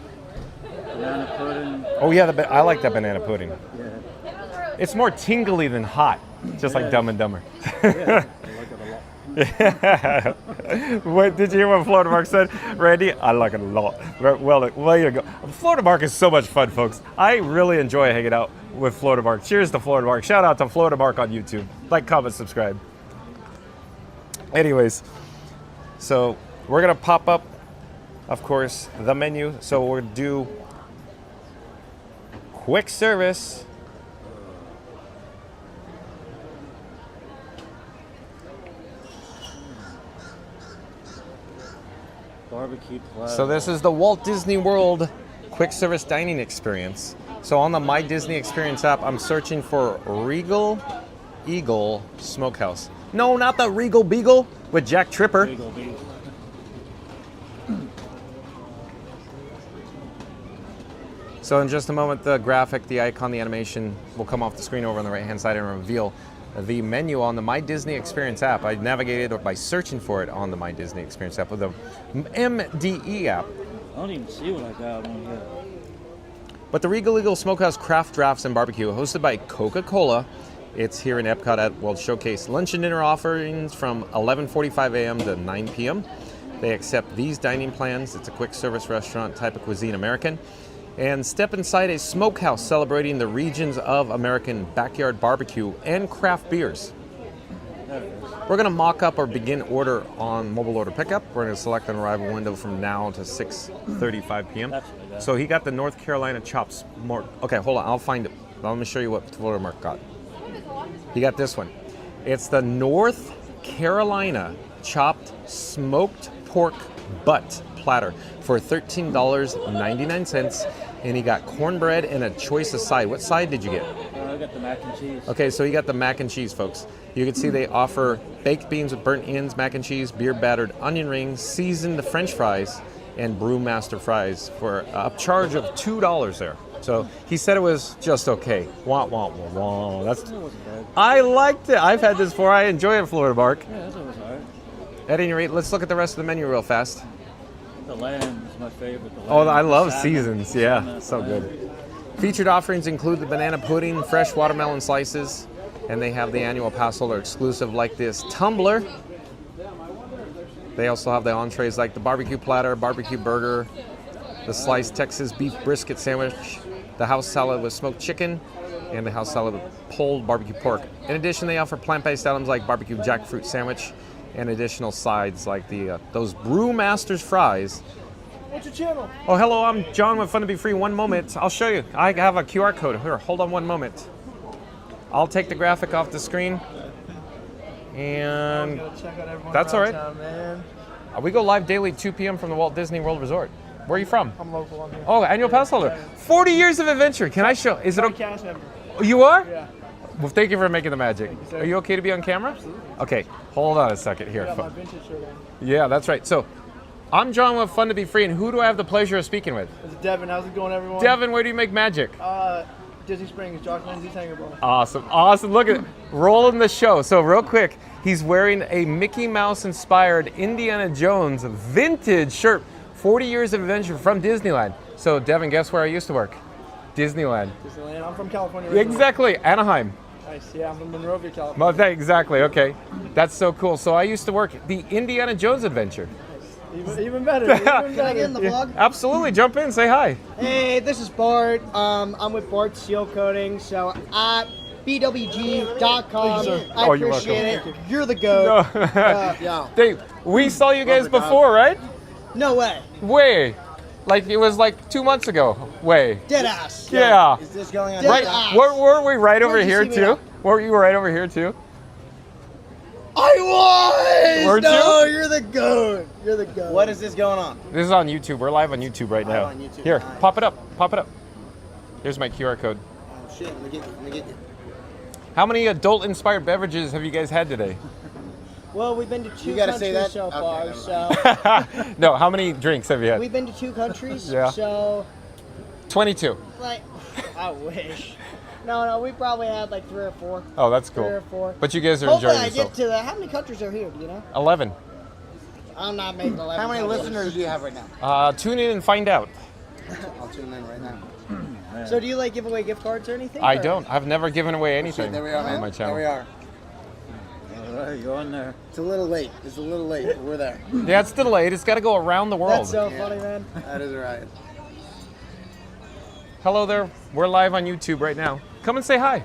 Banana pudding. Oh yeah, I like that banana pudding. Yeah. It's more tingly than hot, just like Dumb and Dumber. Yeah, I like it a lot. What did you hear what Florida Mark said, Randy? I like it a lot. Well, you go. Florida Mark is so much fun, folks. I really enjoy hanging out with Florida Mark. Cheers to Florida Mark. Shout out to Florida Mark on YouTube. Like, comment, subscribe. Anyways, so we're gonna pop up, of course, the menu. So we'll do quick service. barbecue platter. So this is the Walt Disney World quick service dining experience. So on the My Disney Experience app, I'm searching for Regal Eagle Smokehouse. No, not the Regal Beagle with Jack Tripper. Regal Beagle. So in just a moment, the graphic, the icon, the animation will come off the screen over on the right-hand side and reveal the menu on the My Disney Experience app. I navigated by searching for it on the My Disney Experience app with the MDE app. I don't even see what I got on here. But the Regal Eagle Smokehouse Craft Drafts and Barbecue, hosted by Coca-Cola. It's here in Epcot at World Showcase. Lunch and dinner offerings from 11:45 a.m. to 9 p.m. They accept these dining plans. It's a quick service restaurant, type of cuisine American. And step inside a smokehouse celebrating the regions of American backyard barbecue and craft beers. We're going to mock up or begin order on mobile order pickup. We're going to select an arrival window from now to 6:35 p.m. So he got the North Carolina chops. Okay, hold on. I'll find it. Let me show you what Florida Mark got. He got this one. It's the North Carolina chopped smoked pork butt platter for $13.99. And he got cornbread and a choice of side. What side did you get? I got the mac and cheese. Okay, so you got the mac and cheese, folks. You can see they offer baked beans with burnt ends, mac and cheese, beer battered onion rings, seasoned French fries, and brewmaster fries for a charge of $2 there. So he said it was just okay. Wah, wah, wah, wah. I liked it. I've had this before. I enjoy it, Florida Mark. Yeah, that's always all right. At any rate, let's look at the rest of the menu real fast. The lamb is my favorite. The Oh, lamb, I love salmon, seasons. Yeah, salmon, so lamb. good. Featured offerings include the banana pudding, fresh watermelon slices, and they have the annual pass holder exclusive like this tumbler. They also have the entrees like the barbecue platter, barbecue burger, the sliced Texas beef brisket sandwich, the house salad with smoked chicken, and the house salad with pulled barbecue pork. In addition, they offer plant-based items like barbecue jackfruit sandwich and additional sides like the those Brewmaster's fries. What's your channel? Oh, hello, I'm John with Fun to Be Free. One moment, I'll show you. I have a QR code. Here, hold on one moment. I'll take the graphic off the screen. And that's all right. Man. We go live daily 2 p.m. from the Walt Disney World Resort. Where are you from? I'm local. I'm here. Oh, annual pass holder. 40 years of adventure. Can I show? Is it okay? Cast member. You are? Yeah. Well, thank you for making the magic. Are you okay to be on camera? Absolutely. Okay, hold on a second here. I got my vintage shirt on. Yeah, that's right. So, I'm John with Fun to Be Free, and who do I have the pleasure of speaking with? It's Devin. How's it going, everyone? Devin, where do you make magic? Disney Springs, Josh Lindsay's Hangar Bar. Awesome, awesome. Look at rolling the show. So real quick, he's wearing a Mickey Mouse inspired Indiana Jones vintage shirt. 40 years of adventure from Disneyland. So Devin, guess where I used to work? Disneyland. Disneyland. I'm from California. Originally. Exactly, Anaheim. Nice. Yeah, I'm from Monrovia, California. Exactly, okay. That's so cool. So I used to work the Indiana Jones adventure. Even better. Even better. Can I get in the vlog? Absolutely, jump in, say hi. Hey, this is Bart. I'm with Bart Seal Coating. So at bwg.com. I appreciate it. You're the GOAT. Yeah. Dave, we saw you guys before, right? No way. Way. Like it was like 2 months ago. Way. Dead ass. Yeah. Is this going on? Right. Dead ass. Were we right over Where'd you here see me too? at? Were you right over here too? I was! Weren't No, you? you're the GOAT. You're the GOAT. What is this going on? This is on YouTube. We're live on YouTube right now. on YouTube. Here, Nice. pop it up. Pop it up. Here's my QR code. Oh shit, let me get you. Let me get you. How many adult-inspired beverages have you guys had today? Well, we've been to two You gotta countries say that? so Okay, far, never so No, how many drinks have you had? we've been to two countries, Yeah. so 22. like I wish. No, we probably had like 3 or 4. Oh, that's cool. 3 or 4. But you guys are Hopefully enjoying I yourself. get to the. How many countries are here? Do you know? 11. I'm not making 11. How many countries. listeners do you have right now? Tune in and find out. I'll tune in right now. So do you like give away gift cards or anything? I or? don't. I've never given away anything There we are, on man. my channel. There we are. All right, you're on there. It's a little late. It's a little late. But we're there. Yeah, it's still late. It's got to go around the world. That's so funny, man. That is right. Hello there. We're live on YouTube right now. Come and say hi.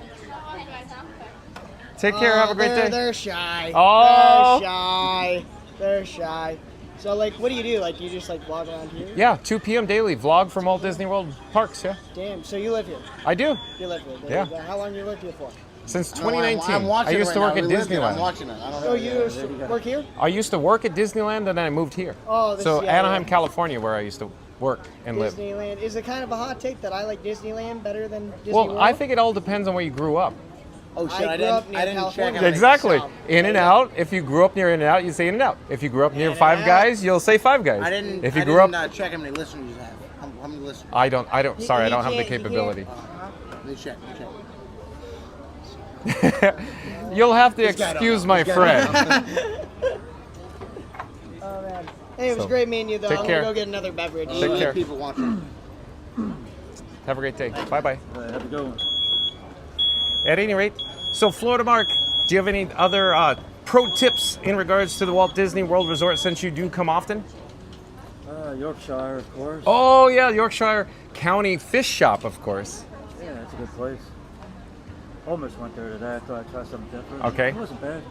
Take care. Have a great day. They're shy. Oh. They're shy. They're shy. So, like, what do you do? Like, you just, like, vlog around here? Yeah, 2 p.m. daily vlog from Walt Disney World Parks, yeah. Damn. So you live here? I do. You live here? Yeah. How long you lived here for? Since No, 2019. I'm watching I used it to right work now. at We lived it. Disneyland. I'm watching it. I don't Oh, know. you used to work here? I used to work at Disneyland and then I moved here. Oh, this so yeah, Anaheim, yeah. California, where I used to work and live. Disneyland. Is it kind of a hot take that I like Disneyland better than Disney Well, World? I think it all depends on where you grew up. Oh shit! I I grew up didn't. near I didn't check. California. how many Exactly. sound. In and out. If you grew up near In and Out, you say In and Out. If you grew up near Five Guys, you'll say Five Guys. I didn't. If you I grew didn't, up, check how many listeners you have. How many listeners? I don't. Sorry, I don't have the can't- you capability. Let me check. Let me check. You'll have to This guy don't excuse know. my This guy friend. don't know. Oh man. Hey, it was So, great meeting you though. take I'm care. gonna go get another beverage. Take care. People watching. Have a great day. Bye bye. Have a good one. At any rate, so Florida Mark, do you have any other pro tips in regards to the Walt Disney World Resort since you do come often? Yorkshire, of course. Oh yeah, Yorkshire County Fish Shop, of course. Yeah, it's a good place. Almost went there today. I thought I'd try something different. Okay. It wasn't bad.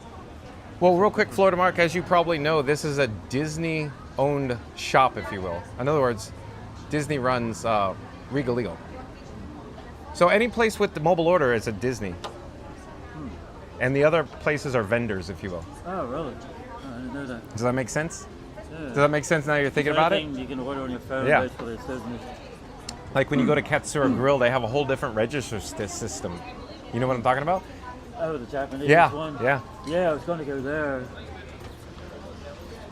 Well, real quick, Florida Mark, as you probably know, this is a Disney-owned shop, if you will. In other words, Disney runs Regal Legal. So any place with the mobile order is a Disney. And the other places are vendors, if you will. Oh, really? Oh, I didn't know that. Does that make sense? Yeah. Does that make sense now you're thinking about it? You can order on your phone, Yeah. basically, it says me. Like when you go to Katsura Grill, they have a whole different register system. You know what I'm talking about? Oh, the Japanese Yeah, one? yeah. Yeah, I was going to go there.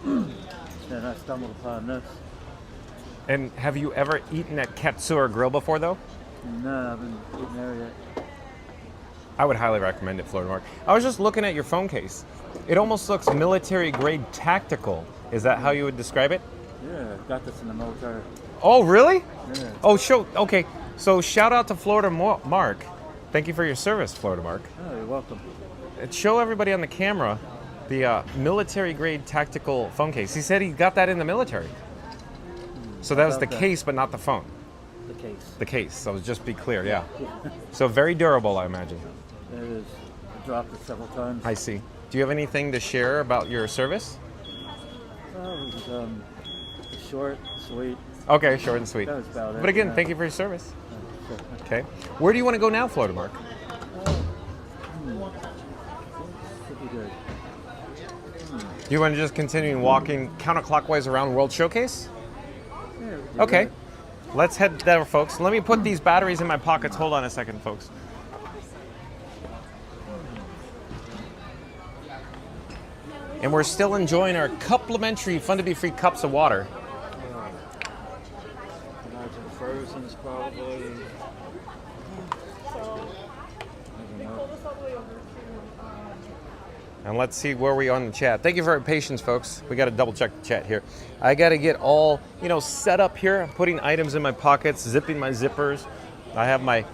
Then I stumbled upon this. And have you ever eaten at Katsura Grill before, though? No, I haven't eaten there yet. I would highly recommend it, Florida Mark. I was just looking at your phone case. It almost looks military-grade tactical. Is that how you would describe it? Yeah, got this in the military. Oh, really? Yeah. Oh, okay. So shout out to Florida Mark. Thank you for your service, Florida Mark. Oh, you're welcome. Show everybody on the camera the military-grade tactical phone case. He said he got that in the military. So that was the case, but not the phone. The case. The case. So just be clear, yeah. So very durable, I imagine. It is. I dropped it several times. I see. Do you have anything to share about your service? Oh, it was short, sweet. Okay, short and sweet. That was about it. But again, yeah. thank you for your service. Sure. Okay. Where do you want to go now, Florida Mark? Should be good. Do you want to just continue walking counterclockwise around World Showcase? Yeah, we can do Okay. that. Let's head there, folks. Let me put these batteries in my pockets. Hold on a second, folks. And we're still enjoying our complimentary, fun-to-be-free cups of water. Imagine Frozen's probably. And let's see where we are on the chat. Thank you for your patience, folks. We got to double check the chat here. I got to get all, set up here. I'm putting items in my pockets, zipping my zippers. I have my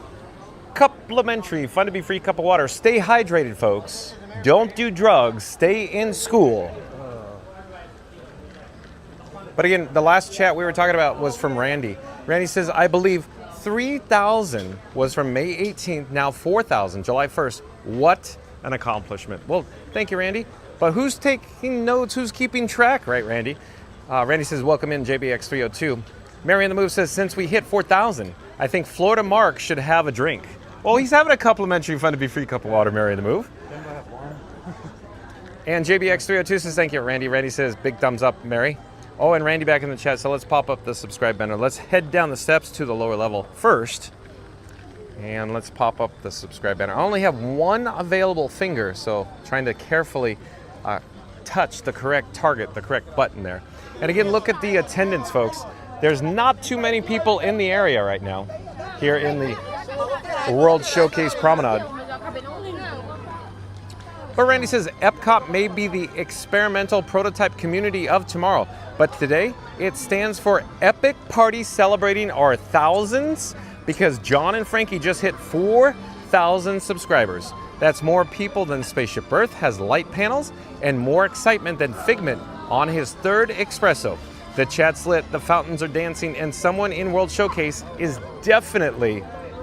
complimentary, fun-to-be-free cup of water. Stay hydrated, folks. Don't do drugs. Stay in school. But again, the last chat we were talking about was from Randy. Randy says, I believe 3,000 was from May 18th, now 4,000, July 1st. What an accomplishment. Well, thank you, Randy. But who's taking notes? Who's keeping track? Right, Randy? Randy says, welcome in, JBX302. Mary on the Move says, since we hit 4,000, I think Florida Mark should have a drink. Well, he's having a complimentary fun-to-be-free cup of water, Mary on the Move. And JBX302 says, thank you, Randy. Randy says, big thumbs up, Mary. Oh, and Randy back in the chat, so let's pop up the subscribe banner. Let's head down the steps to the lower level first. And let's pop up the subscribe banner. I only have one available finger, so trying to carefully touch the correct target, the correct button there. And again, look at the attendance, folks. There's not too many people in the area right now, here in the World Showcase Promenade. But Randy says EPCOT may be the experimental prototype community of tomorrow, but today it stands for Epic Party Celebrating Our Thousands, because John and Frankie just hit 4,000 subscribers. That's more people than Spaceship Earth has light panels, and more excitement than Figment on his third espresso. The chat's lit, the fountains are dancing, and someone in World Showcase is definitely,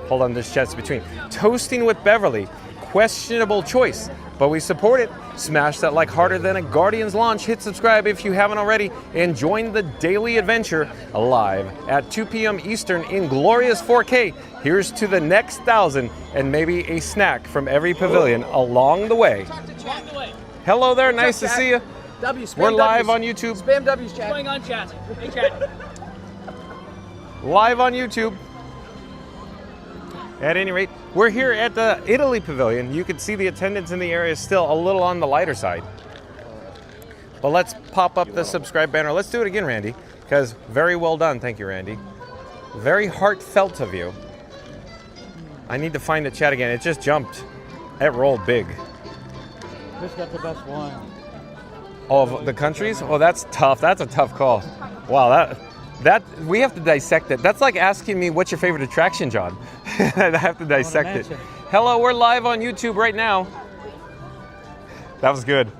hold on, this chat's between, toasting with Beverly, questionable choice, but we support it. Smash that like harder than a Guardians launch. Hit subscribe if you haven't already, and join the daily adventure live at 2 p.m. Eastern in glorious 4K. Here's to the next 1,000 and maybe a snack from every pavilion along the way. Hello there, nice to see you. We're live on YouTube. Spam W's, chat. What's going on, chat? Hey, chat. Live on YouTube. At any rate, we're here at the Italy Pavilion. You can see the attendance in the area is still a little on the lighter side. But let's pop up the subscribe banner. Let's do it again, Randy, because very well done. Thank you, Randy. Very heartfelt of you. I need to find the chat again. It just jumped. It rolled big. Who's got the best wine? Of the countries? Oh, that's tough. That's a tough call. Wow, that we have to dissect it. That's like asking me what's your favorite attraction, John. I have to dissect it. Hello, we're live on YouTube right now. That was good.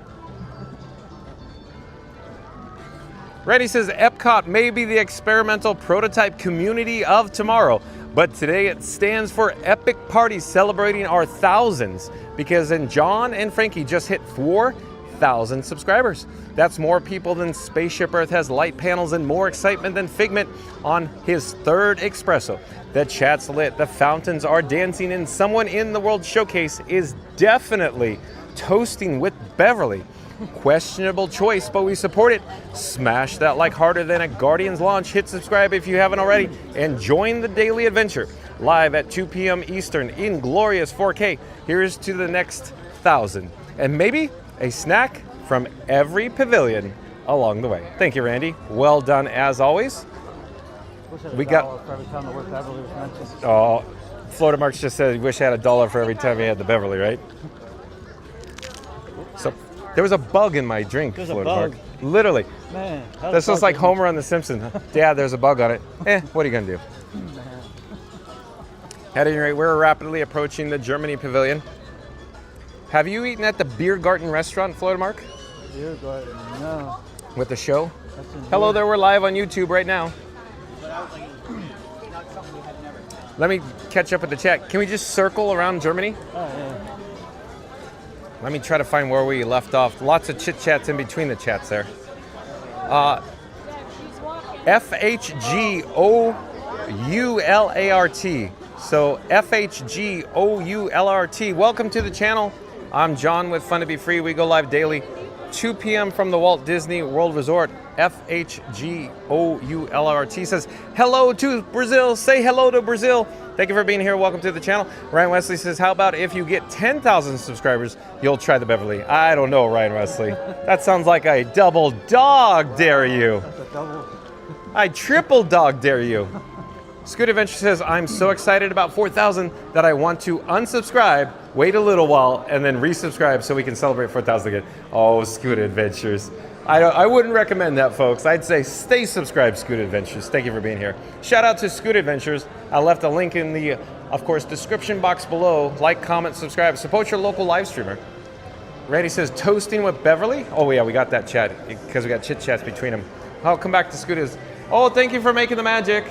Reddy says Epcot may be the experimental prototype community of tomorrow, but today it stands for epic parties celebrating our thousands, because then John and Frankie just hit 4,000 subscribers. That's more people than Spaceship Earth has light panels and more excitement than Figment on his third espresso. The chat's lit, the fountains are dancing, and someone in the World Showcase is definitely toasting with Beverly. Questionable choice, but we support it. Smash that like harder than a Guardians launch. Hit subscribe if you haven't already, and join the daily adventure live at 2 p.m. Eastern in glorious 4K. Here's to the next 1,000 and maybe a snack from every pavilion along the way. Thank you, Randy. Well done as always. We got for every time the word Beverly was mentioned. Oh, Florida Marks just said wish I had $1 for every time he had the Beverly, right? So there was a bug in my drink, There's a Florida bug. Mark. Literally. Man, This was like Homer on The Simpsons. Yeah, there's a bug on it. What are you gonna do? At any rate, we're rapidly approaching the Germany Pavilion. Have you eaten at the Beer Garden restaurant, Florida Mark? Beer Garden, no. With the show? That's Hello there, we're live on YouTube right now. Let me catch up with the chat. Can we just circle around Germany? Oh, yeah. Let me try to find where we left off. Lots of chit chats in between the chats there. FHGOULART. So FHGOULART. Welcome to the channel. I'm John with Fun to Be Free. We go live daily, 2 p.m. from the Walt Disney World Resort. FHGOULART says hello to Brazil. Say hello to Brazil. Thank you for being here. Welcome to the channel. Ryan Wesley says, how about if you get 10,000 subscribers, you'll try the Beverly? I don't know, Ryan Wesley. That sounds like I double dog dare you. That's a double. I triple dog dare you. Scoot Adventure says, I'm so excited about 4,000 that I want to unsubscribe, wait a little while, and then resubscribe so we can celebrate 4,000 again. Oh, Scoot Adventures. I wouldn't recommend that, folks. I'd say stay subscribed, Scoot Adventures. Thank you for being here. Shout out to Scoot Adventures. I left a link in the, of course, description box below. Like, comment, subscribe. Support your local live streamer. Randy says, toasting with Beverly? Oh, yeah, we got that chat because we got chit chats between them. I'll come back to Scooters. Oh, thank you for making the magic.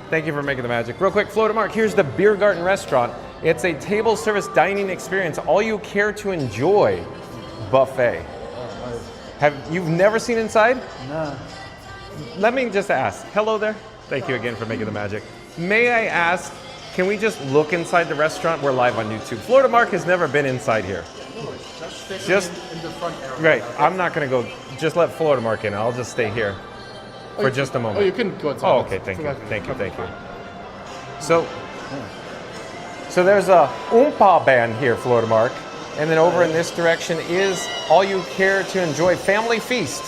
Thank you for making the magic. Real quick, Florida Mark, here's the Beer Garden restaurant. It's a table service dining experience. All you care to enjoy buffet. You've never seen inside? No. Let me just ask. Hello there. Thank you again for making the magic. May I ask, can we just look inside the restaurant? We're live on YouTube. Florida Mark has never been inside here. Just in the front area. Right. I'm not going to go. Just let Florida Mark in. I'll just stay here for just a moment. Oh, you can go inside. Oh, okay. Thank you. Thank you. Thank you. So there's a Oompa band here, Florida Mark. And then over in this direction is All You Care to Enjoy Family Feast.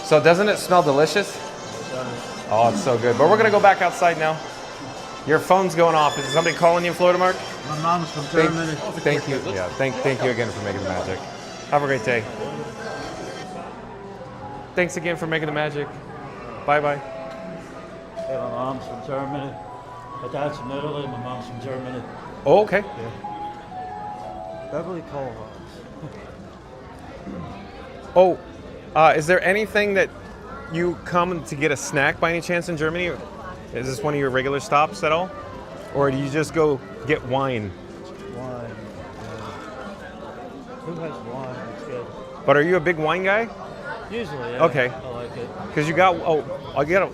So doesn't it smell delicious? Oh, it's so good. But we're going to go back outside now. Your phone's going off. Is somebody calling you, Florida Mark? My mom's from Germany. Thank you. Yeah, thank you again for making the magic. Have a great day. Thanks again for making the magic. Bye-bye. Hey, my mom's from Germany. My dad's from Italy. My mom's from Germany. Oh, okay. Yeah. Beverly Cole. Oh, is there anything that you come to get a snack by any chance in Germany? Is this one of your regular stops at all? Or do you just go get wine? Wine. Who has wine? It's good. But are you a big wine guy? Usually, yeah. Okay. I like it. Because you got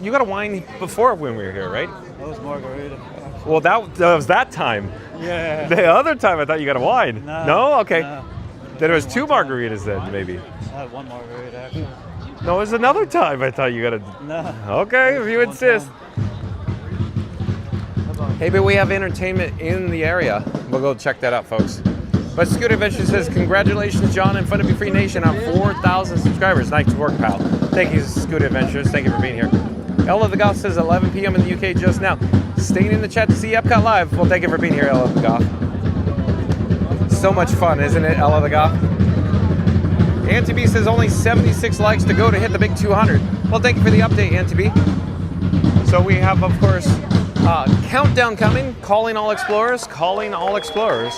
you got a wine before when we were here, right? That was margarita. Well, that was that time. Yeah. The other time I thought you got a wine. No? Okay. No. Then it was 2 margaritas then, maybe. I had 1 margarita actually. No, it was another time I thought you got a... No. Okay, if you insist. Hey, but we have entertainment in the area. We'll go check that out, folks. But Scooter Adventure says, congratulations, John and Fun to Be Free Nation on 4,000 subscribers. Nice work, pal. Thank you, Scooter Adventures. Thank you for being here. Ella the Goth says 11 p.m. in the UK just now. Staying in the chat to see Epcot live. Well, thank you for being here, Ella the Goth. So much fun, isn't it, Ella the Goth? Auntie B says only 76 likes to go to hit the big 200. Well, thank you for the update, Auntie B. So we have, of course, countdown coming. Calling all explorers. Calling all explorers.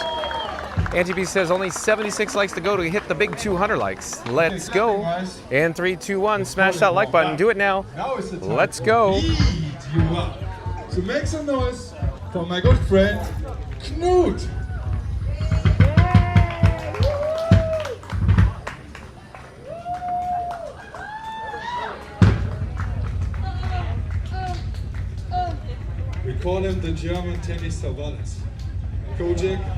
Auntie B says only 76 likes to go to hit the big 200 likes. Let's go. And 3, 2, 1. Smash that like button. Do it now. Let's go. So make some noise for my good friend, Knut. We call him the German Teddy Savalas. Kojak.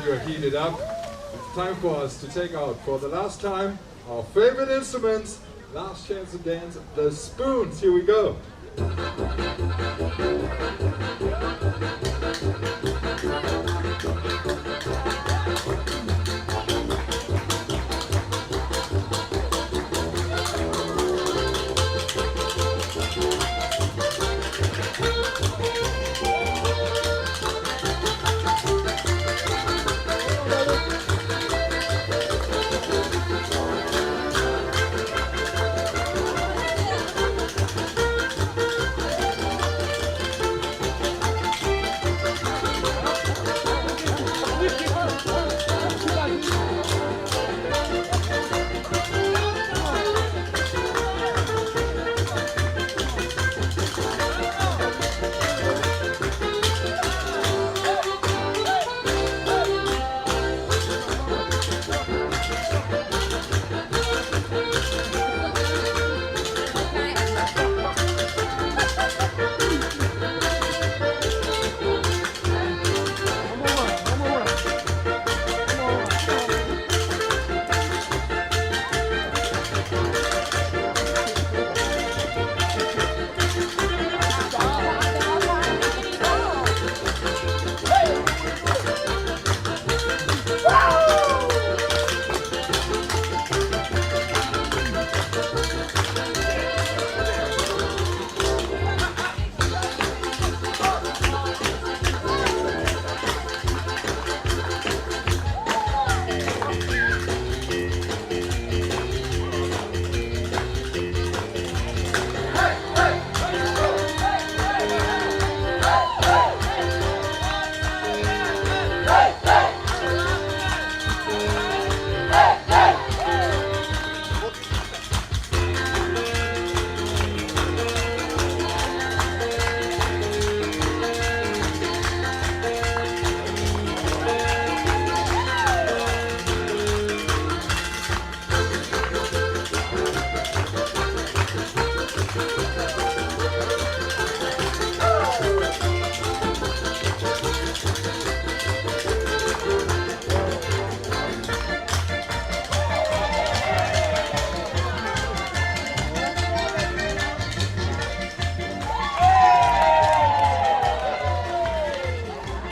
You're heated up. It's time for us to take out for the last time our favorite instruments. Last chance to dance, the spoons. Here we go.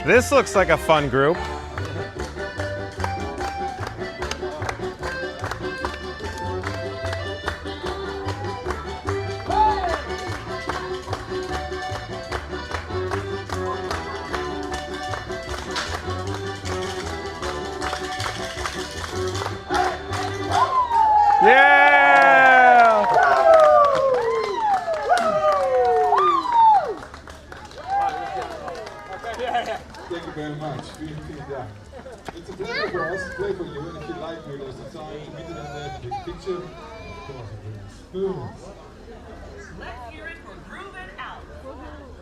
This looks like a fun group. Yeah! Thank you very much. It's a pleasure for us to play for you, and if you like, maybe there's a time to meet it on there, take a picture. Spoons. Let's hear it for Groove It Out.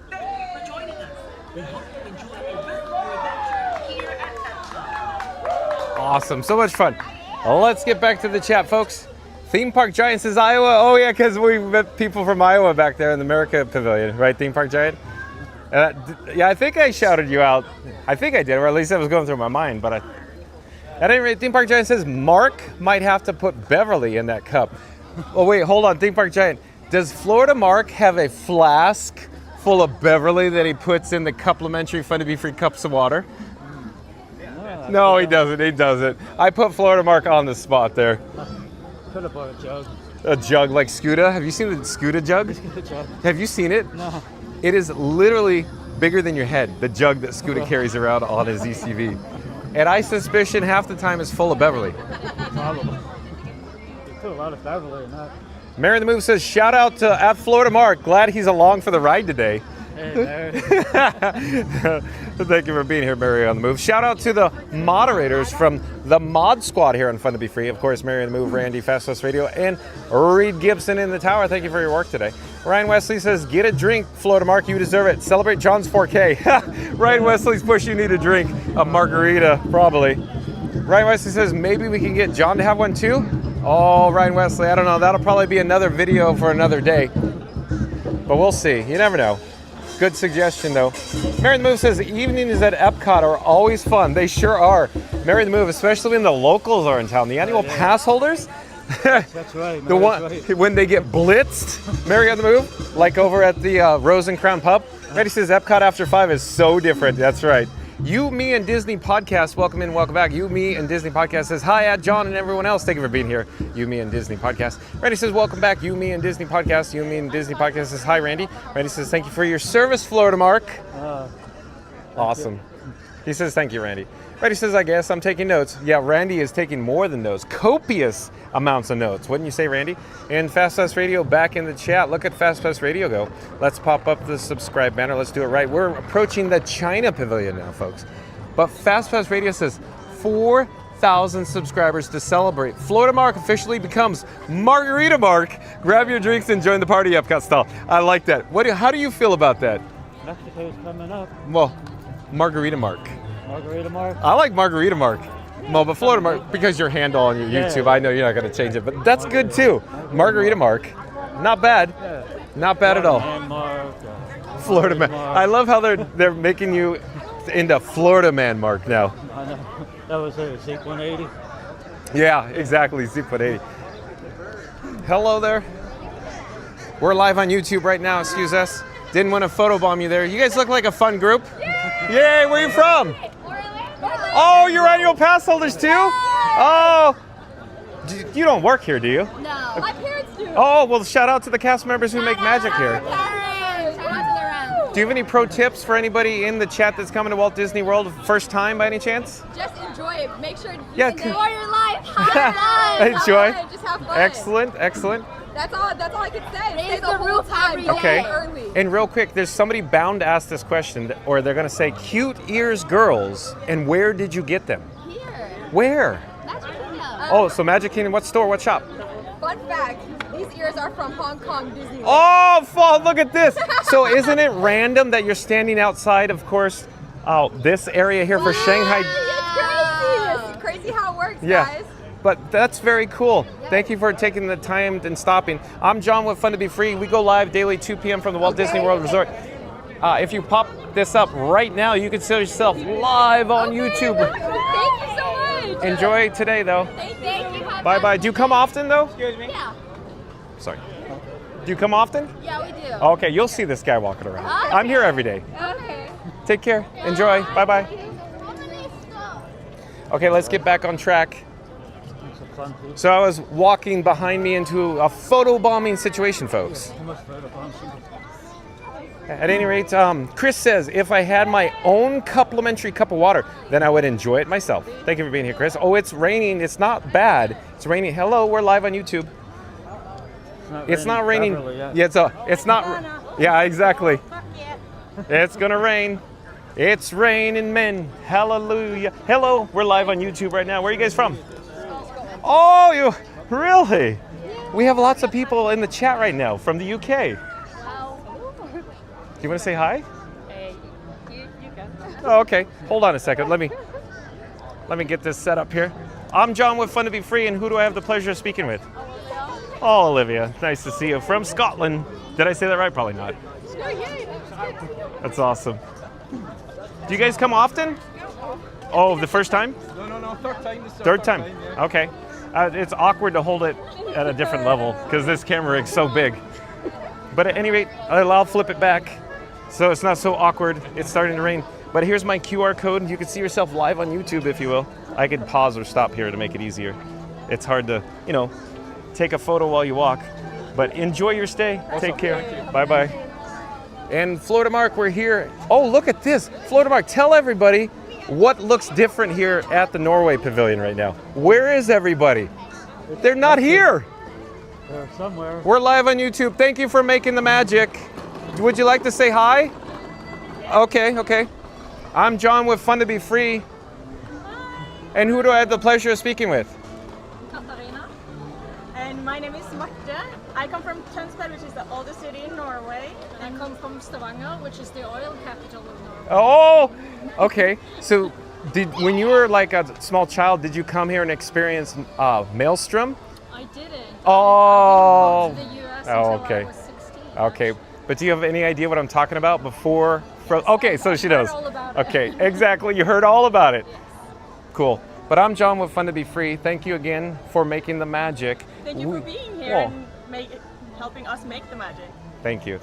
Thank you for joining us. We hope you enjoy your adventure here at EPCOT. Awesome, so much fun. Let's get back to the chat, folks. Theme Park Giant says Iowa. Oh yeah, because we met people from Iowa back there in the America Pavilion, right? Theme Park Giant. Yeah, I think I shouted you out. I think I did, or at least that was going through my mind. But at any rate, Theme Park Giant says Mark might have to put Beverly in that cup. Oh wait, hold on, Theme Park Giant. Does Florida Mark have a flask full of Beverly that he puts in the complimentary Fun to Be Free cups of water? No, he doesn't. He doesn't. I put Florida Mark on the spot there. Could have bought a jug. A jug like Scuda? Have you seen the Scuda jug? Have you seen it? No. It is literally bigger than your head, the jug that Scuda carries around on his ECV. And I suspicion half the time it's full of Beverly. Probably. You put a lot of Beverly in that. Mary the Move says, shout out to at Florida Mark. Glad he's along for the ride today. Hey, Mary. Thank you for being here, Mary on the Move. Shout out to the moderators from the Mod Squad here on Fun to Be Free. Of course, Mary on the Move, Randy, Fast West Radio, and Reed Gibson in the tower. Thank you for your work today. Ryan Wesley says, get a drink, Florida Mark. You deserve it. Celebrate John's 4K. Ryan Wesley's push, you need a drink. A margarita, probably. Ryan Wesley says, maybe we can get John to have one too? Oh, Ryan Wesley, I don't know. That'll probably be another video for another day. But we'll see. You never know. Good suggestion, though. Mary the Move says, evenings at Epcot are always fun. They sure are. Mary the Move, especially when the locals are in town. The annual pass holders. That's right. The one when they get blitzed. Mary on the Move, like over at the Rose and Crown Pub. Randy says, Epcot after 5 is so different. That's right. You, Me, and Disney Podcast, welcome in, welcome back. You, Me, and Disney Podcast says, hi, at John and everyone else. Thank you for being here. You, Me, and Disney Podcast. Randy says, welcome back. You, Me, and Disney Podcast. You, Me, and Disney Podcast says, hi, Randy. Randy says, thank you for your service, Florida Mark. Awesome. He says, thank you, Randy. Randy says, I guess I'm taking notes. Yeah, Randy is taking more than notes. Copious amounts of notes. Wouldn't you say, Randy? And Fast Pass Radio back in the chat. Look at Fast Pass Radio go. Let's pop up the subscribe banner. Let's do it right. We're approaching the China Pavilion now, folks. But Fast Pass Radio says 4,000 subscribers to celebrate. Florida Mark officially becomes Margarita Mark. Grab your drinks and join the party, Epcot style. I like that. How do you feel about that? Mexico's coming up. Well, Margarita Mark. Margarita Mark? I like Margarita Mark. Well, but Florida Mark, because your handle on your YouTube, I know you're not going to change it, but that's good too. Margarita Mark. Not bad. Not bad at all. Florida Man. I love how they're making you into Florida Man Mark now. I know. That was a Zeke 180. Yeah, exactly. Zeke 180. Hello there. We're live on YouTube right now. Excuse us. Didn't want to photobomb you there. You guys look like a fun group. Yay! Where are you from? Oh, you're annual pass holders too? Oh, you don't work here, do you? No, my parents do. Oh, well, shout out to the cast members who make magic here. Do you have any pro tips for anybody in the chat that's coming to Walt Disney World first time by any chance? Just enjoy it. Make sure you Yeah, enjoy your life. Have fun. Enjoy. Just have fun. Excellent, excellent. That's all I can say. Stay the whole time. Okay. Early. And real quick, there's somebody bound to ask this question, or they're going to say, cute ears girls, and where did you get them? Here. Where? Magic Kingdom. Oh, so Magic Kingdom, what store, what shop? Fun fact, these ears are from Hong Kong Disney World. Oh, look at this. So isn't it random that you're standing outside, of course, this area here for Shanghai? It's crazy how it works, guys. But that's very cool. Thank you for taking the time and stopping. I'm John with Fun to Be Free. We go live daily 2 p.m. from the Walt Disney World Resort. If you pop this up right now, you can see yourself live on YouTube. Thank you so much. Enjoy today, though. Thank you. Bye-bye. Do you come often, though? Excuse me? Yeah. Sorry. Do you come often? Yeah, we do. Okay, you'll see this guy walking around. I'm here every day. Okay. Take care. Enjoy. Bye-bye. Okay, let's get back on track. So I was walking behind me into a photobombing situation, folks. At any rate, Chris says, if I had my own complimentary cup of water, then I would enjoy it myself. Thank you for being here, Chris. Oh, it's raining. It's not bad. It's raining. Hello, we're live on YouTube. It's not raining. Yeah, it's not. Yeah, exactly. It's gonna rain. It's raining men. Hallelujah. Hello, we're live on YouTube right now. Where are you guys from? Oh, you really? We have lots of people in the chat right now from the UK. Do you want to say hi? You can. Oh, okay. Hold on a second. Let me get this set up here. I'm John with Fun to Be Free, and who do I have the pleasure of speaking with? Oh, Olivia. Nice to see you. From Scotland. Did I say that right? Probably not. That's awesome. Do you guys come often? Oh, the first time? No, third time. Third time. Yeah. Okay. It's awkward to hold it at a different level because this camera is so big. But at any rate, I'll flip it back so it's not so awkward. It's starting to rain. But here's my QR code. You can see yourself live on YouTube, if you will. I could pause or stop here to make it easier. It's hard to, take a photo while you walk. But enjoy your stay. Awesome. Take care. Thank you. Bye-bye. And Florida Mark, we're here. Oh, look at this. Florida Mark, tell everybody what looks different here at the Norway pavilion right now. Where is everybody? They're not here. They're somewhere. We're live on YouTube. Thank you for making the magic. Would you like to say hi? Okay. I'm John with Fun to Be Free. And who do I have the pleasure of speaking with? Katarina. And my name is Marte. I come from Tønsberg, which is the oldest city in Norway. And I come from Stavanger, which is the oil capital of Norway. Oh, okay. So when you were like a small child, did you come here and experience Maelstrom? I didn't. Oh. I didn't go to the US until okay. I was 16. Okay. But do you have any idea what I'm talking about before? Okay, so she knows. All about it. Okay, exactly. You heard all about it. Cool. But I'm John with Fun to Be Free. Thank you again for making the magic. Thank you for being here and helping us make the magic. Thank you.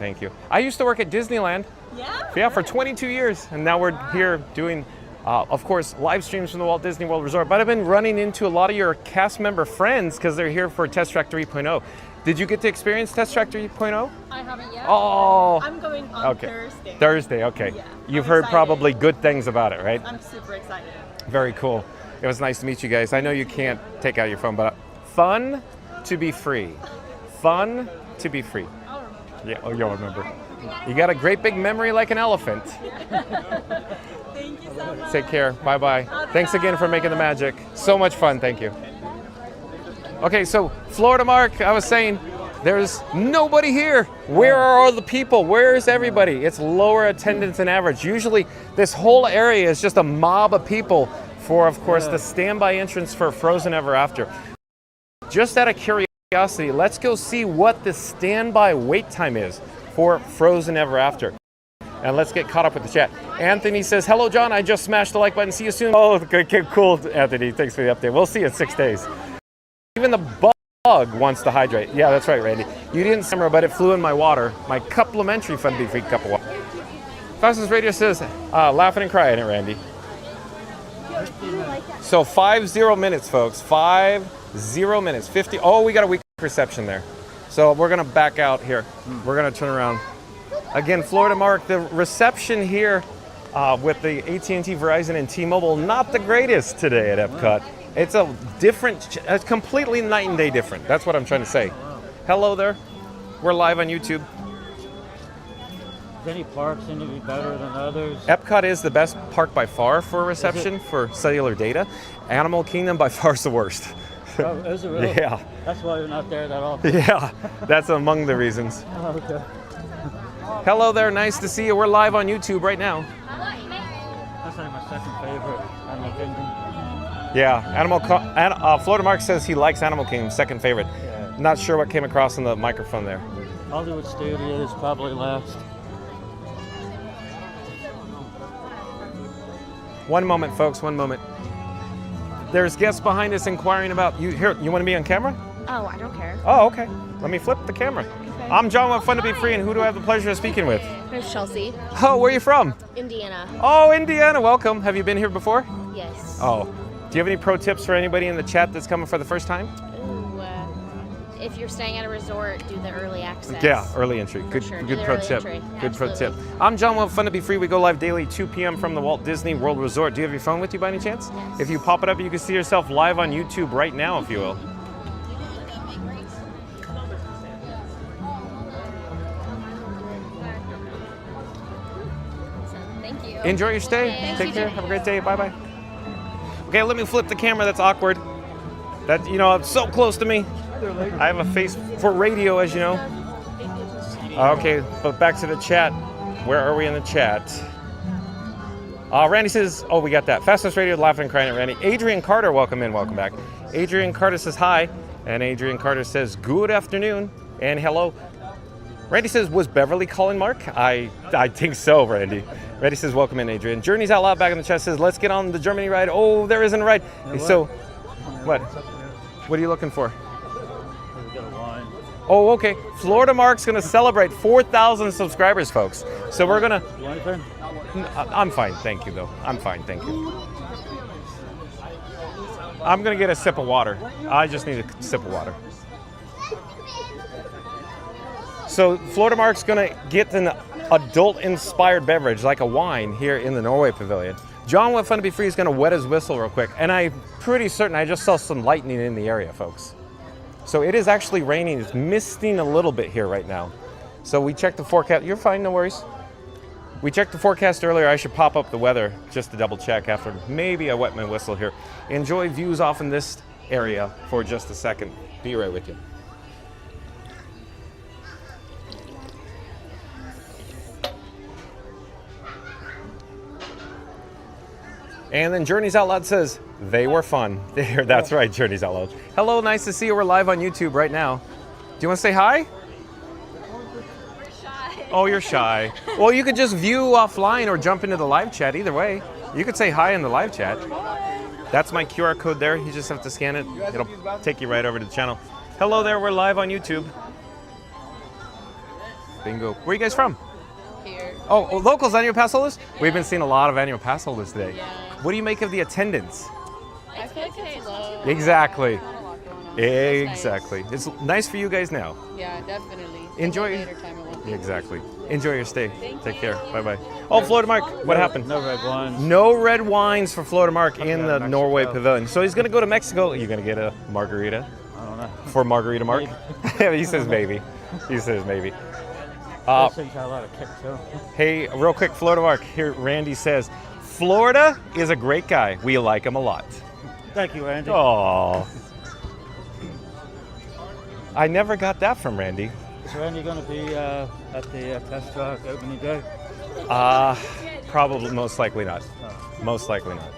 I used to work at Disneyland. Yeah, for 22 years. And now we're here doing, of course, live streams from the Walt Disney World Resort. But I've been running into a lot of your cast member friends because they're here for Test Track 3.0. Did you get to experience Test Track 3.0? I haven't yet. Oh. I'm going on Thursday. Thursday, okay. Yeah, You've heard probably good things about it, right? I'm super excited. Very cool. It was nice to meet you guys. I know you can't take out your phone, but fun to be free. Fun to be free. I'll remember. Yeah, oh, you'll remember. You got a great big memory like an elephant. Thank you so much. Take care. Bye-bye. Thanks again for making the magic. So much fun. Thank you. Okay, so Florida Mark, I was saying, there's nobody here. Where are all the people? Where is everybody? It's lower attendance than average. Usually this whole area is just a mob of people for, of course, the standby entrance for Frozen Ever After. Just out of curiosity, let's go see what the standby wait time is for Frozen Ever After. And let's get caught up with the chat. Anthony says, hello, John. I just smashed the like button. See you soon. Oh, okay, cool, Anthony. Thanks for the update. We'll see you in 6 days. Even the bug wants to hydrate. Yeah, that's right, Randy. You didn't simmer, but it flew in my water. My complimentary Fun to Be Free cup of water. Fastest Radio says, laughing and crying at Randy. So 50 minutes, folks. 50 minutes. 50. Oh, we got a weak reception there. So we're going to back out here. We're going to turn around. Again, Florida Mark, the reception here with the AT&T, Verizon, and T-Mobile, not the greatest today at Epcot. It's it's completely night and day different. That's what I'm trying to say. Hello there. We're live on YouTube. Any parks seem to be better than others? Epcot is the best park by far for reception for cellular data. Animal Kingdom by far is the worst. Oh, is it really? Yeah. That's why you're not there that often. Yeah, that's among the reasons. Oh, okay. Hello there, nice to see you. We're live on YouTube right now. That's like my second favorite Animal Kingdom. Yeah, Florida Mark says he likes Animal Kingdom, second favorite. Yeah. Not sure what came across on the microphone there. Hollywood Studios probably last. One moment, folks, one moment. There's guests behind us inquiring about you. Here, you want to be on camera? Oh, I don't care. Oh, okay. Let me flip the camera. I'm John with Fun to Be Free, and who do I have the pleasure of speaking with? name's Chelsea. Oh, where are you from? Indiana. Oh, Indiana, welcome. Have you been here before? Yes. Oh, do you have any pro tips for anybody in the chat that's coming for the first time? Ooh, if you're staying at a resort, do the early access. Yeah, early entry. Good, sure. good pro tip. Good pro tip. I'm John. Well, fun to be free. We go live daily 2 p.m. from the Walt Disney World Resort. Do you have your phone with you by any chance? Yes. If you pop it up, you can see yourself live on YouTube right now, if you will. Thank you. Enjoy your stay. Thanks, Take you care. too. Have a great day. Bye-bye. Okay, let me flip the camera. That's awkward. That, you know, it's so close to me. I have a face for radio, as you know. Okay, but back to the chat. Where are we in the chat? Randy says, oh, we got that. Fastest Radio, laughing and crying at Randy. Adrian Carter, welcome in, welcome back. Adrian Carter says hi, and Adrian Carter says good afternoon and hello. Randy says, was Beverly calling Mark? I think so, Randy. Randy says, welcome in, Adrian. Journey's Out Loud back in the chat says, let's get on the Germany ride. Oh, there isn't a ride. So, what? What are you looking for? Oh, okay. Florida Mark's going to celebrate 4,000 subscribers, folks. So we're going to... I'm fine, thank you, though. I'm fine, thank you. I'm going to get a sip of water. I just need a sip of water. So Florida Mark's going to get an adult-inspired beverage, like a wine, here in the Norway Pavilion. John, what fun to be free, is going to wet his whistle real quick. And I'm pretty certain I just saw some lightning in the area, folks. So it is actually raining. It's misting a little bit here right now. So we checked the forecast. You're fine, no worries. We checked the forecast earlier. I should pop up the weather just to double check after maybe I wet my whistle here. Enjoy views off in this area for just a second. Be right with you. And then Journeys Out Loud says, they were fun. That's right, Journeys Out Loud. Hello, nice to see you. We're live on YouTube right now. Do you want to say hi? We're shy. Oh, you're shy. Well, you could just view offline or jump into the live chat. Either way, you could say hi in the live chat. That's my QR code there. You just have to scan it. It'll take you right over to the channel. Hello there, we're live on YouTube. Bingo. Where are you guys from? Here. Oh, locals, annual pass holders? We've been seeing a lot of annual pass holders today. Yeah. What do you make of the attendance? I feel like it's low. Exactly. Not a lot going on. Exactly. It's nice for you guys now. Yeah, definitely. Enjoy. Later time it won't be. Exactly. Enjoy your stay. Thank Take you. care. Bye-bye. Oh, Florida Mark, what happened? No red wines. No red wines for Florida Mark in the Norway Pavilion. So he's going to go to Mexico. Are you going to get a margarita? I don't know. For Margarita Mark? He says maybe. He says maybe. Those things have a lot of kick too. Hey, real quick, Florida Mark. Here, Randy says, Florida is a great guy. We like him a lot. Thank you, Randy. Oh. I never got that from Randy. Is Randy going to be at the test track opening day? Probably, most likely not. Most likely not.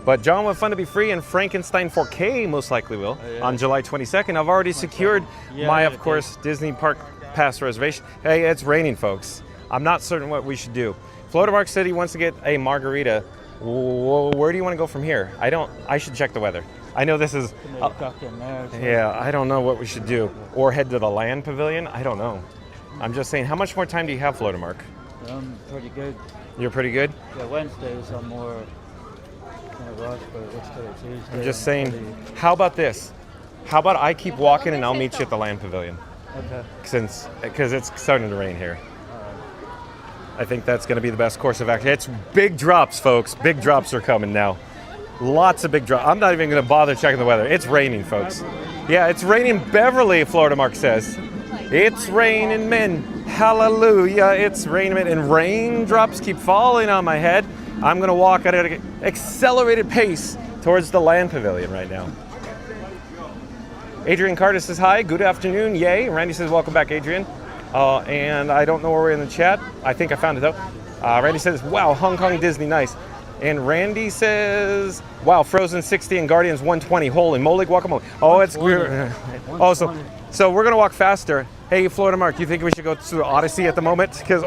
But John, what fun to be free, and Frankenstein 4K most likely will on July 22nd. I've already secured my, of course, Disney Park Pass reservation. Hey, it's raining, folks. I'm not certain what we should do. Florida Mark said he wants to get a margarita. Where do you want to go from here? I should check the weather. I know this is... yeah, I don't know what we should do. Or head to the land pavilion? I don't know. I'm just saying, how much more time do you have, Florida Mark? I'm pretty good. You're pretty good? Yeah, Wednesdays I'm more kind of rushed, but what's today, Tuesday? I'm just saying, how about this? How about I keep walking and I'll meet you at the land pavilion? Okay. Because it's starting to rain here. I think that's going to be the best course of action. It's big drops, folks. Big drops are coming now. Lots of big drops. I'm not even going to bother checking the weather. It's raining, folks. Yeah, it's raining Beverly, Florida Mark says. It's raining men. Hallelujah. It's raining men. And raindrops keep falling on my head. I'm going to walk at an accelerated pace towards the land pavilion right now. Adrian Carter says hi. Good afternoon. Yay. Randy says welcome back, Adrian. And I don't know where we're in the chat. I think I found it though. Randy says, wow, Hong Kong Disney, nice. And Randy says, wow, Frozen 60 and Guardians 120. Holy moly, guacamole. Oh, it's weird. Oh, so we're gonna walk faster. Hey, Florida Mark, you think we should go to Odyssey at the moment? Because,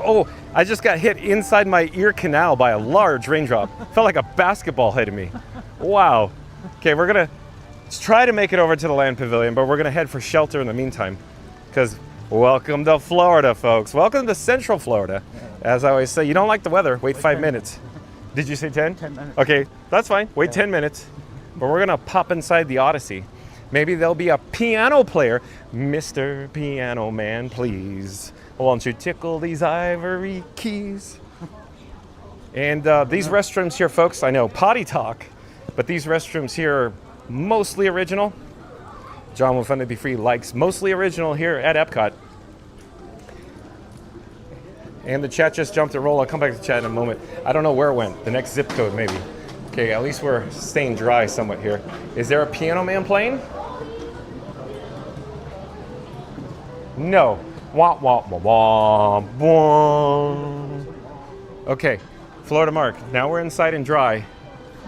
I just got hit inside my ear canal by a large raindrop. Felt like a basketball hitting me. Wow. Okay, we're gonna try to make it over to the land pavilion, but we're gonna head for shelter in the meantime. Because welcome to Florida, folks. Welcome to Central Florida. As I always say, you don't like the weather, wait 5 minutes. Did you say 10? 10 minutes. Okay, that's fine. Wait 10 minutes. But we're gonna pop inside the Odyssey. Maybe there'll be a piano player. Mr. Piano Man, please. Won't you tickle these ivory keys? And these restrooms here, folks, I know, potty talk, but these restrooms here are mostly original. John will Fun to Be Free likes mostly original here at Epcot. And the chat just jumped a roll. I'll come back to chat in a moment. I don't know where it went. The next zip code, maybe. Okay, at least we're staying dry somewhat here. Is there a piano man playing? No. Wah, wah, wah, wah, wah. Okay, Florida Mark. Now we're inside and dry.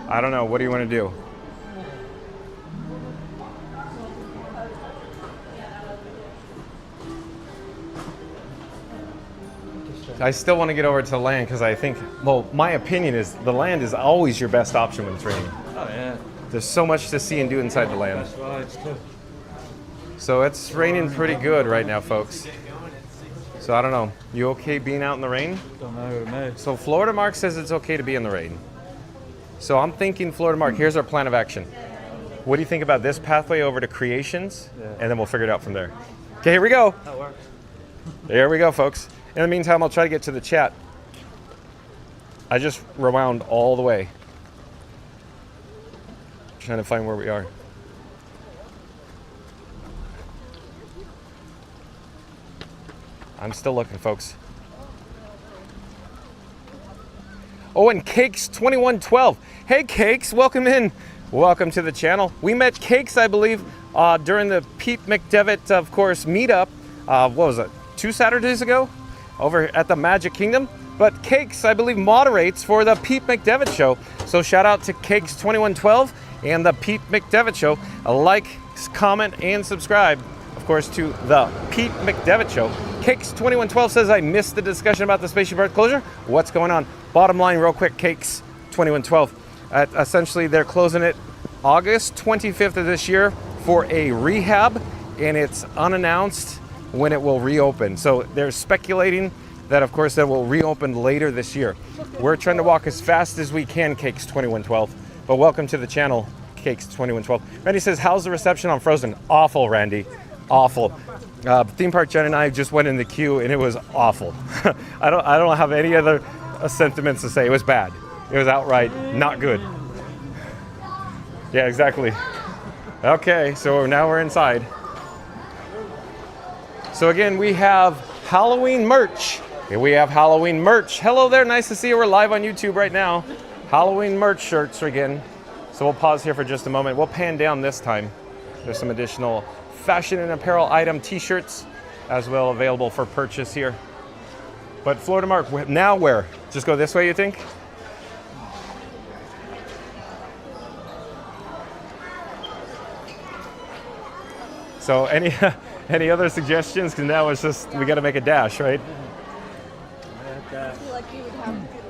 I don't know. What do you want to do? I still want to get over to land because I think, well, my opinion is the land is always your best option when it's raining. Oh, yeah. There's so much to see and do inside the land. That's rides too. So it's raining pretty good right now, folks. So I don't know. You okay being out in the rain? Don't know me. So Florida Mark says it's okay to be in the rain. So I'm thinking, Florida Mark, here's our plan of action. What do you think about this pathway over to Creations? Yeah. And then we'll figure it out from there. Okay, here we go. That works. There we go, folks. In the meantime, I'll try to get to the chat. I just rewound all the way. Trying to find where we are. I'm still looking, folks. Oh, and Cakes 2112. Hey, Cakes, welcome in. Welcome to the channel. We met Cakes, I believe, during the Pete McDevitt, of course, meetup. What was it? 2 Saturdays ago? Over at the Magic Kingdom. But Cakes, I believe, moderates for the Pete McDevitt Show. So shout out to Cakes 2112 and the Pete McDevitt Show. Like, comment, and subscribe, of course, to the Pete McDevitt Show. Cakes 2112 says, I missed the discussion about the Spaceship Earth closure. What's going on? Bottom line, real quick, Cakes 2112. Essentially, they're closing it August 25th of this year for a rehab, and it's unannounced when it will reopen. So they're speculating that, of course, that will reopen later this year. We're trying to walk as fast as we can, Cakes 2112. But welcome to the channel, Cakes 2112. Randy says, how's the reception on Frozen? Awful, Randy. Awful. Theme Park Jen and I just went in the queue and it was awful. I don't have any other sentiments to say. It was bad. It was outright not good. Yeah, exactly. Okay, so now we're inside. So again, we have Halloween merch. Here we have Halloween merch. Hello there, nice to see you. We're live on YouTube right now. Halloween merch shirts again. So we'll pause here for just a moment. We'll pan down this time. There's some additional fashion and apparel item t-shirts as well available for purchase here. But Florida Mark, now where? Just go this way, you think? So any other suggestions? Because now it's just, we got to make a dash, right? I feel like you would have to.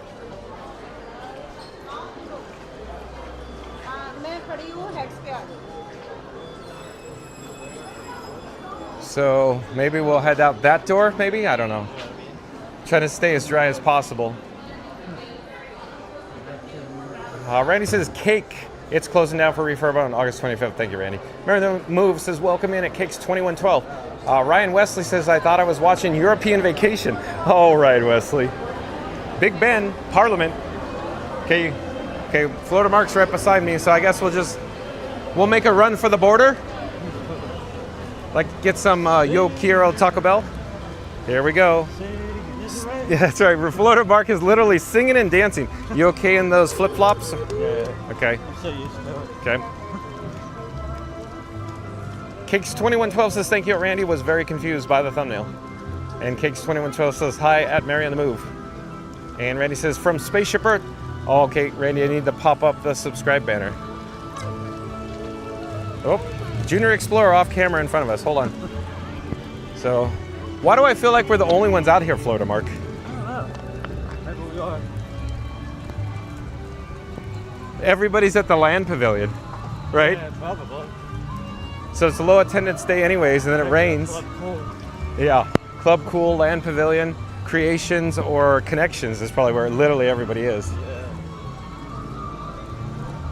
So maybe we'll head out that door, maybe? I don't know. Try to stay as dry as possible. Randy says cake. It's closing down for refurb on August 25th. Thank you, Randy. Mary Move says welcome in at Cakes 2112. Ryan Wesley says I thought I was watching European Vacation. All right, Wesley. Big Ben, Parliament. Okay, Florida Mark's right beside me, so I guess we'll make a run for the border. Like get some Yo Quiero Taco Bell. Here we go. Yeah, that's right. Florida Mark is literally singing and dancing. You okay in those flip-flops? Yeah. Okay. I'm so used to it. Okay. Cakes 2112 says thank you, Randy. Was very confused by the thumbnail. And Cakes 2112 says hi at Mary on the Move. And Randy says from Spaceship Earth. Oh, okay, Randy, I need to pop up the subscribe banner. Oh, Junior Explorer off camera in front of us. Hold on. So, why do I feel like we're the only ones out here, Florida Mark? I don't know. Maybe we are. Everybody's at the land pavilion, right? Yeah, probably. So it's a low attendance day anyways, and then it rains. Club Cool. Yeah, Club Cool, Land Pavilion, creations or connections is probably where literally everybody is.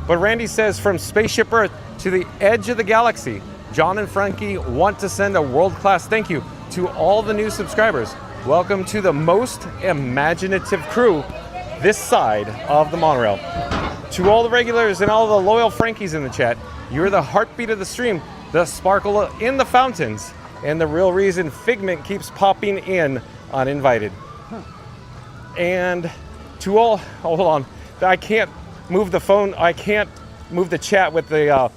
But Randy says, from Spaceship Earth to the edge of the galaxy, John and Frankie want to send a world-class thank you to all the new subscribers. Welcome to the most imaginative crew this side of the monorail. To all the regulars and all the loyal Frankies in the chat, you're the heartbeat of the stream, the sparkle in the fountains, and the real reason Figment keeps popping in uninvited. And to all, hold on, I can't move the phone, I can't move the chat with the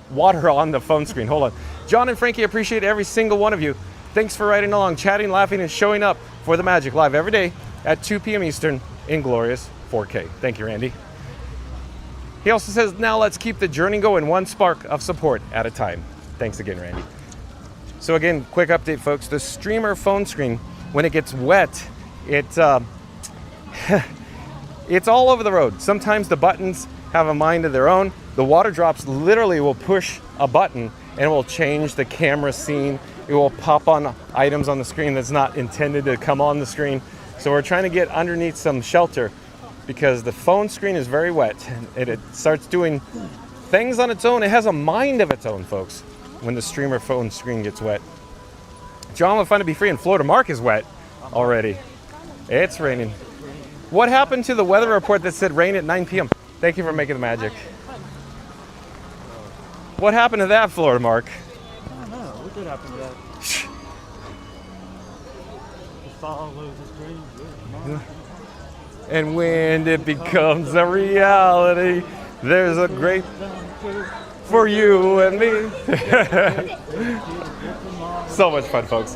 water on the phone screen. Hold on. John and Frankie, appreciate every single one of you. Thanks for riding along, chatting, laughing, and showing up for the Magic live every day at 2 p.m. Eastern in glorious 4K. Thank you, Randy. He also says, now let's keep the journey going one spark of support at a time. Thanks again, Randy. So again, quick update, folks. The streamer phone screen, when it gets wet, it's all over the road. Sometimes the buttons have a mind of their own. The water drops literally will push a button and it will change the camera scene. It will pop on items on the screen that's not intended to come on the screen. So we're trying to get underneath some shelter because the phone screen is very wet and it starts doing things on its own. It has a mind of its own, folks, when the streamer phone screen gets wet. John would find to be free, and Florida Mark is wet already. It's raining. What happened to the weather report that said rain at 9 p.m.? Thank you for making the magic. What happened to that, Florida Mark? I don't know. What did happen to that? The fall loses dreams. And when it becomes a reality, there's a great for you and me. So much fun, folks.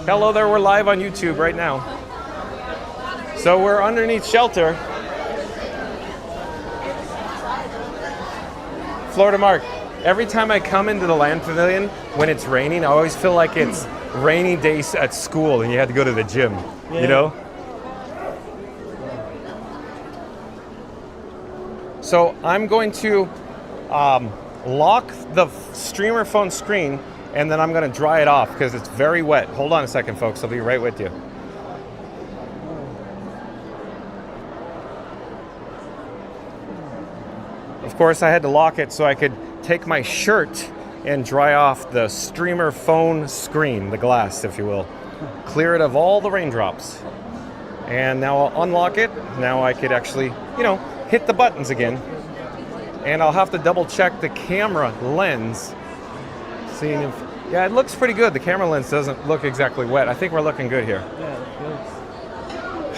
Hello there, we're live on YouTube right now. So we're underneath shelter. Florida Mark, every time I come into the land pavilion when it's raining, I always feel like it's rainy days at school and you had to go to the gym, you know? So I'm going to lock the streamer phone screen and then I'm going to dry it off because it's very wet. Hold on a second, folks. I'll be right with you. Of course, I had to lock it so I could take my shirt and dry off the streamer phone screen, the glass, if you will. Clear it of all the raindrops. And now I'll unlock it. Now I could actually, you know, hit the buttons again. And I'll have to double check the camera lens. Seeing if, yeah, it looks pretty good. The camera lens doesn't look exactly wet. I think we're looking good here.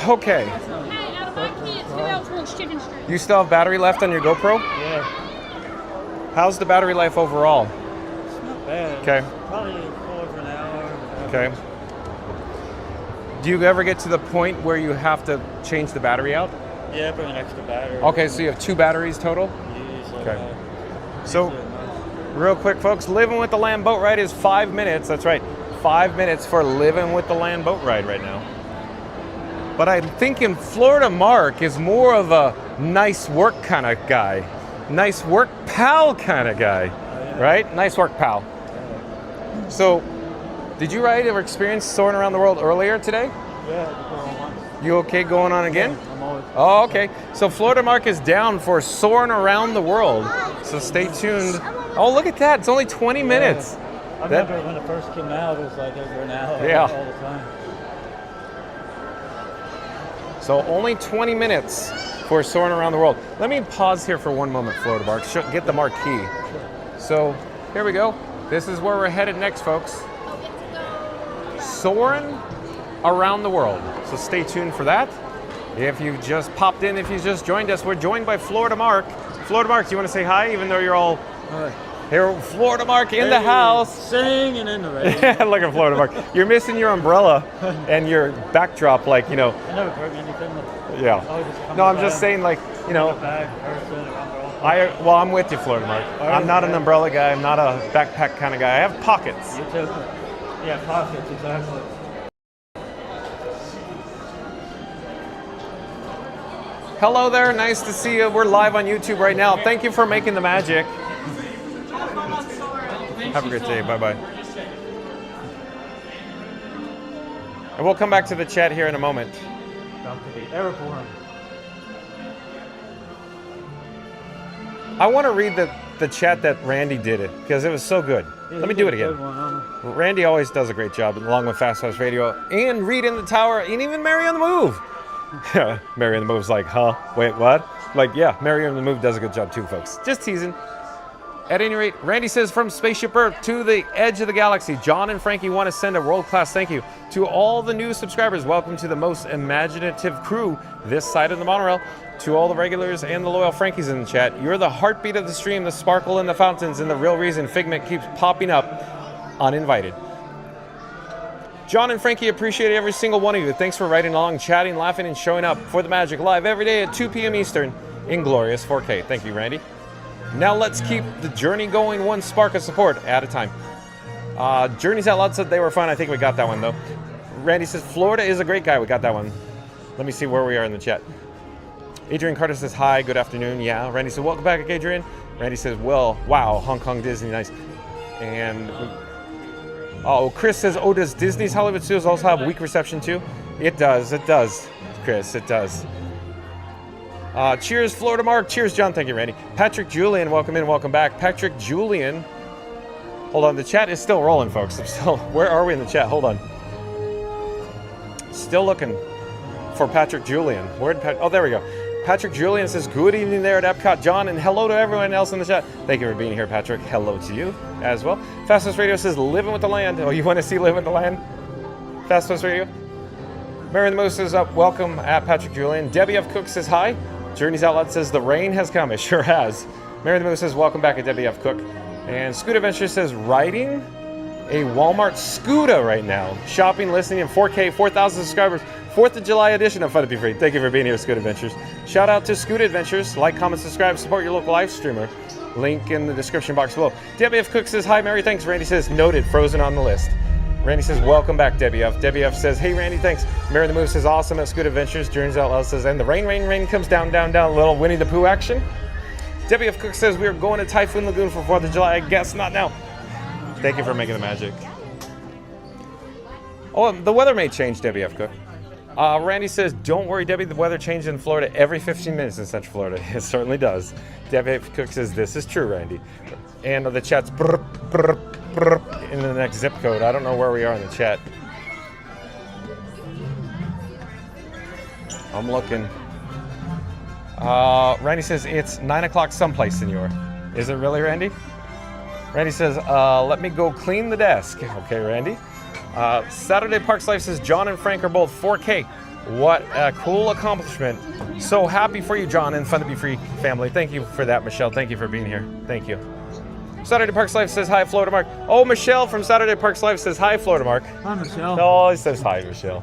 Okay. Hey, out of my kids, who else wants chicken strips? You still have battery left on your GoPro? Yeah. How's the battery life overall? It's not bad. Okay. Probably over an hour. Okay. Do you ever get to the point where you have to change the battery out? Yeah, bring an extra battery. Okay, so you have 2 batteries total? Okay. So, real quick, folks, Living with the Land boat ride is 5 minutes. That's right, 5 minutes for Living with the Land boat ride right now. But I'm thinking Florida Mark is more of a nice work kind of guy. Nice work pal kind of guy, right? Nice work pal. So, did you ride or experience Soarin' around the world earlier today? Yeah. You okay going on again? Yeah, I'm always. Oh, okay. So Florida Mark is down for Soarin' around the world. So stay tuned. Oh, look at that. It's only 20 minutes. I remember when it first came out, it was like over an hour Yeah. all the time. So only 20 minutes for Soarin' around the world. Let me pause here for one moment, Florida Mark. Get the marquee. So here we go. This is where we're headed next, folks. Soarin' around the world. So stay tuned for that. If you just popped in, if you just joined us, we're joined by Florida Mark. Florida Mark, do you want to say hi, even though you're all here? Florida Mark in the house. Singing in the rain. Look at Florida Mark. You're missing your umbrella and your backdrop, like, you know. I never bring anything. Yeah. No, I'm just saying, like, you know. Well, I'm with you, Florida Mark. I'm not an umbrella guy. I'm not a backpack kind of guy. I have pockets. You too. Yeah, pockets, exactly. Hello there, nice to see you. We're live on YouTube right now. Thank you for making the magic. Have a great day, bye-bye. And we'll come back to the chat here in a moment. About to be airborne. I want to read the chat that Randy did it because it was so good. Yeah, Let me do it again. Randy always does a great job, along with Fast House Radio and Reed in the Tower, and even Mary on the Move. Mary on the Move's like, huh? Wait, what? Like, yeah, Mary on the Move does a good job too, folks. Just teasing. At any rate, Randy says, from Spaceship Earth to the edge of the galaxy, John and Frankie want to send a world-class thank you to all the new subscribers. Welcome to the most imaginative crew this side of the monorail. To all the regulars and the loyal Frankies in the chat, you're the heartbeat of the stream, the sparkle in the fountains, and the real reason Figment keeps popping up uninvited. John and Frankie appreciate every single one of you. Thanks for writing along, chatting, laughing, and showing up for the magic live every day at 2 p.m. Eastern in glorious 4K. Thank you, Randy. Now let's keep the journey going one spark of support at a time. Journeys Out Loud said they were fun. I think we got that one, though. Randy says, Florida is a great guy. We got that one. Let me see where we are in the chat. Adrian Carter says, hi, good afternoon. Yeah, Randy says, welcome back, Adrian. Randy says, well, wow, Hong Kong Disney, nice. And, oh, Chris says, oh, does Disney's Hollywood Studios also have weak reception too? It does, Chris, it does. Cheers, Florida Mark. Cheers, John. Thank you, Randy. Patrick Julian, welcome in, welcome back. Patrick Julian. Hold on, the chat is still rolling, folks. Where are we in the chat? Hold on. Still looking for Patrick Julian. Oh, there we go. Patrick Julian says, good evening there at Epcot, John, and hello to everyone else in the chat. Thank you for being here, Patrick. Hello to you as well. Fastest Radio says, living with the land. Oh, you want to see Living with the Land? Fastest Radio. Mary the Moose says, welcome at Patrick Julian. Debbie F. Cook says, hi. Journeys Out Loud says, the rain has come. It sure has. Mary the Moose says, welcome back at Debbie F. Cook. And Scoot Adventure says, riding a Walmart Scooter right now. Shopping, listening in 4K, 4,000 subscribers. 4th of July edition of Fun to Be Free. Thank you for being here, Scoot Adventures. Shout out to Scoot Adventures. Like, comment, subscribe, support your local live streamer. Link in the description box below. Debbie F. Cook says, hi, Mary, thanks. Randy says, noted, frozen on the list. Randy says, welcome back, Debbie F. Debbie F. says, hey, Randy, thanks. Mary the Move says, awesome at Scoot Adventures. Journeys Out Loud says, and the rain comes down, down, down. A little Winnie the Pooh action. Debbie F. Cook says, we are going to Typhoon Lagoon for 4th of July. I guess not now. Thank you for making the magic. Oh, the weather may change, Debbie F. Cook. Randy says, don't worry, Debbie, the weather changes in Florida every 15 minutes in Central Florida. It certainly does. Debbie F. Cook says, this is true, Randy. And the chat's brr, brr, brr, in the next zip code. I don't know where we are in the chat. I'm looking. Randy says, it's 9 o'clock someplace, senor. Is it really, Randy? Randy says, let me go clean the desk. Okay, Randy. Saturday Parks Life says, John and Frank are both 4K. What a cool accomplishment. So happy for you, John, and Fun to Be Free family. Thank you for that, Michelle. Thank you for being here. Thank you. Saturday Parks Life says, hi, Florida Mark. Oh, Michelle from Saturday Parks Life says, hi, Florida Mark. Hi, Michelle. Oh, he says hi, Michelle.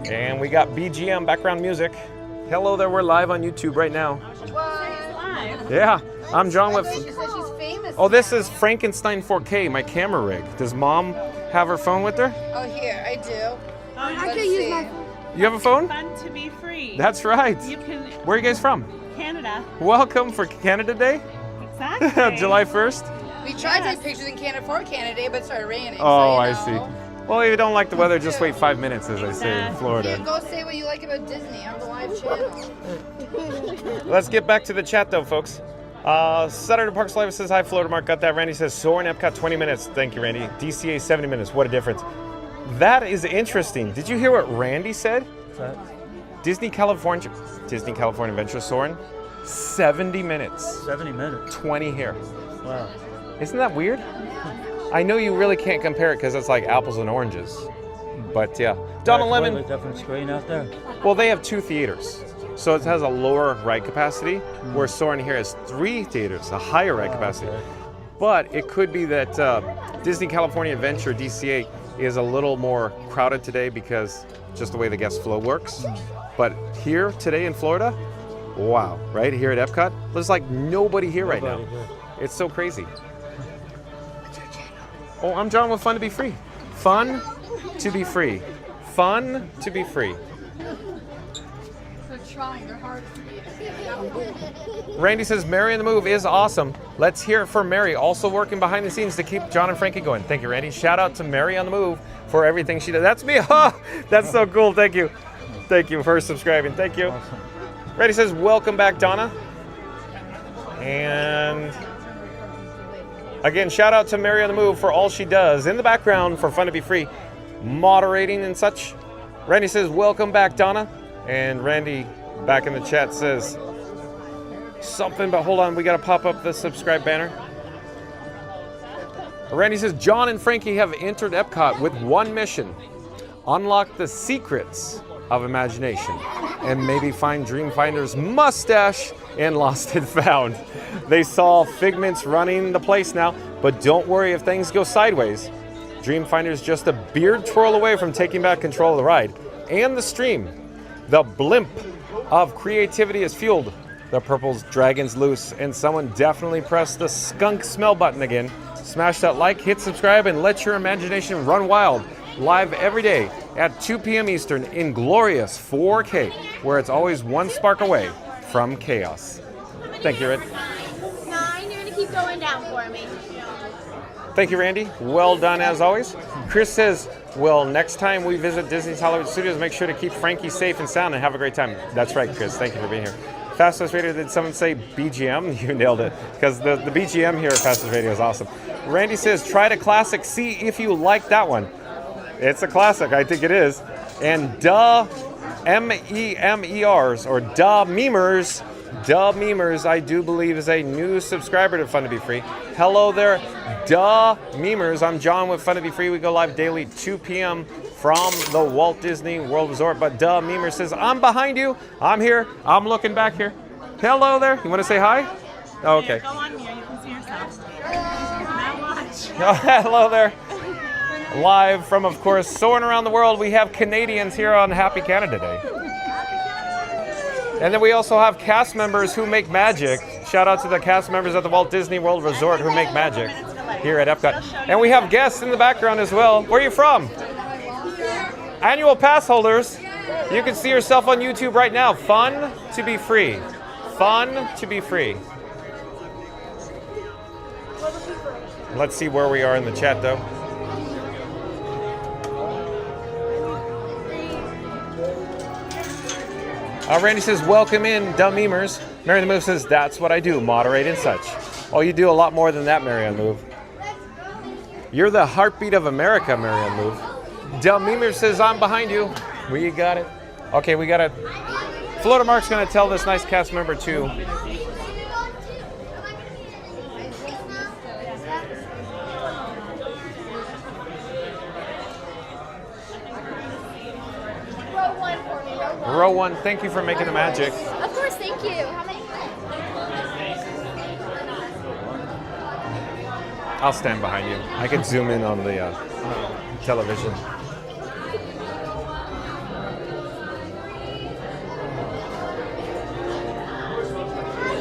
And we got BGM background music. Hello there, we're live on YouTube right now. Live. Yeah, I'm John with... She says she's famous. Oh, this is Frankenstein 4K, my camera rig. Does Mom have her phone with her? Oh, here, I do. I can use my phone. You have a phone? Fun to be free. That's right. You can. Where are you guys from? Canada. Welcome for Canada Day. Exactly. July 1st. We tried to take pictures in Canada for Canada Day, but it started raining. Oh, so, I see. Well, if you don't like the weather, just wait 5 minutes, as I say in Florida. You go say what you like about Disney on the live channel. Let's get back to the chat, though, folks. Saturday Parks Live says, hi, Florida Mark. Got that. Randy says, Soarin' Epcot 20 minutes. Thank you, Randy. DCA 70 minutes. What a difference. That is interesting. Did you hear what Randy said? What's that? Disney California Adventure Soarin', 70 minutes. 70 minutes. 20 here. Wow. Isn't that weird? I know you really can't compare it because it's like apples and oranges. But yeah. Donald Lemon. Different screen out there. Well, they have 2 theaters. So it has a lower ride capacity, where Soarin' here has 3 theaters, a higher ride capacity. Okay. But it could be that Disney California Adventure, DCA, is a little more crowded today because just the way the guest flow works. But here today in Florida, wow, right here at Epcot, there's like nobody here right now. It's so crazy. Oh, I'm John with Fun to Be Free. Fun to be free. Fun to be free. They're trying their hardest to be. Randy says, Mary in the Move is awesome. Let's hear it for Mary, also working behind the scenes to keep John and Frankie going. Thank you, Randy. Shout out to Mary on the Move for everything she does. That's me. That's so cool. Thank you. Thank you for subscribing. Thank you. Randy says, welcome back, Donna. And again, shout out to Mary on the Move for all she does in the background for Fun to Be Free, moderating and such. Randy says, welcome back, Donna. And Randy back in the chat says something, but hold on, we got to pop up the subscribe banner. Randy says, John and Frankie have entered Epcot with one mission: unlock the secrets of imagination and maybe find Dreamfinder's mustache in Lost and Found. They saw Figment's running the place now, but don't worry if things go sideways. Dreamfinder's just a beard twirl away from taking back control of the ride and the stream. The blimp of creativity is fueled. The purple's dragon's loose, and someone definitely pressed the skunk smell button again. Smash that like, hit subscribe, and let your imagination run wild. Live every day at 2 p.m. Eastern in glorious 4K, where it's always one spark away from chaos. Thank you, Red. 9, you're gonna keep going down for me. Thank you, Randy. Well done, as always. Chris says, well, next time we visit Disney's Hollywood Studios, make sure to keep Frankie safe and sound and have a great time. That's right, Chris. Thank you for being here. Fastest Radio, did someone say BGM? You nailed it. Because the BGM here at Fastest Radio is awesome. Randy says, try the classic. See if you like that one. It's a classic. I think it is. And duh, MEMERs, or duh memers. Duh Memers, I do believe, is a new subscriber to Fun to Be Free. Hello there, Duh Memers. I'm John with Fun to Be Free. We go live daily 2 p.m. from the Walt Disney World Resort. But Duh Memers says, I'm behind you. I'm here. I'm looking back here. Hello there. You want to say hi? Oh, okay. Go on here. You can see yourself. Now watch. Hello there. Live from, of course, Soarin' Around the World, we have Canadians here on Happy Canada Day. And then we also have cast members who make magic. Shout out to the cast members at the Walt Disney World Resort who make magic here at Epcot. And we have guests in the background as well. Where are you from? Annual pass holders. You can see yourself on YouTube right now. Fun to Be Free. Fun to Be Free. Let's see where we are in the chat, though. Randy says, welcome in, dumb memers. Mary on the Move says, that's what I do, moderate and such. Oh, you do a lot more than that, Mary on the Move. You're the heartbeat of America, Mary on the Move. Dumb memer says, I'm behind you. We got it. Okay, we got it. Florida Mark's going to tell this nice cast member, too. Row 1, thank you for making the magic. Of course, thank you. How many? I'll stand behind you. I can zoom in on the television.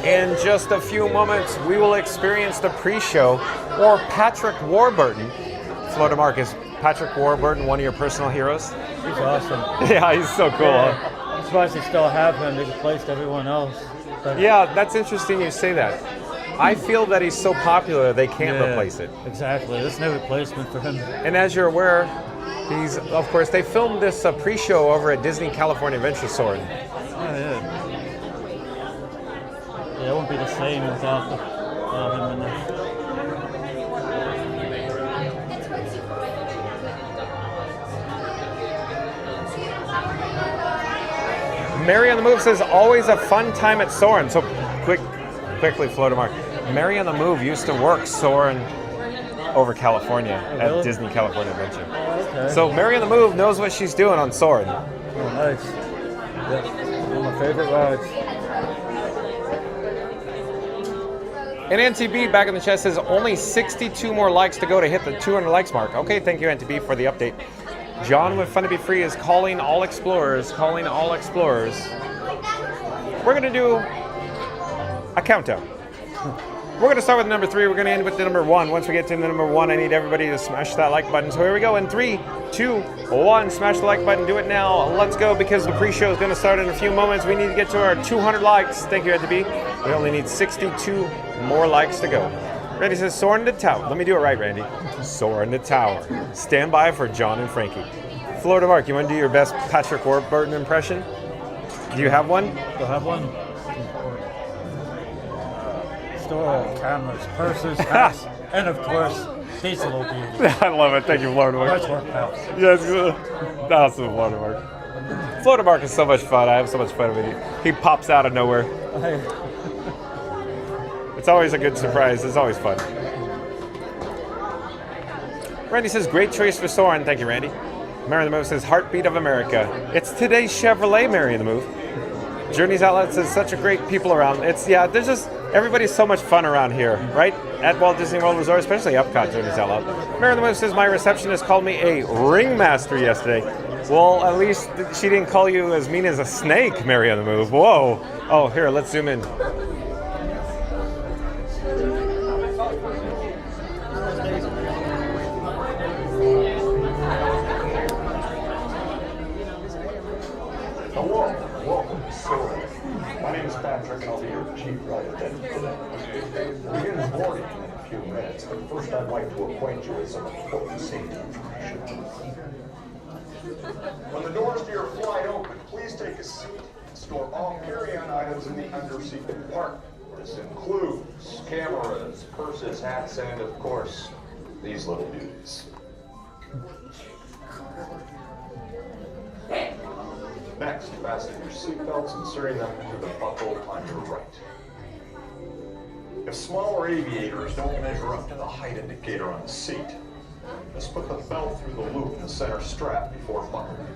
In just a few moments, we will experience the pre-show, or Patrick Warburton. Florida Mark, is Patrick Warburton one of your personal heroes? He's awesome. Yeah, he's so cool. Yeah. I'm surprised they still have him. They replaced everyone else. But yeah, that's interesting you say that. I feel that he's so popular they can't replace it. Exactly. There's no replacement for him. And as you're aware, he's, of course, they filmed this pre-show over at Disney California Adventure Soarin'. Oh, yeah. Yeah, it won't be the same without him in there. Mary on the Move says, always a fun time at Soarin'. So quickly, Florida Mark. Mary on the Move used to work Soarin' over California at Disney California Adventure. Okay. So Mary on the Move knows what she's doing on Soarin'. Oh, nice. Yeah, one of my favorite rides. And NTB back in the chat says, only 62 more likes to go to hit the 200 likes mark. Okay, thank you, NTB, for the update. John with Fun to Be Free is calling all explorers, calling all explorers. We're going to do a countdown. We're going to start with number 3. We're going to end with the number 1. Once we get to the number 1, I need everybody to smash that like button. So here we go. In 3, 2, 1, smash the like button. Do it now. Let's go, because the pre-show is going to start in a few moments. We need to get to our 200 likes. Thank you, NTB. We only need 62 more likes to go. Randy says, Soarin' the Tower. Let me do it right, Randy. Soarin' the Tower. Stand by for John and Frankie. Florida Mark, you want to do your best Patrick Warburton impression? Do you have one? Do I have one? Store cameras, purses, hats, and of course, these little beauties. I love it. Thank you, Florida Mark. Nice work, pal. Yes, awesome, Florida Mark. Florida Mark is so much fun. I have so much fun with you. He pops out of nowhere. It's always a good surprise. It's always fun. Randy says, great choice for Soarin'. Thank you, Randy. Mary the Move says, heartbeat of America. It's today's Chevrolet, Mary the Move. Journeys Outlet says, such a great people around. There's just, everybody's so much fun around here, right? At Walt Disney World Resort, especially Epcot, Journeys Outlet. Mary the Move says, my receptionist called me a ringmaster yesterday. Well, at least she didn't call you as mean as a snake, Mary on the Move. Whoa. Oh, here, let's zoom in. Hello, welcome to Soarin'. My name is Patrick, and I'll be your chief flight attendant today. We'll begin boarding in a few minutes, but first I'd like to acquaint you with some important safety information. When the doors to your flight open, please take a seat and store all carry-on items in the underseat compartment. This includes cameras, purses, hats, and of course, these little beauties. Next, fasten your seatbelts, inserting them into the buckle on your right. If smaller aviators don't measure up to the height indicator on the seat, just put the belt through the loop in the center strap before buckling.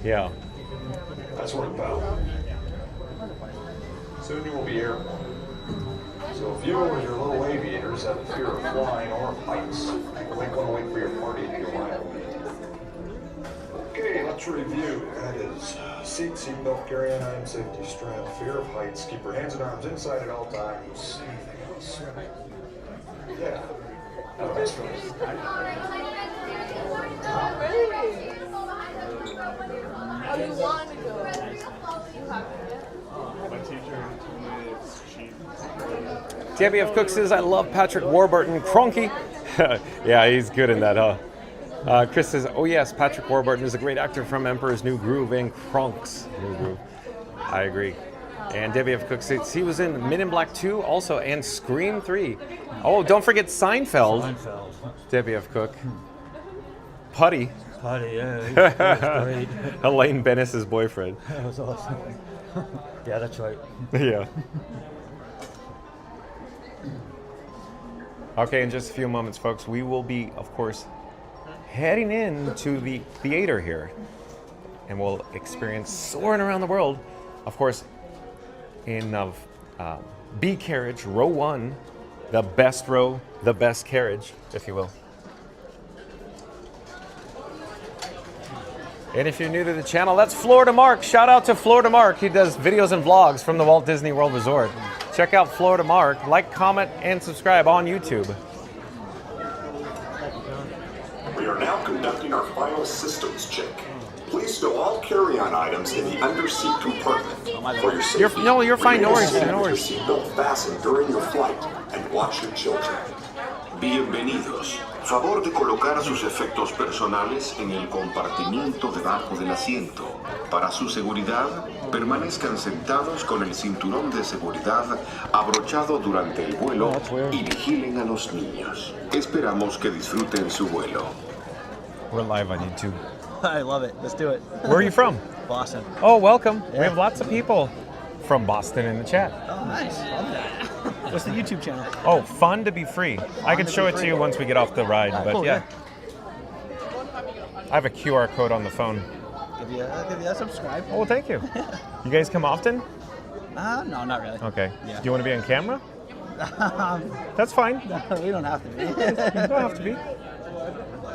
Yeah. That's where the belt. Soon you will be airborne. So if you or your little aviators have a fear of flying or of heights, you might want to wait for your party to arrive. Okay, let's review. That is seatbelt, carry-on item, safety strap, fear of heights, keep your hands and arms inside at all times. Anything else? Yeah. Have a nice flight. Oh, you want to go? My teacher told me it's cheap. Debbie F. Cook says, I love Patrick Warburton. Cronky. Yeah, he's good in that, huh? Chris says, oh yes, Patrick Warburton is a great actor from Emperor's New Groove and Kronk's New Groove. I agree. And Debbie F. Cook says he was in Men in Black 2 also and Scream 3. Oh, don't forget Seinfeld. Debbie F. Cook. Putty. Putty, yeah. He was great. Elaine Bennis's boyfriend. That was awesome. Yeah, that's right. Yeah. Okay, in just a few moments, folks, we will be, of course, heading into the theater here. And we'll experience Soarin' Around the World, of course, in B carriage, row 1, the best row, the best carriage, if you will. And if you're new to the channel, that's Florida Mark. Shout out to Florida Mark. He does videos and vlogs from the Walt Disney World Resort. Check out Florida Mark. Like, comment, and subscribe on YouTube. We are now conducting our final systems check. Please stow all carry-on items in the underseat compartment. For your safety, you're fine. No worries. No worries. Keep your seatbelt fastened during your flight and watch your children. Bienvenidos. Favor de colocar sus efectos personales en el compartimiento debajo del asiento. Para su seguridad, permanezcan sentados con el cinturón de seguridad abrochado durante el vuelo y vigilen a los niños. Esperamos que disfruten su vuelo. We're live on YouTube. I love it. Let's do it. Where are you from? Boston. Oh, welcome. Yeah. We have lots of people from Boston in the chat. Oh, nice. Love that. What's the YouTube channel? Oh, Fun to Be Free. I can show it to you once we get off the ride, but cool, yeah. I have a QR code on the phone. Give you a subscribe. Oh, thank you. You guys come often? No, not really. Okay. Yeah. Do you want to be on camera? That's fine. No, we don't have to be. You don't have to be.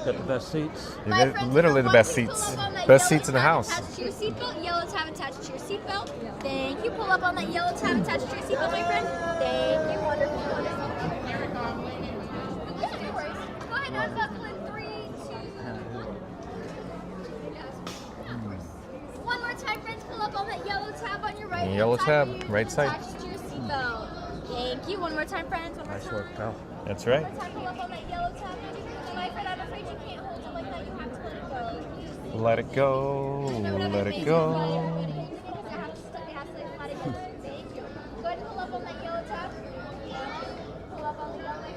Got the best seats. Literally the best seats. Best seats in the house. Attached to your seatbelt, yellow tab attached to your seatbelt. Thank you. Pull up on that yellow tab attached to your seatbelt, my friend. Thank you. Wonderful, wonderful. Yeah, no worries. Go ahead and unbuckle in 3, 2. One more time, friends. Pull up on that yellow tab on your right. Yellow tab, you right side. attach to your seatbelt. Thank you. One more time, friends. One more time. That's right. One more time, pull up on that yellow tab. My friend, I'm afraid you can't hold it like that. You have to let it go. Let it go. Let it go. It has to let it go. Thank you. Go ahead and pull up on that yellow tab. Pull up on the yellow tab.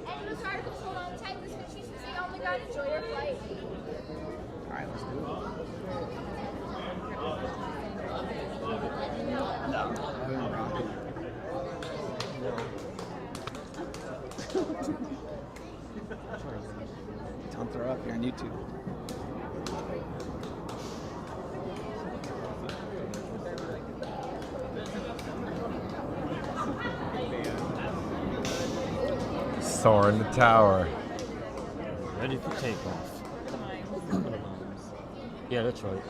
And those articles hold on tight. This makes you say, oh my god, enjoy your flight. Alright, let's do it. Don't throw up here on YouTube. Soarin' the tower. Ready for takeoff. Yeah, that's right.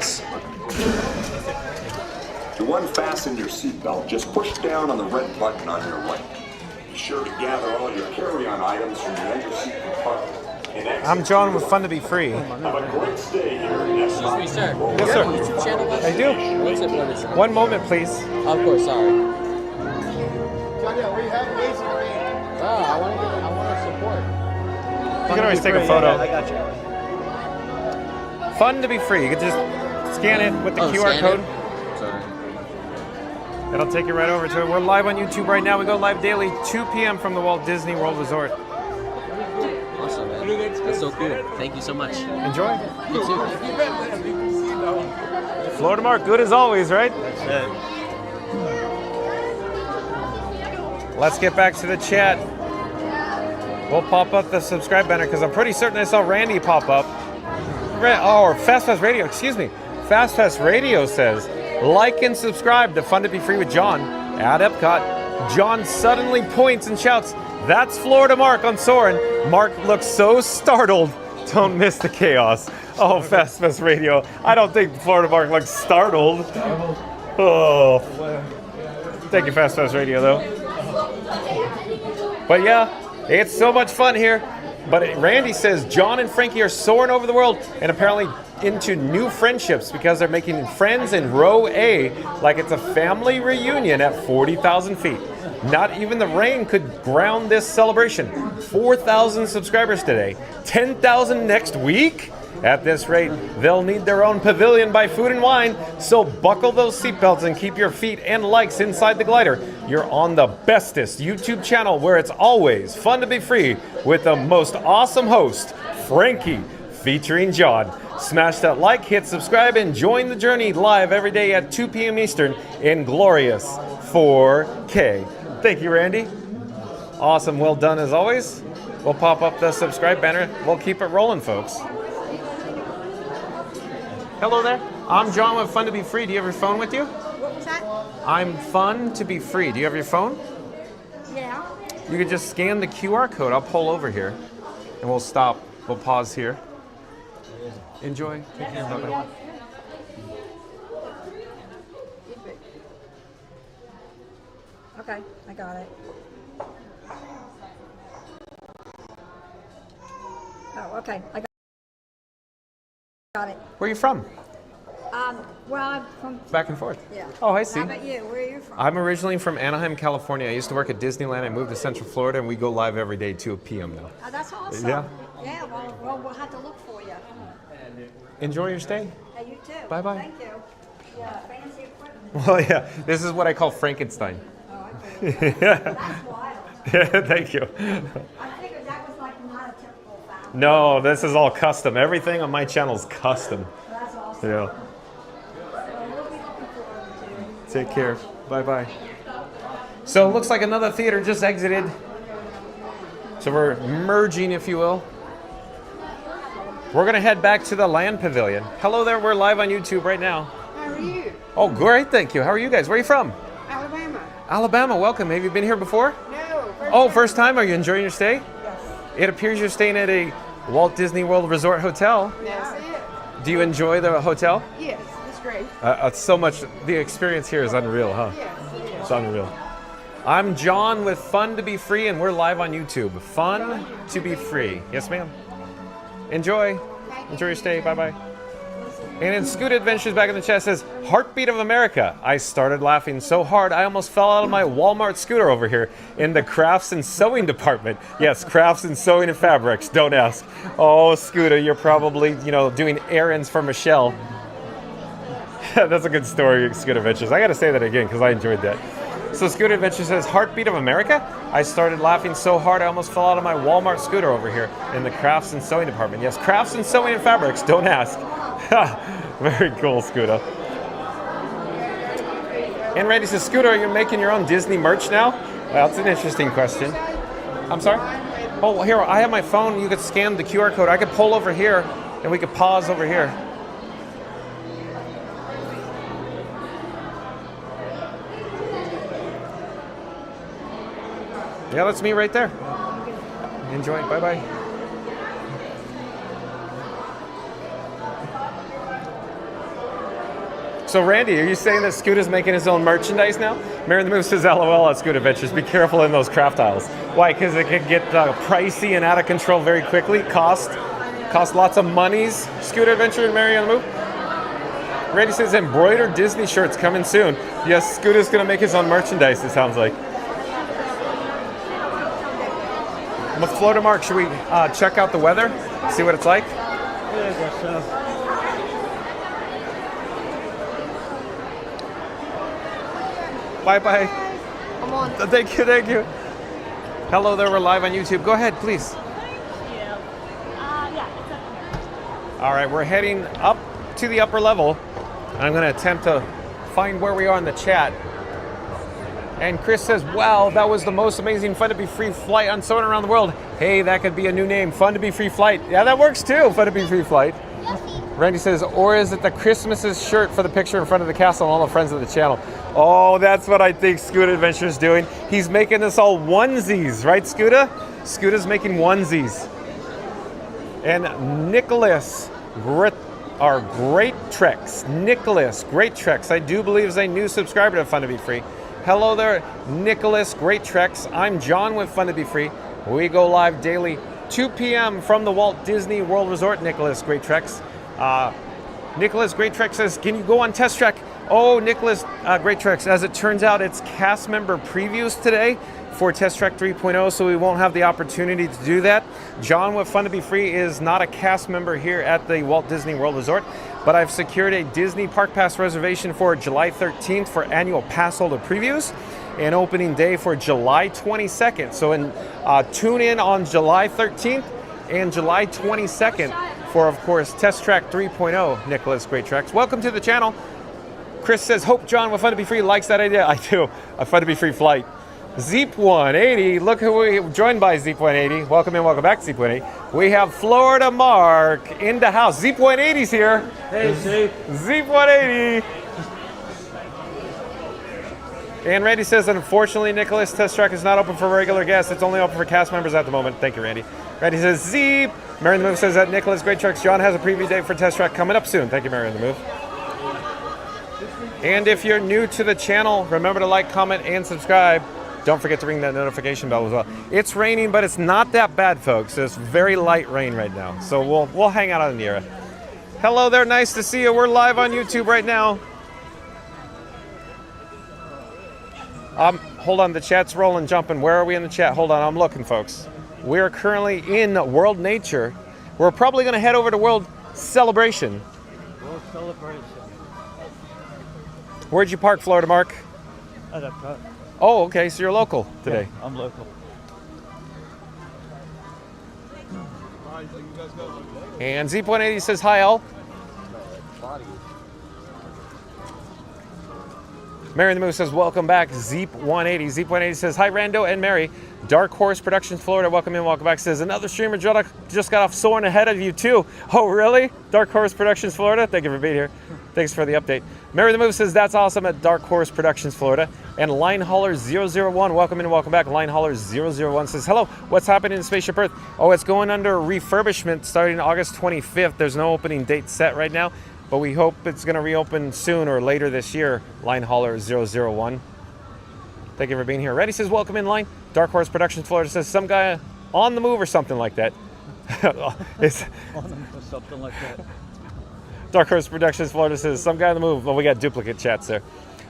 us. To unfasten your seatbelt, just push down on the red button on your right. Be sure to gather all your carry-on items from the under-seat compartment. I'm John with Fun to Be Free. Have a great stay here in Excuse me, sir. Yes, sir. YouTube channel? I do. What's it? What is it? One moment, please. Of course, sorry. We have ways to Oh, I want to support. You can always take a photo. I got you. Fun to Be Free. You can just scan it with the QR code. Sorry. It'll take you right over to it. We're live on YouTube right now. We go live daily, 2 p.m. from the Walt Disney World Resort. Awesome, man. That's so cool. Thank you so much. Enjoy. You too. Florida Mark, good as always, right? That's it. Let's get back to the chat. We'll pop up the subscribe banner because I'm pretty certain I saw Randy pop up. Or Fast Radio, excuse me. Fast Radio says, like and subscribe to Fun to Be Free with John at Epcot. John suddenly points and shouts, "That's Florida Mark on Soarin." Mark looks so startled. Don't miss the chaos. Oh, Fast Radio. I don't think Florida Mark looks startled. Oh. Thank you, Fast Radio, though. But yeah, it's so much fun here. But Randy says John and Frankie are soaring over the world and apparently into new friendships because they're making friends in row A like it's a family reunion at 40,000 feet. Not even the rain could ground this celebration. 4,000 subscribers today, 10,000 next week? At this rate, they'll need their own pavilion by Food and Wine, so buckle those seatbelts and keep your feet and likes inside the glider. You're on the bestest YouTube channel where it's always fun to be free with the most awesome host, Frankie, featuring John. Smash that like, hit subscribe, and join the journey live every day at 2 p.m. Eastern in glorious 4K. Thank you, Randy. Awesome, well done as always. We'll pop up the subscribe banner. We'll keep it rolling, folks. Hello there. I'm John with Fun to Be Free. Do you have your phone with you? What was that? I'm Fun to Be Free. Do you have your phone? Yeah. You could just scan the QR code. I'll pull over here and we'll stop. We'll pause here. Enjoy. Take care. Bye-bye. Okay, I got it. Oh, okay, I got it. Where are you from? Well, I'm from... Back and forth. Yeah. Oh, I see. How about you? Where are you from? I'm originally from Anaheim, California. I used to work at Disneyland. I moved to Central Florida, and we go live every day, 2 p.m. now. Oh, that's awesome. Yeah. Yeah, well, we'll have to look for you. Enjoy your stay. Hey, you too. Bye-bye. Thank you. Yeah, fancy equipment. Well, yeah, this is what I call Frankenstein. Oh, okay. That's wild. Yeah, thank you. I figured that was like not a typical family. No, this is all custom. Everything on my channel is custom. That's awesome. Yeah. Well, we'll be looking forward to it. Take care. Bye-bye. So it looks like another theater just exited. So we're merging, if you will. We're going to head back to the land pavilion. Hello there. We're live on YouTube right now. How are you? Oh, great. Thank you. How are you guys? Where are you from? Alabama. Alabama. Welcome. Have you been here before? No. First time. Are you enjoying your stay? Yes. It appears you're staying at a Walt Disney World Resort hotel. That's it. Do you enjoy the hotel? Yes, it's great. It's so much. The experience here is unreal, huh? Yes, it is. It's unreal. I'm John with Fun to Be Free, and we're live on YouTube. Fun to Be Free. Yes, ma'am. Enjoy. Enjoy your stay. Bye-bye. And in Scoot Adventures back in the chat says, Heartbeat of America. I started laughing so hard I almost fell out of my Walmart scooter over here in the crafts and sewing department. Yes, crafts and sewing and fabrics. Don't ask. Oh, Scooter, you're probably, doing errands for Michelle. That's a good story, Scoot Adventures. I got to say that again because I enjoyed that. So Scoot Adventures says, Heartbeat of America? I started laughing so hard I almost fell out of my Walmart scooter over here in the crafts and sewing department. Yes, crafts and sewing and fabrics. Don't ask. Very cool, Scooter. And Randy says, Scooter, are you making your own Disney merch now? Well, that's an interesting question. I'm sorry? Oh, here, I have my phone. You could scan the QR code. I could pull over here and we could pause over here. Yeah, that's me right there. Enjoy. Bye-bye. So Randy, are you saying that Scoot is making his own merchandise now? Mary the Move says LOL at Scoot Adventures. Be careful in those craft aisles. Why? Because it could get pricey and out of control very quickly. Cost lots of monies. Scoot Adventure and Mary on the Move. Randy says embroidered Disney shirts coming soon. Yes, Scoot is going to make his own merchandise, it sounds like. With Florida Mark, should we check out the weather? See what it's like? Yeah, I guess so. Bye-bye. Come on. Thank you. Hello there, we're live on YouTube. Go ahead, please. All right, we're heading up to the upper level. I'm going to attempt to find where we are in the chat. And Chris says, wow, that was the most amazing Fun to Be Free flight on Soarin' around the world. Hey, that could be a new name, Fun to Be Free flight. Yeah, that works too, Fun to Be Free flight. Randy says, or is it the Christmas's shirt for the picture in front of the castle and all the friends of the channel? Oh, that's what I think Scoot Adventure's doing. He's making us all onesies, right, Scooter? Scooter's making onesies. And Nicholas, Great Treks. Nicholas, Great Treks, I do believe is a new subscriber to Fun to Be Free. Hello there, Nicholas, Great Treks. I'm John with Fun to Be Free. We go live daily, 2 p.m. from the Walt Disney World Resort, Nicholas, Great Treks. Nicholas Great Trek says, can you go on test track? Oh, Nicholas Great Treks, as it turns out, it's cast member previews today for Test Track 3.0, so we won't have the opportunity to do that. John with Fun to Be Free is not a cast member here at the Walt Disney World Resort, but I've secured a Disney Park Pass reservation for July 13th for annual pass holder previews and opening day for July 22nd. So tune in on July 13th and July 22nd for, of course, Test Track 3.0, Nicholas Great Treks. Welcome to the channel. Chris says, hope John with Fun to Be Free likes that idea. I do, a Fun to Be Free flight. Zeep 180, look who we joined by Zeep 180. Welcome in, welcome back, Zeep 180. We have Florida Mark in the house. Zeep 180's here. Hey, Zeep. Zeep 180. And Randy says, unfortunately, Nicholas, Test Track is not open for regular guests. It's only open for cast members at the moment. Thank you, Randy. Randy says, Zeep. Mary in the Move says that Nicholas Great Treks, John has a preview date for Test Track coming up soon. Thank you, Mary in the Move. And if you're new to the channel, remember to like, comment, and subscribe. Don't forget to ring that notification bell as well. It's raining, but it's not that bad, folks. It's very light rain right now. So we'll hang out on the area. Hello there, nice to see you. We're live on YouTube right now. Hold on, the chat's rolling, jumping. Where are we in the chat? Hold on, I'm looking, folks. We're currently in World Nature. We're probably going to head over to World Celebration. World Celebration. Where'd you park, Florida Mark? At Epcot. Oh, okay, so you're local today. Yeah, I'm local. And Zeep180 says, hi, Al. Mary in the Moose says, welcome back, Zeep180. Zeep180 says, hi, Rando and Mary. Dark Horse Productions Florida, welcome in, welcome back. Says, another streamer just got off Soarin' ahead of you, too. Oh, really? Dark Horse Productions Florida? Thank you for being here. Thanks for the update. Mary the Move says, that's awesome at Dark Horse Productions Florida. And Line Hauler 001, welcome in and welcome back. Line Hauler 001 says, hello, what's happening in Spaceship Earth? Oh, it's going under refurbishment starting August 25th. There's no opening date set right now, but we hope it's going to reopen soon or later this year. Line Hauler 001. Thank you for being here. Reddy says, welcome in, Line. Dark Horse Productions Florida says, some guy on the move or something like that. It's on the move or something like that. Dark Horse Productions Florida says, some guy on the move. Well, we got duplicate chats there.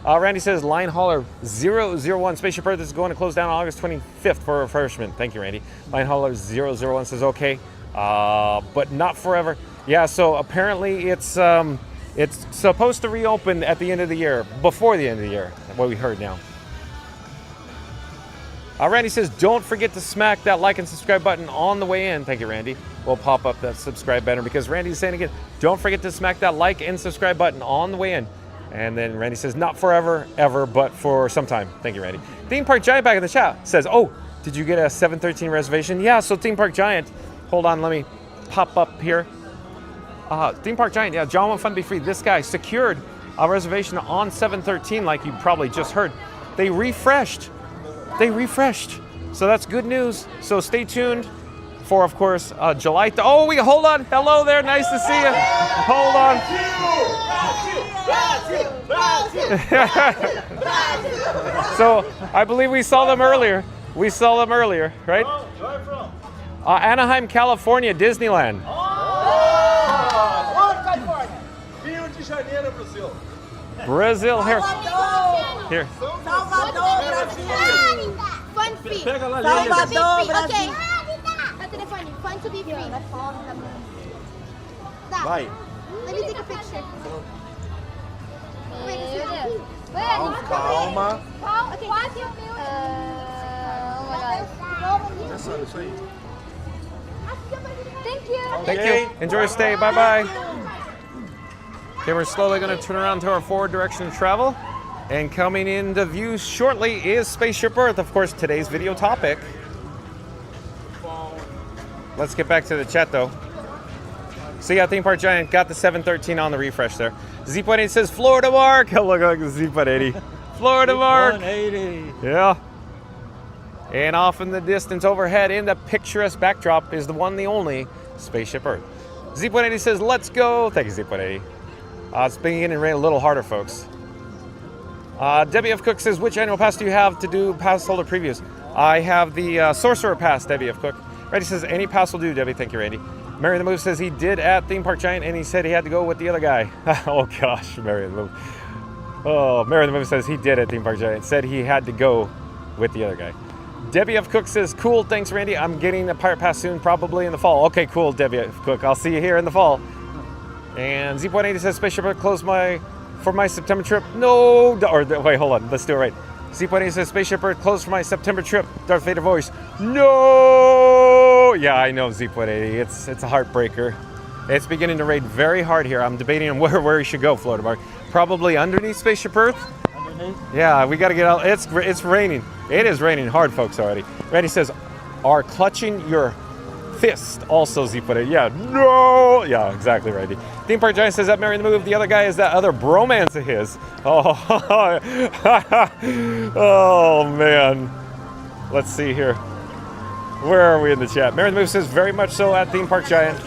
Randy says, Line Hauler 001. Spaceship Earth is going to close down on August 25th for refreshment. Thank you, Randy. Line Hauler 001 says, okay, but not forever. Yeah, so apparently it's supposed to reopen at the end of the year, before the end of the year, what we heard now. Randy says, don't forget to smack that like and subscribe button on the way in. Thank you, Randy. We'll pop up that subscribe button because Randy's saying again, don't forget to smack that like and subscribe button on the way in. And then Randy says, not forever, ever, but for some time. Thank you, Randy. Theme Park Giant back in the chat says, oh, did you get a 713 reservation? Yeah, so Theme Park Giant, hold on, let me pop up here. Theme Park Giant, yeah, John with Fun Be Free. This guy secured a reservation on 713 like you probably just heard. They refreshed. So that's good news. So stay tuned for, of course, July. Oh, hold on. Hello there. Nice to see you. Hold on. So I believe we saw them earlier. We saw them earlier, right? Where are you from? Anaheim, California, Disneyland. Rio de Janeiro, Brazil. Brazil, here. Here. Fun free. Pega lá, Okay. Telefone. Fun to be free. Vai. Let me take a picture. Calma. Okay. Oh my gosh. Thank you. Thank you. Enjoy your stay. Bye-bye. Okay, we're slowly going to turn around to our forward direction of travel. And coming into view shortly is Spaceship Earth, of course, today's video topic. Let's get back to the chat, though. So yeah, Theme Park Giant got the 713 on the refresh there. Z.80 says, Florida Mark. Look like the Z.80. Florida Mark. 180. Yeah. And off in the distance overhead in the picturesque backdrop is the one, the only Spaceship Earth. Z.80 says, let's go. Thank you, Z.80. It's beginning to rain a little harder, folks. Debbie F. Cook says, which annual pass do you have to do pass holder previews? I have the Sorcerer Pass, Debbie F. Cook. Randy says, any pass will do, Debbie. Thank you, Randy. Mary the Move says he did at Theme Park Giant, and he said he had to go with the other guy. Oh, gosh, Mary the Move. Oh, Mary the Move says he did at Theme Park Giant, said he had to go with the other guy. Debbie F. Cook says, cool, thanks, Randy. I'm getting a Pirate Pass soon, probably in the fall. Okay, cool, Debbie F. Cook. I'll see you here in the fall. And Z.80 says, Spaceship Earth closed for my September trip. No, wait, hold on. Let's do it right. Z.80 says, Spaceship Earth closed for my September trip. Darth Vader voice. No! Yeah, I know, Z.80. It's a heartbreaker. It's beginning to rain very hard here. I'm debating on where we should go, Florida Mark. Probably underneath Spaceship Earth. Underneath? Yeah, we got to get out. It's raining. It is raining hard, folks, already. Randy says, are clutching your fist also, Z.80. Yeah, no! Yeah, exactly, Randy. Theme Park Giant says that Mary the Move. The other guy is that other bromance of his. Oh, oh man. Let's see here. Where are we in the chat? Mary the Move says very much so at Theme Park Giant.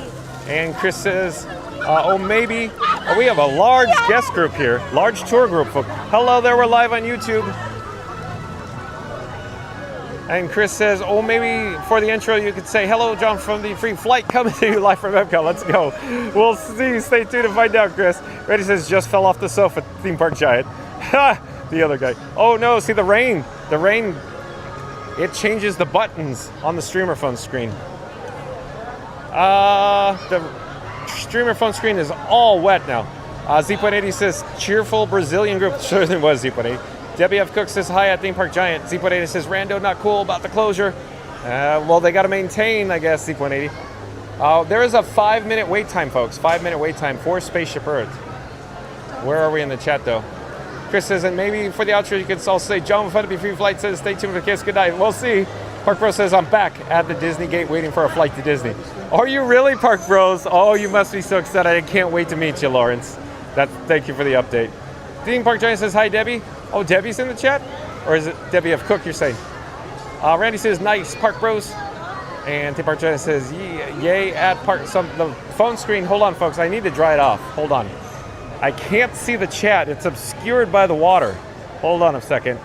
And Chris says, oh, maybe. Oh, we have a large guest group here. Large tour group. Hello there, we're live on YouTube. And Chris says, oh, maybe for the intro you could say, hello, John, from the free flight coming to you live from EPCOT. Let's go. We'll see. Stay tuned to find out, Chris. Reddy says, just fell off the sofa, Theme Park Giant. Ha! The other guy. Oh, no, see the rain. The rain, it changes the buttons on the streamer phone screen. The streamer phone screen is all wet now. Z.80 says, cheerful Brazilian group. Sure than was Z.80. Debbie F. Cook says, hi at Theme Park Giant. Z.80 says, Rando, not cool about the closure. Well, they got to maintain, I guess, Z.80. There is a 5-minute wait time, folks. 5-minute wait time for Spaceship Earth. Where are we in the chat, though? Chris says, and maybe for the outro, you could also say, John with Funny Free Flight says, stay tuned for the kiss. Good night. We'll see. Park Bros says, I'm back at the Disney Gate waiting for a flight to Disney. Are you really, Park Bros? Oh, you must be so excited. I can't wait to meet you, Lawrence. Thank you for the update. Theme Park Giant says, hi, Debbie. Oh, Debbie's in the chat? Or is it Debbie F. Cook you're saying? Randy says, nice, Park Bros. And Theme Park Giant says, yay at the phone screen. Hold on, folks. I need to dry it off. Hold on. I can't see the chat. It's obscured by the water. Hold on a second.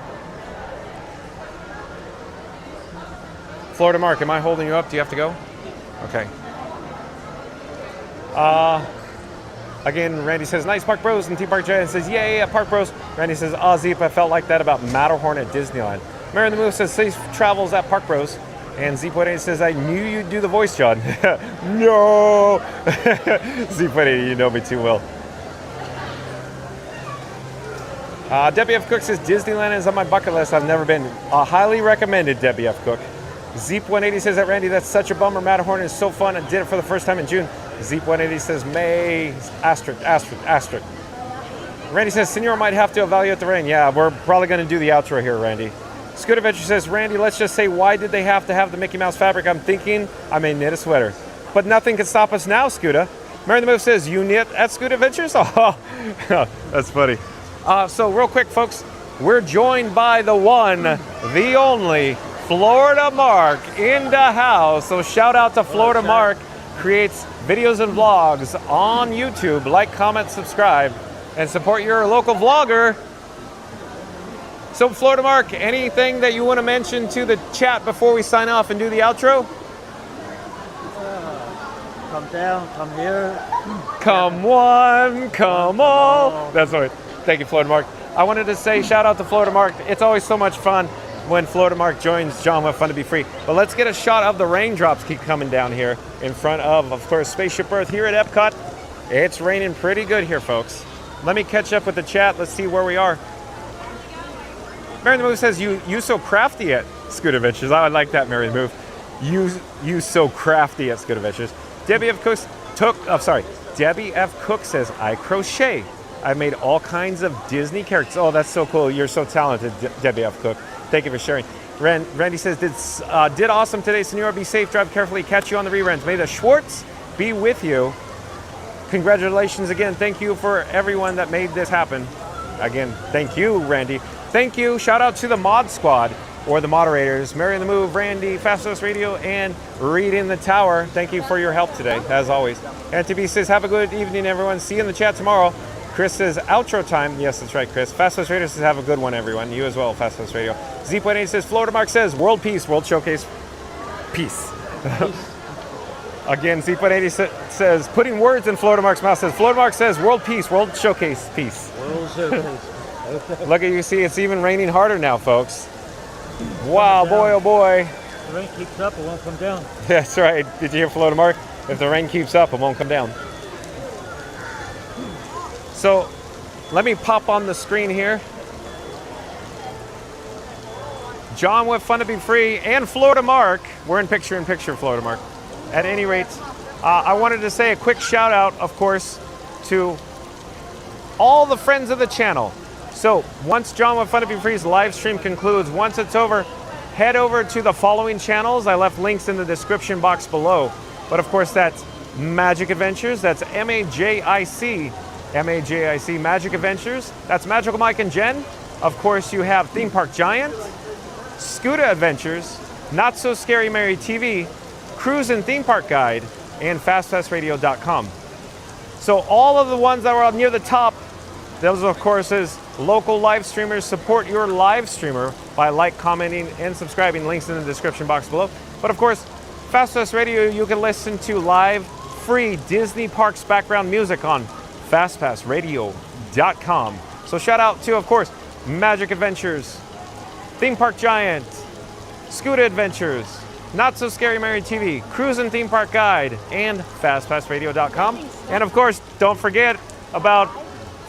Florida Mark, am I holding you up? Do you have to go? Okay. Again, Randy says, nice, Park Bros. And Theme Park Giant says, yay, Park Bros. Randy says, Zeep, I felt like that about Matterhorn at Disneyland. Mary the Move says, safe travels at Park Bros. And Z.80 says, I knew you'd do the voice, John. No! Z.80, you know me too well. Debbie F. Cook says, Disneyland is on my bucket list. I've never been. Highly recommended, Debbie F. Cook. Zeep180 says that, Randy, that's such a bummer. Matterhorn is so fun. I did it for the first time in June. Zeep180 says, May, asterisk, asterisk, asterisk. Randy says, Senor might have to evaluate the rain. Yeah, we're probably going to do the outro here, Randy. Scoot Adventure says, Randy, let's just say, why did they have to have the Mickey Mouse fabric? I'm thinking I may knit a sweater. But nothing can stop us now, Scooter. Mary the Move says, you knit at Scoot Adventures? Oh, that's funny. So real quick, folks, we're joined by the one, the only, Florida Mark in the house. So shout out to Florida Mark. Creates videos and vlogs on YouTube. Like, comment, subscribe, and support your local vlogger. So Florida Mark, anything that you want to mention to the chat before we sign off and do the outro? Come down, come here. Come one, come all. That's right. Thank you, Florida Mark. I wanted to say shout out to Florida Mark. It's always so much fun when Florida Mark joins John with Fun to Be Free. But let's get a shot of the raindrops keep coming down here in front of course, Spaceship Earth here at Epcot. It's raining pretty good here, folks. Let me catch up with the chat. Let's see where we are. Mary the Move says, you so crafty at Scoot Adventures. I would like that, Mary the Move. You so crafty at Scoot Adventures. Debbie F. Cook says, I crochet. I made all kinds of Disney characters. Oh, that's so cool. You're so talented, Debbie F. Cook. Thank you for sharing. Randy says, did awesome today, Senora. Be safe, drive carefully, catch you on the reruns. May the Schwartz be with you. Congratulations again. Thank you for everyone that made this happen. Again, thank you, Randy. Thank you. Shout out to the mod squad or the moderators, Mary in the Move, Randy, Fastest Radio, and Reed in the Tower. Thank you for your help today, as always. And TB says, have a good evening, everyone. See you in the chat tomorrow. Chris says, outro time. Yes, that's right, Chris. Fastest Radio says, have a good one, everyone. You as well, Fastest Radio. Z.8 says, Florida Mark says, World Peace, World Showcase, Peace. Again, Z.8 says, putting words in Florida Mark's mouth says, Florida Mark says, World Peace, World Showcase, Peace. World Showcase. Okay. Look at you, see, it's even raining harder now, folks. Wow, boy, oh boy. If the rain keeps up, it won't come down. That's right. Did you hear Florida Mark? If the rain keeps up, it won't come down. So, let me pop on the screen here. John with Fun to Be Free and Florida Mark. We're in picture, Florida Mark. At any rate, I wanted to say a quick shout out, of course, to all the friends of the channel. So, once John with Fun to Be Free's live stream concludes, once it's over, head over to the following channels. I left links in the description box below. But of course, that's Magic Adventures. That's MAJIC. MAJIC Magic Adventures. That's Magical Mike and Jen. Of course, you have Theme Park Giant, Scooter Adventures, Not So Scary Mary TV, Cruise and Theme Park Guide, and FastPassRadio.com. So all of the ones that are near the top, those of course is local live streamers. Support your live streamer by commenting, and subscribing. Links in the description box below. But of course, FastPass Radio, you can listen to live free Disney Parks background music on FastPassRadio.com. So shout out to, of course, Magic Adventures, Theme Park Giant, Scooter Adventures, Not So Scary Mary TV, Cruise and Theme Park Guide, and FastPassRadio.com. And of course, don't forget about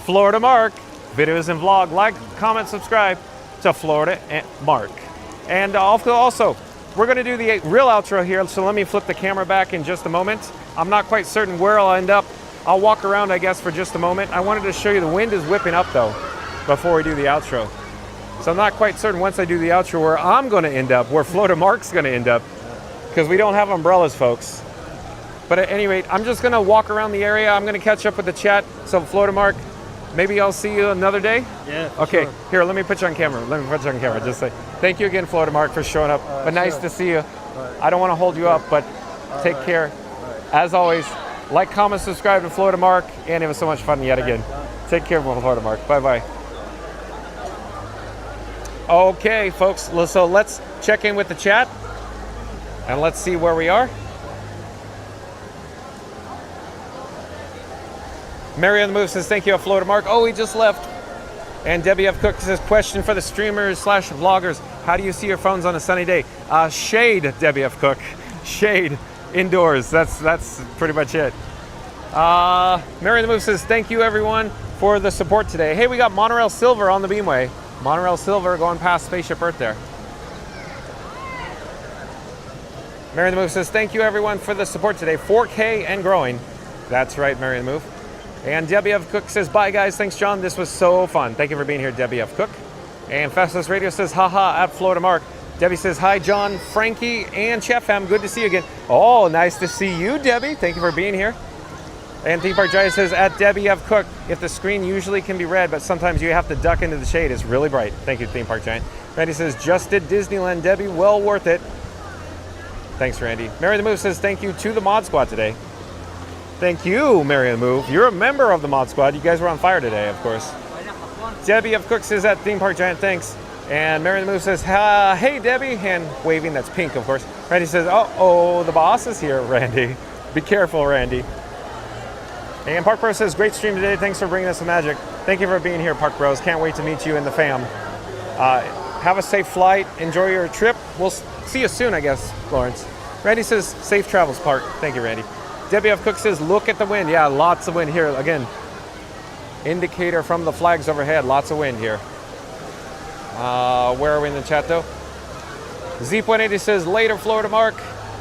Florida Mark, videos and vlog. Like, comment, subscribe to Florida Mark. And also, we're going to do the real outro here, so let me flip the camera back in just a moment. I'm not quite certain where I'll end up. I'll walk around, I guess, for just a moment. I wanted to show you the wind is whipping up, though, before we do the outro. So I'm not quite certain once I do the outro where I'm going to end up, where Florida Mark's going to end up, because we don't have umbrellas, folks. But at any rate, I'm just going to walk around the area. I'm going to catch up with the chat. So Florida Mark, maybe I'll see you another day? Yeah, okay, sure. Here, let me put you on camera. Just say thank you again, Florida Mark, for showing up. But nice to see you. I don't want to hold you up, but take care. As always, like, comment, subscribe to Florida Mark, and it was so much fun yet again. Take care, Florida Mark. Bye-bye. Okay, folks, so let's check in with the chat, and let's see where we are. Mary on the Move says, thank you, Florida Mark. Oh, he just left. And Debbie F. Cook says, question for the streamers / vloggers. How do you see your phones on a sunny day? Shade, Debbie F. Cook. Shade indoors. That's pretty much it. Mary on the Move says, thank you, everyone, for the support today. Hey, we got Monorail Silver on the Beamway. Monorail Silver going past Spaceship Earth there. Mary on the Move says, thank you, everyone, for the support today. 4K and growing. That's right, Mary on the Move. And Debbie F. Cook says, bye, guys. Thanks, John. This was so fun. Thank you for being here, Debbie F. Cook. And Fastest Radio says, haha, at Florida Mark. Debbie says, hi, John, Frankie, and Chef Ham. Good to see you again. Oh, nice to see you, Debbie. Thank you for being here. And Theme Park Giant says, at Debbie F. Cook, if the screen usually can be red, but sometimes you have to duck into the shade. It's really bright. Thank you, Theme Park Giant. Randy says, just did Disneyland, Debbie. Well worth it. Thanks, Randy. Mary the Move says, thank you to the Mod Squad today. Thank you, Mary the Move. You're a member of the Mod Squad. You guys were on fire today, of course. Debbie F. Cook says, at Theme Park Giant, thanks. And Mary the Move says, hey, Debbie. Hand waving. That's pink, of course. Randy says, uh-oh, the boss is here, Randy. Be careful, Randy. And Park Bros says, great stream today. Thanks for bringing us some magic. Thank you for being here, Park Bros. Can't wait to meet you and the fam. Have a safe flight. Enjoy your trip. We'll see you soon, I guess, Lawrence. Randy says, safe travels, Park. Thank you, Randy. Debbie F. Cook says, look at the wind. Yeah, lots of wind here. Again, indicator from the flags overhead. Lots of wind here. Where are we in the chat, though? Zeep180 says, later, Florida Mark.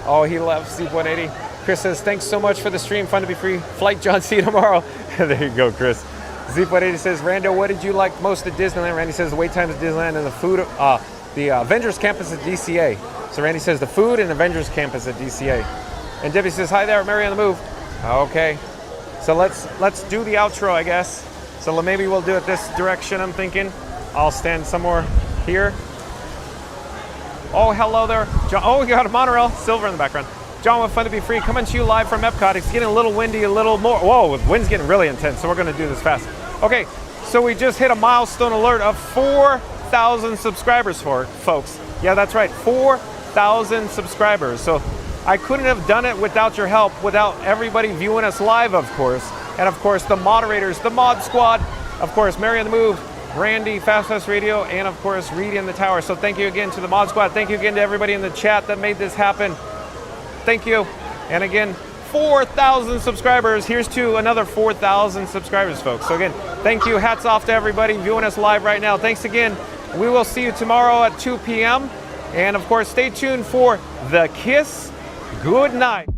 Oh, he left, Zeep180. Chris says, thanks so much for the stream. Fun to be free. Flight John, see you tomorrow. There you go, Chris. Zeep180 says, Rando, what did you like most at Disneyland? Randy says, the wait times at Disneyland and the food, the Avengers campus at DCA. So Randy says, the food and Avengers campus at DCA. And Debbie says, hi there, Mary on the Move. Okay. So let's do the outro, I guess. So maybe we'll do it this direction, I'm thinking. I'll stand somewhere here. Oh, hello there. John. Oh, you got a monorail. Silver in the background. John, what fun to be free. Coming to you live from Epcot. It's getting a little windy, a little more. Whoa, the wind's getting really intense, so we're going to do this fast. Okay, so we just hit a milestone alert of 4,000 subscribers, folks. Yeah, that's right, 4,000 subscribers. So I couldn't have done it without your help, without everybody viewing us live, of course. And of course, the moderators, the Mod Squad, of course, Mary on the Move, Randy, Fast Radio, and of course, Reedy in the Tower. So thank you again to the Mod Squad. Thank you again to everybody in the chat that made this happen. Thank you. And again, 4,000 subscribers. Here's to another 4,000 subscribers, folks. So again, thank you. Hats off to everybody viewing us live right now. Thanks again. We will see you tomorrow at 2 p.m. And of course, stay tuned for The Kiss. Good night.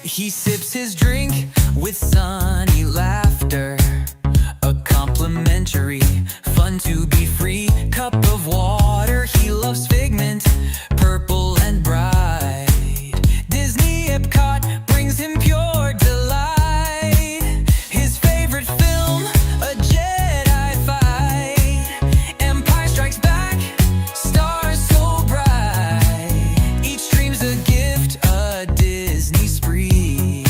He sips his drink with sunny laughter. A complimentary, fun to be free cup of water. He loves Figment, purple and bright. Disney Epcot brings him pure delight. His favorite film, a Jedi fight. Empire Strikes Back, stars so bright. Each dream's a gift, a Disney spree.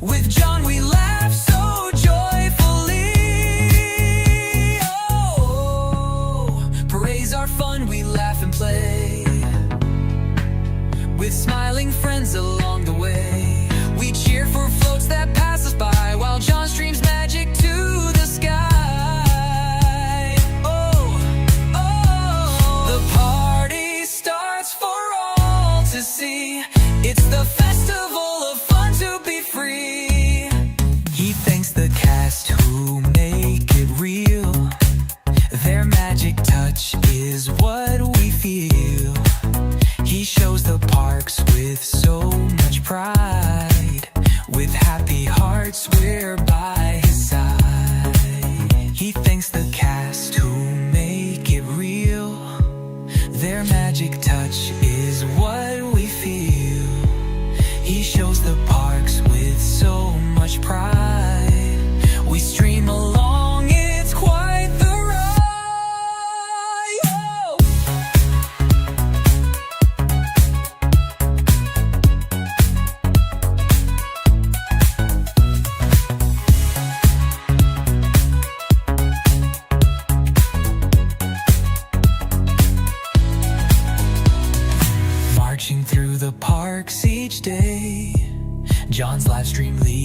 With John we laugh so joyfully. Oh, parades are fun, we laugh and play. With smiling friends along the way. We cheer for floats that pass us by while John streams magic to the sky. Oh, oh, the party starts for all to see. It's the festival of fun to be free. He thanks the cast who make it real. Their magic touch is what we feel. He shows the parks with so much pride. With happy hearts, we're by his side. livestream lead.